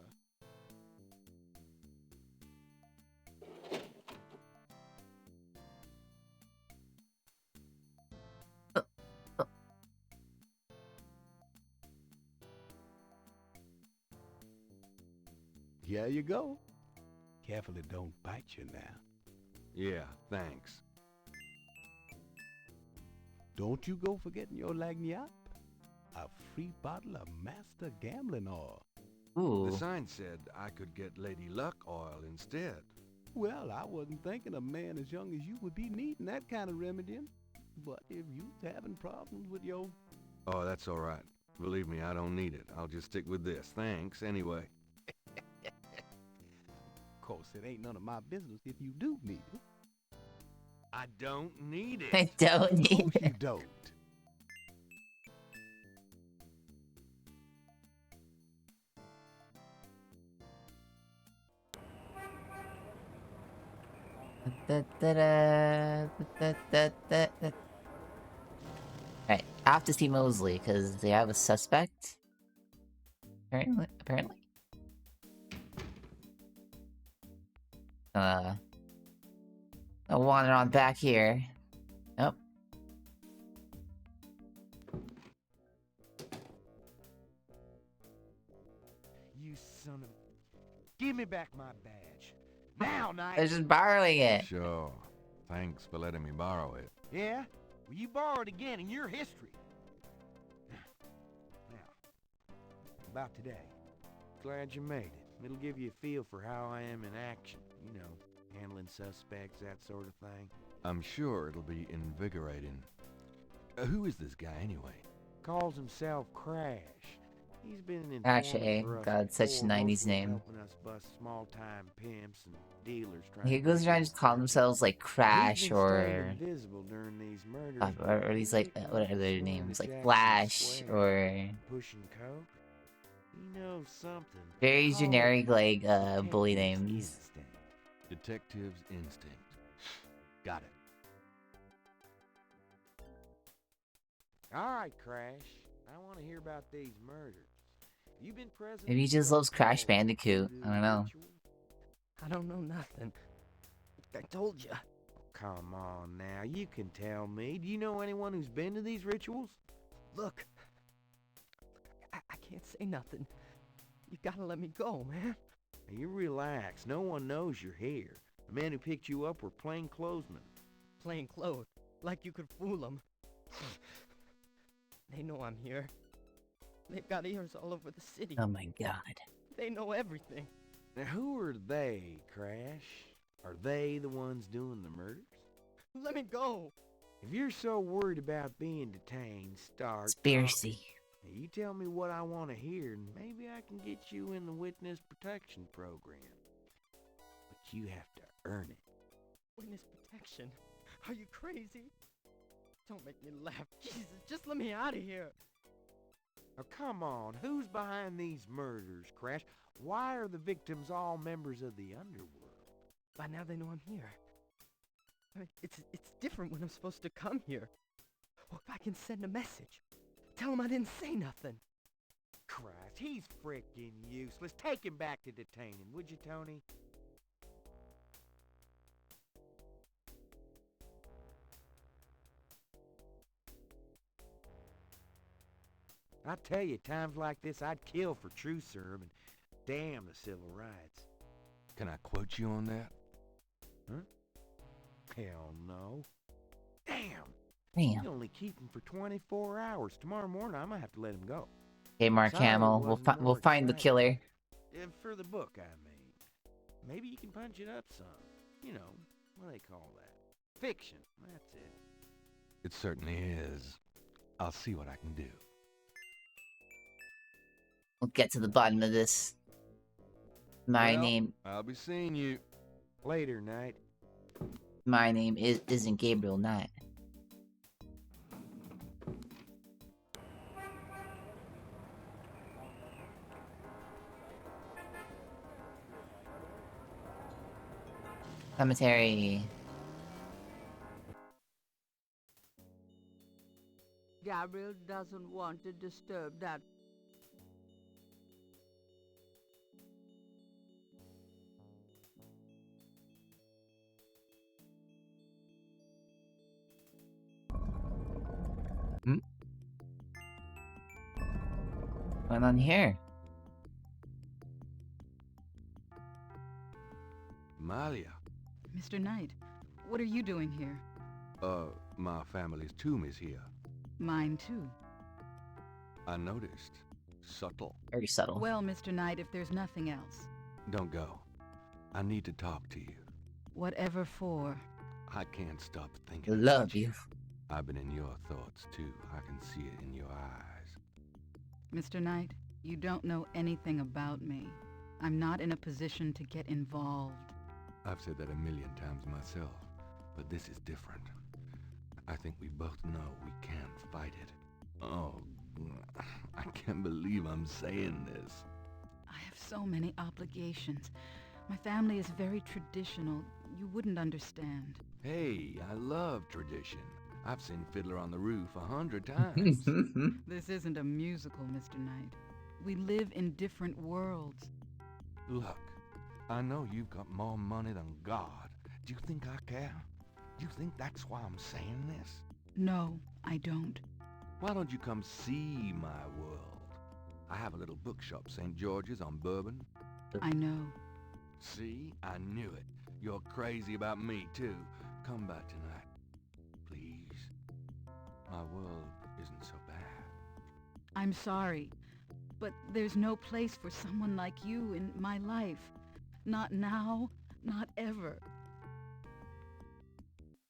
Here you go. Careful it don't bite you now. Yeah, thanks. Don't you go forgetting your lagniappe. A free bottle of Master Gambling Oil. Ooh. The sign said I could get Lady Luck oil instead. Well, I wasn't thinking a man as young as you would be needing that kind of remedying. But if you's having problems with your... Oh, that's all right. Believe me, I don't need it. I'll just stick with this. Thanks, anyway. Of course, it ain't none of my business if you do need it. I don't need it. I don't need it. You don't. Alright, I have to see Mosley because they have a suspect. Apparently. I'll wander on back here. Nope. You son of... Give me back my badge. Now, Knight! They're just borrowing it. Sure. Thanks for letting me borrow it. Yeah? Well, you borrowed again in your history. Now, about today. Glad you made it. It'll give you a feel for how I am in action. You know, handling suspects, that sort of thing. I'm sure it'll be invigorating. Who is this guy, anyway? Calls himself Crash. He's been an Crash, informant for us God, such a before, 90s mostly name. helping us bust small-time pimps and dealers trying He to goes break around into just calling themselves like Crash He's been or staying invisible during these murders, or these like what are their names, like Flash or pushing coke. He knows something. very Call it generic like bully detective's names. instinct. Detective's instinct. Got it. All right, Crash. I want to hear about these murders. You been present? Maybe he just loves Crash Bandicoot. I don't know. I don't know nothing. I told you. Come on now, you can tell me. Do you know anyone who's been to these rituals? Look, I can't say nothing. You gotta let me go, man. Now, you relax. No one knows you're here. The men who picked you up were plainclothesmen. Plain clothes, like you could fool them. They know I'm here. They've got ears all over the city. Oh my god. They know everything. Now, who are they, Crash? Are they the ones doing the murders? Let me go. If you're so worried about being detained, start Conspiracy. talking. Now, you tell me what I want to hear, and maybe I can get you in the witness protection program. But you have to earn it. Witness protection? Are you crazy? Don't make me laugh. Jesus, just let me out of here. Now, come on. Who's behind these murders, Crash? Why are the victims all members of the underworld? By now they know I'm here. I mean, it's different when I'm supposed to come here. Or if I can send a message. Tell him I didn't say nothing. Christ, he's frickin' useless. Take him back to detain him, would you, Tony? I tell you, times like this, I'd kill for truth serum and damn the civil rights. Can I quote you on that? Huh? Hell no. Damn. Damn. You only keep him for 24 hours. Tomorrow morning, I might have to let him go. Okay, Mark Sorry it Hamill. wasn't We'll more find the exciting. killer. For the book, I mean. Maybe you can punch it up some. You know, what do they call that? Fiction. That's it. It certainly is. I'll see what I can do. We'll get to the bottom of this. My name I'll be seeing you. Later, Knight. isn't Gabriel Knight. Cemetery. Gabriel doesn't want to disturb that. What's going on here? Malia. Mr. Knight, what are you doing here? My family's tomb is here. Mine too. I noticed. Subtle. Very subtle. Well, Mr. Knight, if there's nothing else. Don't go. I need to talk to you. Whatever for. I can't stop thinking Love about you. I've been in your thoughts too. I can see it in your eyes. Mr. Knight, you don't know anything about me. I'm not in a position to get involved. I've said that a million times myself, but this is different. I think we both know we can't fight it. Oh, I can't believe I'm saying this. I have so many obligations. My family is very traditional. You wouldn't understand. Hey, I love tradition. I've seen Fiddler on the Roof 100 times. This isn't a musical, Mr. Knight. We live in different worlds. Look, I know you've got more money than God. Do you think I care? Do you think that's why I'm saying this? No, I don't. Why don't you come see my world? I have a little bookshop, St. George's on Bourbon. I know. See? I knew it. You're crazy about me, too. Come back tonight. Please. My world isn't so bad. I'm sorry, but there's no place for someone like you in my life. Not now, not ever.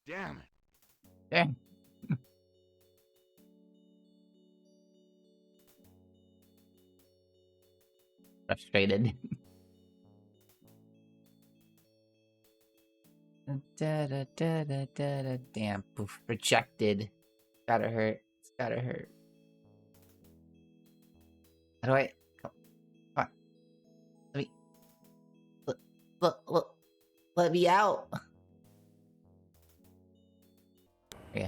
Damn it. Damn. Frustrated. Damn, poof, rejected. Gotta hurt. It's gotta hurt. How do I? Come on. Let me out. Yeah.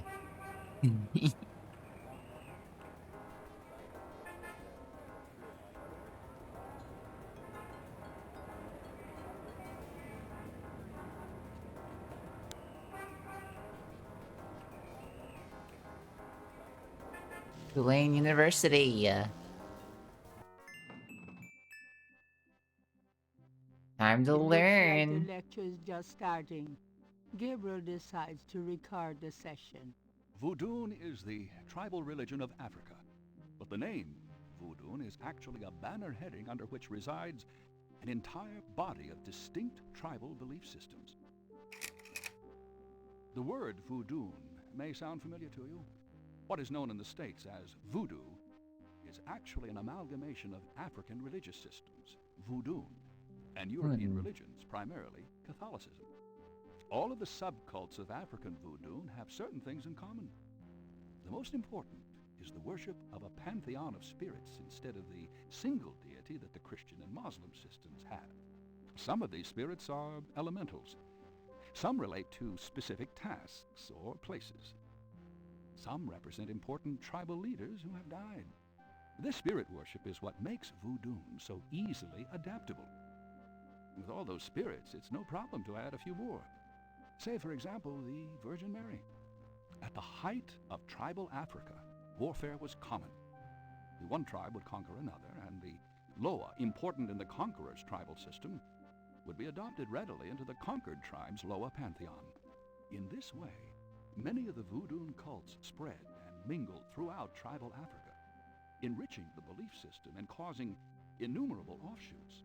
Tulane University. Time to It looks like learn. the lecture is just starting. Gabriel decides to record the session. Voodoo is the tribal religion of Africa, but the name Voodoo is actually a banner heading under which resides an entire body of distinct tribal belief systems. The word voodoo may sound familiar to you. What is known in the States as voodoo is actually an amalgamation of African religious systems, voodoo, and European religions, primarily Catholicism. All of the subcults of African voodoo have certain things in common. The most important is the worship of a pantheon of spirits instead of the single deity that the Christian and Muslim systems have. Some of these spirits are elementals. Some relate to specific tasks or places. Some represent important tribal leaders who have died. This spirit worship is what makes voodoo so easily adaptable. With all those spirits, it's no problem to add a few more. Say, for example, the Virgin Mary. At the height of tribal Africa, warfare was common. The one tribe would conquer another, and the Loa, important in the conqueror's tribal system, would be adopted readily into the conquered tribe's Loa pantheon. In this way, many of the voodoo cults spread and mingled throughout tribal Africa, enriching the belief system and causing innumerable offshoots.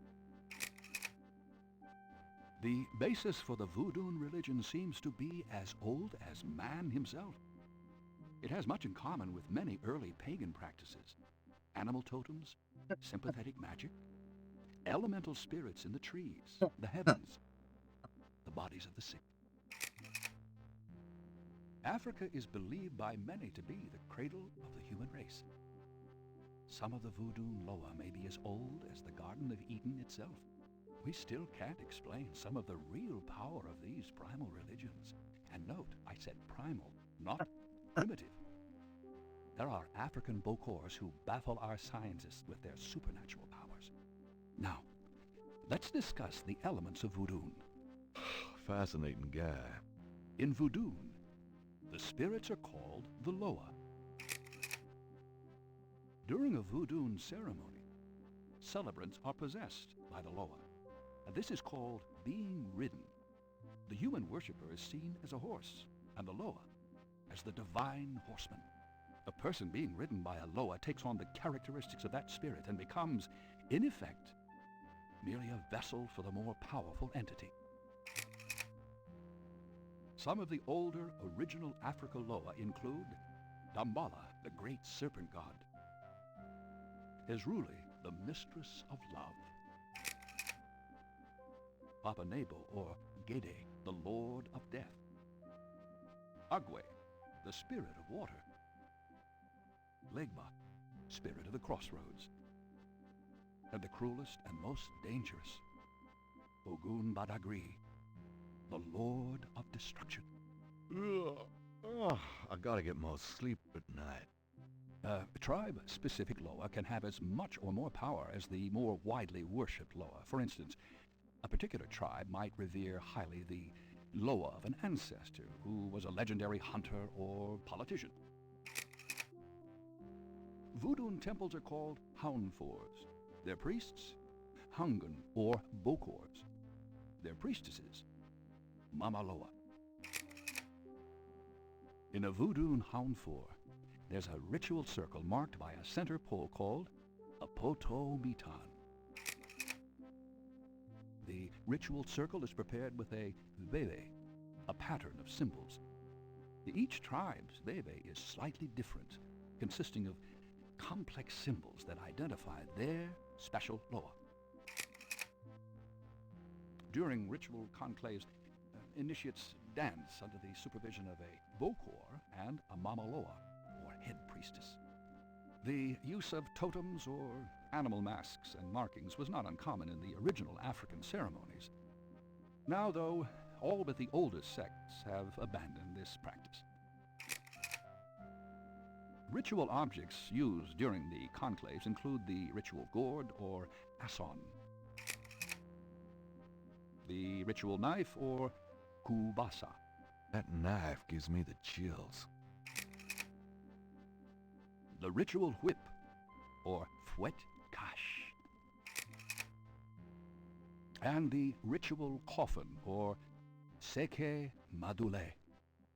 The basis for the voodoo religion seems to be as old as man himself. It has much in common with many early pagan practices: animal totems, sympathetic magic, elemental spirits in the trees, the heavens, the bodies of the sick. Africa is believed by many to be the cradle of the human race. Some of the voodoo Loa may be as old as the Garden of Eden itself. We still can't explain some of the real power of these primal religions. And note, I said primal, not primitive. There are African Bokors who baffle our scientists with their supernatural powers. Now, let's discuss the elements of voodoo. Fascinating guy. In voodoo, the spirits are called the Loa. During a voodoo ceremony, celebrants are possessed by the Loa, and this is called being ridden. The human worshipper is seen as a horse, and the Loa as the divine horseman. A person being ridden by a Loa takes on the characteristics of that spirit and becomes, in effect, merely a vessel for the more powerful entity. Some of the older original Africa Loa include Dambala, the great serpent god, Ezruli, the mistress of love, Papa Nebo, or Gede, the lord of death, Agwe, the spirit of water, Legba, spirit of the crossroads, and the cruelest and most dangerous, Ogun Badagri, the lord of destruction. I gotta get more sleep at night. Tribe-specific Loa can have as much or more power as the more widely worshipped Loa. For instance, a particular tribe might revere highly the Loa of an ancestor who was a legendary hunter or politician. Voodoo temples are called Haunfors. Their priests, Hungan or Bokors. Their priestesses, Mama Loa. In a voodoo Haunfor, there's a ritual circle marked by a center pole called a poto mitan. The ritual circle is prepared with a veve, a pattern of symbols. Each tribe's veve is slightly different, consisting of complex symbols that identify their special Loa. During ritual conclaves, initiates dance under the supervision of a Bokor and a Mama Loa, or head priestess. The use of totems or animal masks and markings was not uncommon in the original African ceremonies. Now, though, all but the oldest sects have abandoned this practice. Ritual objects used during the conclaves include the ritual gourd or asson, the ritual knife or kubasa. That knife gives me the chills. The ritual whip or fouet cache, and the ritual coffin or seke madule.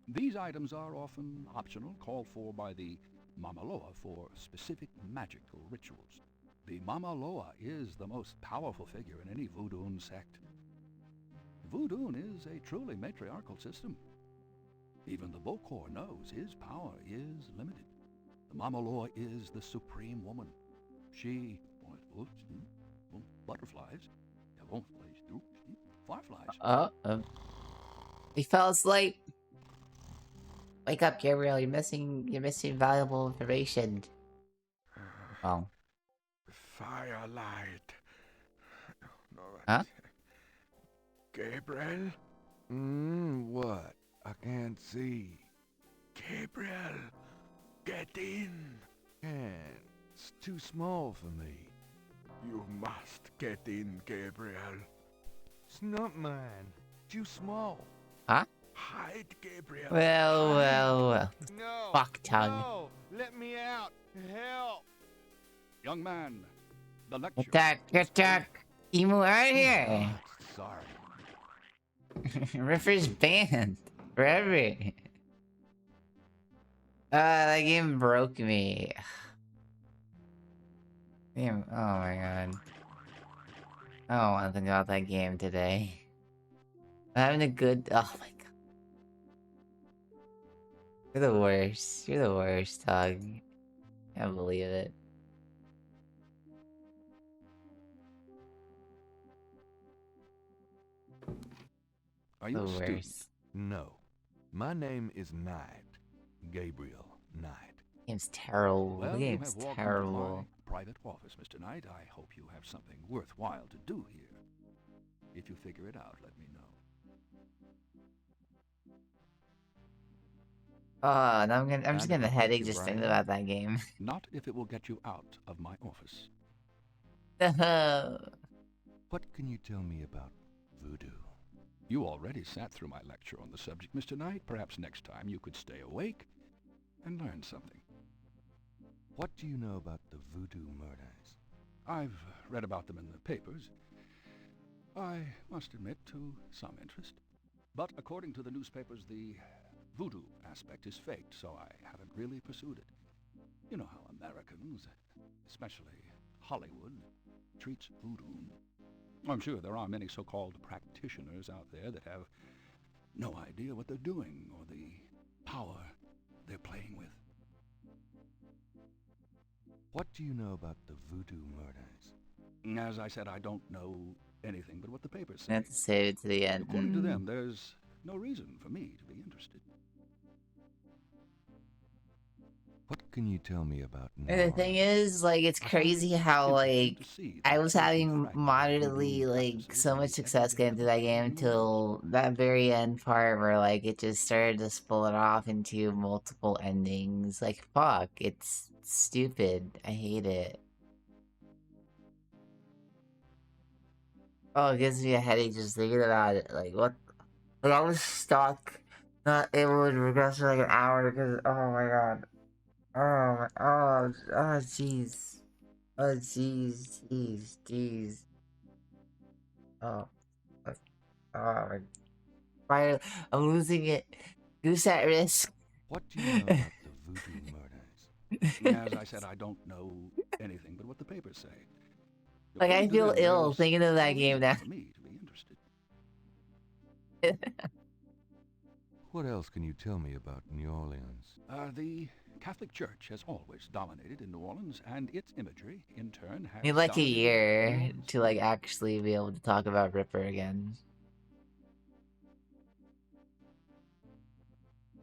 These items are often optional, called for by the Mama Loa for specific magical rituals. The Mama Loa is the most powerful figure in any voodoo sect. Voodoo is a truly matriarchal system. Even the Bokor knows his power is limited. The Mama Loa is the supreme woman. She, butterflies, fireflies. He fell asleep. Wake up, Gabriel. You're missing valuable information. Oh. Firelight. Huh? Gabriel? What? I can't see. Gabriel, get in. Can't. It's too small for me. You must get in, Gabriel. It's not mine. Too small. Huh? Hide, Gabriel. Well. No. Fuck tongue. No. Let me out. Help. Young man, the lecture. Get that emo out of here. Sorry. Riffer's banned. Forever. That game broke me. Damn, oh my god. I don't want to think about that game today. I'm having a good... Oh my god. You're the worst. You're the worst, dog. Can't believe it. Are you The a student? worst. No. My name is Knight. Gabriel Knight. Game's terrible. Well, The you game's have walked terrible. into my private office, Mr. Knight. I hope you have something worthwhile to do here. If you figure it out, let me know. Oh, now I'm just And getting a if it makes headache you just thinking brag, about that game. Not if it will get you out of my office. What can you tell me about voodoo? You already sat through my lecture on the subject, Mr. Knight. Perhaps next time you could stay awake and learn something. What do you know about the voodoo murders? I've read about them in the papers. I must admit, to some interest. But according to the newspapers, the voodoo aspect is faked, so I haven't really pursued it. You know how Americans, especially Hollywood, treats voodoo. I'm sure there are many so-called practitioners out there that have no idea what they're doing or the power they're playing with. What do you know about the voodoo murders? As I said, I don't know anything but what the papers say. I have to save it to the end. According to them, there's no reason for me to be interested. What can you tell me about And the thing is, like, it's crazy how, like, I was having moderately, like, so much success getting through that game until that very end part where, like, it just started to split off into multiple endings. Like, fuck, it's stupid. I hate it. Oh, it gives me a headache just thinking about it. Like, what? Like, I was stuck, not able to regress for, like, an hour because, oh my god. Jeez. Oh, jeez. Oh, my. Finally, I'm losing it. Goose at risk. What do you know about the voodoo murders? As I said, I don't know anything but what the papers say. Like, I According to feel them, ill there's thinking of that no game reason now. for me to be interested. What else can you tell me about New Orleans? The Catholic Church has always dominated in New Orleans, and its imagery, in turn, has I need like a dominated year New Orleans. to like actually be able to talk about Ripper again.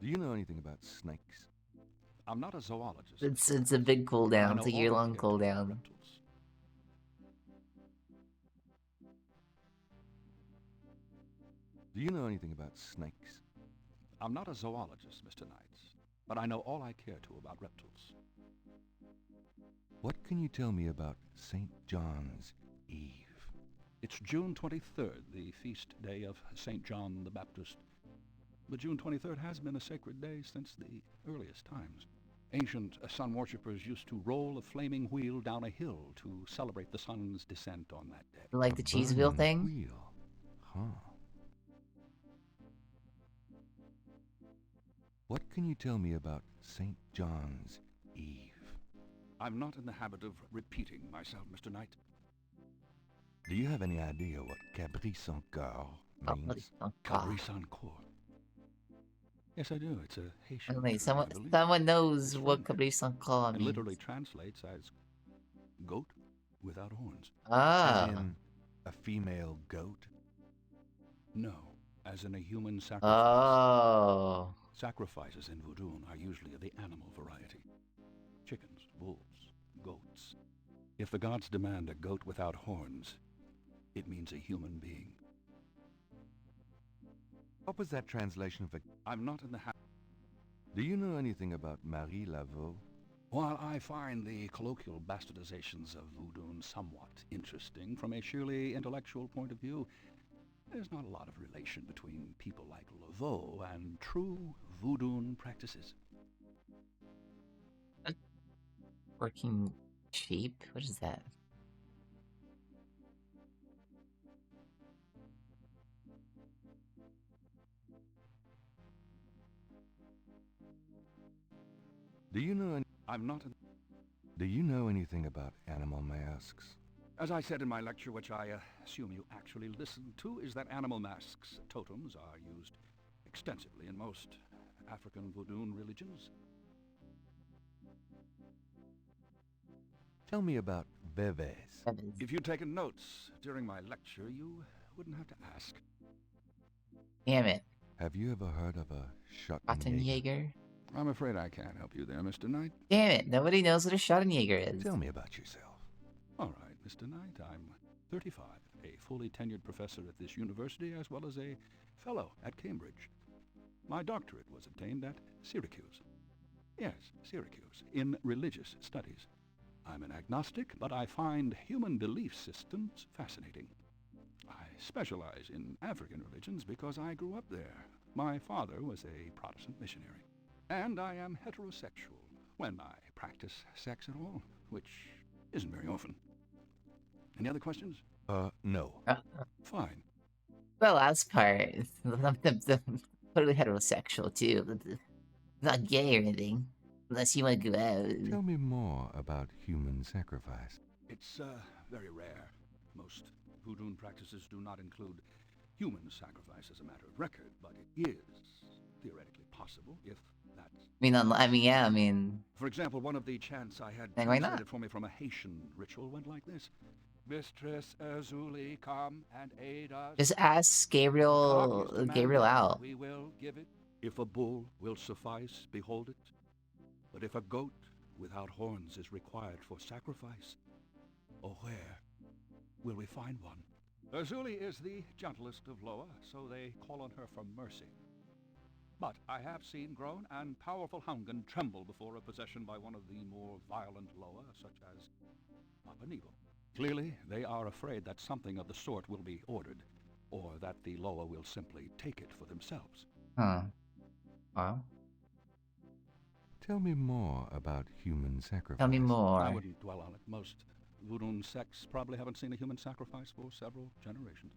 Do you know anything about snakes? I'm not a zoologist. It's a big cooldown. It's a year-long cooldown. Do you know anything about snakes? I'm not a zoologist, Mr. Knight, but I know all I care to about reptiles. What can you tell me about St. John's Eve? It's June 23rd, the feast day of St. John the Baptist. But June 23rd has been a sacred day since the earliest times. Ancient sun worshippers used to roll a flaming wheel down a hill to celebrate the sun's descent on that day. Like the cheese wheel thing? Wheel. Huh. What can you tell me about St. John's Eve? I'm not in the habit of repeating myself, Mr. Knight. Do you have any idea what Cabri sans Coeur means? Cabri sans Coeur. Yes, I do. It's a Haitian. Wait, someone knows what Cabri sans Coeur It means. literally translates as goat without horns. Ah. As in a female goat? No, as in a human sacrifice. Oh. Sacrifices in voodoo are usually of the animal variety. Chickens, wolves, goats. If the gods demand a goat without horns, it means a human being. What was that translation of a... I'm not in the habit... Do you know anything about Marie Laveau? While I find the colloquial bastardizations of voodoo somewhat interesting from a sheerly intellectual point of view, there's not a lot of relation between people like Laveau and true voodoo practices. Working sheep? What is that? Do you know I'm not Do you know anything about animal masks? As I said in my lecture, which I assume you actually listened to, is that animal masks, totems, are used extensively in most African voodoo religions. Tell me about veves. If you'd taken notes during my lecture, you wouldn't have to ask. Damn it. Have you ever heard of a Schottenjäger? I'm afraid I can't help you there, Mr. Knight. Damn it, nobody knows what a Schottenjäger is. Tell me about yourself. All right, Mr. Knight, I'm 35, a fully tenured professor at this university, as well as a fellow at Cambridge. My doctorate was obtained at Syracuse. Yes, Syracuse, in religious studies. I'm an agnostic, but I find human belief systems fascinating. I specialize in African religions because I grew up there. My father was a Protestant missionary. And I am heterosexual, when I practice sex at all, which isn't very often. Any other questions? No. Fine. The last part, I'm totally heterosexual too. Not gay or anything, unless you want to go out. Tell me more about human sacrifice. It's very rare. Most voodoo practices do not include human sacrifice as a matter of record, but it is theoretically possible if that's... For example, one of the chants I had why not? translated for me from a Haitian ritual went like this. Mistress Azuli, come and aid us. Just ask Gabriel out. We will give it. If a bull will suffice, behold it. But if a goat without horns is required for sacrifice, oh, where will we find one? Azuli is the gentlest of Loa, so they call on her for mercy. But I have seen grown and powerful Hungan tremble before a possession by one of the more violent Loa, such as Papa Nebo. Clearly, they are afraid that something of the sort will be ordered, or that the Loa will simply take it for themselves. Huh. Wow. Tell me more about human sacrifice. Tell me more. I wouldn't dwell on it. Most voodoo sects probably haven't seen a human sacrifice for several generations.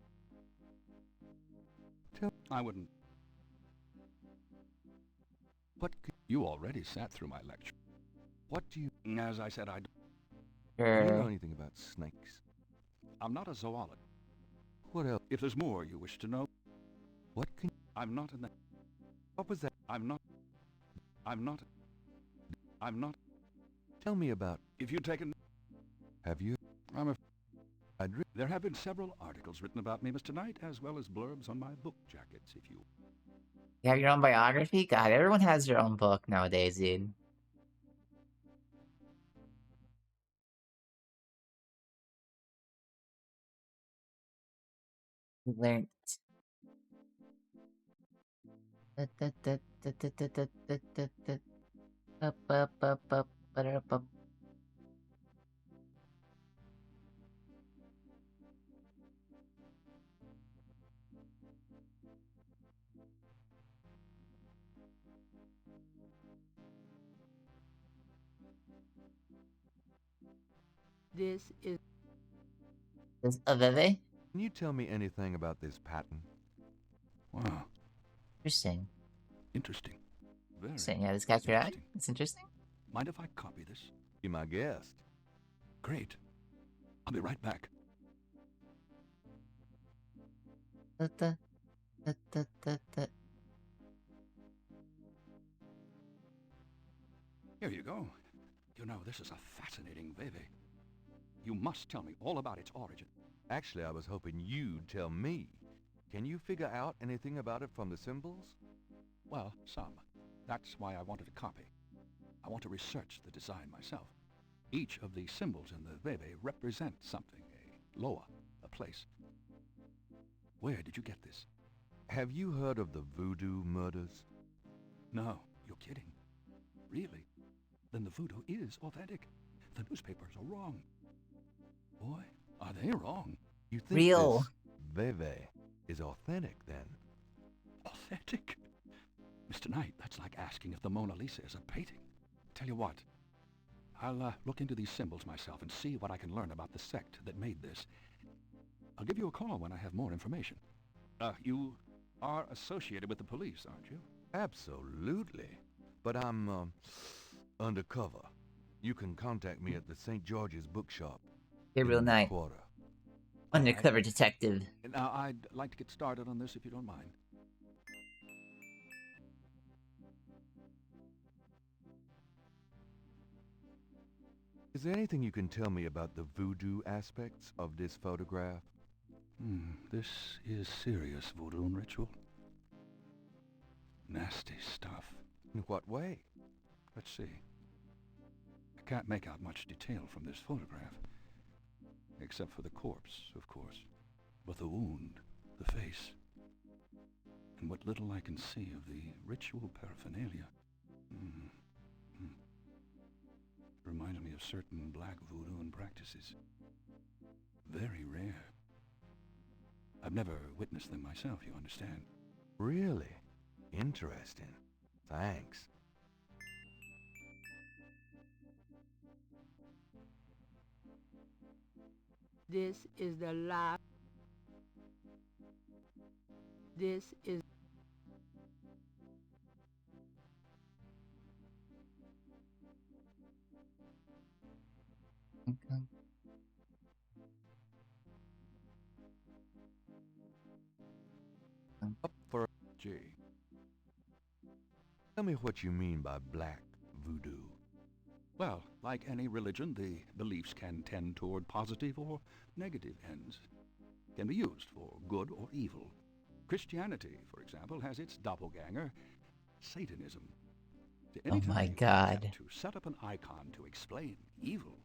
I wouldn't. You already sat through my lecture. What do you... As I said, Do you know anything about snakes? I'm not a zoologist. What else? If there's more you wish to know... What can... I'm not in the... What was that? I'm not... Tell me about... If you'd taken... Have you... There have been several articles written about me, Mr. Knight, as well as blurbs on my book jackets, if you... You have your own biography? God, everyone has their own book nowadays, dude. We learned. This is... Is a Veve? Can you tell me anything about this pattern? Wow. Interesting. Interesting. Very Interesting. Yeah, this guy's right. It's interesting. Mind if I copy this? Be my guest. Great. I'll be right back. Here you go. You know, this is a fascinating Veve. You must tell me all about its origin. Actually, I was hoping you'd tell me. Can you figure out anything about it from the symbols? Well, some. That's why I wanted a copy. I want to research the design myself. Each of the symbols in the Veve represents something, a Loa, a place. Where did you get this? Have you heard of the voodoo murders? No, you're kidding. Really? Then the voodoo is authentic. The newspapers are wrong. Boy, are they wrong. You think Real. this Veve is authentic, then? Authentic? Mr. Knight, that's like asking if the Mona Lisa is a painting. Tell you what, I'll look into these symbols myself and see what I can learn about the sect that made this. I'll give you a call when I have more information. You are associated with the police, aren't you? Absolutely. But I'm, undercover. You can contact me at the St. George's Bookshop. Gabriel in the Knight. Quarter. Undercover detective. Now, I'd like to get started on this if you don't mind. Is there anything you can tell me about the voodoo aspects of this photograph? This is serious voodoo ritual. Nasty stuff. In what way? Let's see. I can't make out much detail from this photograph. Except for the corpse, of course. But the wound, the face, and what little I can see of the ritual paraphernalia. Reminds me of certain black voodoo practices. Very rare. I've never witnessed them myself, you understand? Really? Interesting. Thanks. This is the last. This is. Up for G. Tell me what you mean by black voodoo. Well, like any religion, the beliefs can tend toward positive or negative ends. Can be used for good or evil. Christianity, for example, has its doppelganger, Satanism. Oh my God. To set up an icon to explain evil,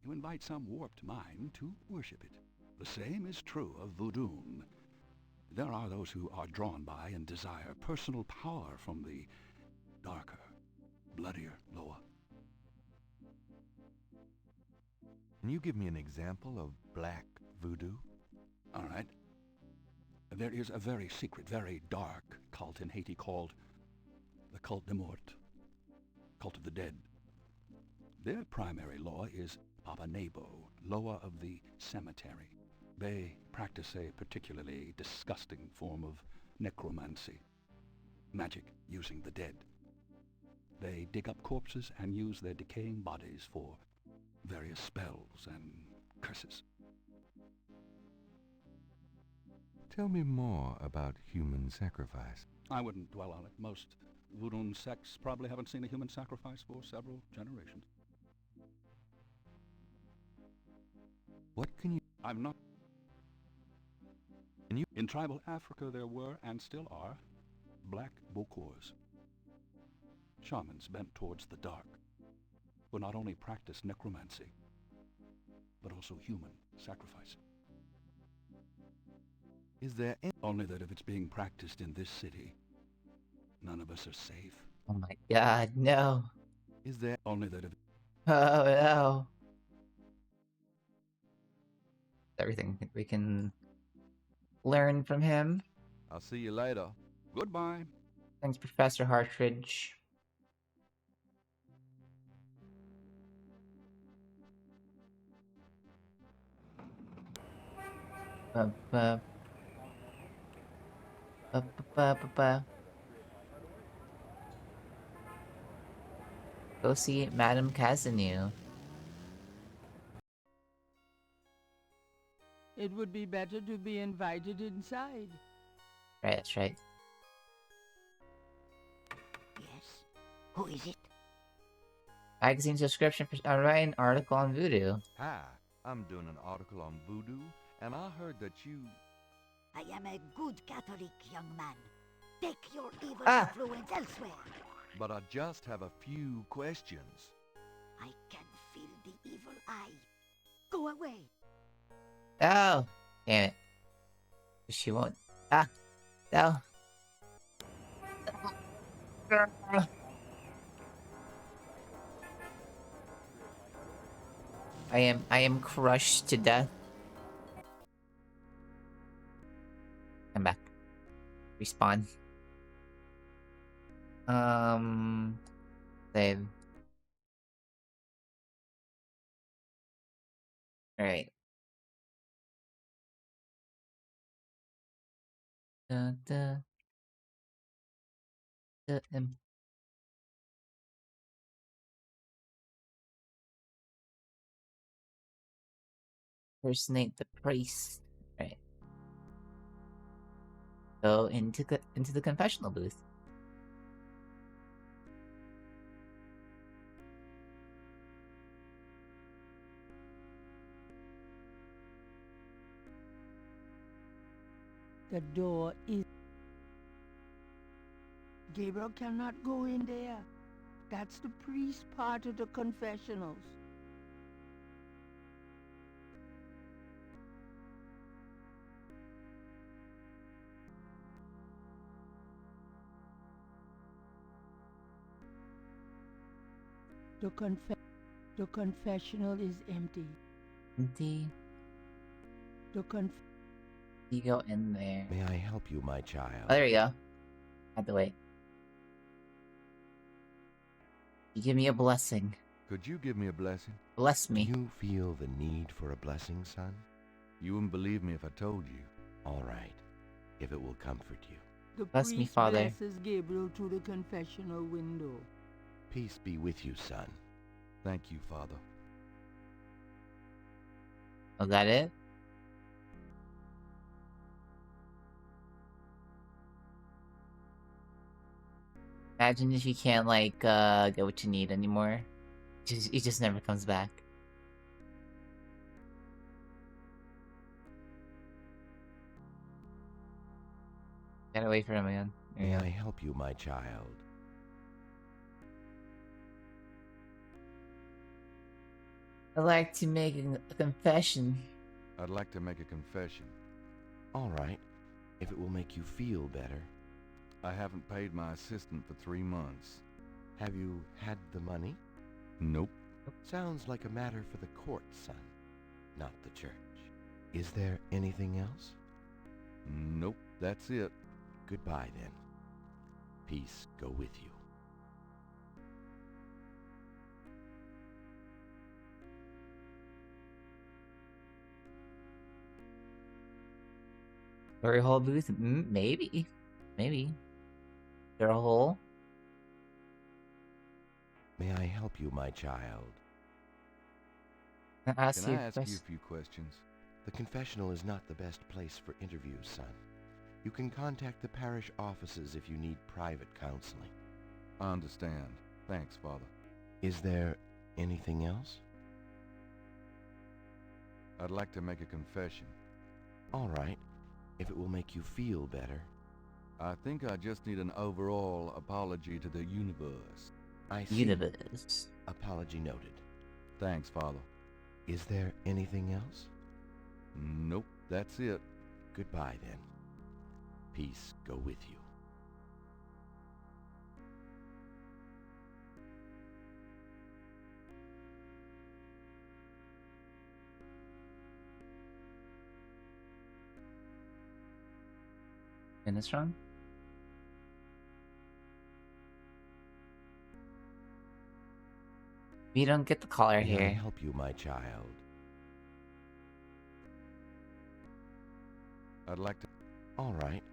you invite some warped mind to worship it. The same is true of voodoo. There are those who are drawn by and desire personal power from the darker, bloodier Loa. Can you give me an example of black voodoo? All right. There is a very secret, very dark cult in Haiti called the Cult de Mort, Cult of the Dead. Their primary law is Papa Nebo, Loa of the cemetery. They practice a particularly disgusting form of necromancy, magic using the dead. They dig up corpses and use their decaying bodies for various spells and curses. Tell me more about human sacrifice. I wouldn't dwell on it. Most voodoo sects probably haven't seen a human sacrifice for several generations. What can you... I'm not... In tribal Africa there were, and still are, black bokors. Shamans bent towards the dark, who not only practice necromancy, but also human sacrifice. Is there any... Only that if it's being practiced in this city, none of us are safe. Oh my God, no. Is there... Only that if... Oh no. Everything we can learn from him. I'll see you later. Goodbye. Thanks, Professor Hartridge. Go see Madame Casimir. It would be better to be invited inside. Right, that's right. Yes? Who is it? Magazine subscription for write an article on voodoo. Hi, I'm doing an article on voodoo, and I heard that you... I am a good Catholic, young man. Take your evil Ah! influence elsewhere. But I just have a few questions. I can feel the evil eye. Go away. Oh! Damn it. She won't. Ah! No. I am crushed to death. I'm back. Respawn. Save. Alright. Impersonate the priest. Right. Go into the confessional booth. The door is... Gabriel cannot go in there. That's the priest part of the confessionals. The confessional is empty. Empty? The You go in there. May I help you, my child? Oh, there we go. Had to wait. You give me a blessing. Could you give me a blessing? Bless me. You feel the need for a blessing, son? You wouldn't believe me if I told you. All right, if it will comfort you. The Bless priest me, Father. blesses Gabriel through the confessional window. Peace be with you, son. Thank you, Father. Was that it? Imagine if you can't, like, get what you need anymore. It just never comes back. Gotta wait for him again. May I help you, my child? I'd like to make a confession. I'd like to make a confession. All right, if it will make you feel better. I haven't paid my assistant for 3 months. Have you had the money? Nope. Sounds like a matter for the court, son, not the church. Is there anything else? Nope, that's it. Goodbye, then. Peace go with you. Glory hole booth? Maybe. Maybe. There a hole? May I help you, my child? Can I ask you a few questions? The confessional is not the best place for interviews, son. You can contact the parish offices if you need private counseling. I understand. Thanks, Father. Is there anything else? I'd like to make a confession. All right, if it will make you feel better. I think I just need an overall apology to the universe. I see. Universe. Apology noted. Thanks, Father. Is there anything else? Nope, that's it. Goodbye, then. Peace go with you. In this run? We don't get the collar May here. I help you, my child? I'd like to... All right.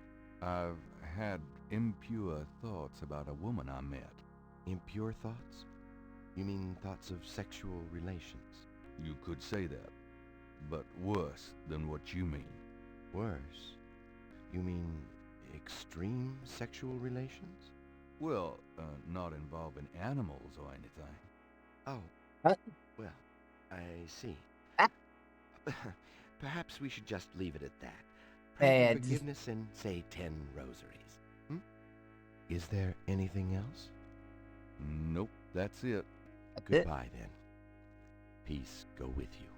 I've had impure thoughts about a woman I met. Impure thoughts? You mean thoughts of sexual relations? You could say that, but worse than what you mean. Worse? You mean extreme sexual relations? Well, not involving animals or anything. Oh. What? Well, I see. Perhaps we should just leave it at that. Pray for forgiveness and say 10 rosaries. Is there anything else? Nope, that's it. Goodbye, then. Peace go with you.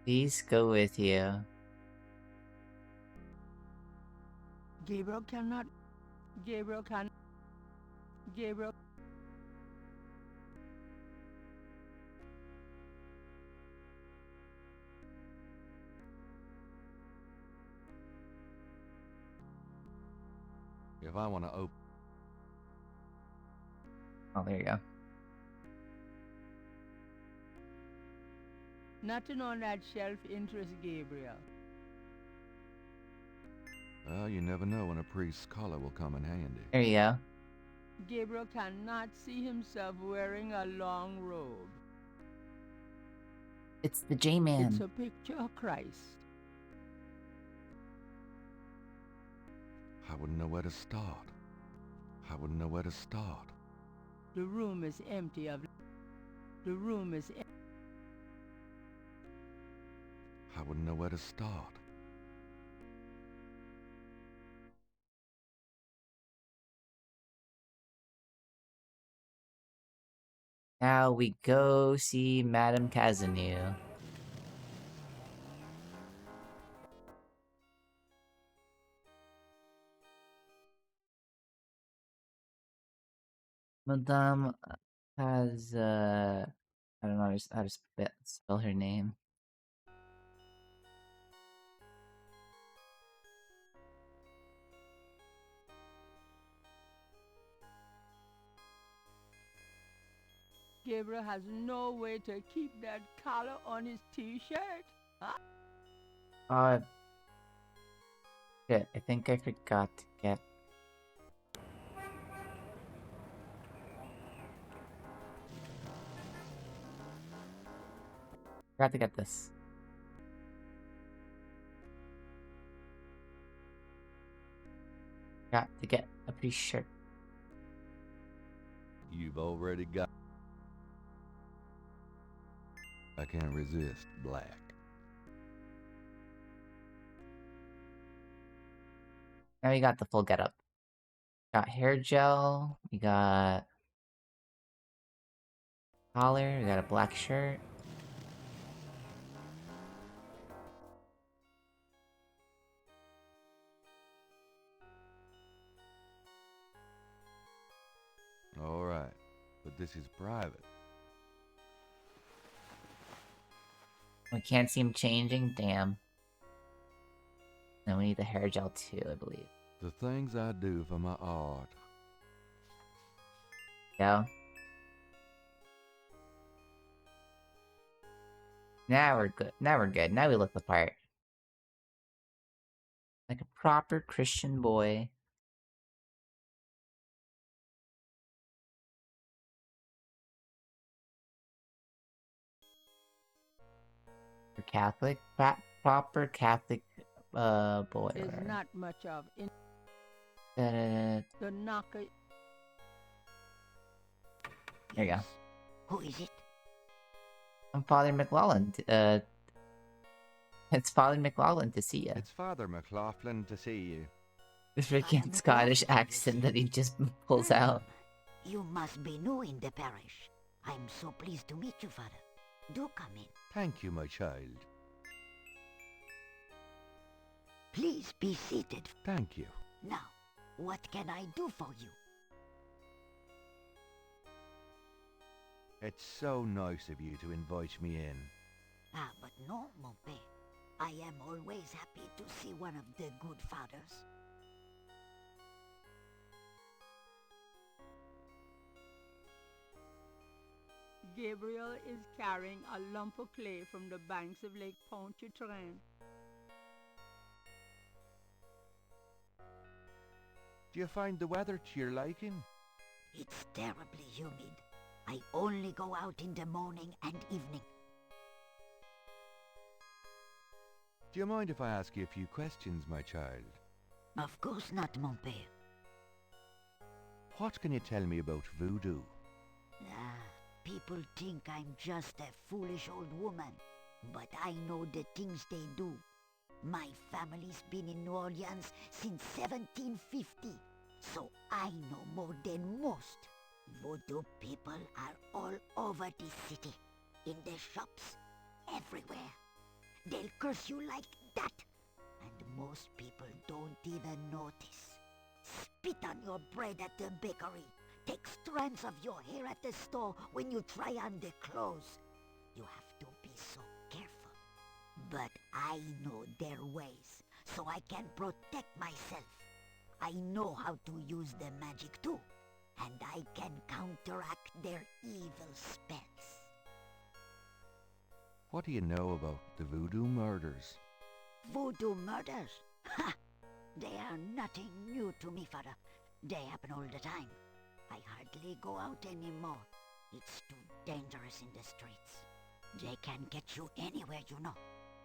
Peace go with you. Gabriel cannot... Gabriel... If I want to open... Oh, there you go. Nothing on that shelf interests Gabriel. Well, you never know when a priest's collar will come in handy. There you go. Gabriel cannot see himself wearing a long robe. It's the J-Man. It's a picture of Christ. I wouldn't know where to start. I wouldn't know where to start. The room is empty of... The room is empty. I wouldn't know where to start. Now we go see Madame Casimir. Madame has, I don't know how to spell her name. Gabriel has no way to keep that collar on his t-shirt. Huh? Shit, I think I forgot to get... Forgot to get this. Got to get a pretty shirt. You've already got... I can't resist black. Now we got the full getup. Got hair gel, we got collar, we got a black shirt. All right, but this is private. We can't see him changing? Damn. Then we need the hair gel too, I believe. The things I do for my art. Go. Now we're good. Now we're good. Now we look the part. Like a proper Christian boy. Catholic? Proper Catholic boy. There's not much of in The knocker. There you go. Who is it? I'm Father McLaughlin. It's Father McLaughlin to see you. It's Father McLaughlin to see you. This freaking Scottish accent that he just pulls out. You must be new in the parish. I'm so pleased to meet you, Father. Do come in. Thank you, my child. Please be seated. Thank you. Now, what can I do for you? It's so nice of you to invite me in. Ah, but no, mon père. I am always happy to see one of the good fathers. Gabriel is carrying a lump of clay from the banks of Lake Pontchartrain. Do you find the weather to your liking? It's terribly humid. I only go out in the morning and evening. Do you mind if I ask you a few questions, my child? Of course not, mon père. What can you tell me about voodoo? People think I'm just a foolish old woman, but I know the things they do. My family's been in New Orleans since 1750, so I know more than most. Voodoo people are all over this city, in the shops, everywhere. They'll curse you like that, and most people don't even notice. Spit on your bread at the bakery. Take strands of your hair at the store when you try on the clothes. You have to be so careful. But I know their ways, so I can protect myself. I know how to use the magic too, and I can counteract their evil spells. What do you know about the voodoo murders? Voodoo murders? Ha! They are nothing new to me, Father. They happen all the time. I hardly go out anymore. It's too dangerous in the streets. They can get you anywhere, you know.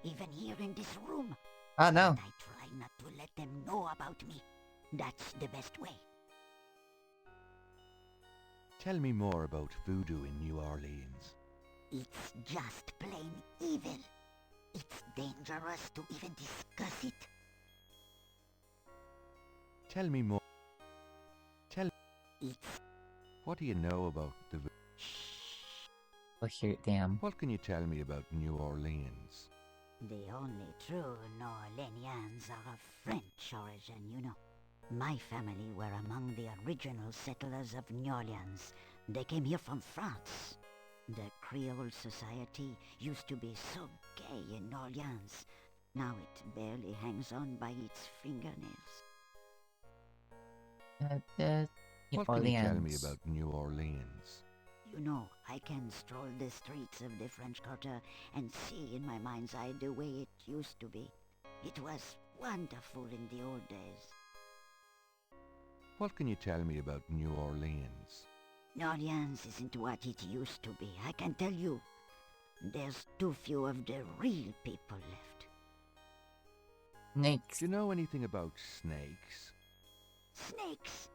Even here in this room. Oh no. But I try not to let them know about me. That's the best way. Tell me more about voodoo in New Orleans. It's just plain evil. It's dangerous to even discuss it. Tell me more. It's... What do you know about the... Oh, here, damn. What can you tell me about New Orleans? The only true New Orleanians are of French origin, you know. My family were among the original settlers of New Orleans. They came here from France. The Creole society used to be so gay in New Orleans. Now it barely hangs on by its fingernails. New What can you tell me Orleans. about New Orleans? You know, I can stroll the streets of the French Quarter and see in my mind's eye the way it used to be. It was wonderful in the old days. What can you tell me about New Orleans? New Orleans isn't what it used to be, I can tell you. There's too few of the real people left. Snakes. Do you know anything about snakes? Snakes!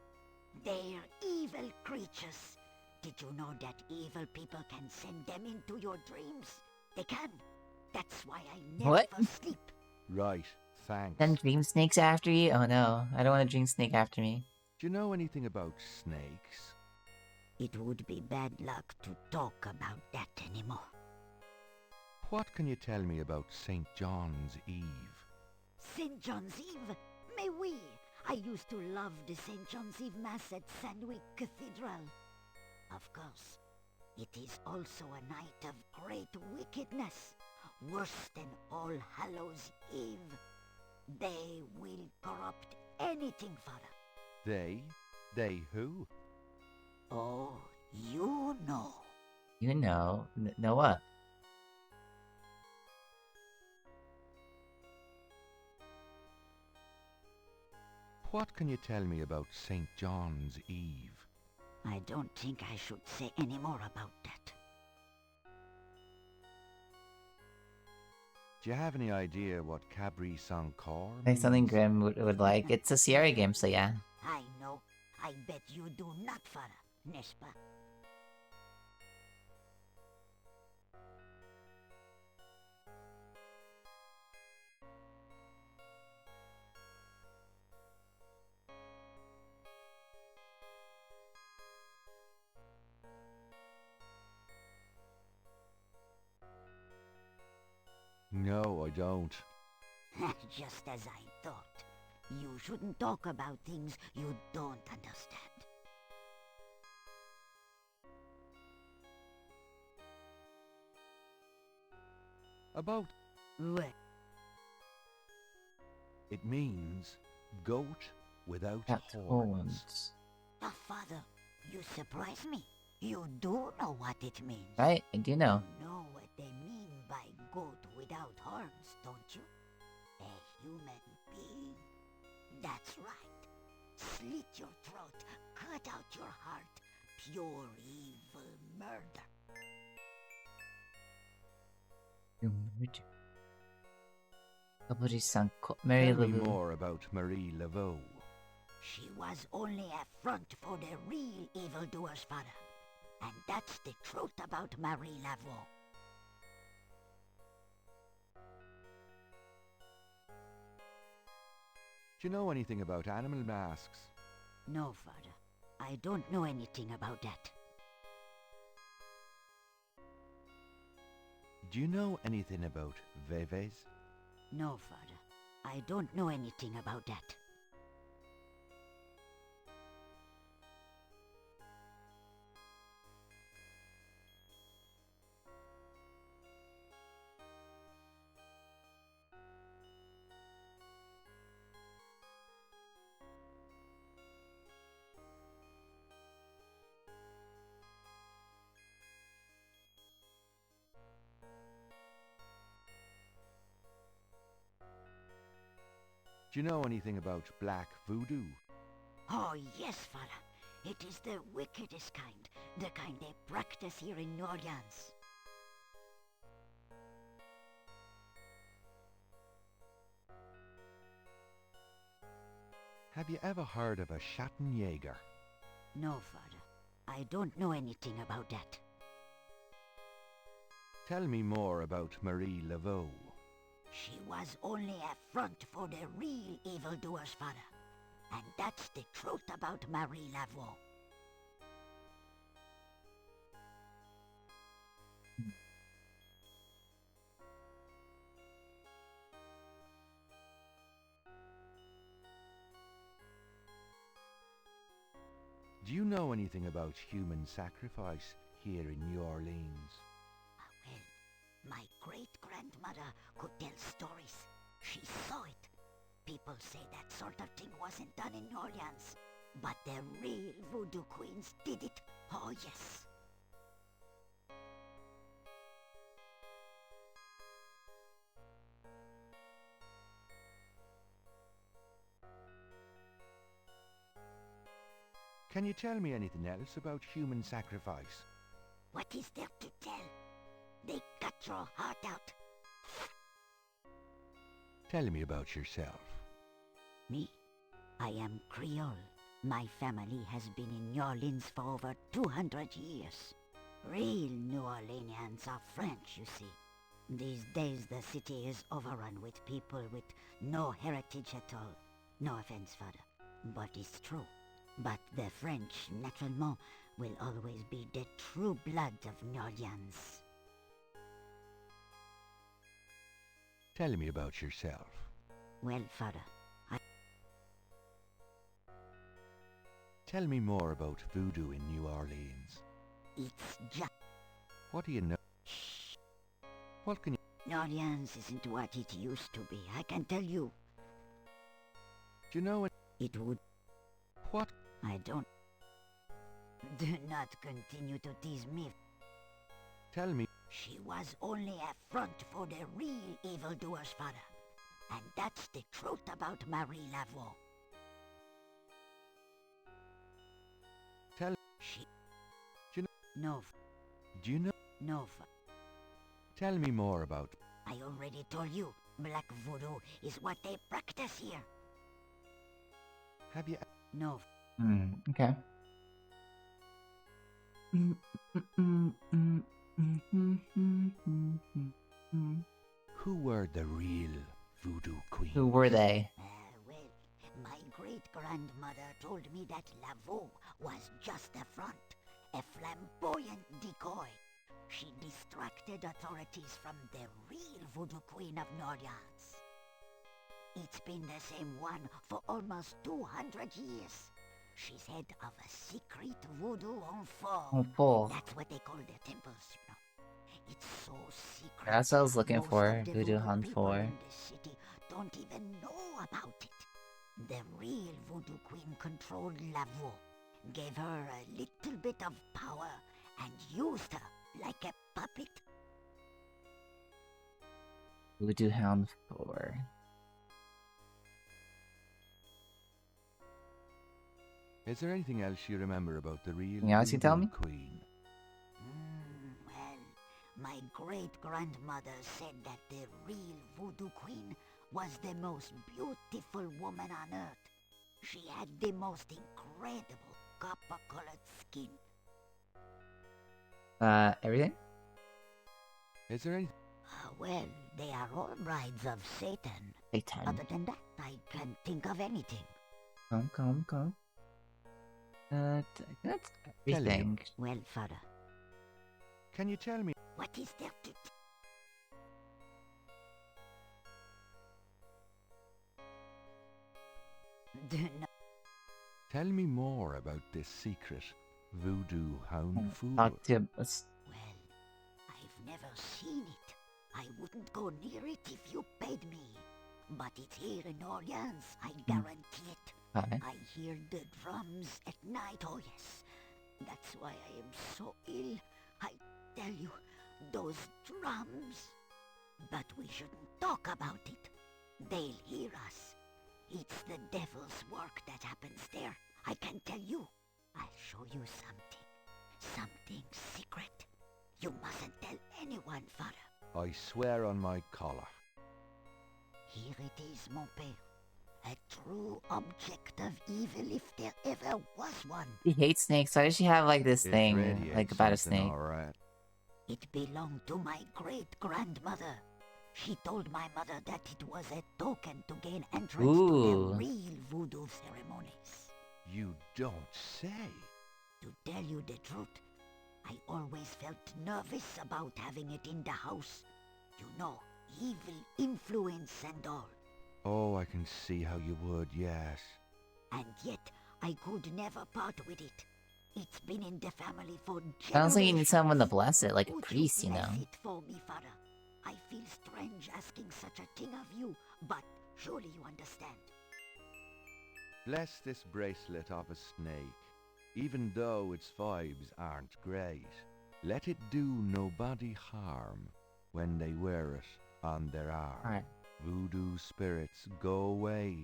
They're evil creatures. Did you know that evil people can send them into your dreams? They can. That's why I never What? sleep. Right, thanks. Send dream snakes after you? Oh no, I don't want a dream snake after me. Do you know anything about snakes? It would be bad luck to talk about that anymore. What can you tell me about St. John's Eve? St. John's Eve? Mais oui! I used to love the St. John's Eve Mass at Sandwick Cathedral. Of course, it is also a night of great wickedness, worse than All Hallows Eve. They will corrupt anything, Father. They? They who? Oh, you know. You know. Know what? What can you tell me about St. John's Eve? I don't think I should say any more about that. Do you have any idea what Cabri Sankor Like means? something Grim would like. It's a Sierra game, so yeah. I know. I bet you do not, Father. N'est-ce pas? No, I don't. Just as I thought. You shouldn't talk about things you don't understand. About... What? It means goat without That's horns. Oh, Father, you surprise me. You do know what it means. Right? I do know. You know what they mean by goat without horns, don't you? A human being. That's right. Slit your throat, cut out your heart. Pure evil murder. Mary Tell me Laveau. more about Marie Laveau. She was only a front for the real evildoers, Father. And that's the truth about Marie Laveau. Do you know anything about animal masks? No, Father. I don't know anything about that. Do you know anything about veves? No, Father. I don't know anything about that. Do you know anything about black voodoo? Oh, yes, Father. It is the wickedest kind. The kind they practice here in New Orleans. Have you ever heard of a Schattenjäger? No, Father. I don't know anything about that. Tell me more about Marie Laveau. She was only a front for the real evildoers, Father. And that's the truth about Marie Laveau. Do you know anything about human sacrifice here in New Orleans? Well, my great-grandmother could tell stories. She saw it. People say that sort of thing wasn't done in New Orleans. But the real voodoo queens did it. Oh, yes. Can you tell me anything else about human sacrifice? What is there to tell? They cut your heart out. Tell me about yourself. Me? I am Creole. My family has been in New Orleans for over 200 years. Real New Orleanians are French, you see. These days the city is overrun with people with no heritage at all. No offense, Father, but it's true. But the French, naturellement, will always be the true blood of New Orleans. Tell me about yourself. Well, Father, Tell me more about voodoo in New Orleans. it's just... What do you know? Shh. What can you... New Orleans isn't what it used to be, I can tell you. Do you know it? It would... What? I don't... Do not continue to tease me. Tell me. She was only a front for the real evildoers, Father. And that's the truth about Marie Laveau. Tell... She... Do you know... No. Do you know... No. Tell me more about... I already told you, black voodoo is what they practice here. Have you... No. Okay. Who were the real voodoo queens? Who were they? Well, my great-grandmother told me that Laveau was just a front, a flamboyant decoy. She distracted authorities from the real voodoo queen of New Orleans. It's been the same one for almost 200 years. She's head of a secret voodoo enfant. That's what they call their temples, you know. It's so secret. That's what I was looking Most for. of the Voodoo Hunt people 4. in the city don't even know about it. The real voodoo queen controlled Laveau, gave her a little bit of power, and used her like a puppet. Voodoo Hound 4. Is there anything else you remember about the real Anything else you tell me? queen? Well, my great-grandmother said that the real voodoo queen was the most beautiful woman on earth. She had the most incredible copper-colored skin. Everything? Is there any... Well, they are all brides of Satan. Satan. Other than that, I can't think of anything. Come. That's everything. Well, Father. Can you tell me... What is there to... Do not... Tell me more about this secret voodoo hound fool. Talk to us. Well, I've never seen it. I wouldn't go near it if you paid me. But it's here in Orleans, I guarantee it. Okay. I hear the drums at night, oh yes. That's why I am so ill. I tell you, those drums. But we shouldn't talk about it. They'll hear us. It's the devil's work that happens there. I can tell you. I'll show you something. Something secret. You mustn't tell anyone, Father. I swear on my collar. Here it is, mon père. A true object of evil if there ever was one. She hates snakes. Why does she have like this It thing radiates about a something, snake? all right. It belonged to my great-grandmother. She told my mother that it was a token to gain entrance to Ooh. the real voodoo ceremonies. You don't say. To tell you the truth, I always felt nervous about having it in the house. You know, evil influence and all. Oh, I can see how you would, yes. And yet, I could never part with it. It's been in the family for generations. Sounds like you need someone to bless it, like a Would priest, you bless know. it for me, Father? I feel strange asking such a thing of you, but surely you understand. Bless this bracelet of a snake, even though its vibes aren't great. Let it do nobody harm when they wear it on their arm. Alright. Voodoo spirits, go away.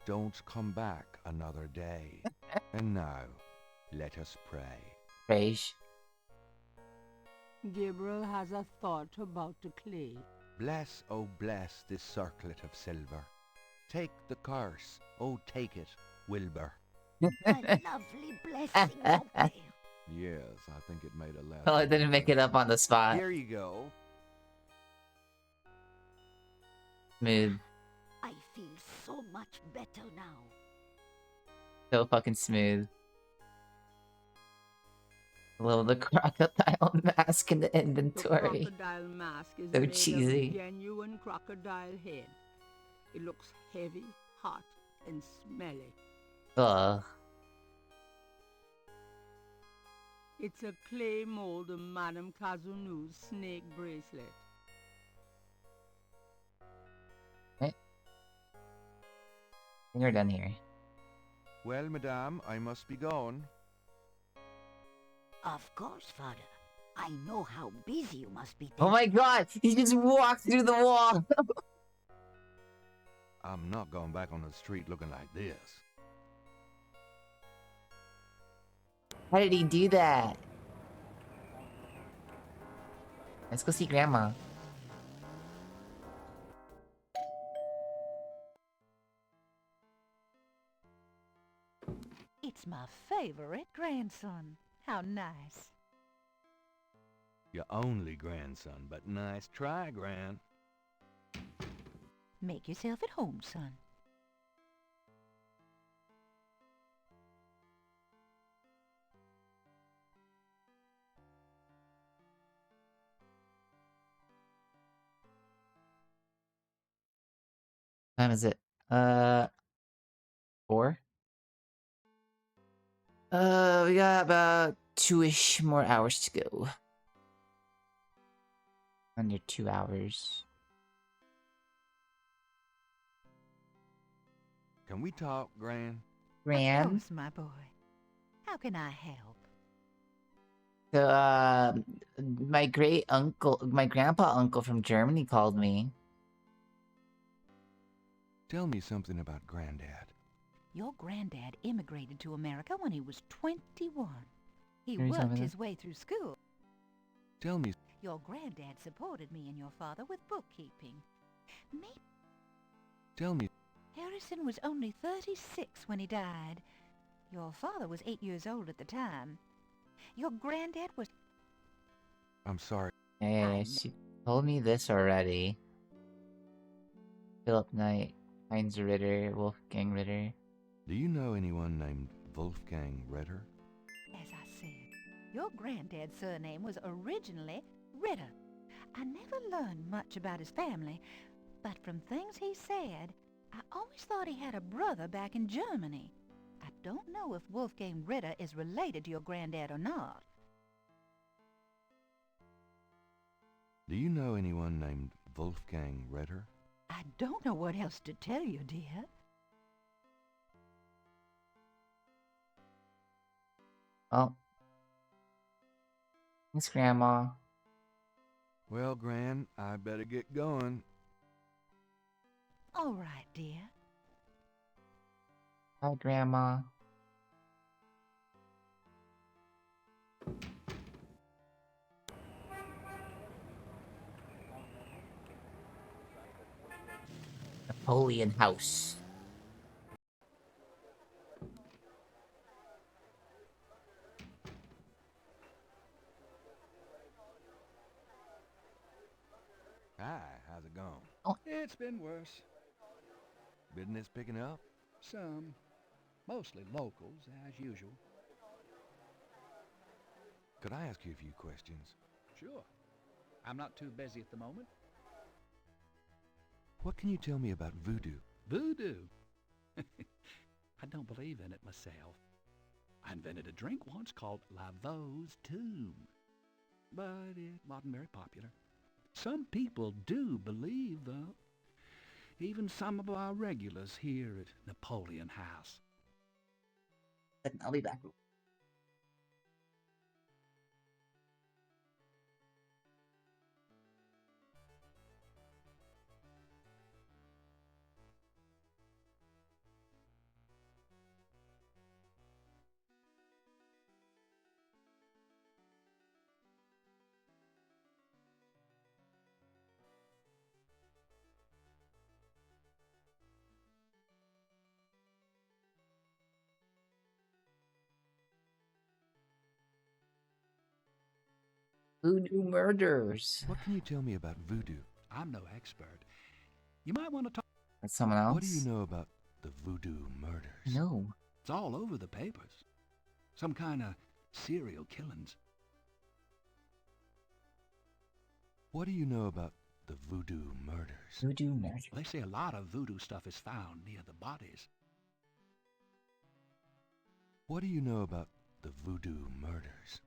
Don't come back another day. And now, let us pray. Praise. Gabriel has a thought about the clay. Bless, oh bless this circlet of silver. Take the curse, oh take it, Wilbur. A lovely blessing, okay? Yes, I think it made a laugh. Well, I didn't make it up on the spot. Here you go. Smooth. I feel so much better now. So fucking smooth. I love the crocodile mask in the The inventory. crocodile mask is So made cheesy. of genuine crocodile head. It looks heavy, hot, and smelly. Ugh. It's a clay mold of Madame Kazunu's snake bracelet. I think we're done here. Well, madame, I must be gone. Of course, Father. I know how busy you must be. Oh my god! He just walked through the wall! I'm not going back on the street looking like this. How did he do that? Let's go see Grandma. It's my favorite grandson. How nice. Your only grandson, but nice try, Gran. Make yourself at home, son. What time is it? 4? We got about 2-ish more hours to go. Under 2 hours. Can we talk, Gran? Gran? Of course, my boy. How can I help? So, my great uncle, my grandpa uncle from Germany called me. Tell me something about Granddad. Your granddad immigrated to America when he was 21. He Can you tell me worked that? his way through school. Tell me. Your granddad supported me and your father with bookkeeping. Tell me. Harrison was only 36 when he died. Your father was 8 years old at the time. Your granddad was... I'm sorry. Hey, she told me this already. Philip Knight, Heinz Ritter, Wolfgang Ritter. Do you know anyone named Wolfgang Ritter? As I said, your granddad's surname was originally Ritter. I never learned much about his family, but from things he said, I always thought he had a brother back in Germany. I don't know if Wolfgang Ritter is related to your granddad or not. Do you know anyone named Wolfgang Ritter? I don't know what else to tell you, dear. Oh. Thanks, Grandma. Well, Gran, I better get going. All right, dear. Hi, Grandma. Napoleon House. Hi, how's it going? It's been worse. Business picking up? Some. Mostly locals, as usual. Could I ask you a few questions? Sure. I'm not too busy at the moment. What can you tell me about voodoo? Voodoo? I don't believe in it myself. I invented a drink once called Laveau's Tomb, but it wasn't very popular. Some people do believe, though. Even some of our regulars here at Napoleon House. I'll be back. Voodoo murders. What can you tell me about voodoo? I'm no expert. You might want to talk... That's someone else? What do you know about the voodoo murders? No. It's all over the papers. Some kind of serial killings. What do you know about the voodoo murders? Voodoo murders. They say a lot of voodoo stuff is found near the bodies. What do you know about the voodoo murders?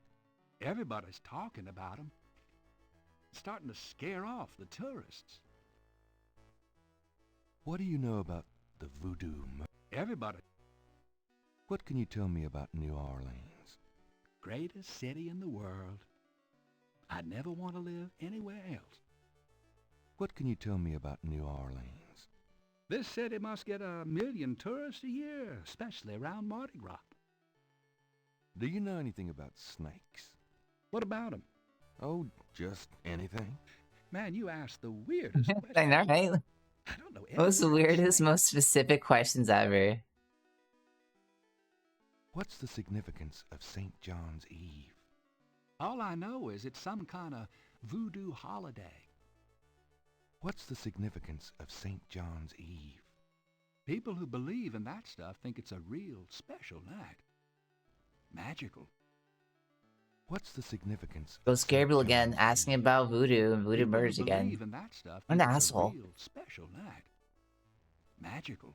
Everybody's talking about them. It's starting to scare off the tourists. What do you know about the voodoo murders? Everybody. What can you tell me about New Orleans? Greatest city in the world. I'd never want to live anywhere else. What can you tell me about New Orleans? This city must get 1 million tourists a year, especially around Mardi Gras. Do you know anything about snakes? What about them? Oh, just anything. Man, you asked the weirdest questions. I know, right? I don't know. Most weirdest, most specific questions ever. What's the significance of St. John's Eve? All I know is it's some kind of voodoo holiday. What's the significance of St. John's Eve? People who believe in that stuff think it's a real special night. Magical. What's the significance? Goes Gabriel again, asking about voodoo and voodoo murders again. In that stuff, What an asshole. A real special night. Magical.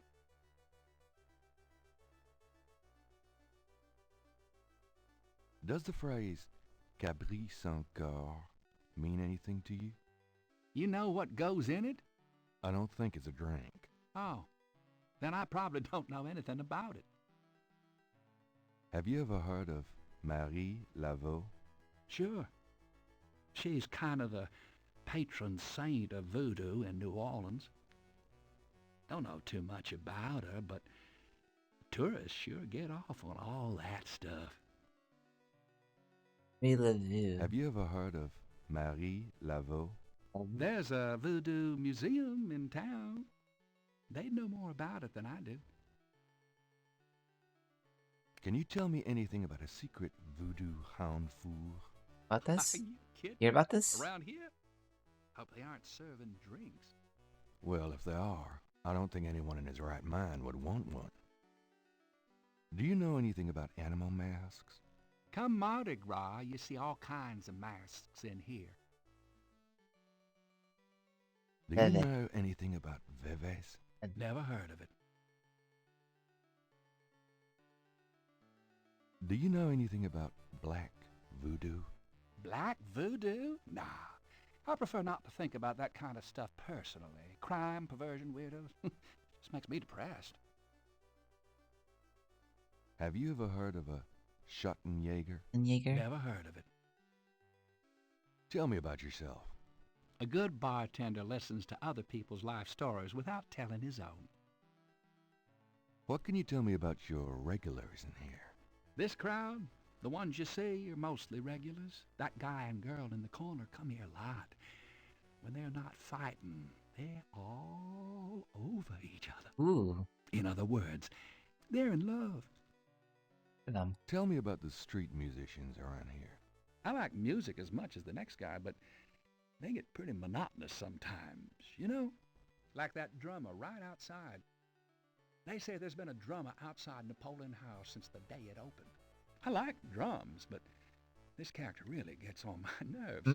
Does the phrase Cabri sans corps mean anything to you? You know what goes in it? I don't think it's a drink. Oh, then I probably don't know anything about it. Have you ever heard of Marie Laveau? Sure. She's kind of the patron saint of voodoo in New Orleans. Don't know too much about her, but tourists sure get off on all that stuff. Have you ever heard of Marie Laveau? There's a voodoo museum in town. They'd know more about it than I do. Can you tell me anything about a secret voodoo hound four? About this? Are you kidding? Hear about this? Around here? Hope they aren't serving drinks. Well, if they are, I don't think anyone in his right mind would want one. Do you know anything about animal masks? Come Mardi Gras, you see all kinds of masks in here. Do you know anything about Veves? I'd never heard of it. Do you know anything about black voodoo? Black voodoo? Nah. I prefer not to think about that kind of stuff personally. Crime, perversion, weirdos. Just makes me depressed. Have you ever heard of a Schottenjäger? Never heard of it. Tell me about yourself. A good bartender listens to other people's life stories without telling his own. What can you tell me about your regulars in here? This crowd, the ones you see, are mostly regulars. That guy and girl in the corner come here a lot. When they're not fighting, they're all over each other. Ooh. In other words, they're in love. Tell me about the street musicians around here. I like music as much as the next guy, but they get pretty monotonous sometimes, you know? Like that drummer right outside. They say there's been a drummer outside Napoleon House since the day it opened. I like drums, but this character really gets on my nerves.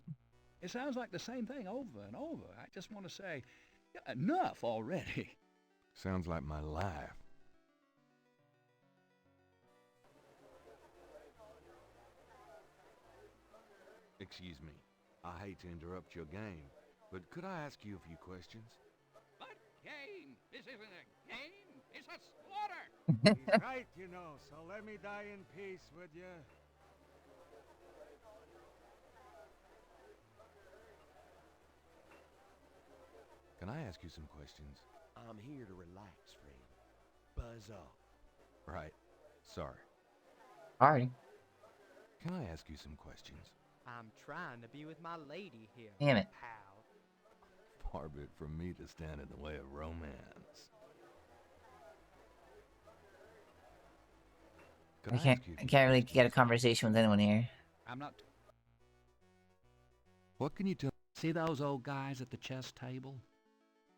It sounds like the same thing over and over. I just want to say, enough already. Sounds like my life. Excuse me. I hate to interrupt your game, but could I ask you a few questions? What game? This isn't a game. It's a slaughter. He's right, you know, so let me die in peace, would you? Can I ask you some questions? I'm here to relax, friend. Buzz off. Right. Sorry. Sorry. Can I ask you some questions? I'm trying to be with my lady here, Damn it. pal. Far be it from me to stand in the way of romance. Could I can't really get a conversation with anyone here. I'm not... What can you tell... See those old guys at the chess table?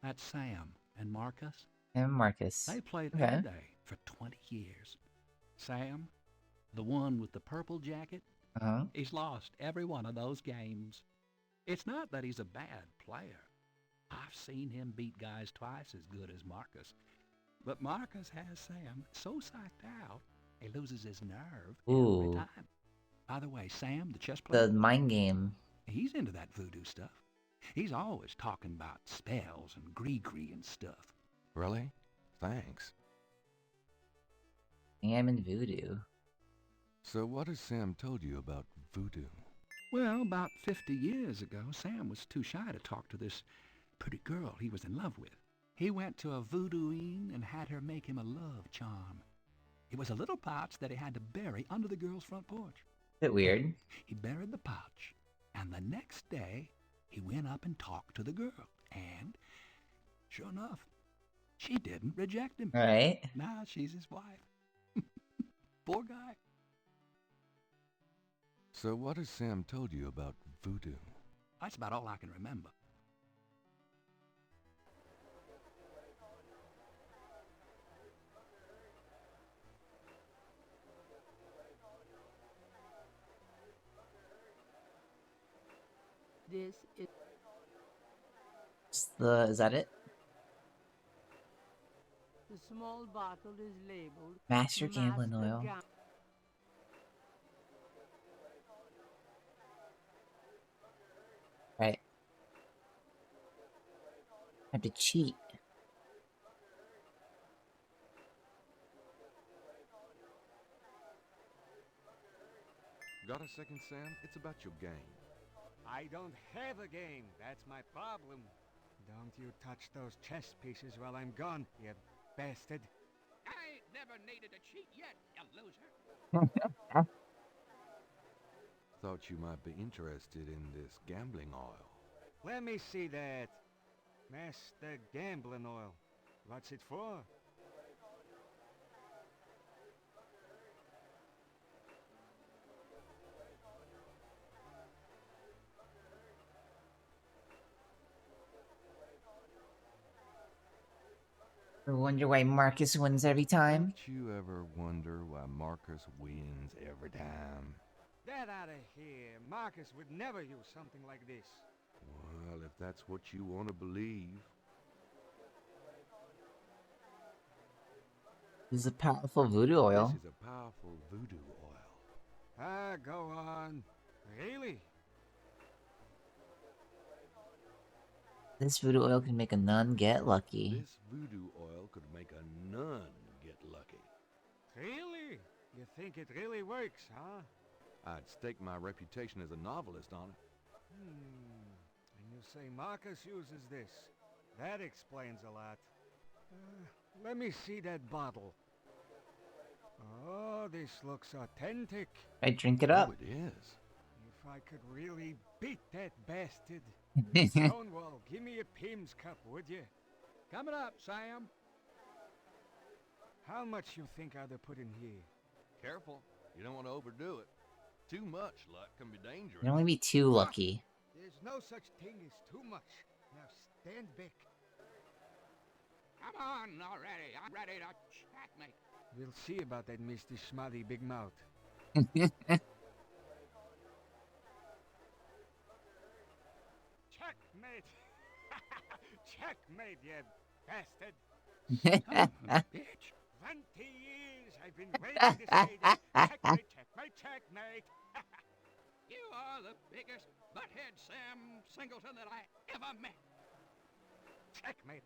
That's Sam and Marcus. And Marcus. They played Okay. every day for 20 years. Sam, the one with the purple jacket, he's lost every one of those games. It's not that he's a bad player. I've seen him beat guys twice as good as Marcus. But Marcus has Sam so psyched out, he loses his nerve every time. By the way, Sam, the chess player... The mind game. He's into that voodoo stuff. He's always talking about spells and gree-gree and stuff. Really? Thanks. Sam and voodoo. So what has Sam told you about voodoo? Well, about 50 years ago, Sam was too shy to talk to this pretty girl he was in love with. He went to a voodooine and had her make him a love charm. It was a little pouch that he had to bury under the girl's front porch. Bit weird. He buried the pouch, and the next day, he went up and talked to the girl. And, sure enough, she didn't reject him. Right. Now she's his wife. Poor guy. So what has Sam told you about voodoo? That's about all I can remember. This is... Is that it? The small bottle is labeled Master Gambling Oil. Right. I have to cheat. Got a second, Sam? It's about your game. I don't have a game. That's my problem. Don't you touch those chess pieces while I'm gone, you bastard. I ain't never needed to cheat yet, you loser. Thought you might be interested in this gambling oil. Let me see that. Master Gambling Oil. What's it for? I wonder why Marcus wins every time. Don't you ever wonder why Marcus wins every time? Get out of here. Marcus would never use something like this. Well, if that's what you want to believe. This is a powerful voodoo oil. This is a powerful voodoo oil. Ah, go on. Really? This voodoo oil can make a nun get lucky. This voodoo oil could make a nun get lucky. Really? You think it really works, huh? I'd stake my reputation as a novelist on it. And you say Marcus uses this. That explains a lot. Let me see that bottle. Oh, this looks authentic. I drink it up. Oh, it is. If I could really beat that bastard. Stonewall, give me a Pim's cup, would you? Coming up, Sam. How much you think I'd have put in here? Careful. You don't want to overdo it. Too much luck can be dangerous. You'd only be too lucky. There's no such thing as too much. Now stand back. Come on already. I'm ready to checkmate. We'll see about that, Mr. Smiley Big Mouth. Checkmate! Checkmate, you bastard! Son of a bitch! 20 years I've been waiting to say that. Checkmate, checkmate, checkmate! You are the biggest butthead Sam Singleton that I ever met. Checkmate.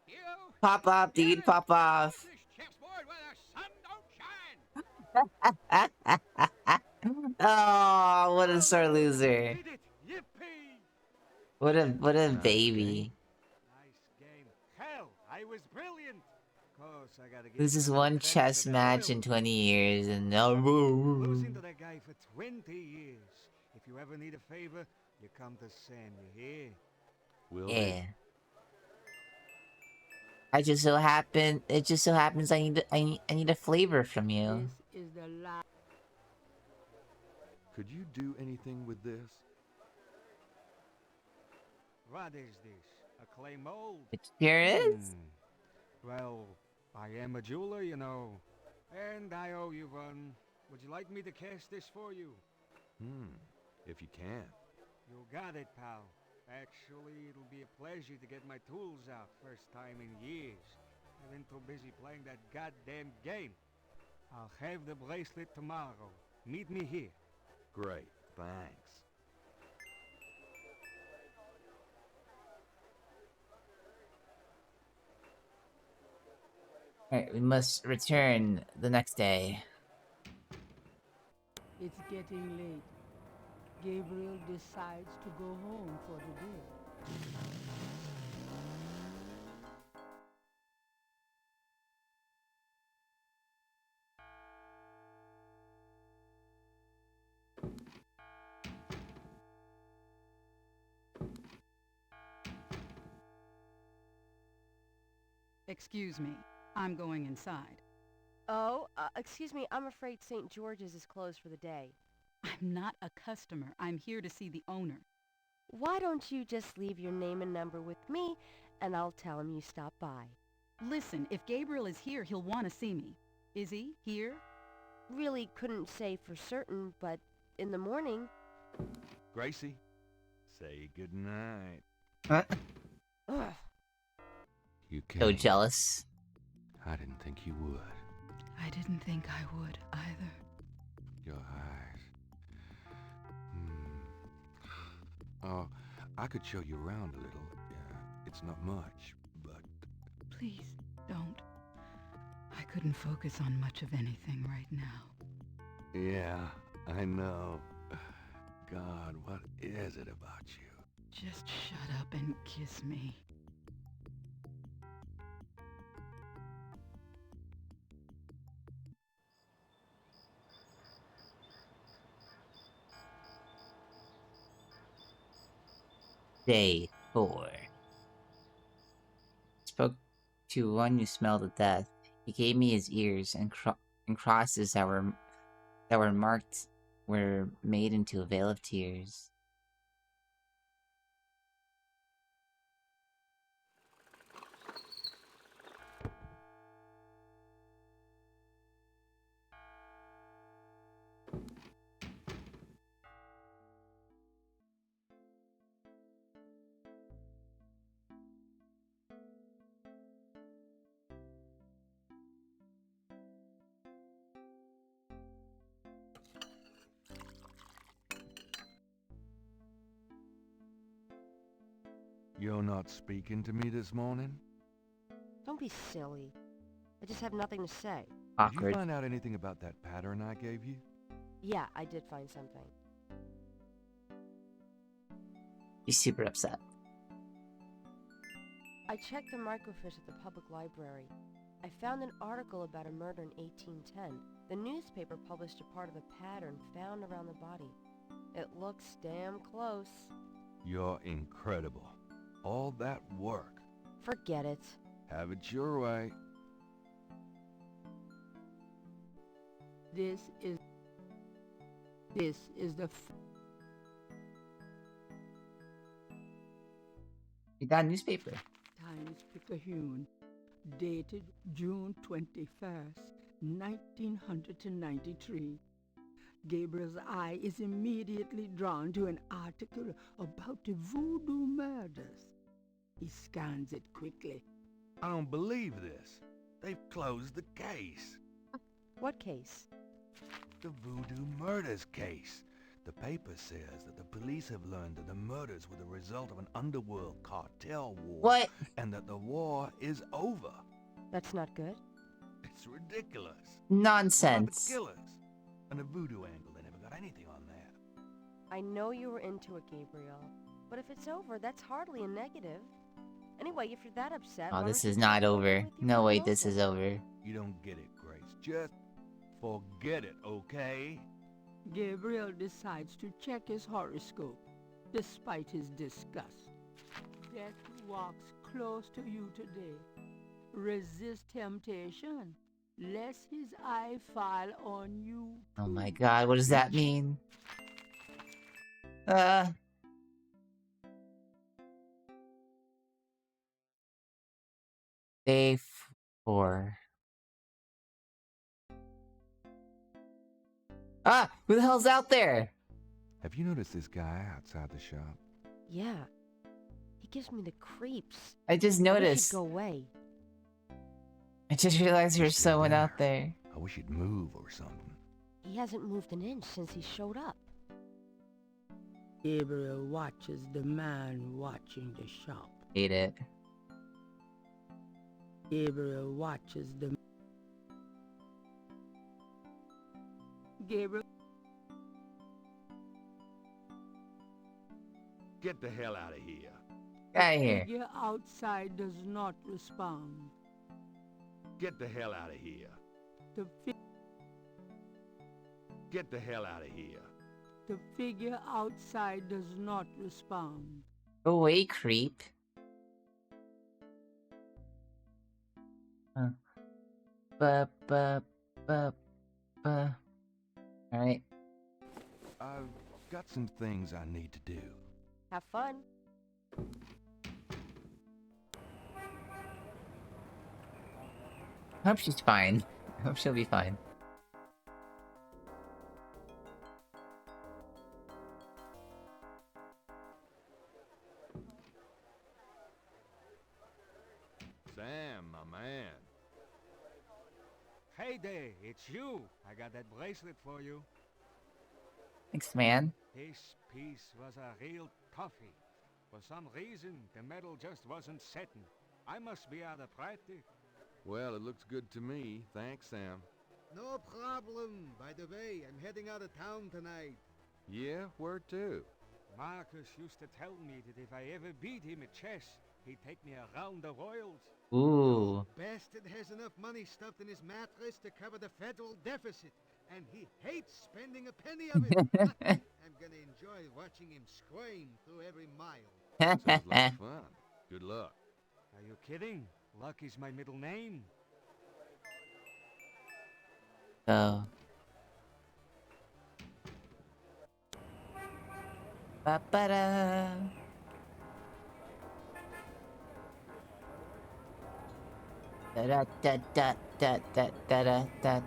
You Pop off, dude. Pop off. this chessboard where the sun don't shine. Oh, what a sore loser. Did it! Yippee! What a baby. Nice game. Hell, I was brilliant. Course, I gotta give This is you one credit chess for the match thrill. in 20 years and no. Losing to that guy for 20 years. If you ever need a favor, you come to Sam, you hear? Will Yeah. It just so happens I need a flavor from you. This is the last. Could you do anything with this? What is this? A clay mold? It sure is. Well, I am a jeweler, you know. And I owe you one. Would you like me to cast this for you? If you can. You got it, pal. Actually, it'll be a pleasure to get my tools out. First time in years. I've been too busy playing that goddamn game. I'll have the bracelet tomorrow. Meet me here. Great, thanks. Alright, we must return the next day. It's getting late. Gabriel decides to go home for the day. Excuse me. I'm going inside. Oh, excuse me, I'm afraid St. George's is closed for the day. I'm not a customer. I'm here to see the owner. Why don't you just leave your name and number with me, and I'll tell him you stopped by. Listen, if Gabriel is here, he'll want to see me. Is he here? Really couldn't say for certain, but in the morning. Gracie, say goodnight. Ugh. You So came. jealous. I didn't think you would. I didn't think I would either. Your eyes. Oh, I could show you around a little. Yeah, it's not much, but... Please, don't. I couldn't focus on much of anything right now. Yeah, I know. God, what is it about you? Just shut up and kiss me. Day 4. Spoke to one who smelled of death. He gave me his ears, and crosses that were marked were made into a veil of tears. You're not speaking to me this morning? Don't be silly. I just have nothing to say. Did you find out anything about that pattern I gave you? Yeah, I did find something. He's super upset. I checked the microfiche at the public library. I found an article about a murder in 1810. The newspaper published a part of the pattern found around the body. It looks damn close. You're incredible. All that work. Forget it. Have it your way. This is the We got a newspaper. Times-Picayune, dated June 21st, 1993. Gabriel's eye is immediately drawn to an article about the voodoo murders. He scans it quickly. I don't believe this. They've closed the case. What case? The voodoo murders case. The paper says that the police have learned that the murders were the result of an underworld cartel war. What? And that the war is over. That's not good. It's ridiculous. Nonsense. Killers. And the voodoo angle, they never got anything on that. I know you were into it, Gabriel. But if it's over, that's hardly a negative. Anyway, if you're that upset... Oh, this is not over. No way, this is over. You don't get it, Grace. Just forget it, okay? Gabriel decides to check his horoscope, despite his disgust. Death walks close to you today. Resist temptation, lest his eye fall on you. Oh my god, what does that mean? Day 4. Ah! Who the hell's out there? Have you noticed this guy outside the shop? Yeah. He gives me the creeps. I just I wish he'd noticed. go away. I just realized there's someone out there. I wish he'd move or something. He hasn't moved an inch since he showed up. Gabriel watches the man watching the shop. Hate it. Gabriel watches the... Gabriel... Get the hell out of here. Get here. Figure outside does not respond. Get the hell out of here. Get the hell out of here. The figure outside does not respond. Go away, creep. Huh. Alright. I've got some things I need to do. Have fun. I hope she's fine. I hope she'll be fine. Sam, my man. Hey there, it's you. I got that bracelet for you. Thanks, man. This piece was a real toughie. For some reason, the metal just wasn't setting. I must be out of practice. Well, it looks good to me. Thanks, Sam. No problem. By the way, I'm heading out of town tonight. Yeah, where to? Marcus used to tell me that if I ever beat him at chess, he'd take me around the royals. Ooh. Bastard has enough money stuffed in his mattress to cover the federal deficit, and he hates spending a penny of it. I'm gonna enjoy watching him scream through every mile. Sounds like fun. Good luck. Are you kidding? Luck is my middle name. Oh. Ba-ba-da. Da-da-da-da-da-da-da-da.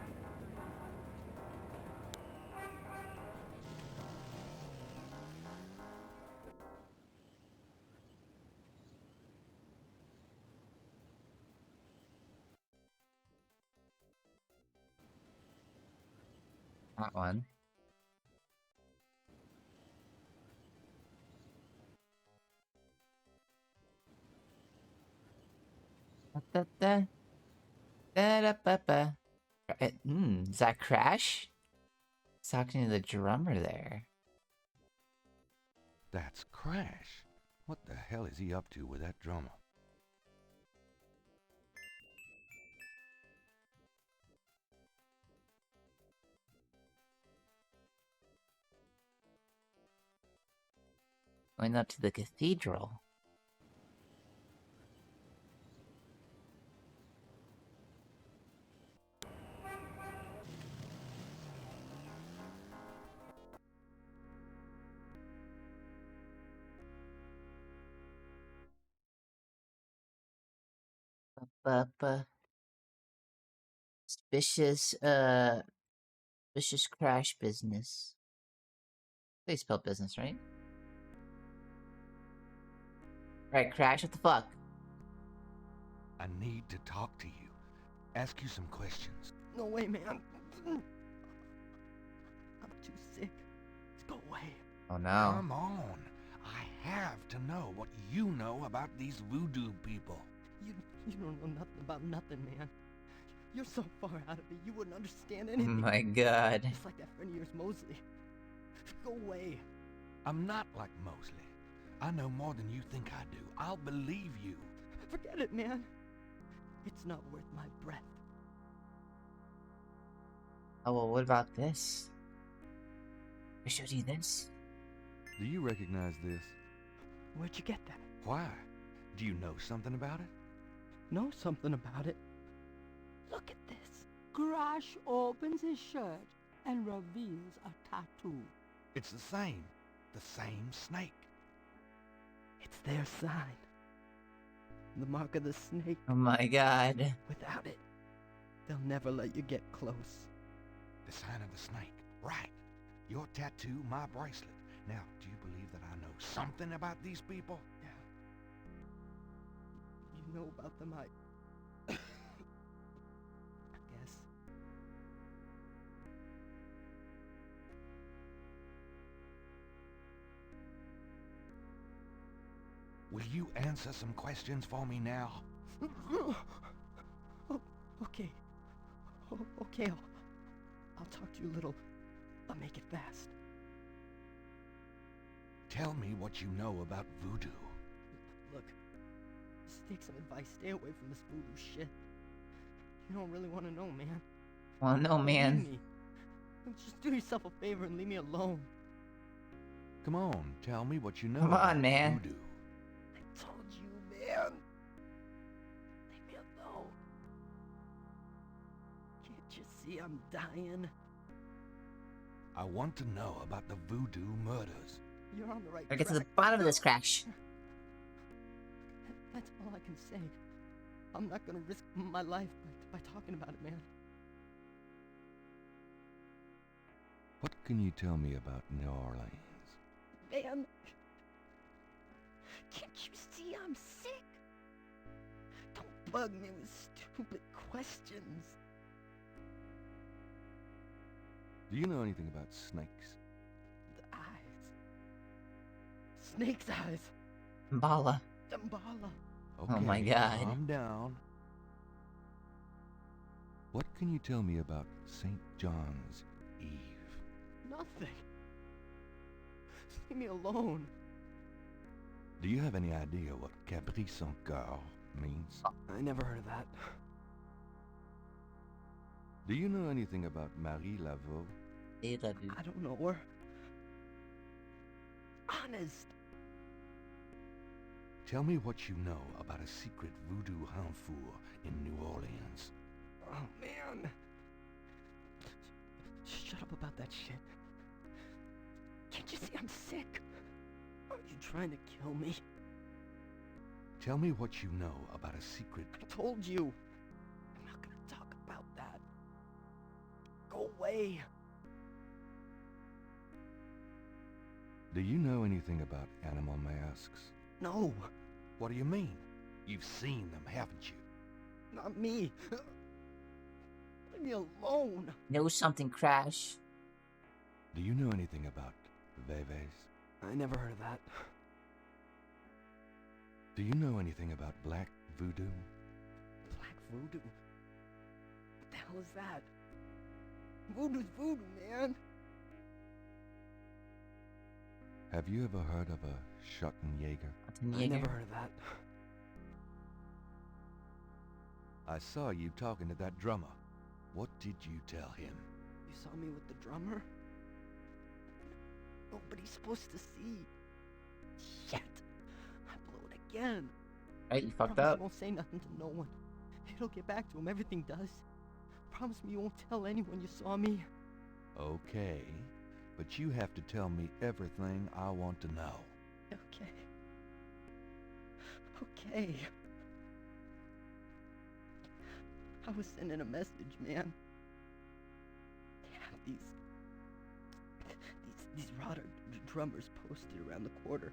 That one. Da-da-da. Da-da-ba-ba. Is that Crash? He's talking to the drummer there. That's Crash. What the hell is he up to with that drummer? Going up to the cathedral. Suspicious, suspicious crash business. They spelled business, right? Alright, Crash, what the fuck? I need to talk to you. Ask you some questions. No way, man. I'm too sick. Let's go away. Oh no. Come on. I have to know what you know about these voodoo people. You don't know nothing about nothing, man. You're so far out of it, you wouldn't understand Oh anything. my god. Just like that friend of yours, Mosley. Go away. I'm not like Mosley. I know more than you think I do. I'll believe you. Forget it, man. It's not worth my breath. Oh, well, what about this? I showed you this. Do you recognize this? Where'd you get that? Why? Do you know something about it? Know something about it? Look at this. Crash opens his shirt and reveals a tattoo. It's the same snake. It's their sign. The mark of the snake. Oh my god. Without it, they'll never let you get close. The sign of the snake. Right. Your tattoo, my bracelet. Now, do you believe that I know something about these people? Yeah. You know about them, I guess. Will you answer some questions for me now? Oh, okay. Oh, okay, I'll talk to you a little. I'll make it fast. Tell me what you know about voodoo. Look, just take some advice. Stay away from this voodoo shit. You don't really want to know, man. Well, no, man. Leave me. Just do yourself a favor and leave me alone. Come on, tell me what you know Come about on, man. voodoo. I told you, man. Leave me alone. Can't you see I'm dying? I want to know about the voodoo murders. You're on the right Gotta get to the track. bottom of this, Crash. That's all I can say. I'm not gonna risk my life by talking about it, man. What can you tell me about New Orleans? Man, can't you see I'm sick? Don't bug me with stupid questions. Do you know anything about snakes? The eyes. Snake's eyes. Mbala. Dambala. Okay, Oh my god. calm down. What can you tell me about St. John's Eve? Nothing. Just leave me alone. Do you have any idea what Cabri sans Coeur means? I never heard of that. Do you know anything about Marie Laveau? I don't know her. Honest. Tell me what you know about a secret voodoo hanfour in New Orleans. Oh, man. Shut up about that shit. Can't you see I'm sick? Are you trying to kill me? Tell me what you know about a secret... I told you. I'm not gonna talk about that. Go away. Do you know anything about animal masks? No. What do you mean? You've seen them, haven't you? Not me. Leave me alone. Know something, Crash. Do you know anything about Veves? I never heard of that. Do you know anything about black voodoo? Black voodoo? What the hell is that? Voodoo's voodoo, man. Have you ever heard of a Schottenjäger? I never heard of that. I saw you talking to that drummer. What did you tell him? You saw me with the drummer? Nobody's supposed to see. Shit. I blew it again. Right, you fucked Promise up. you won't say nothing to no one. It'll get back to him. Everything does. Promise me you won't tell anyone you saw me. Okay, but you have to tell me everything I want to know. Okay. Okay. I was sending a message, man. They have these Rotter drummers posted around the quarter.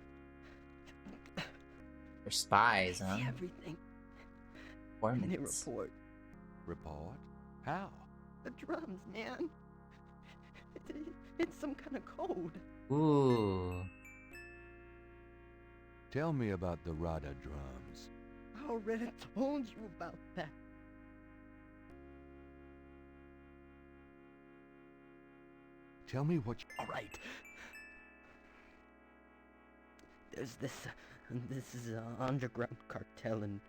They're spies, huh? See everything. Informants. And they report. Report? How? The drums, man. It's some kind of code. Ooh. Tell me about the Rada drums. I already told you about that. Tell me what you... All right. There's this is an underground cartel in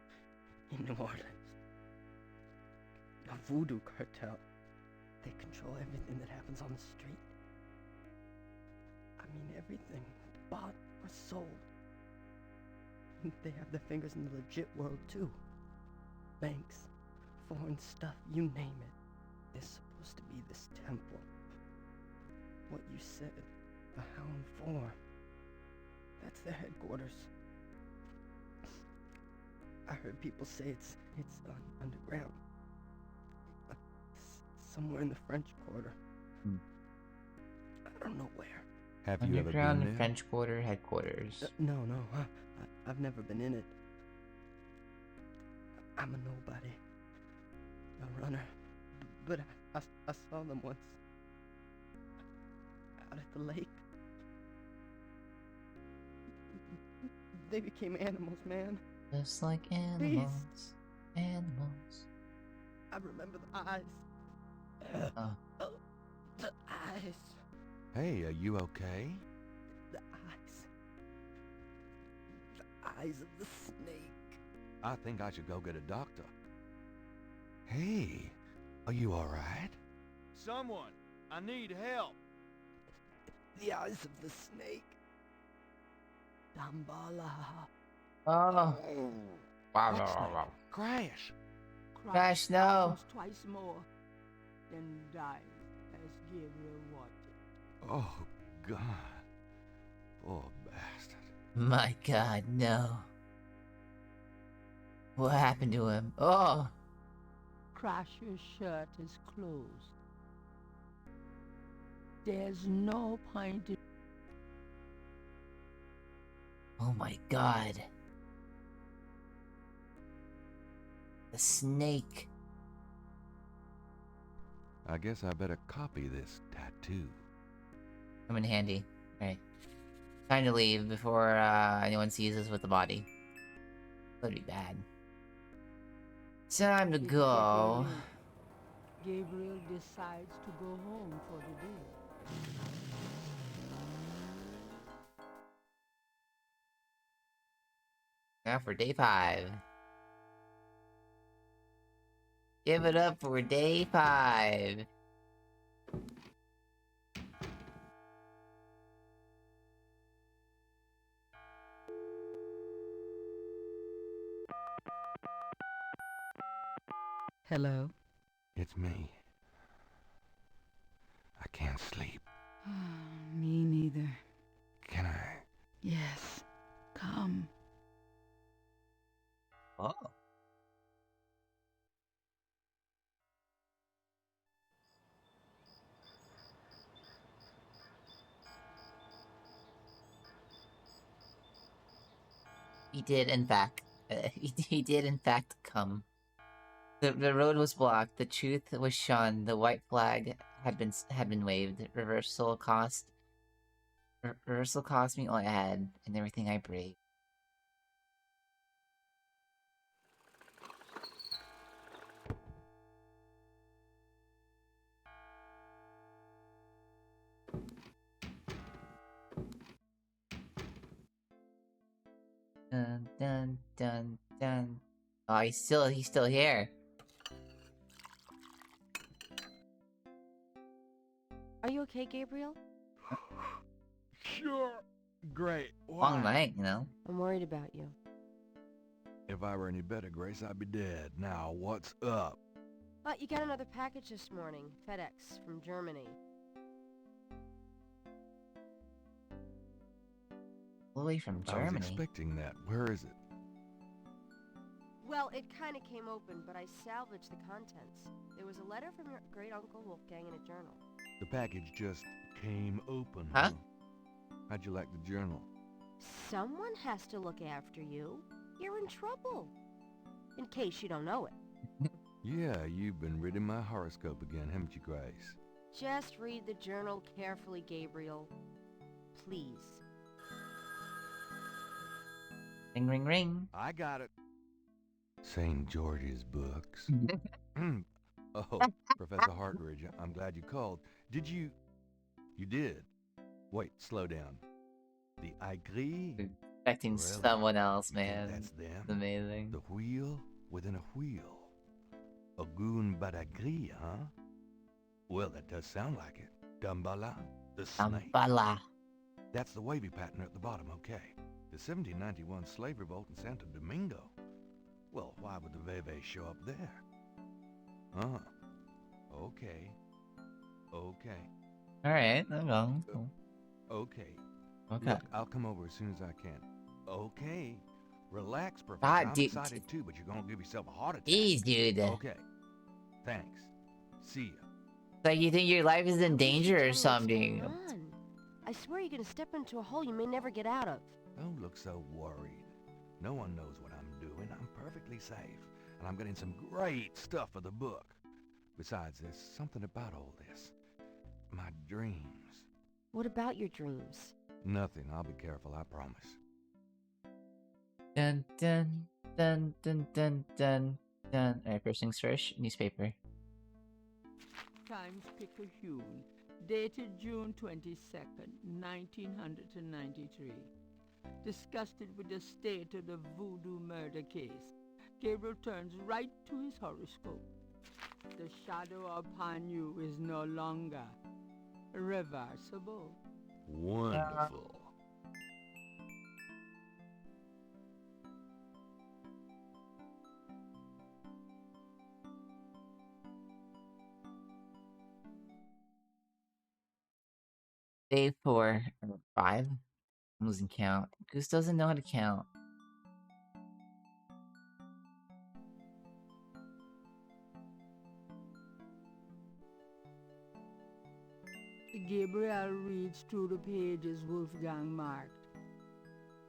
New Orleans. A voodoo cartel. They control everything that happens on the street. I mean, everything. Bought or sold. They have their fingers in the legit world, too. Banks, foreign stuff, you name it. There's supposed to be this temple. What you said, the Hound 4. That's their headquarters. I heard people say it's underground. Somewhere in the French Quarter. I don't know where. Have you ever been Underground there? French Quarter headquarters. No. I've never been in it. I'm a nobody. A runner. But I saw them once. Out at the lake. They became animals, man. Just like animals. Beasts. Animals. I remember the eyes. The eyes. Hey, are you okay? The eyes. The eyes of the snake. I think I should go get a doctor. Hey, are you alright? Someone, I need help. The eyes of the snake. Dambala. Oh. Wow. Crash. Crash, no. Almost twice more, then died as Gabriel wanted. Oh, God. Poor bastard. My God, no. What happened to him? Oh. Crasher's shirt is closed. There's no point in... Oh my God. The snake. I guess I better copy this tattoo. Come in handy. Alright. Time to leave before anyone sees us with the body. That'd be bad. Time to go. Gabriel decides to go home for the day. Now for day 5. Give it up for day 5. Hello? It's me. I can't sleep. Me neither. Can I? Yes. Come. Oh. He did, in fact. He did, in fact, come. The road was blocked. The truth was shunned. The white flag had been waved. Reversal cost me all I had and everything I braved. Dun dun dun dun. Oh, he's still here. Are you okay, Gabriel? Sure. Great. Long night, you know. I'm worried about you. If I were any better, Grace, I'd be dead. Now, what's up? But you got another package this morning. FedEx from Germany. All the way from I Germany. was expecting that. Where is it? Well, it kinda came open, but I salvaged the contents. There was a letter from your great-uncle Wolfgang in a journal. The package just came open. Huh? How'd you like the journal? Someone has to look after you. You're in trouble. In case you don't know it. Yeah, you've been reading my horoscope again, haven't you, Grace? Just read the journal carefully, Gabriel. Please. Ring, ring, ring. I got it. St. George's books. Oh, Professor Hartridge, I'm glad you called. Did you... You did? Wait, slow down. The Aigri? Expecting someone else, man. That's them? It's amazing. The wheel within a wheel. A goon badagri, huh? Well, that does sound like it. Dambala, the snake. Dambala. That's the wavy pattern at the bottom, okay. The 1791 slave revolt in Santo Domingo. Well, why would the Veve show up there? Huh. Okay. Okay. Alright, no go. Okay. Okay. Look, I'll come over as soon as I can. Okay. Relax, Professor. God, I'm dude. excited too, but you're gonna give yourself a heart attack. Jeez, dude. Okay. Thanks. See ya. Like, you think your life is in danger or something? Come on. I swear you're gonna step into a hole you may never get out of. Don't look so worried. No one knows what I'm doing. I'm perfectly safe. And I'm getting some great stuff for the book. Besides, there's something about all this. My dreams. What about your dreams? Nothing. I'll be careful, I promise. Dun dun dun dun dun dun dun. Alright, first things first, newspaper. Times-Picayune, dated June 22nd, 1993. Disgusted with the state of the voodoo murder case, Gabriel turns right to his horoscope. The shadow upon you is no longer reversible. Wonderful. Day 4 or 5. I'm losing count. Goose doesn't know how to count. Gabriel reads through the pages Wolfgang marked.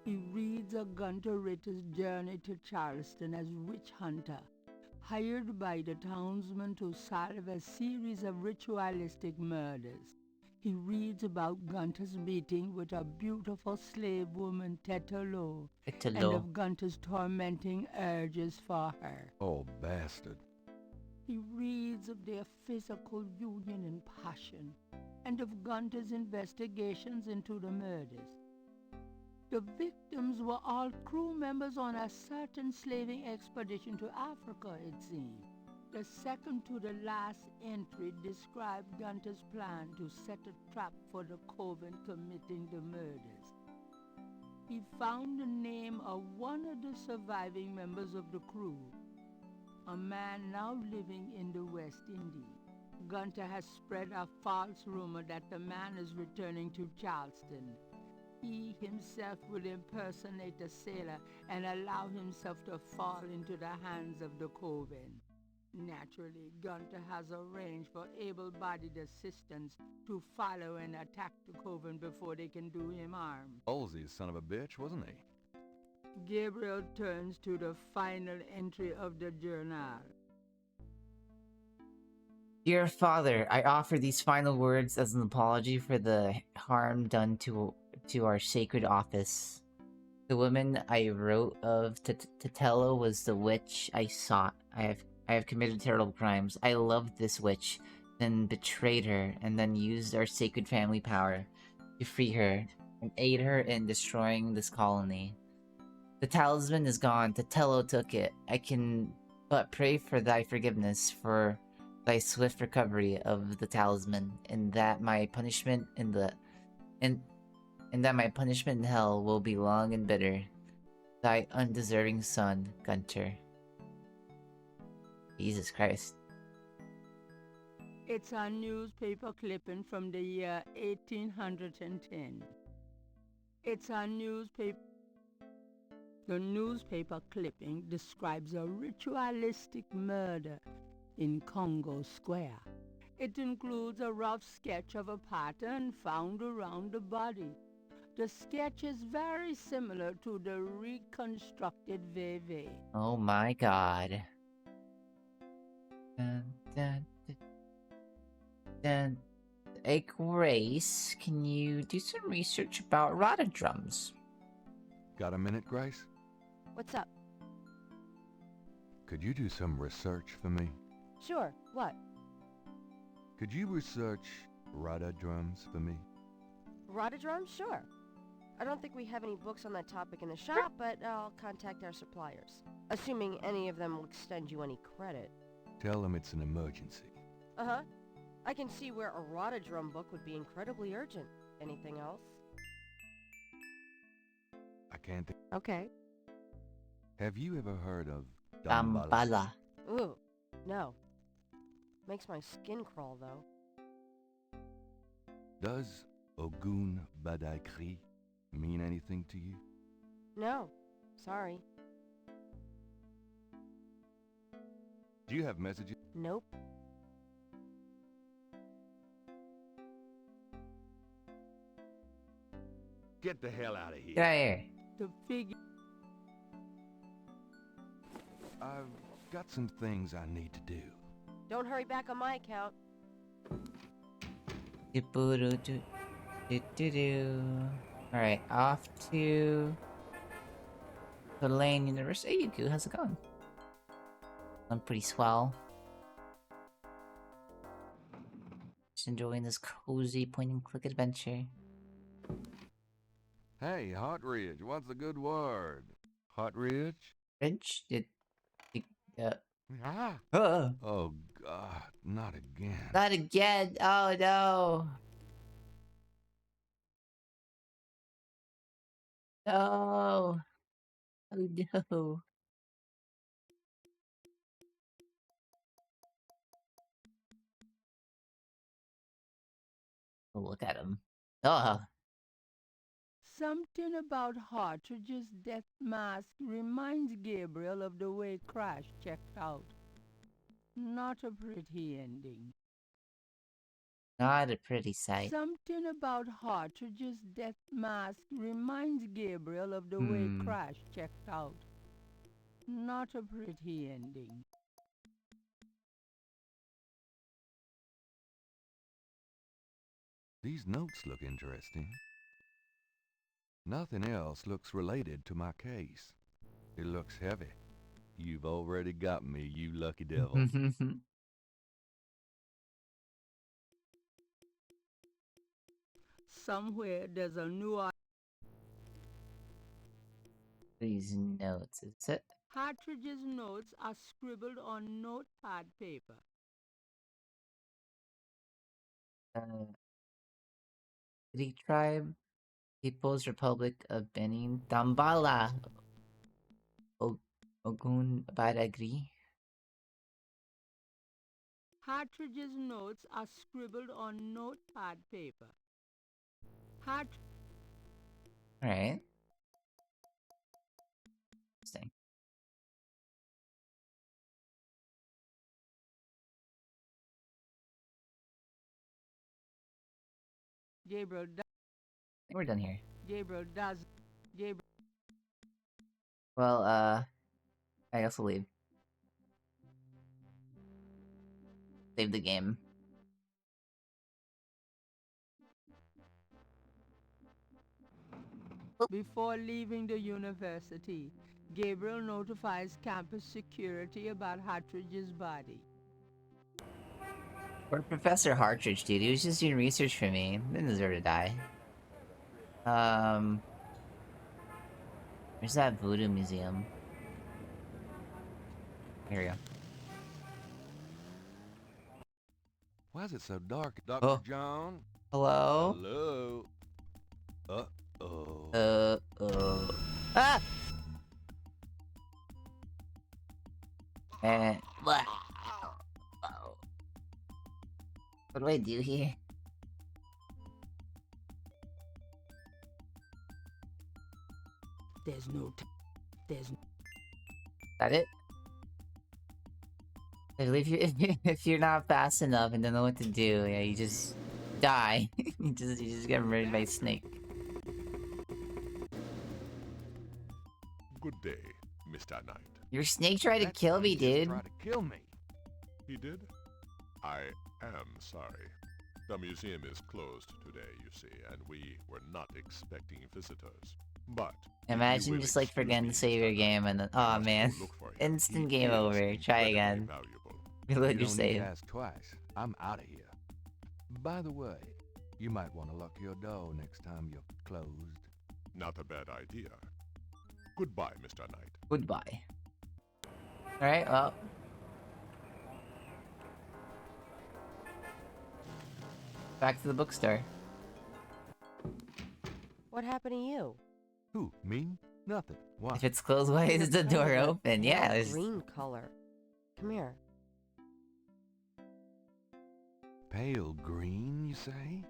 He reads of Gunter Ritter's journey to Charleston as witch hunter, hired by the townsmen to solve a series of ritualistic murders. He reads about Gunter's meeting with a beautiful slave woman, Tetelo, and of Gunter's tormenting urges for her. Oh, bastard. He reads of their physical union and passion, and of Gunter's investigations into the murders. The victims were all crew members on a certain slaving expedition to Africa, it seemed. The second to the last entry described Gunter's plan to set a trap for the coven committing the murders. He found the name of one of the surviving members of the crew, a man now living in the West Indies. Gunter has spread a false rumor that the man is returning to Charleston. He himself will impersonate a sailor and allow himself to fall into the hands of the coven. Naturally, Gunter has arranged for able-bodied assistants to follow and attack the coven before they can do him harm. Halsey's son of a bitch, wasn't he? Gabriel turns to the final entry of the journal. Dear Father, I offer these final words as an apology for the harm done to our sacred office. The woman I wrote of, Tetelo, was the witch I sought. I have committed terrible crimes. I loved this witch, then betrayed her, and then used our sacred family power to free her and aid her in destroying this colony. The talisman is gone. Tetelo took it. I can but pray for thy forgiveness, for thy swift recovery of the talisman, and that my punishment in hell will be long and bitter. Thy undeserving son, Gunter. Jesus Christ. It's a newspaper clipping from the year 1810. It's a newspaper The newspaper clipping describes a ritualistic murder in Congo Square. It includes a rough sketch of a pattern found around the body. The sketch is very similar to the reconstructed Veve. Oh my god. Dun, dun, dun, dun. Hey, Grace, can you do some research about rhododrums? Got a minute, Grace? What's up? Could you do some research for me? Sure, what? Could you research rhododrums for me? Rhododrums? Sure. I don't think we have any books on that topic in the shop, but I'll contact our suppliers. Assuming any of them will extend you any credit. Tell them it's an emergency. Uh-huh. I can see where a rhododrum book would be incredibly urgent. Anything else? I can't think. Okay. Have you ever heard of Dambala? Ooh, no. Makes my skin crawl, though. Does Ogun Badakri mean anything to you? No. Sorry. Do you have messages? Nope. Get the hell out of here. Get out of here. The figure. I've got some things I need to do. Don't hurry back on my account. Alright, off to Lane University. Hey, Yuku, how's it going? I'm pretty swell. Just enjoying this cozy point-and-click adventure. Hey, Hot Ridge, what's the good word? Hot Ridge? Ridge? Ah! Oh, God, not again. Not again! Oh, no! No! Oh, no! Oh, look at him. Oh! Something about Hartridge's death mask reminds Gabriel of the way Crash checked out. Not a pretty ending. Not a pretty sight. Something about Hartridge's death mask reminds Gabriel of the way Crash checked out. Not a pretty ending. These notes look interesting. Nothing else looks related to my case. It looks heavy. You've already got me, you lucky devil. Somewhere there's a new... These notes, is it? Hartridge's notes are scribbled on notepad paper. Greek tribe, People's Republic of Benin, Dambala, Ogun Badagri. Hartridge's notes are scribbled on notepad paper. Alright. Interesting. Gabriel I think we're done here. Gabriel does. Gabriel. Well, I guess we'll leave. Save the game. Before leaving the university, Gabriel notifies campus security about Hartridge's body. Or Professor Hartridge, dude. He was just doing research for me. Didn't deserve to die. Where's that voodoo museum? Here we go. Why is it so dark, Dr. John? Hello? Hello? Uh-oh. Uh-oh. Ah! What? What do I do here? There's no time. There's That it? I believe if you're not fast enough and don't know what to do, yeah, you just die. you just get murdered by a snake. Good day, Mr. Knight. Your snake tried to kill me, dude. Tried to kill me. He did? I am sorry. The museum is closed today, you see, and we were not expecting visitors. But Imagine just like forgetting to save your game and then, oh man, instant game over. Try again. Reload your save. Ask twice. I'm out of here. By the way, you might want to lock your door next time you're closed. Not a bad idea. Goodbye, Mr. Knight. Goodbye. Alright, well. Back to the bookstore. What happened to you? Who, me? Nothing. Why? If it's closed, why is the door open? Yeah, there's... Green color. Come here. Pale green, you say?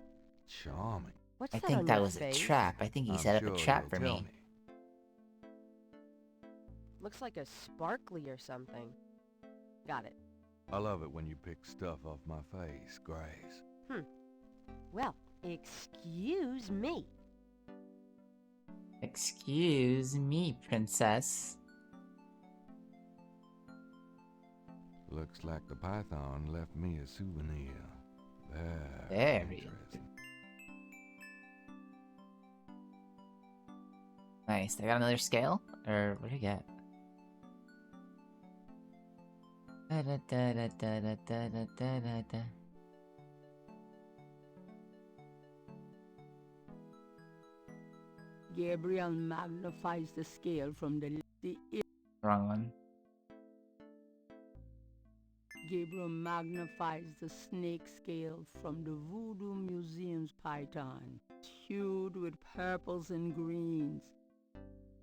Charming. What's I that think on that your was face? a trap. I think he I'm set up sure a trap you'll for tell me. Looks like a sparkly or something. Got it. I love it when you pick stuff off my face, Grace. Well, excuse me. Excuse me, princess. Looks like the python left me a souvenir. Very interesting. Nice. I got another scale? Or what do I get? Da-da-da-da-da-da-da-da-da. Gabriel magnifies the scale from the Wrong one. Gabriel magnifies the snake scale from the Voodoo Museum's python. It's hued with purples and greens.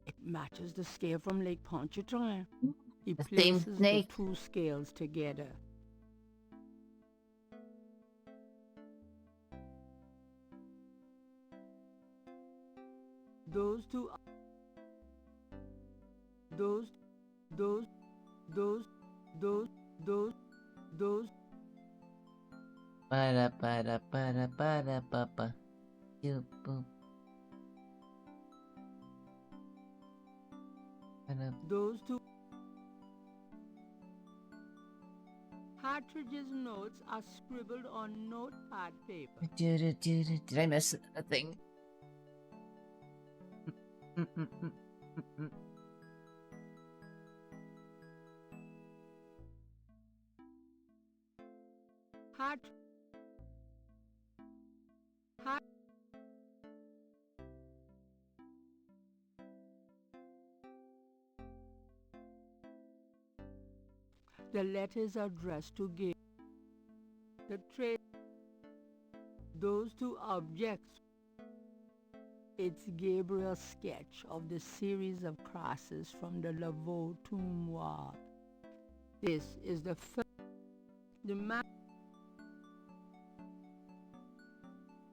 It matches the scale from Lake Pontchartrain. He The same places the snake. two scales together. Those two Ba-da-ba-da-ba-da-ba-da-ba-ba. You boop. Those two Partridge's notes are scribbled on notepad paper. Did I miss a thing? The letters are addressed to Gabriel. Those two objects. It's Gabriel's sketch of the series of crosses from the Laveau tomb wall. This is the first. The map.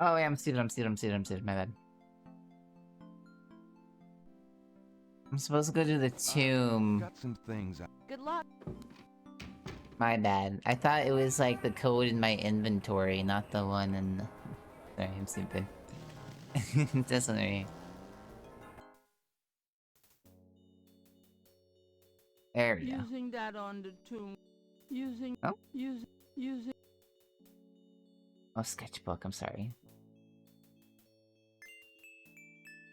Oh, yeah, I'm seated. My bad. I'm supposed to go to the tomb. Got some things. Good luck. My bad. I thought it was like the code in my inventory, not the one in the... Sorry, I'm stupid. That's what I mean. There we go. Using that on the tomb. Using. Oh, sketchbook, I'm sorry.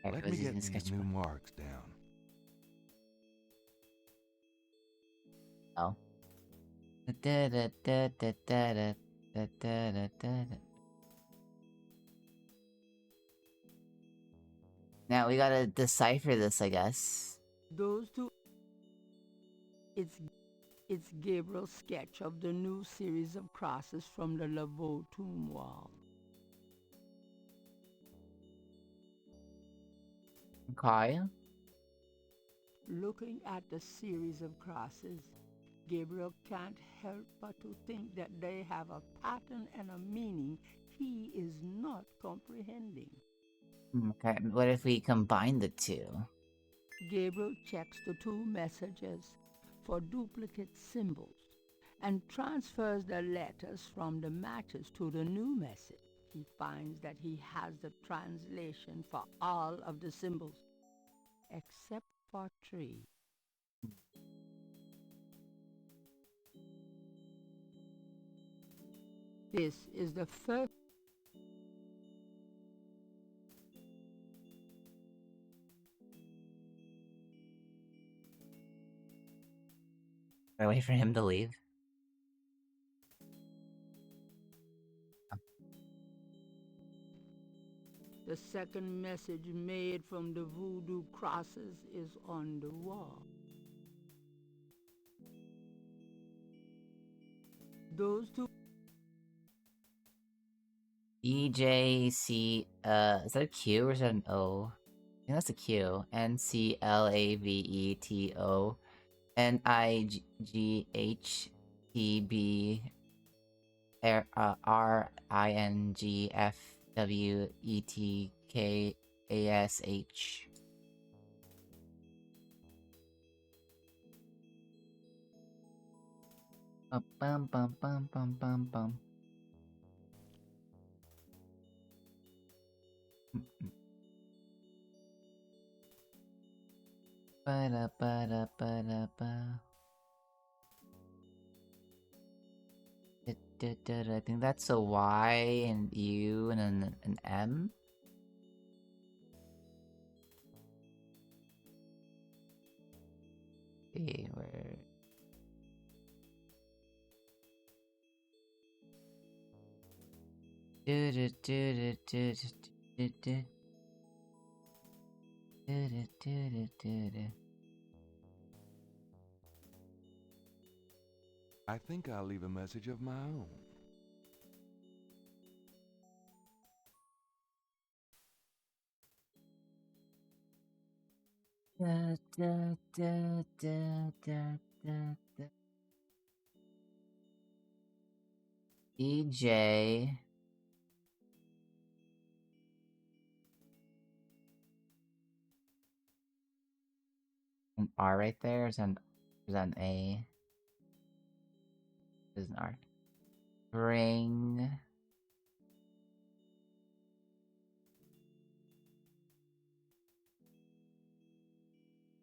I Let was me using get these sketchbook. new marks down. Oh. Now we gotta decipher this, I guess. Those two. It's Gabriel's sketch of the new series of crosses from the Laveau tomb wall. Okay. Looking at the series of crosses, Gabriel can't help but to think that they have a pattern and a meaning he is not comprehending. Okay, what if we combine the two? Gabriel checks the two messages for duplicate symbols and transfers the letters from the matches to the new message. He finds that he has the translation for all of the symbols, except for 3. This is the first. I wait for him to leave. The second message made from the voodoo crosses is on the wall. Those two. EJC, is that a Q or is that an O? I think that's a Q. NCLAVETO NIGHTB RINGFWETKASH. Bum bum bum bum bum bum. Ba ba da ba da ba. I think that's a Y and U and an M. Okay, where? I think I'll leave a message of my own. EJ. An R right there? Is that an A? There's an R. Bring.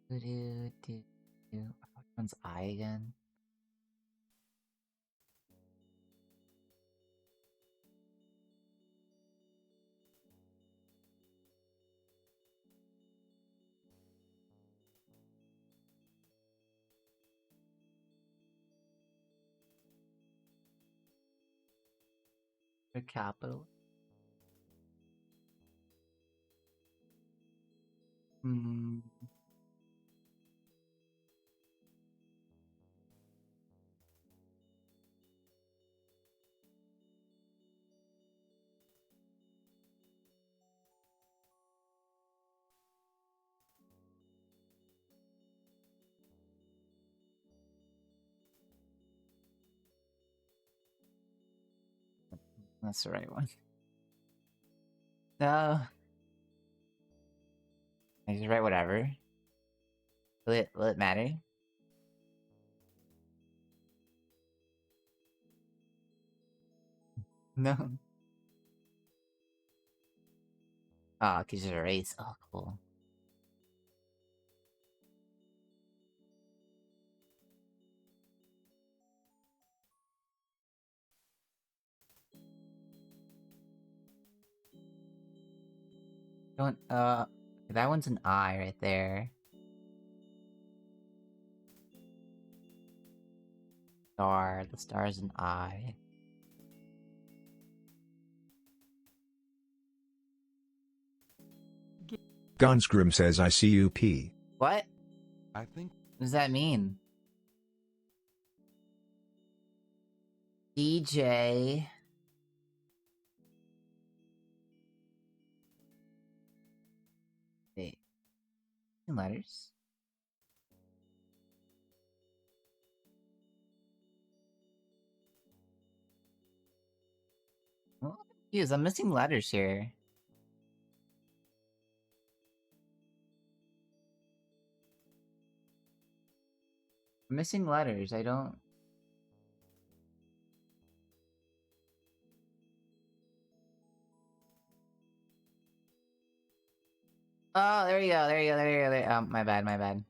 Which one's I again? The capital. Hmm. That's the right one. No. I just write whatever. Will it matter? No. Oh, because you're a race. Oh, cool. Don't, that one's an I right there. Star. The star's an I. Gonsgrim says I see you P. What? I think. What does that mean? DJ. Wait. Letters? Well, I'm confused. I'm missing letters here. Missing letters. I don't. Oh, there you go. There you go. There you go. There. My bad. My bad.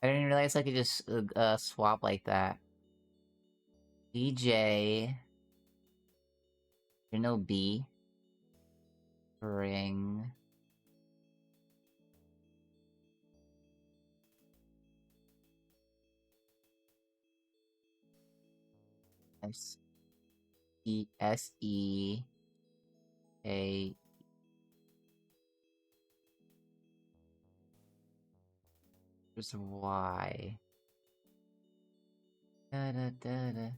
I didn't realize I could just swap like that. DJ. There's no B. Ring. S-E-A. There's a Y. Da da da da.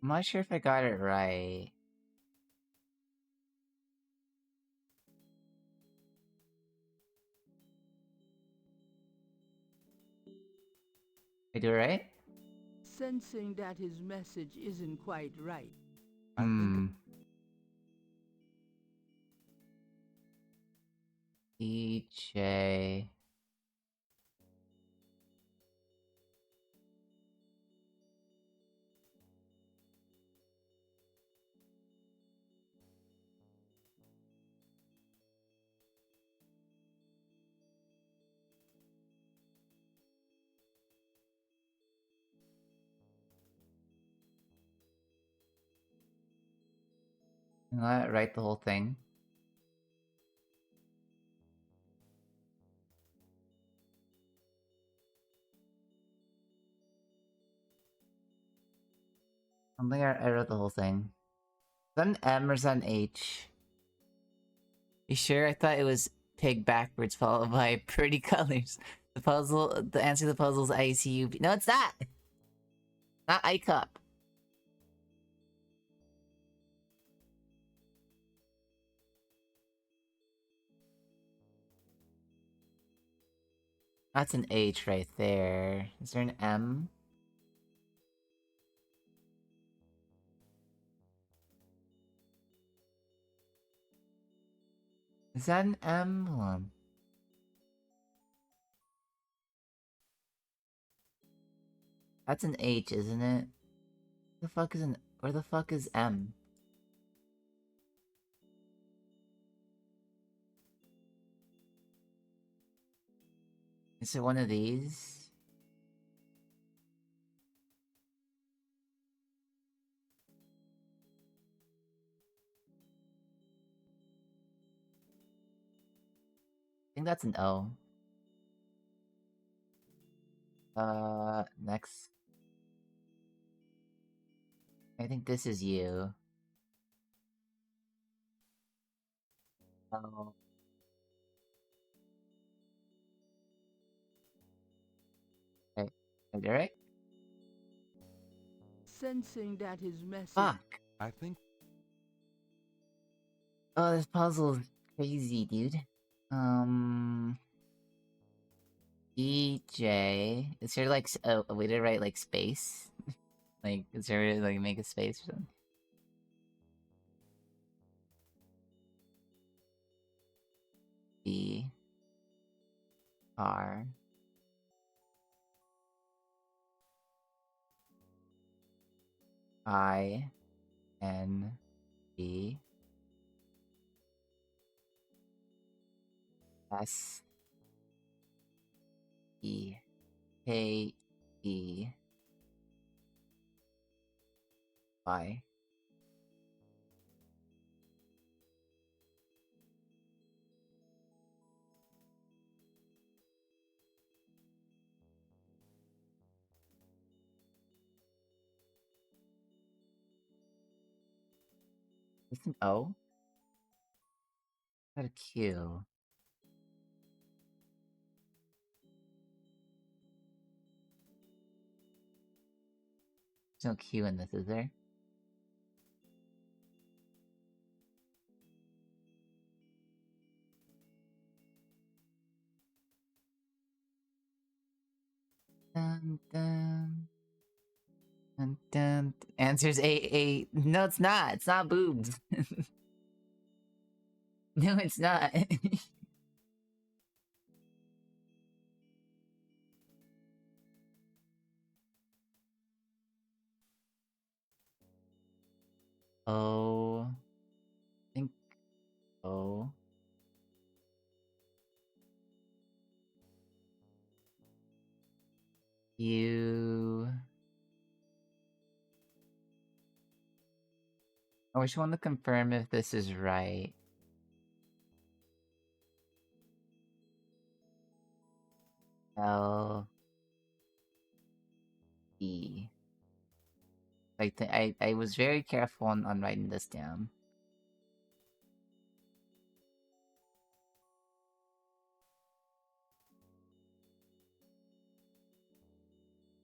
I'm not sure if I got it right. I do it right? Sensing that his message isn't quite right. DJ. Write the whole thing. I think I wrote the whole thing. Is that an M or is that an H? You sure? I thought it was pig backwards followed by pretty colors. The answer to the puzzle is ICUP. No, it's not! Not ICUP. That's an H right there. Is there an M? Is that an M? Hold on. That's an H, isn't it? Where the fuck is M? Is it one of these? I think that's an O. Next. I think this is you. Oh. Okay. Is that right? Sensing that his message... Fuck! I think... Oh, this puzzle is crazy, dude. DJ. Is there like a way to write like space? Like, is there like make a space or something? B R I N B S E K E Y. Is this an O? Not a Q. There's no Q in this, is there? Dun, dun. Dun, dun. Answer's A. No, it's not. It's not boobs. No, it's not. Oh. I think. Oh. You. I just want to confirm if this is right. L. E. I was very careful on writing this down.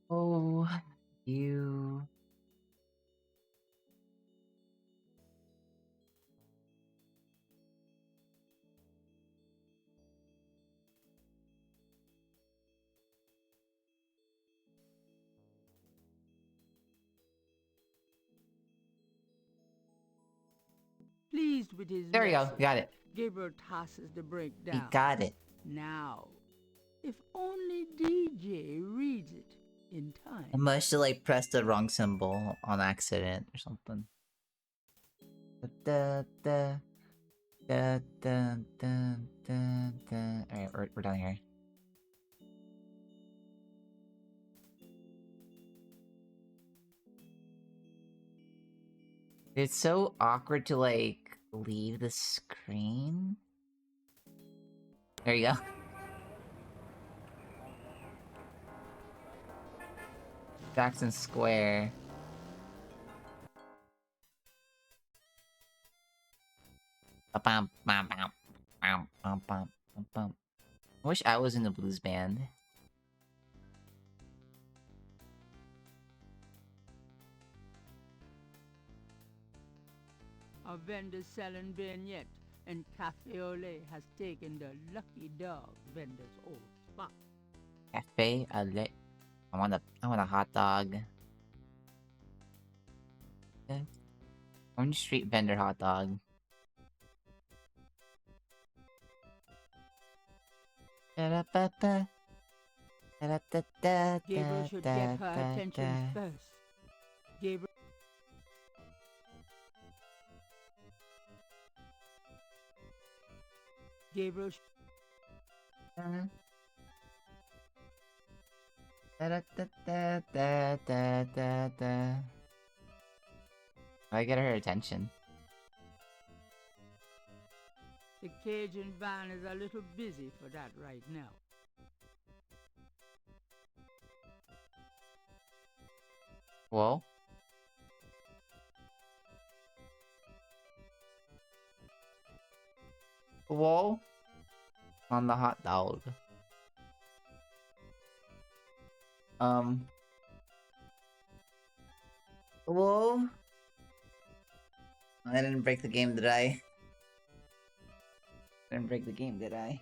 Oh, you. Pleased with his There we go. message, Got it. Gabriel tosses the break We down. got it. Now, if only DJ reads it in time. I must have like pressed the wrong symbol on accident or something. Da, da, da, da, da, da, da. Alright, we're down here. It's so awkward to like leave the screen. There you go. Jackson Square. Bum, bum, bum, bum, bum, bum, bum. I wish I was in the blues band. A vendor selling vignette, and Cafe Ole has taken the lucky dog vendor's old spot. Cafe Ole. I want a hot dog. Okay. Orange Street vendor hot dog. Da-da-ba-ba. Da-da-da-da, Gabriel should get her attention first. Gabriel. Gabriel. Da-da-da-da-da-da-da. I get her attention. The Cajun van is a little busy for that right now. Whoa. Whoa. On the hot dog. Whoa. I didn't break the game, did I? Didn't break the game, did I?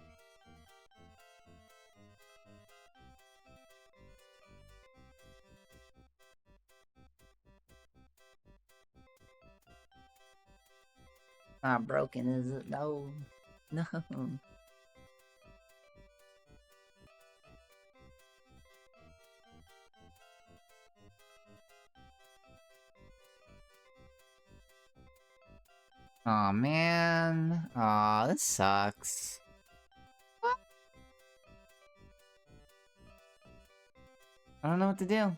Not broken, is it? No. No. Aw, man. Aw, this sucks. What? I don't know what to do.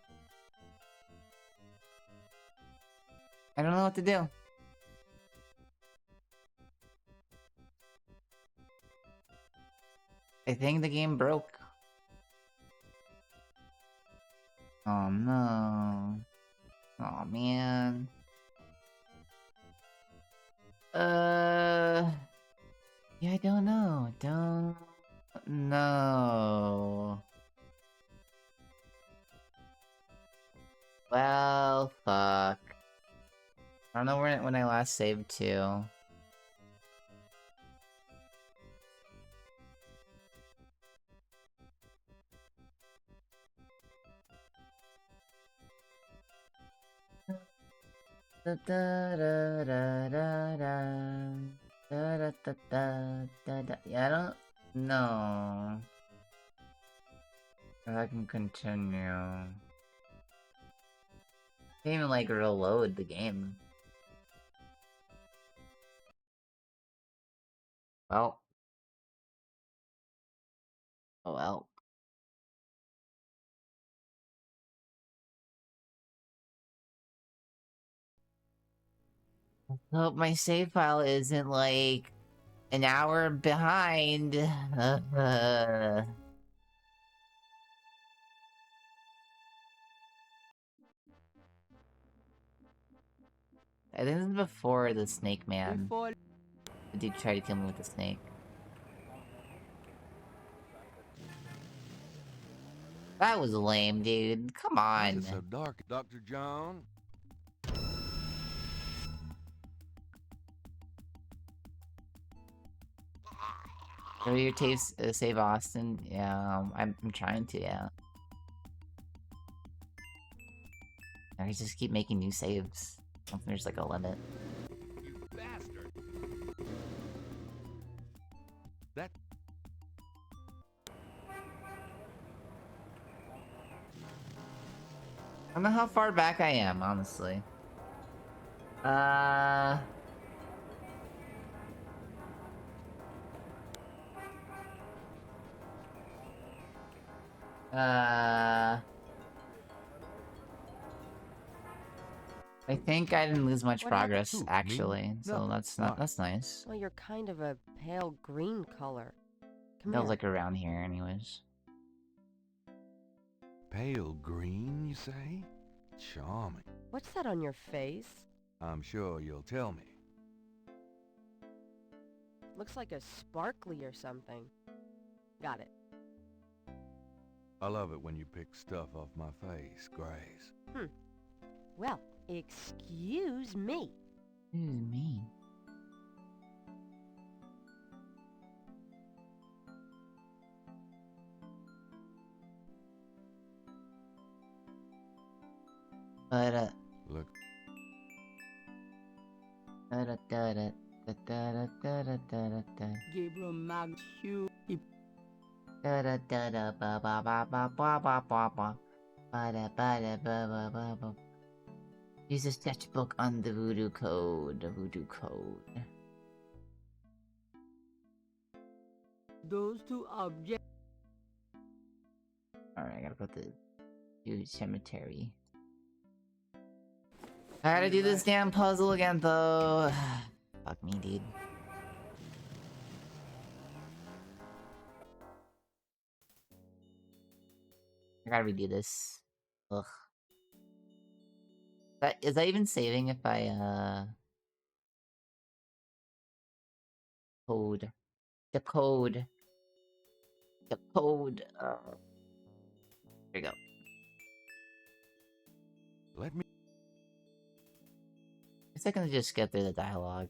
I don't know what to do. I think the game broke. Oh no. Oh man. Yeah, I don't know. Don't know. Well, fuck. I don't know when I last saved to. Da da da da da da. Da da da da da da. Yeah, I don't know if I can continue. Can't even like reload the game. Well. Oh well. Hope my save file isn't like an hour behind. I think this is before the snake man. The dude tried to kill me with the snake. That was lame, dude. Come on. Why is it so dark, Dr. John? Go to your tapes, save Austin. Yeah, I'm trying to. Yeah. I just keep making new saves. There's like a limit. You bastard! That... I don't know how far back I am, honestly. I think I didn't lose much progress, actually. So that's nice. Well, you're kind of a pale green color. Come Feels here. like around here, anyways. Pale green, you say? Charming. What's that on your face? I'm sure you'll tell me. Looks like a sparkly or something. Got it. I love it when you pick stuff off my face, Grace. Well, excuse me. Excuse me. But look. Gabriel Mag Hugh. Use a sketchbook on the voodoo code. The voodoo code. Those two objects. Alright, I gotta put the huge cemetery. I gotta do this damn puzzle again, though. Fuck me, dude. I gotta redo this. Ugh. Is that even saving if I, code. The code. The code. There you go. Let me... I think I can just get through the dialogue.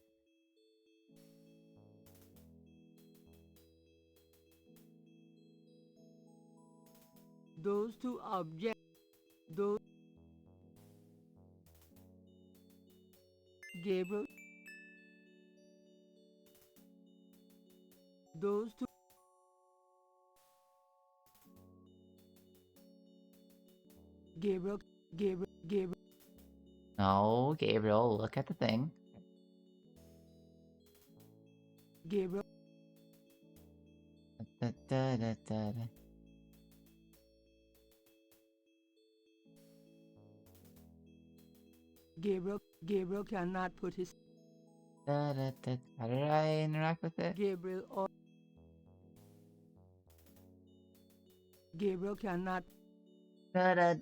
Those two objects. Those. Gabriel. Those two. Gabriel. No, Gabriel, look at the thing. Gabriel. Gabriel cannot put his... How did I interact with it? Gabriel cannot... Oh, I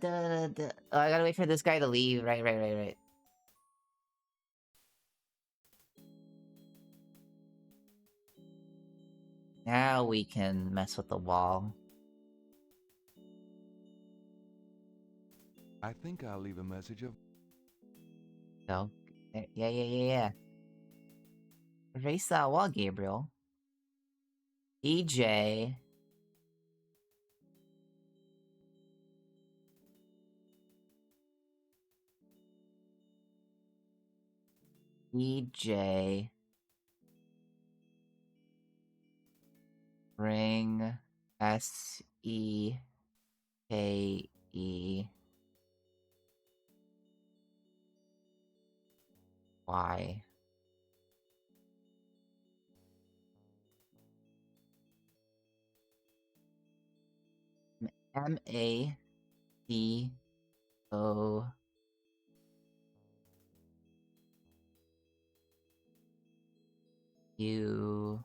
gotta wait for this guy to leave. Right. Now we can mess with the wall. I think I'll leave a message of... So, yeah. Erase that wall, Gabriel. EJ. EJ. Ring SEKE. Y. MACO. U.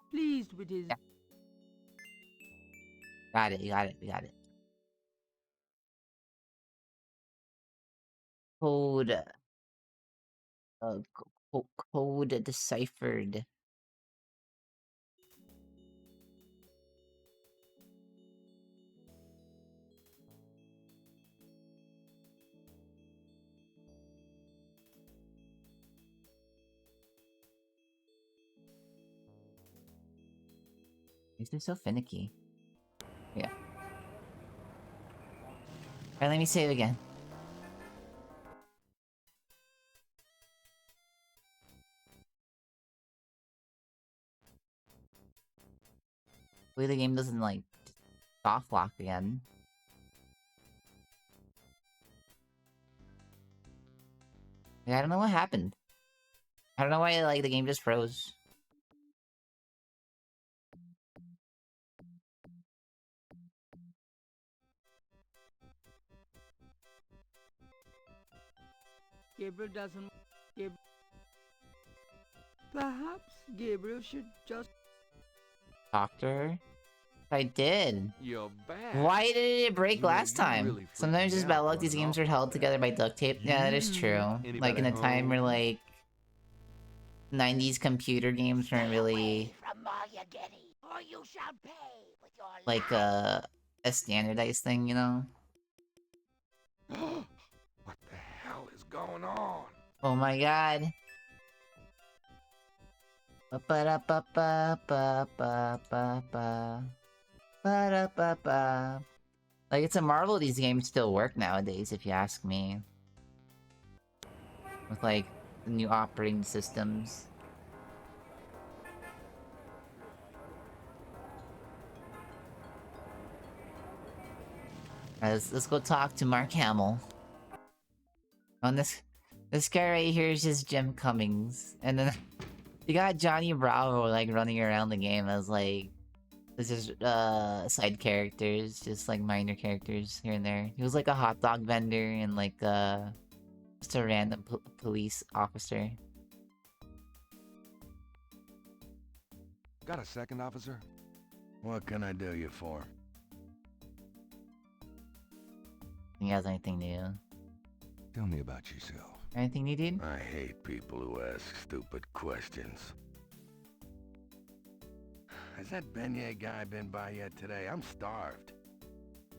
Pleased with his... Yeah. Got it, you got it, we got it. Code. Code deciphered. These are so finicky. Yeah. Alright, let me save again. Hopefully the game doesn't, like, soft lock again. Yeah, I don't know what happened. I don't know why, like, the game just froze. Gabriel doesn't... Perhaps Gabriel should just... Talk to her? I did. You're back. Why did it break last time? really freaked Sometimes me just out bad luck, for these an games are held together by duct tape. Yeah, that is true. Like in a time where like 90s computer games weren't really Or you shall pay with your like a standardized thing, you know? What the hell is going on? Oh my god. Ba-ba-da-ba-ba-ba-ba-ba-ba. Ba-da-ba-ba. Like, it's a marvel these games still work nowadays, if you ask me. With, like, the new operating systems. Alright, let's go talk to Mark Hamill. On this guy right here is just Jim Cummings. And then you got Johnny Bravo, like, running around the game as, like... This is, side characters, just, like, minor characters here and there. He was, like, a hot dog vendor and, like, just a random police officer. Got a second, officer? What can I do you for? He has anything new? Tell me about yourself. Anything new, dude? I hate people who ask stupid questions. Has that beignet guy been by yet today? I'm starved.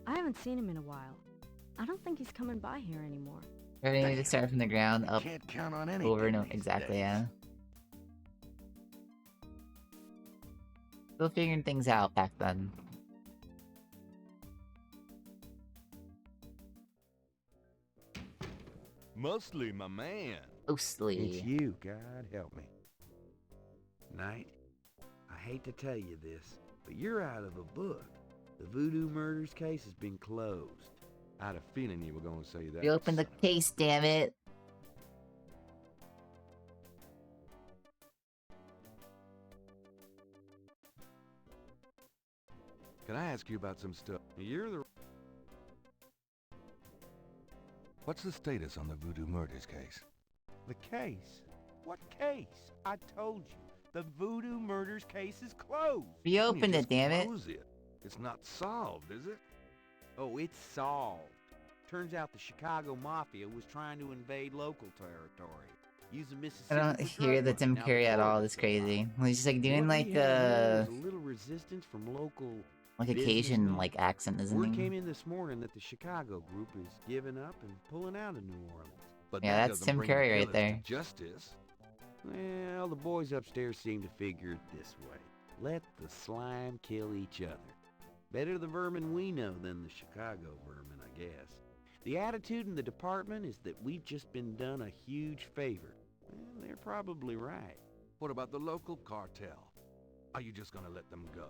I haven't seen him in a while. I don't think he's coming by here anymore. Ready need to start from the ground up, Can't count on anything over, no, these exactly, days. yeah. Still figuring things out back then. Mostly, my man. Mostly. It's you, God help me. Knight, I hate to tell you this, but you're out of a book. The Voodoo Murders case has been closed. I had a feeling you were going to say that. Reopen the case, damn it. Can I ask you about some stuff? You're the... What's the status on the Voodoo Murders case? The case? What case? I told you. The Voodoo Murders case is closed. Reopen it, damn it. Close it. It's not solved, is it? Oh, it's solved. Turns out the Chicago Mafia was trying to invade local territory. Using Mississippi. I don't hear the Tim Curry at all, it's crazy. He's just like doing like a little resistance from local like a Cajun like accent, isn't Word he? came in this morning that the Chicago group is giving up and pulling out of New Orleans. But Yeah, that that's doesn't Tim bring the Curry right killers there. to justice. Well, the boys upstairs seem to figure it this way. Let the slime kill each other. Better the vermin we know than the Chicago vermin, I guess. The attitude in the department is that we've just been done a huge favor. Well, they're probably right. What about the local cartel? Are you just gonna let them go?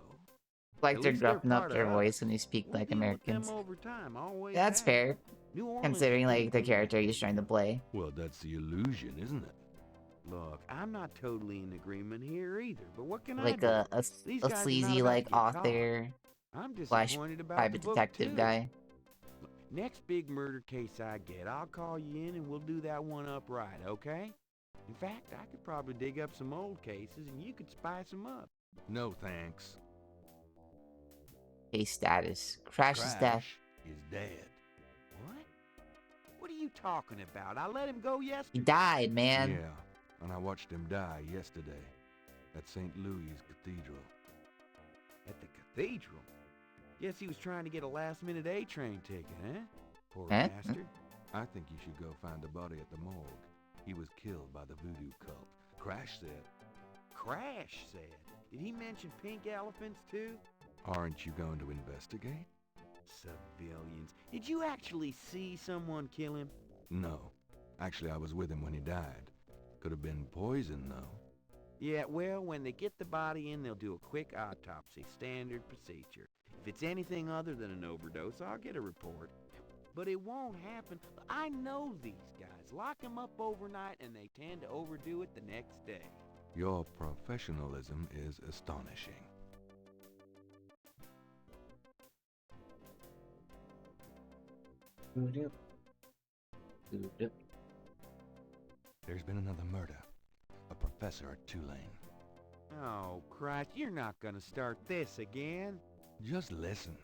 Like At they're least they're gruffing up part their of voice us. when they speak We'll like deal with them Americans. over time, always That's have. fair, New Orleans considering is like the different. character he's trying to play. Well, that's the illusion, isn't it? Look, I'm not totally in agreement here either, but what can Like I do? a These guys are not sleazy about like to get caught. author I'm slash disappointed about private the book, detective too. guy. Next big murder case I get, I'll call you in and we'll do that one up right, okay? In fact, I could probably dig up some old cases and you could spice them up. No, thanks. Case status. Crash's death. is dead. What? What are you talking about? I let him go He yesterday. died, man. Yeah, and I watched him die yesterday at St. Louis Cathedral. At the cathedral? Guess he was trying to get a last-minute A-train ticket, huh? Poor Huh? bastard. I think you should go find the body at the morgue. He was killed by the voodoo cult. Crash said. Crash said. Did he mention pink elephants, too? Aren't you going to investigate? Civilians. Did you actually see someone kill him? No. Actually, I was with him when he died. Could have been poison, though. Yeah, well, when they get the body in, they'll do a quick autopsy. Standard procedure. If it's anything other than an overdose, I'll get a report. But it won't happen. I know these guys. Lock them up overnight, and they tend to overdo it the next day. Your professionalism is astonishing. There's been another murder. A professor at Tulane. Oh, Christ, you're not gonna start this again. Just listen.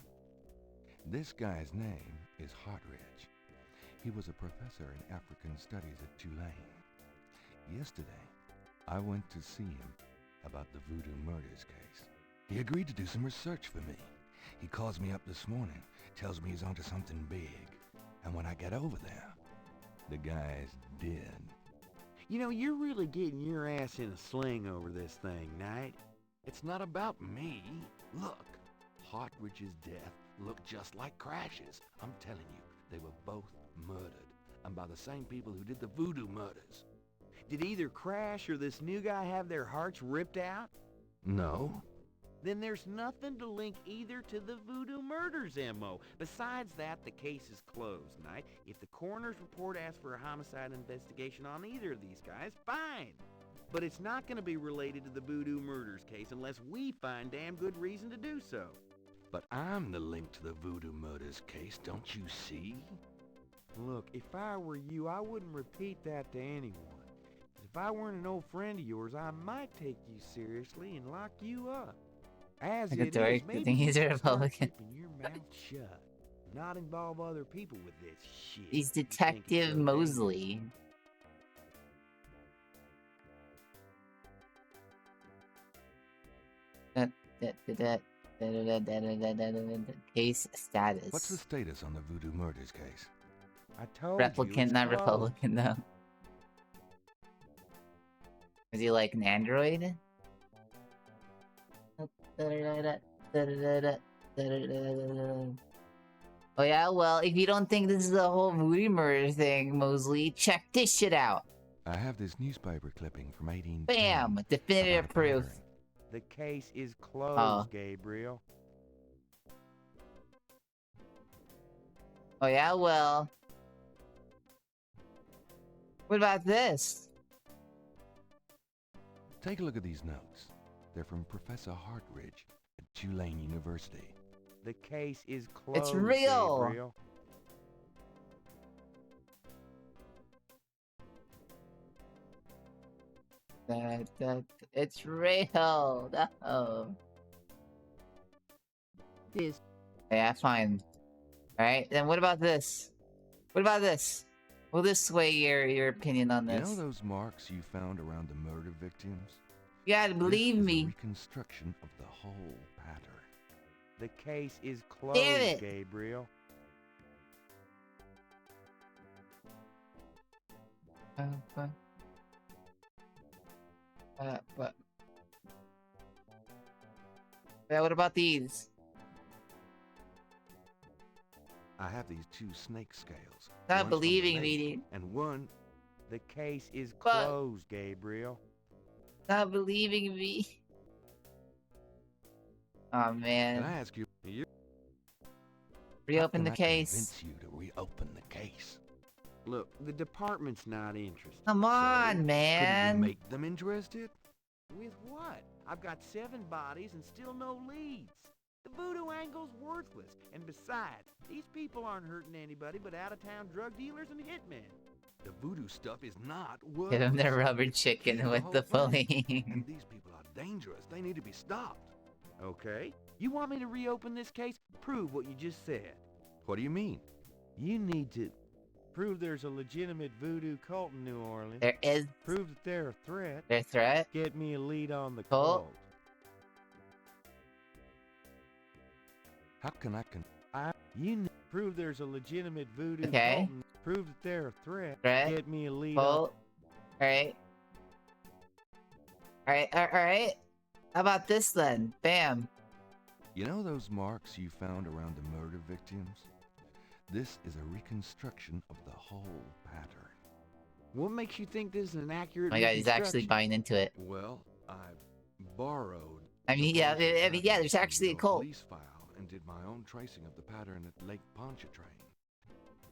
This guy's name is Hartridge. He was a professor in African Studies at Tulane. Yesterday, I went to see him about the Voodoo Murders case. He agreed to do some research for me. He calls me up this morning, tells me he's onto something big. And when I get over there, the guy's dead. You know, you're really getting your ass in a sling over this thing, Knight. It's not about me. Look, Hartridge's death looked just like Crash's. I'm telling you, they were both murdered. And by the same people who did the voodoo murders. Did either Crash or this new guy have their hearts ripped out? No. Then there's nothing to link either to the voodoo murders, M.O. Besides that, the case is closed, Knight. If the coroner's report asks for a homicide investigation on either of these guys, fine. But it's not going to be related to the voodoo murders case unless we find damn good reason to do so. But I'm the link to the voodoo murders case, don't you see? Look, if I were you, I wouldn't repeat that to anyone. If I weren't an old friend of yours, I might take you seriously and lock you up. As Like it a dork, is, I maybe think he's a you should start Republican. keeping your mouth shut. Not involve other people with this shit. He's You think it's Detective so Mosley. Case status. What's the status on the voodoo murders case? I told you. Replicant, it's not closed. Republican, though. Is he like an android? Oh yeah, well, if you don't think this is the whole voodoo murder thing, Mosley, check this shit out. I have this newspaper clipping from 18. Bam! Definitive proof. The case is closed, Oh. Gabriel. Oh yeah, well. What about this? Take a look at these notes. They're from Professor Hartridge at Tulane University. The case is closed, It's real. Gabriel. It's real. No. This. Yeah, fine. Alright, then what about this? What about this? Will this sway your opinion on You this? know those marks you found around the murder victims? You gotta believe This is me. a reconstruction of the whole pattern. The case is closed, Damn it. Gabriel. What? Yeah, what about these? I have these 2 snake scales. Not One's from the believing lake, me, dude. and one... The case is But- closed, Gabriel. Not believing me. Oh man. Can I ask you... Reopen the How can I case. convince you to reopen the case? Look, the department's not interested. Come on, man. Couldn't you make them interested? With what? I've got 7 bodies and still no leads. The voodoo angle's worthless. And besides, these people aren't hurting anybody but out-of-town drug dealers and hitmen. The voodoo stuff is not worth Give him the rubber chicken with the fully. And these people are dangerous. They need to be stopped. Okay. You want me to reopen this case? Prove what you just said. What do you mean? You need to prove there's a legitimate voodoo cult in New Orleans. There is. Prove that they're a threat. They're a threat? Get me a lead on the Cult? cult. How can I prove there's a legitimate voodoo Okay. cult and prove that they're a threat. Threat? Get me a lead Cult? Alright. Alright. How about this then? Bam. You know those marks you found around the murder victims? This is a reconstruction of the whole pattern. What makes you think this is an accurate Oh my god, he's actually reconstruction? buying into it. Well, I borrowed I mean, yeah, there's actually a cult. police file and did my own tracing of the pattern at Lake Pontchartrain.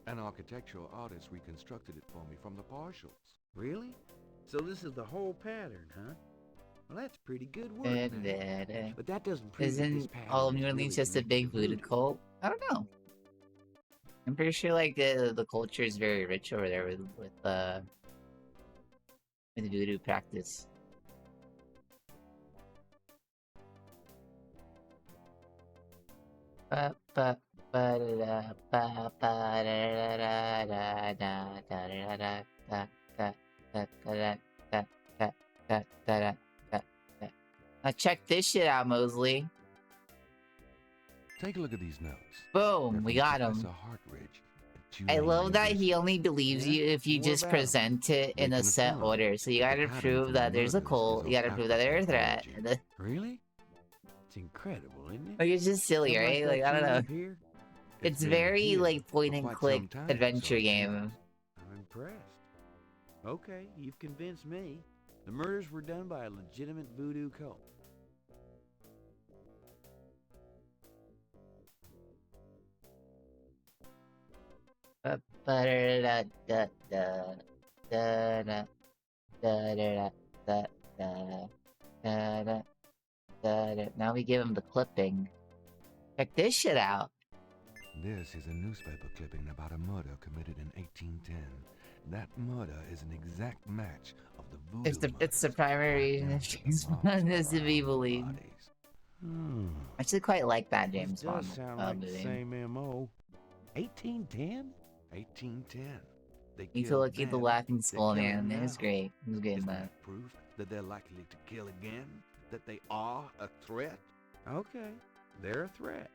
An architectural artist reconstructed it for me from the partials. Really? So this is the whole pattern, huh? Well, that's pretty good work. But that doesn't prove that this Isn't pattern all of is New Orleans really just a big voodoo cult? I don't know. I'm pretty sure like the culture is very rich over there with voodoo practice. Now check this shit out, Mosley. Take a look at these notes. Boom, we got him. Professor Hartridge at I Tulane love that he University. only believes you if you What just about present it in a Making a set film? order. So you gotta The pattern prove from that the there's a murders cult, is you of gotta prove that they're a threat. African Really? It's incredible, isn't it? Like it's just silly, Something right? that Like I don't you know. live here? It's been very here like point for and quite click some time, adventure so- game. I'm impressed. Okay, you've convinced me. The murders were done by a legitimate voodoo cult. Now we give him the clipping. Check this shit out. This is a newspaper clipping about a murder committed in 1810. That murder is an exact match of the voodoo It's the primary reason is to be believed. I actually quite like that James This does Bond sound like the movie. same M.O. 1810? 1810. They You feel killed like the then, laughing they're skull killing man. It was now. great. It was good in Isn't that. that proof that they're likely to kill again? That they are a threat? Okay, they're a threat.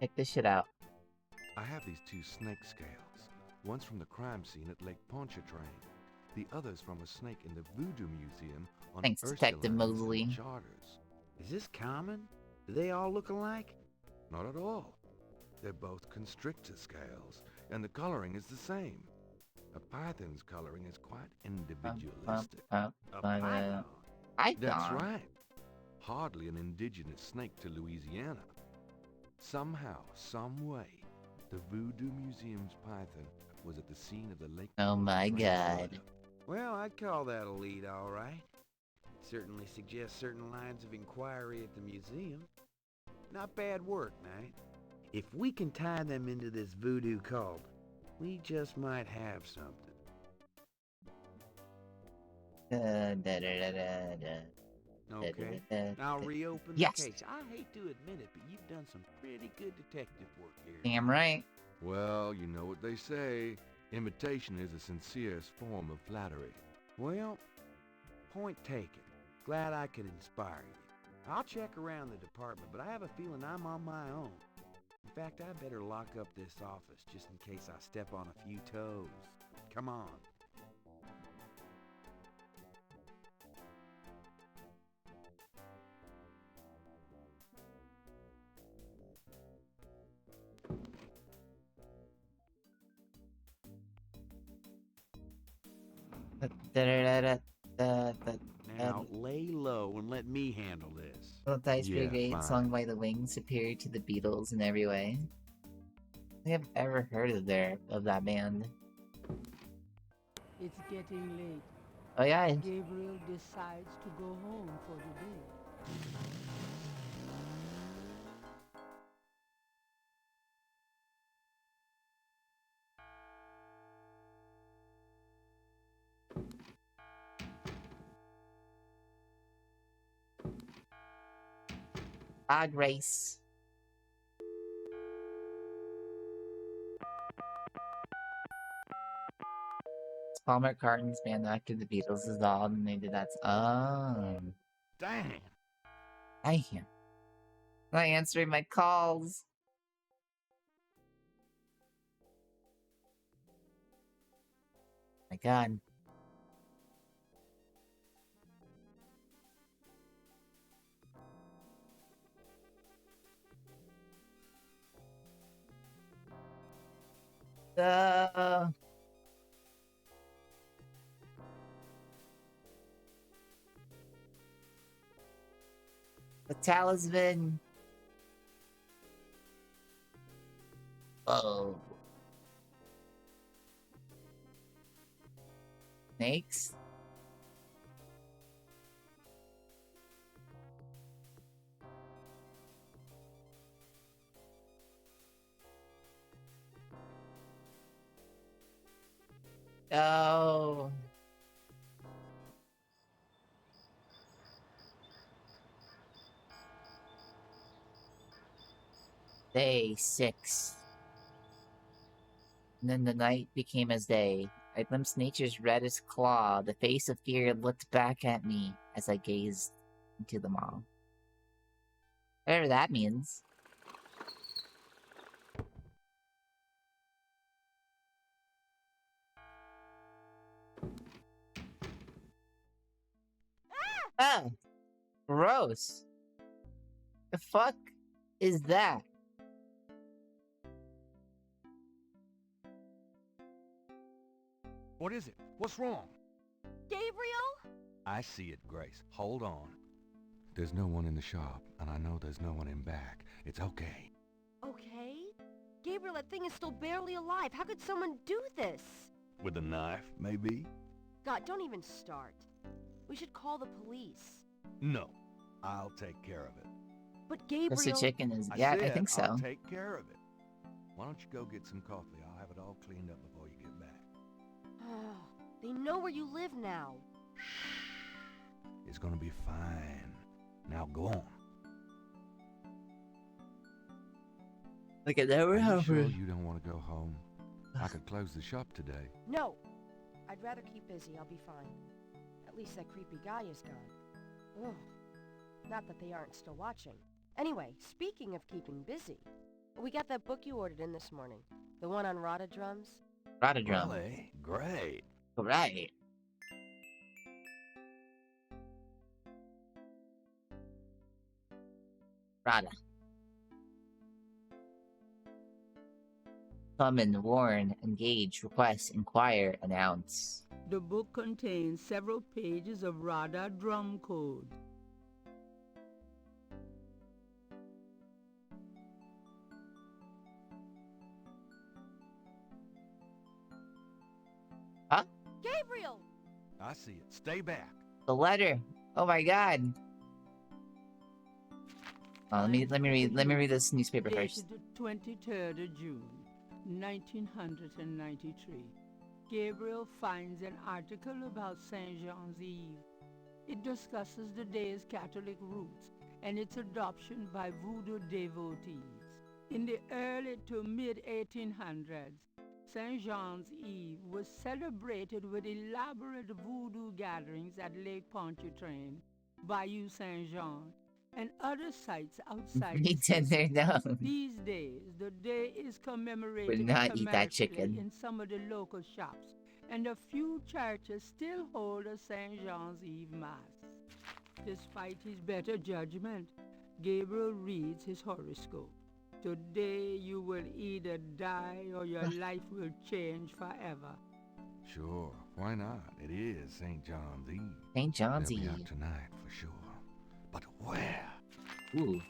Check this shit out. I have these 2 snake scales. One's from the crime scene at Lake Pontchartrain. The other's from a snake in the Voodoo Museum on Thanks, Detective Ursulines and Mosley. Charters. Is this common? Do they all look alike? Not at all. They're both constrictor scales, and the coloring is the same. A python's coloring is quite individualistic. A python? That's right. Hardly an indigenous snake to Louisiana. Somehow, some way, the Voodoo Museum's python was at the scene of the Lake Oh my Pontchartrain god. murder. Well, I'd call that a lead, all right. Certainly suggests certain lines of inquiry at the museum. Not bad work, Knight. If we can tie them into this voodoo cult, we just might have something. Okay, now reopen Yes. the case. I hate to admit it, but you've done some pretty good detective work here. Damn right. Well, you know what they say. Imitation is the sincerest form of flattery. Well, point taken. Glad I could inspire you. I'll check around the department, but I have a feeling I'm on my own. In fact, I better lock up this office just in case I step on a few toes. Come on. Now, lay low and let me handle this. Little Dice Brigade, fine. song by the Wings, superior to the Beatles in every way. I think I've ever heard of that band. It's getting late. Oh yeah. Gabriel decides to go home for the day. Grace. Paul McCartney's band after the Beatles dissolved, and they did that. Damn. I am not answering my calls. My God. The talisman. Oh. Snakes? Oh. Day 6. And then the night became as day. I glimpsed nature's reddest claw. The face of fear looked back at me as I gazed into the maw. Whatever that means. Ah! Gross. The fuck is that? What is it? What's wrong? Gabriel? I see it, Grace. Hold on. There's no one in the shop, and I know there's no one in back. It's okay. Okay? Gabriel, that thing is still barely alive. How could someone do this? With a knife, maybe? God, don't even start. We should call the police. No. I'll take care of it. But Gabriel... Roasted chicken is... I Yeah, I said think so. I'll take care of it. Why don't you go get some coffee? I'll have it all cleaned up before you get back. They know where you live now. It's gonna be fine. Now go on. Look at that. Are you sure you don't want to go home? I could close the shop today. No. I'd rather keep busy. I'll be fine. At least that creepy guy is gone. Ugh. Not that they aren't still watching. Anyway, speaking of keeping busy, we got that book you ordered in this morning. The one on Rada drums. Rada drums. Really? Great. Right. Rada. Summon, warn, engage, request, inquire, announce. The book contains several pages of Rada drum code. Huh? Gabriel! I see it. Stay back. The letter. Oh my God. Oh, let me read this newspaper first. Dated 23rd of June, 1993. Gabriel finds an article about Saint Jean's Eve. It discusses the day's Catholic roots and its adoption by voodoo devotees. In the early to mid-1800s, Saint Jean's Eve was celebrated with elaborate voodoo gatherings at Lake Pontchartrain, Bayou Saint Jean, and other sites outside Me the city. tender down. These days, the day is commemorated Would not eat that commercially chicken. in some of the local shops, and a few churches still hold a St. Jean's Eve Mass. Despite his better judgment, Gabriel reads his horoscope. Today you will either die or your life will change forever. Sure, why not? It is St. John's Eve. St. John's They'll be out Eve. tonight for sure. But where? Ooh.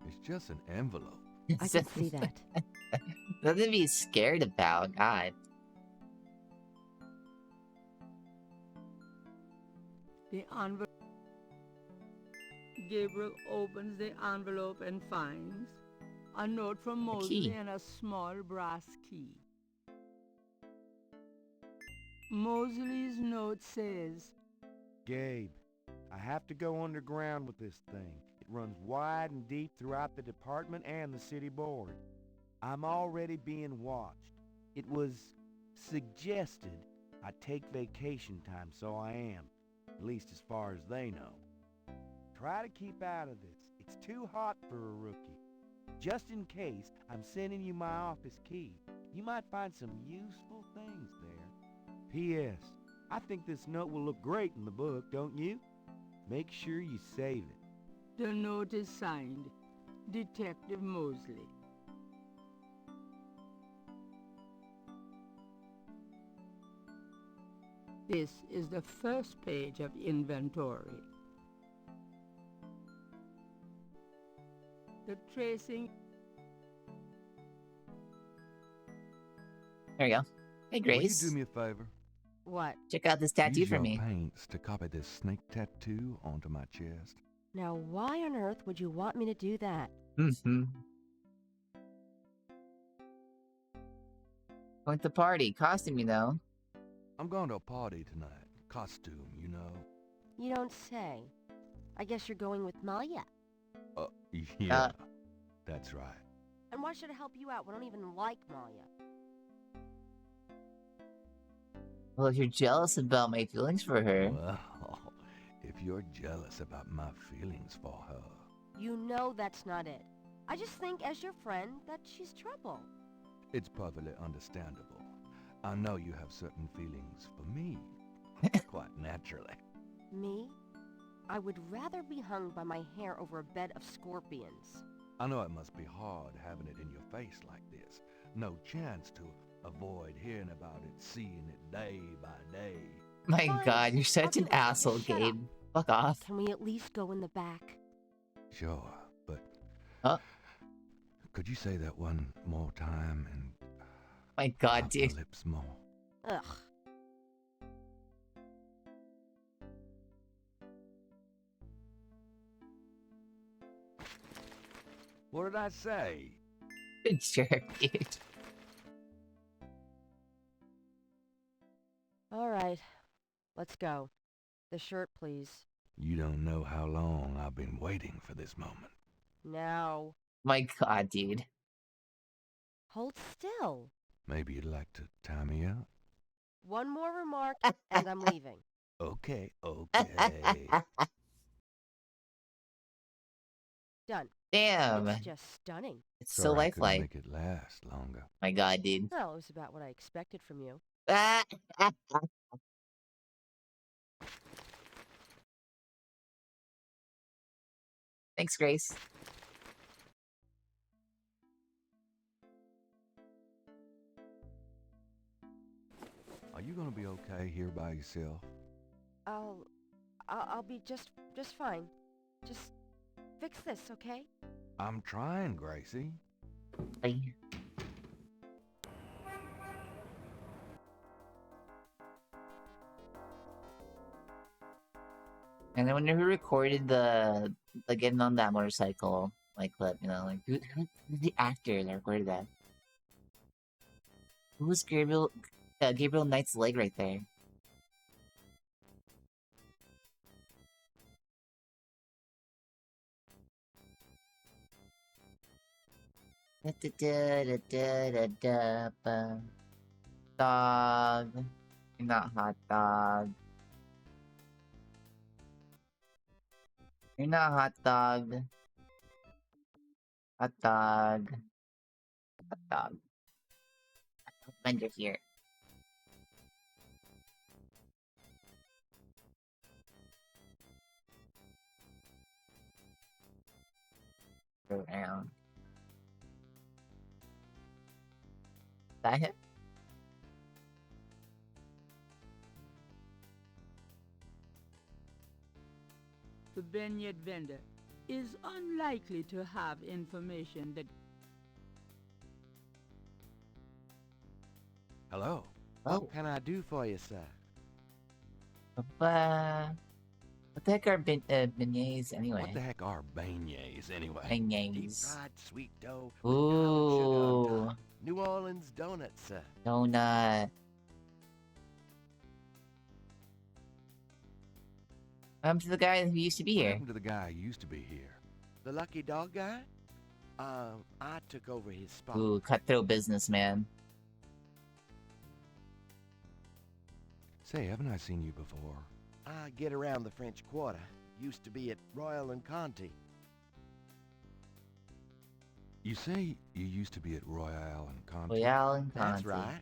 It's just an envelope. I can see that. Nothing to be scared about, God. The envelope. Gabriel opens the envelope and finds a note from Mosley key. and a small brass key. Mosley's note says, Gabe, I have to go underground with this thing. It runs wide and deep throughout the department and the city board. I'm already being watched. It was suggested I take vacation time, so I am, at least as far as they know. Try to keep out of this. It's too hot for a rookie. Just in case, I'm sending you my office key. You might find some useful things there. P.S. I think this note will look great in the book, don't you? Make sure you save it. the note is signed, Detective Mosley. This is the first page of inventory. The tracing... There you go. Hey, Grace. Will you do me a favor? What? Check out this tattoo Use for your me. paints to copy this snake tattoo onto my chest. Now, why on earth would you want me to do that? Mm-hmm. Going to the party. Costume, you know. I'm going to a party tonight. Costume, you know. You don't say. I guess you're going with Maya. Yeah. That's right. And why should I help you out? We don't even like Maya. Well, if you're jealous about my feelings for her. Well, if you're jealous about my feelings for her. You know that's not it. I just think, as your friend, that she's trouble. It's perfectly understandable. I know you have certain feelings for me. Quite naturally. Me? I would rather be hung by my hair over a bed of scorpions. I know it must be hard having it in your face like this. No chance to avoid hearing about it, seeing it day by day. My Fine. God, you're such an I'll asshole, shut up. Gabe. Fuck off. Can we at least go in the back? Sure, but... Could you say that one more time and... My God, pop dude. your lips more? Ugh. What did I say? Good jerk, dude. All right. Let's go. The shirt, please. You don't know how long I've been waiting for this moment. Now. My God, dude. Hold still. Maybe you'd like to tie me up? One more remark, and I'm leaving. Okay. Done. Damn. It's just stunning. It's so Sorry I couldn't lifelike. make it last longer. My God, dude. Well, it was about what I expected from you. Thanks, Grace. Are you gonna be okay here by yourself? I'll be just fine. Just fix this, okay? I'm trying, Gracie. Bye. And I wonder who recorded the getting on that motorcycle clip, you know, like who's the actor that recorded that? Who was Gabriel Knight's leg right there? Dog. Not hot dog. You're not a hot dog. Hot dog. Hot dog. Vendor here. Go around. Is that him? The vineyard vendor is unlikely to have information that... Hello. Oh. What can I do for you, sir? What the heck are beignets anyway? What the heck are beignets anyway? Deep Beignets. fried sweet dough. Ooh. New Orleans donuts, sir. Donut. What happened to the guy who used to be What here? happened to the guy who used to be here? The lucky dog guy? I took over his spot. Ooh, cutthroat businessman. Say, haven't I seen you before? I get around the French Quarter. Used to be at Royal and Conti. You say you used to be at Royale and Conti? Royale and Conti. That's right.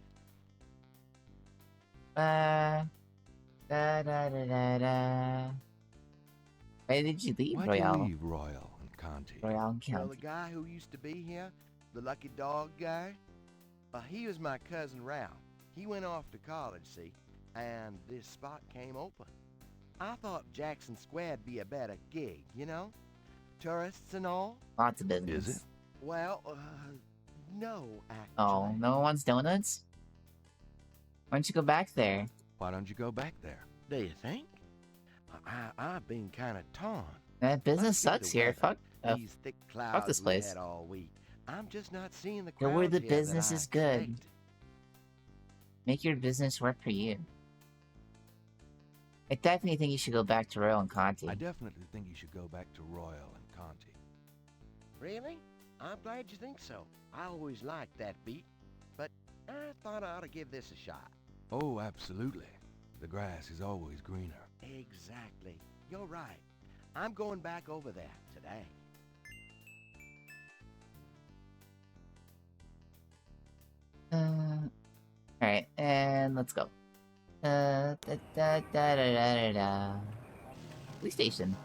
Da da da da da. Why did you leave Why'd Royale? you leave Royal and Conti? Royale and Well, the Conti. guy who used to be here, the lucky dog guy, he was my cousin Ralph. He went off to college, see, and this spot came open. I thought Jackson Square'd be a better gig, you know? Tourists and all. Lots of business. Is it? Well, no, actually. Oh, no one wants donuts? Why don't you go back there? Why don't you go back there? Do you think? I've been kind of torn. That business Must be sucks the here. weather. Fuck. These thick Fuck clouds this we place. had all week. I'm just not seeing the Go crowds where the here that business I is good. expected. Make your business work for you. I definitely think you should go back to Royal and Conti. I definitely think you should go back to Royal and Conti. Really? I'm glad you think so. I always liked that beat, but I thought I ought to give this a shot. Oh, absolutely. The grass is always greener. Exactly. You're right. I'm going back over there today. Alright, and let's go. Da da da da da da da. Police station.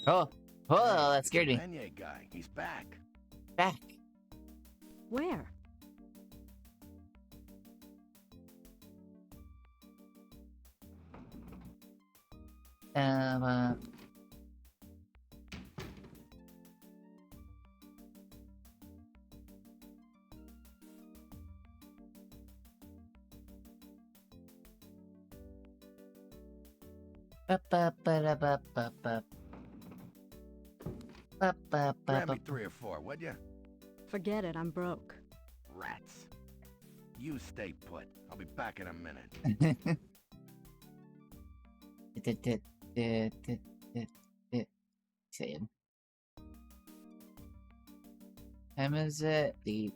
Oh, oh, that scared me. Beignet guy, he's back. Back. Where? Uh, Grab me 3 or 4, would you? Forget it, I'm broke. Rats. You stay put. I'll be back in a minute. Saying. Time is it? The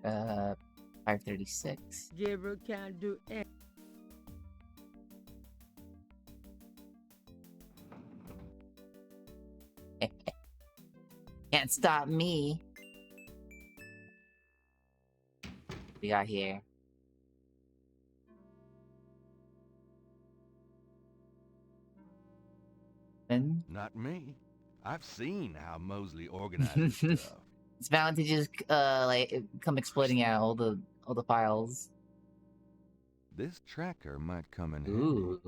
5:36. Gabriel can't do anything. Can't stop me. We got here. And Not me. I've seen how Mosley organizes stuff. it's bound to just like come exploding out all the files. This tracker might come in Ooh.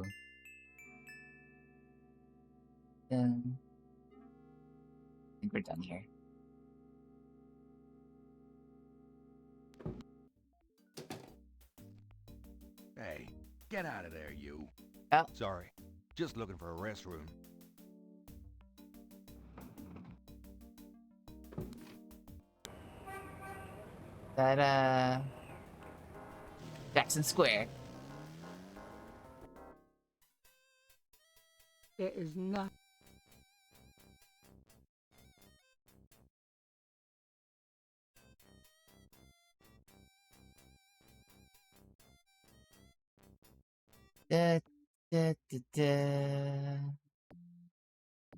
handy. I think we're done here. Hey, get out of there, you. Oh. Sorry. Just looking for a restroom. That Jackson Square. There is not. Da, da, da, da.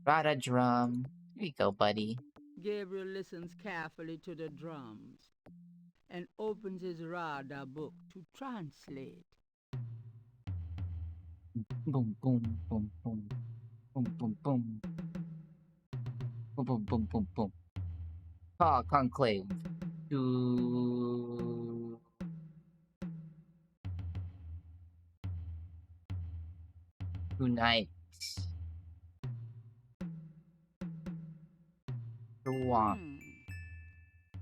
Rada drum. Here you go, buddy. Gabriel listens carefully to the drums and opens his Rada book to translate. Boom, boom, boom, boom. Boom, boom, boom. Boom, boom, boom, boom, boom. Conclave. Tonight.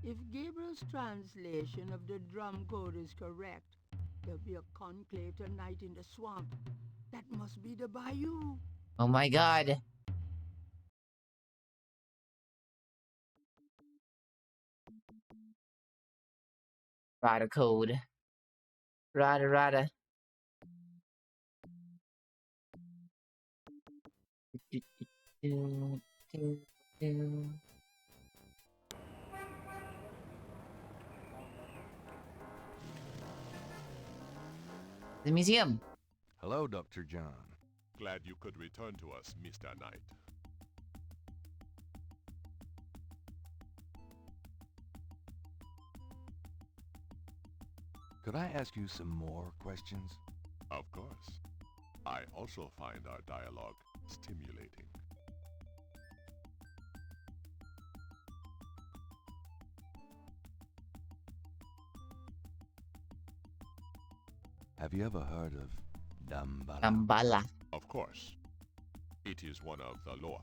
If Gabriel's translation of the drum code is correct, there'll be a conclave tonight in the swamp. That must be the bayou. Oh my god. Rada code. Rada. The museum. Hello, Dr. John. Glad you could return to us, Mr. Knight. Could I ask you some more questions? Of course. I also find our dialogue stimulating. Have you ever heard of Damballa? Damballa. Of course. It is one of the law.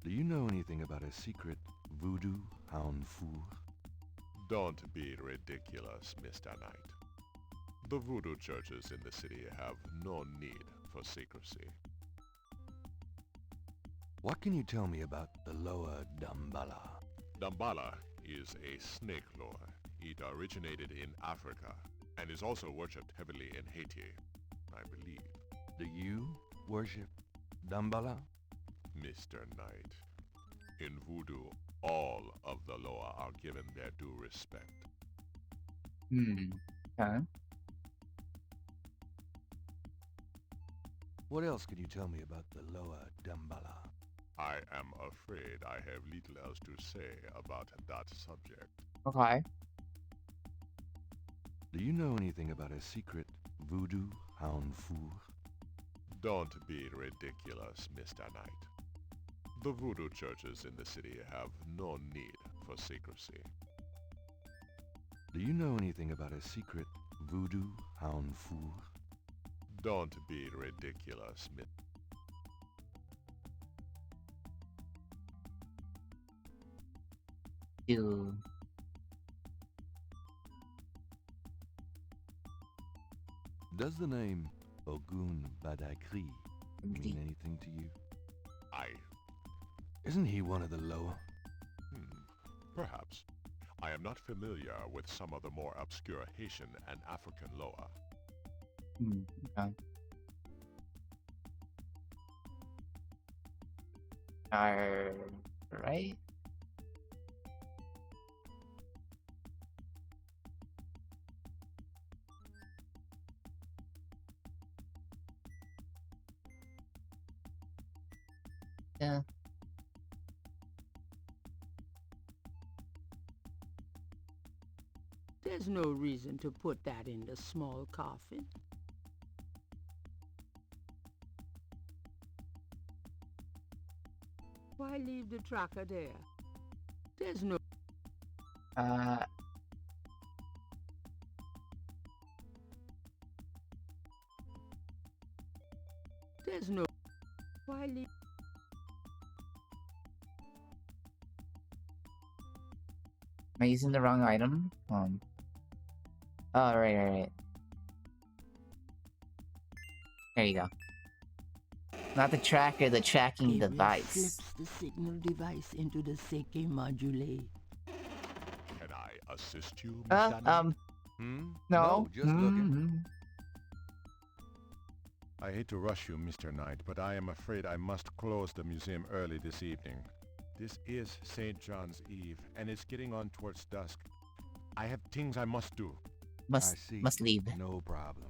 Do you know anything about a secret voodoo hound four? Don't be ridiculous, Mr. Knight. The voodoo churches in the city have no need for secrecy. What can you tell me about the lower Damballa? Damballa is a snake lore. It originated in Africa and is also worshipped heavily in Haiti, I believe. Do you worship Damballa? Mr. Knight, in voodoo, all of the Loa are given their due respect. Okay. What else could you tell me about the lower Damballa? I am afraid I have little else to say about that subject. Okay. Do you know anything about a secret voodoo hound four? Don't be ridiculous, Mr. Knight. The voodoo churches in the city have no need for secrecy. Do you know anything about a secret voodoo hound four? Don't be ridiculous, Miss. Does the name Ogun Badakri mean anything to you? Isn't he one of the lower? Perhaps. I am not familiar with some of the more obscure Haitian and African Loa. Okay. Alright. Yeah. There's no reason to put that in the small coffin. Why leave the tracker there? There's no... There's no... Why leave... Am I using the wrong item? Oh, right. There you go. Not the tracker, the tracking Gabriel device. slips the signal device into the Seke module. Can I assist you, Mr. Knight? No. Just looking. I hate to rush you, Mr. Knight, but I am afraid I must close the museum early this evening. This is St. John's Eve, and it's getting on towards dusk. I have things I must do. Must I see. must leave. No problem.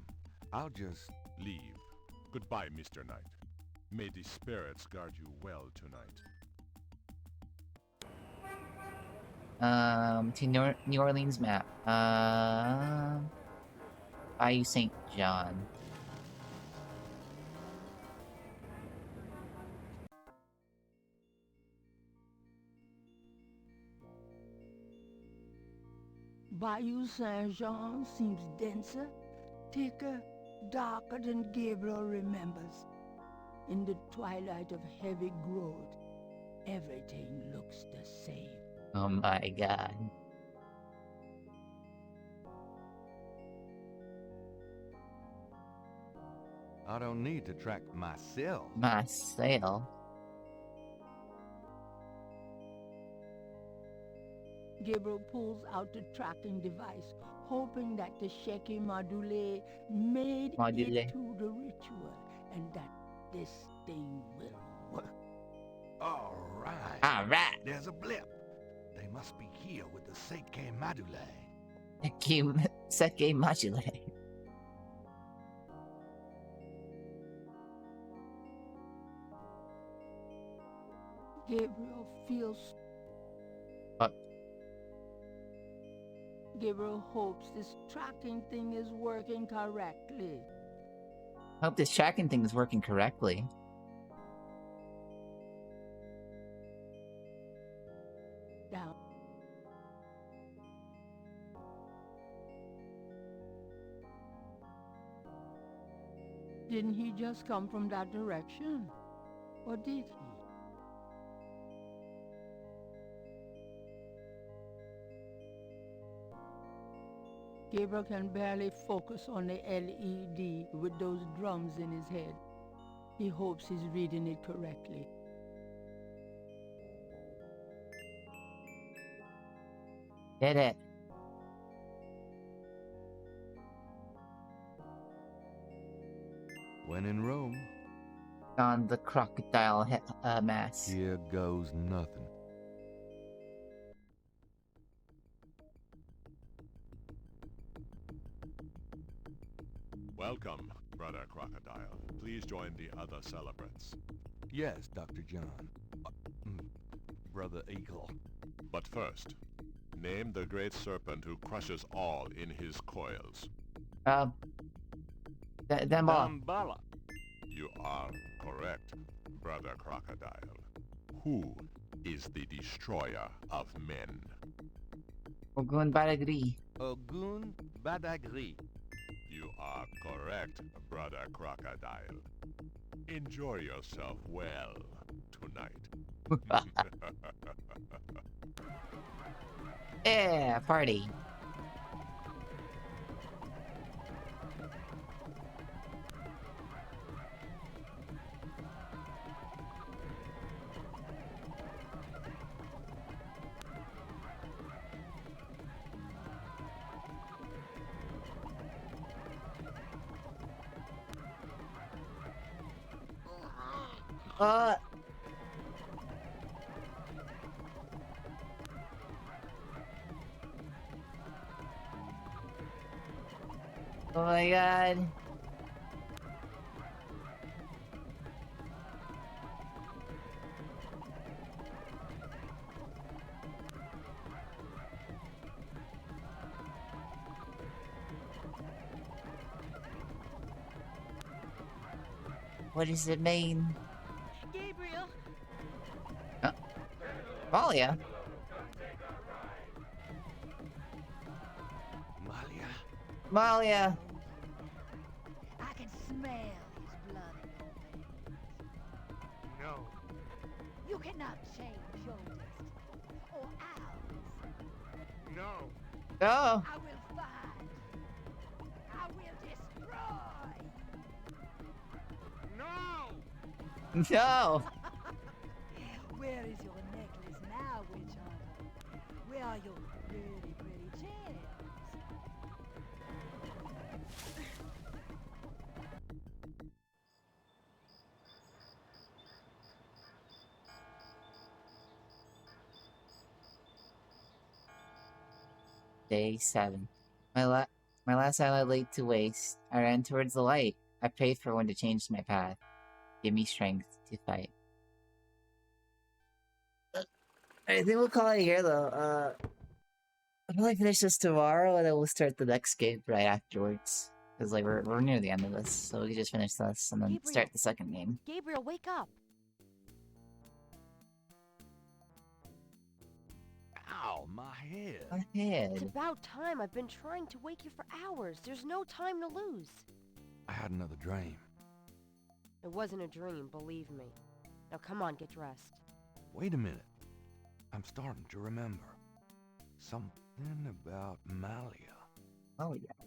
I'll just... Leave. Goodbye, Mr. Knight. May the spirits guard you well tonight. To New Orleans map. Bayou St. John. Bayou Saint-Jean seems denser, thicker, darker than Gabriel remembers. In the twilight of heavy growth, everything looks the same. Oh my god. I don't need to track myself. Myself? Gabriel pulls out the tracking device, hoping that the Sheki Module made it to the ritual and that this thing will work. All right. All right. There's a blip. They must be here with the Seike Madule. Seike Module. Gabriel feels... What? Gabriel hopes this tracking thing is working correctly. I hope this tracking thing is working correctly. Down. Didn't he just come from that direction? Or did he? Gabriel can barely focus on the LED with those drums in his head. He hopes he's reading it correctly. Did it. When in Rome. On the crocodile mask. Here goes nothing. Welcome, Brother Crocodile. Please join the other celebrants. Yes, Dr. John. Brother Eagle. But first, name the great serpent who crushes all in his coils. Damballa. You are correct, Brother Crocodile. Who is the destroyer of men? Ogun Badagri. Ogun Badagri. You are correct, Brother Crocodile. Enjoy yourself well tonight. Yeah, party. Oh my god. What does it mean? Gabriel! Malia? Malia! I can smell his blood in your veins. No. You cannot change your destiny, or ours. No. Oh. I will find you. I will destroy No! No! Where is your necklace now, witch hunter? Where are your pretty, pretty gems? Day 7. My last highlight laid to waste. I ran towards the light. I prayed for one to change my path. Give me strength to fight. I think we'll call it here, though. I'll probably finish this tomorrow, and then we'll start the next game right afterwards. Because, like, we're near the end of this, so we can just finish this and then Gabriel. start the second game. Gabriel, wake up! Ow, my head. My head. It's about time. I've been trying to wake you for hours. There's no time to lose. I had another dream. It wasn't a dream, believe me. Now come on, get dressed. Wait a minute. I'm starting to remember. Something about Malia. Oh, yeah.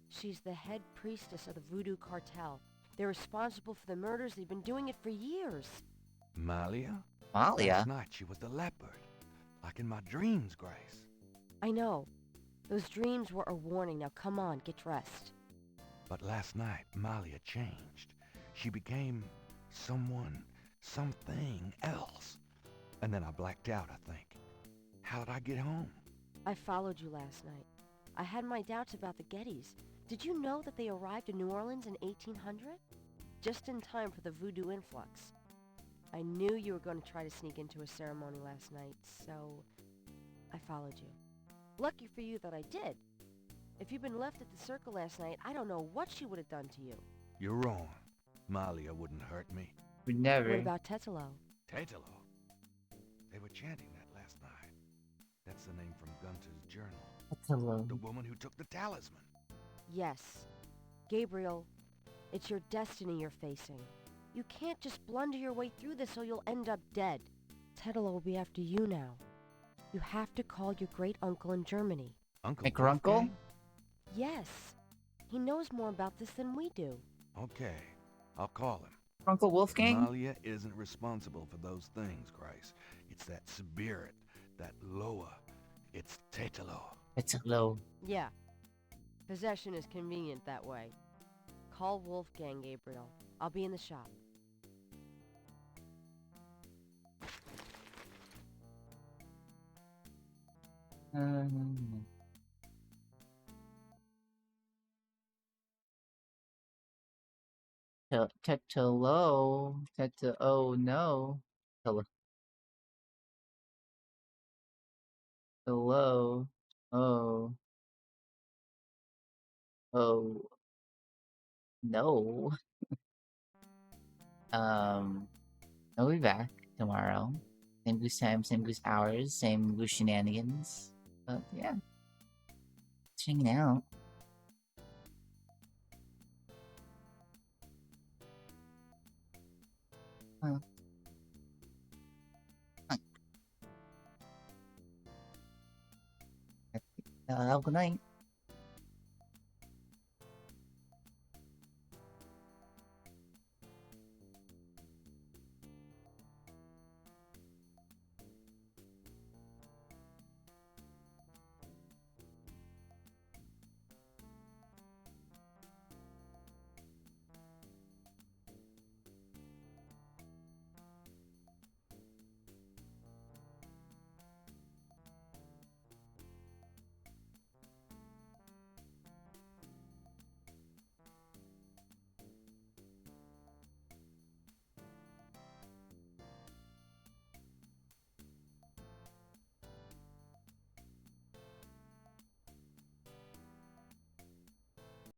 She's the head priestess of the Voodoo cartel. They're responsible for the murders. They've been doing it for years. Malia? Malia? Last night she was the leopard. Like in my dreams, Grace. I know. Those dreams were a warning. Now come on, get dressed. But last night, Malia changed. She became something else. And then I blacked out, I think. How did I get home? I followed you last night. I had my doubts about the Gettys. Did you know that they arrived in New Orleans in 1800? Just in time for the voodoo influx. I knew you were going to try to sneak into a ceremony last night, so I followed you. Lucky for you that I did. If you'd been left at the circle last night, I don't know what she would have done to you. You're wrong. Malia wouldn't hurt me. We never. What about Tetelo? Tetelo? They were chanting that last night. That's the name from Gunter's journal. Tetelo. The woman who took the talisman. Yes. Gabriel, it's your destiny you're facing. You can't just blunder your way through this or you'll end up dead. Tetelo will be after you now. You have to call your great-uncle in Germany. Uncle? My grunkle? Yes. He knows more about this than we do. Okay, I'll call him. Uncle Wolfgang? Malia isn't responsible for those things, Grace. It's that spirit, that Loa. It's Tetelo. Tetelo. Yeah. Possession is convenient that way. Call Wolfgang, Gabriel. I'll be in the shop. Tetelo. Oh no. Hello. Hello. Oh. Oh. No. I'll be back tomorrow. Same Goose time, same Goose hours, same Goose shenanigans. But yeah. Just hanging out. Have a good night.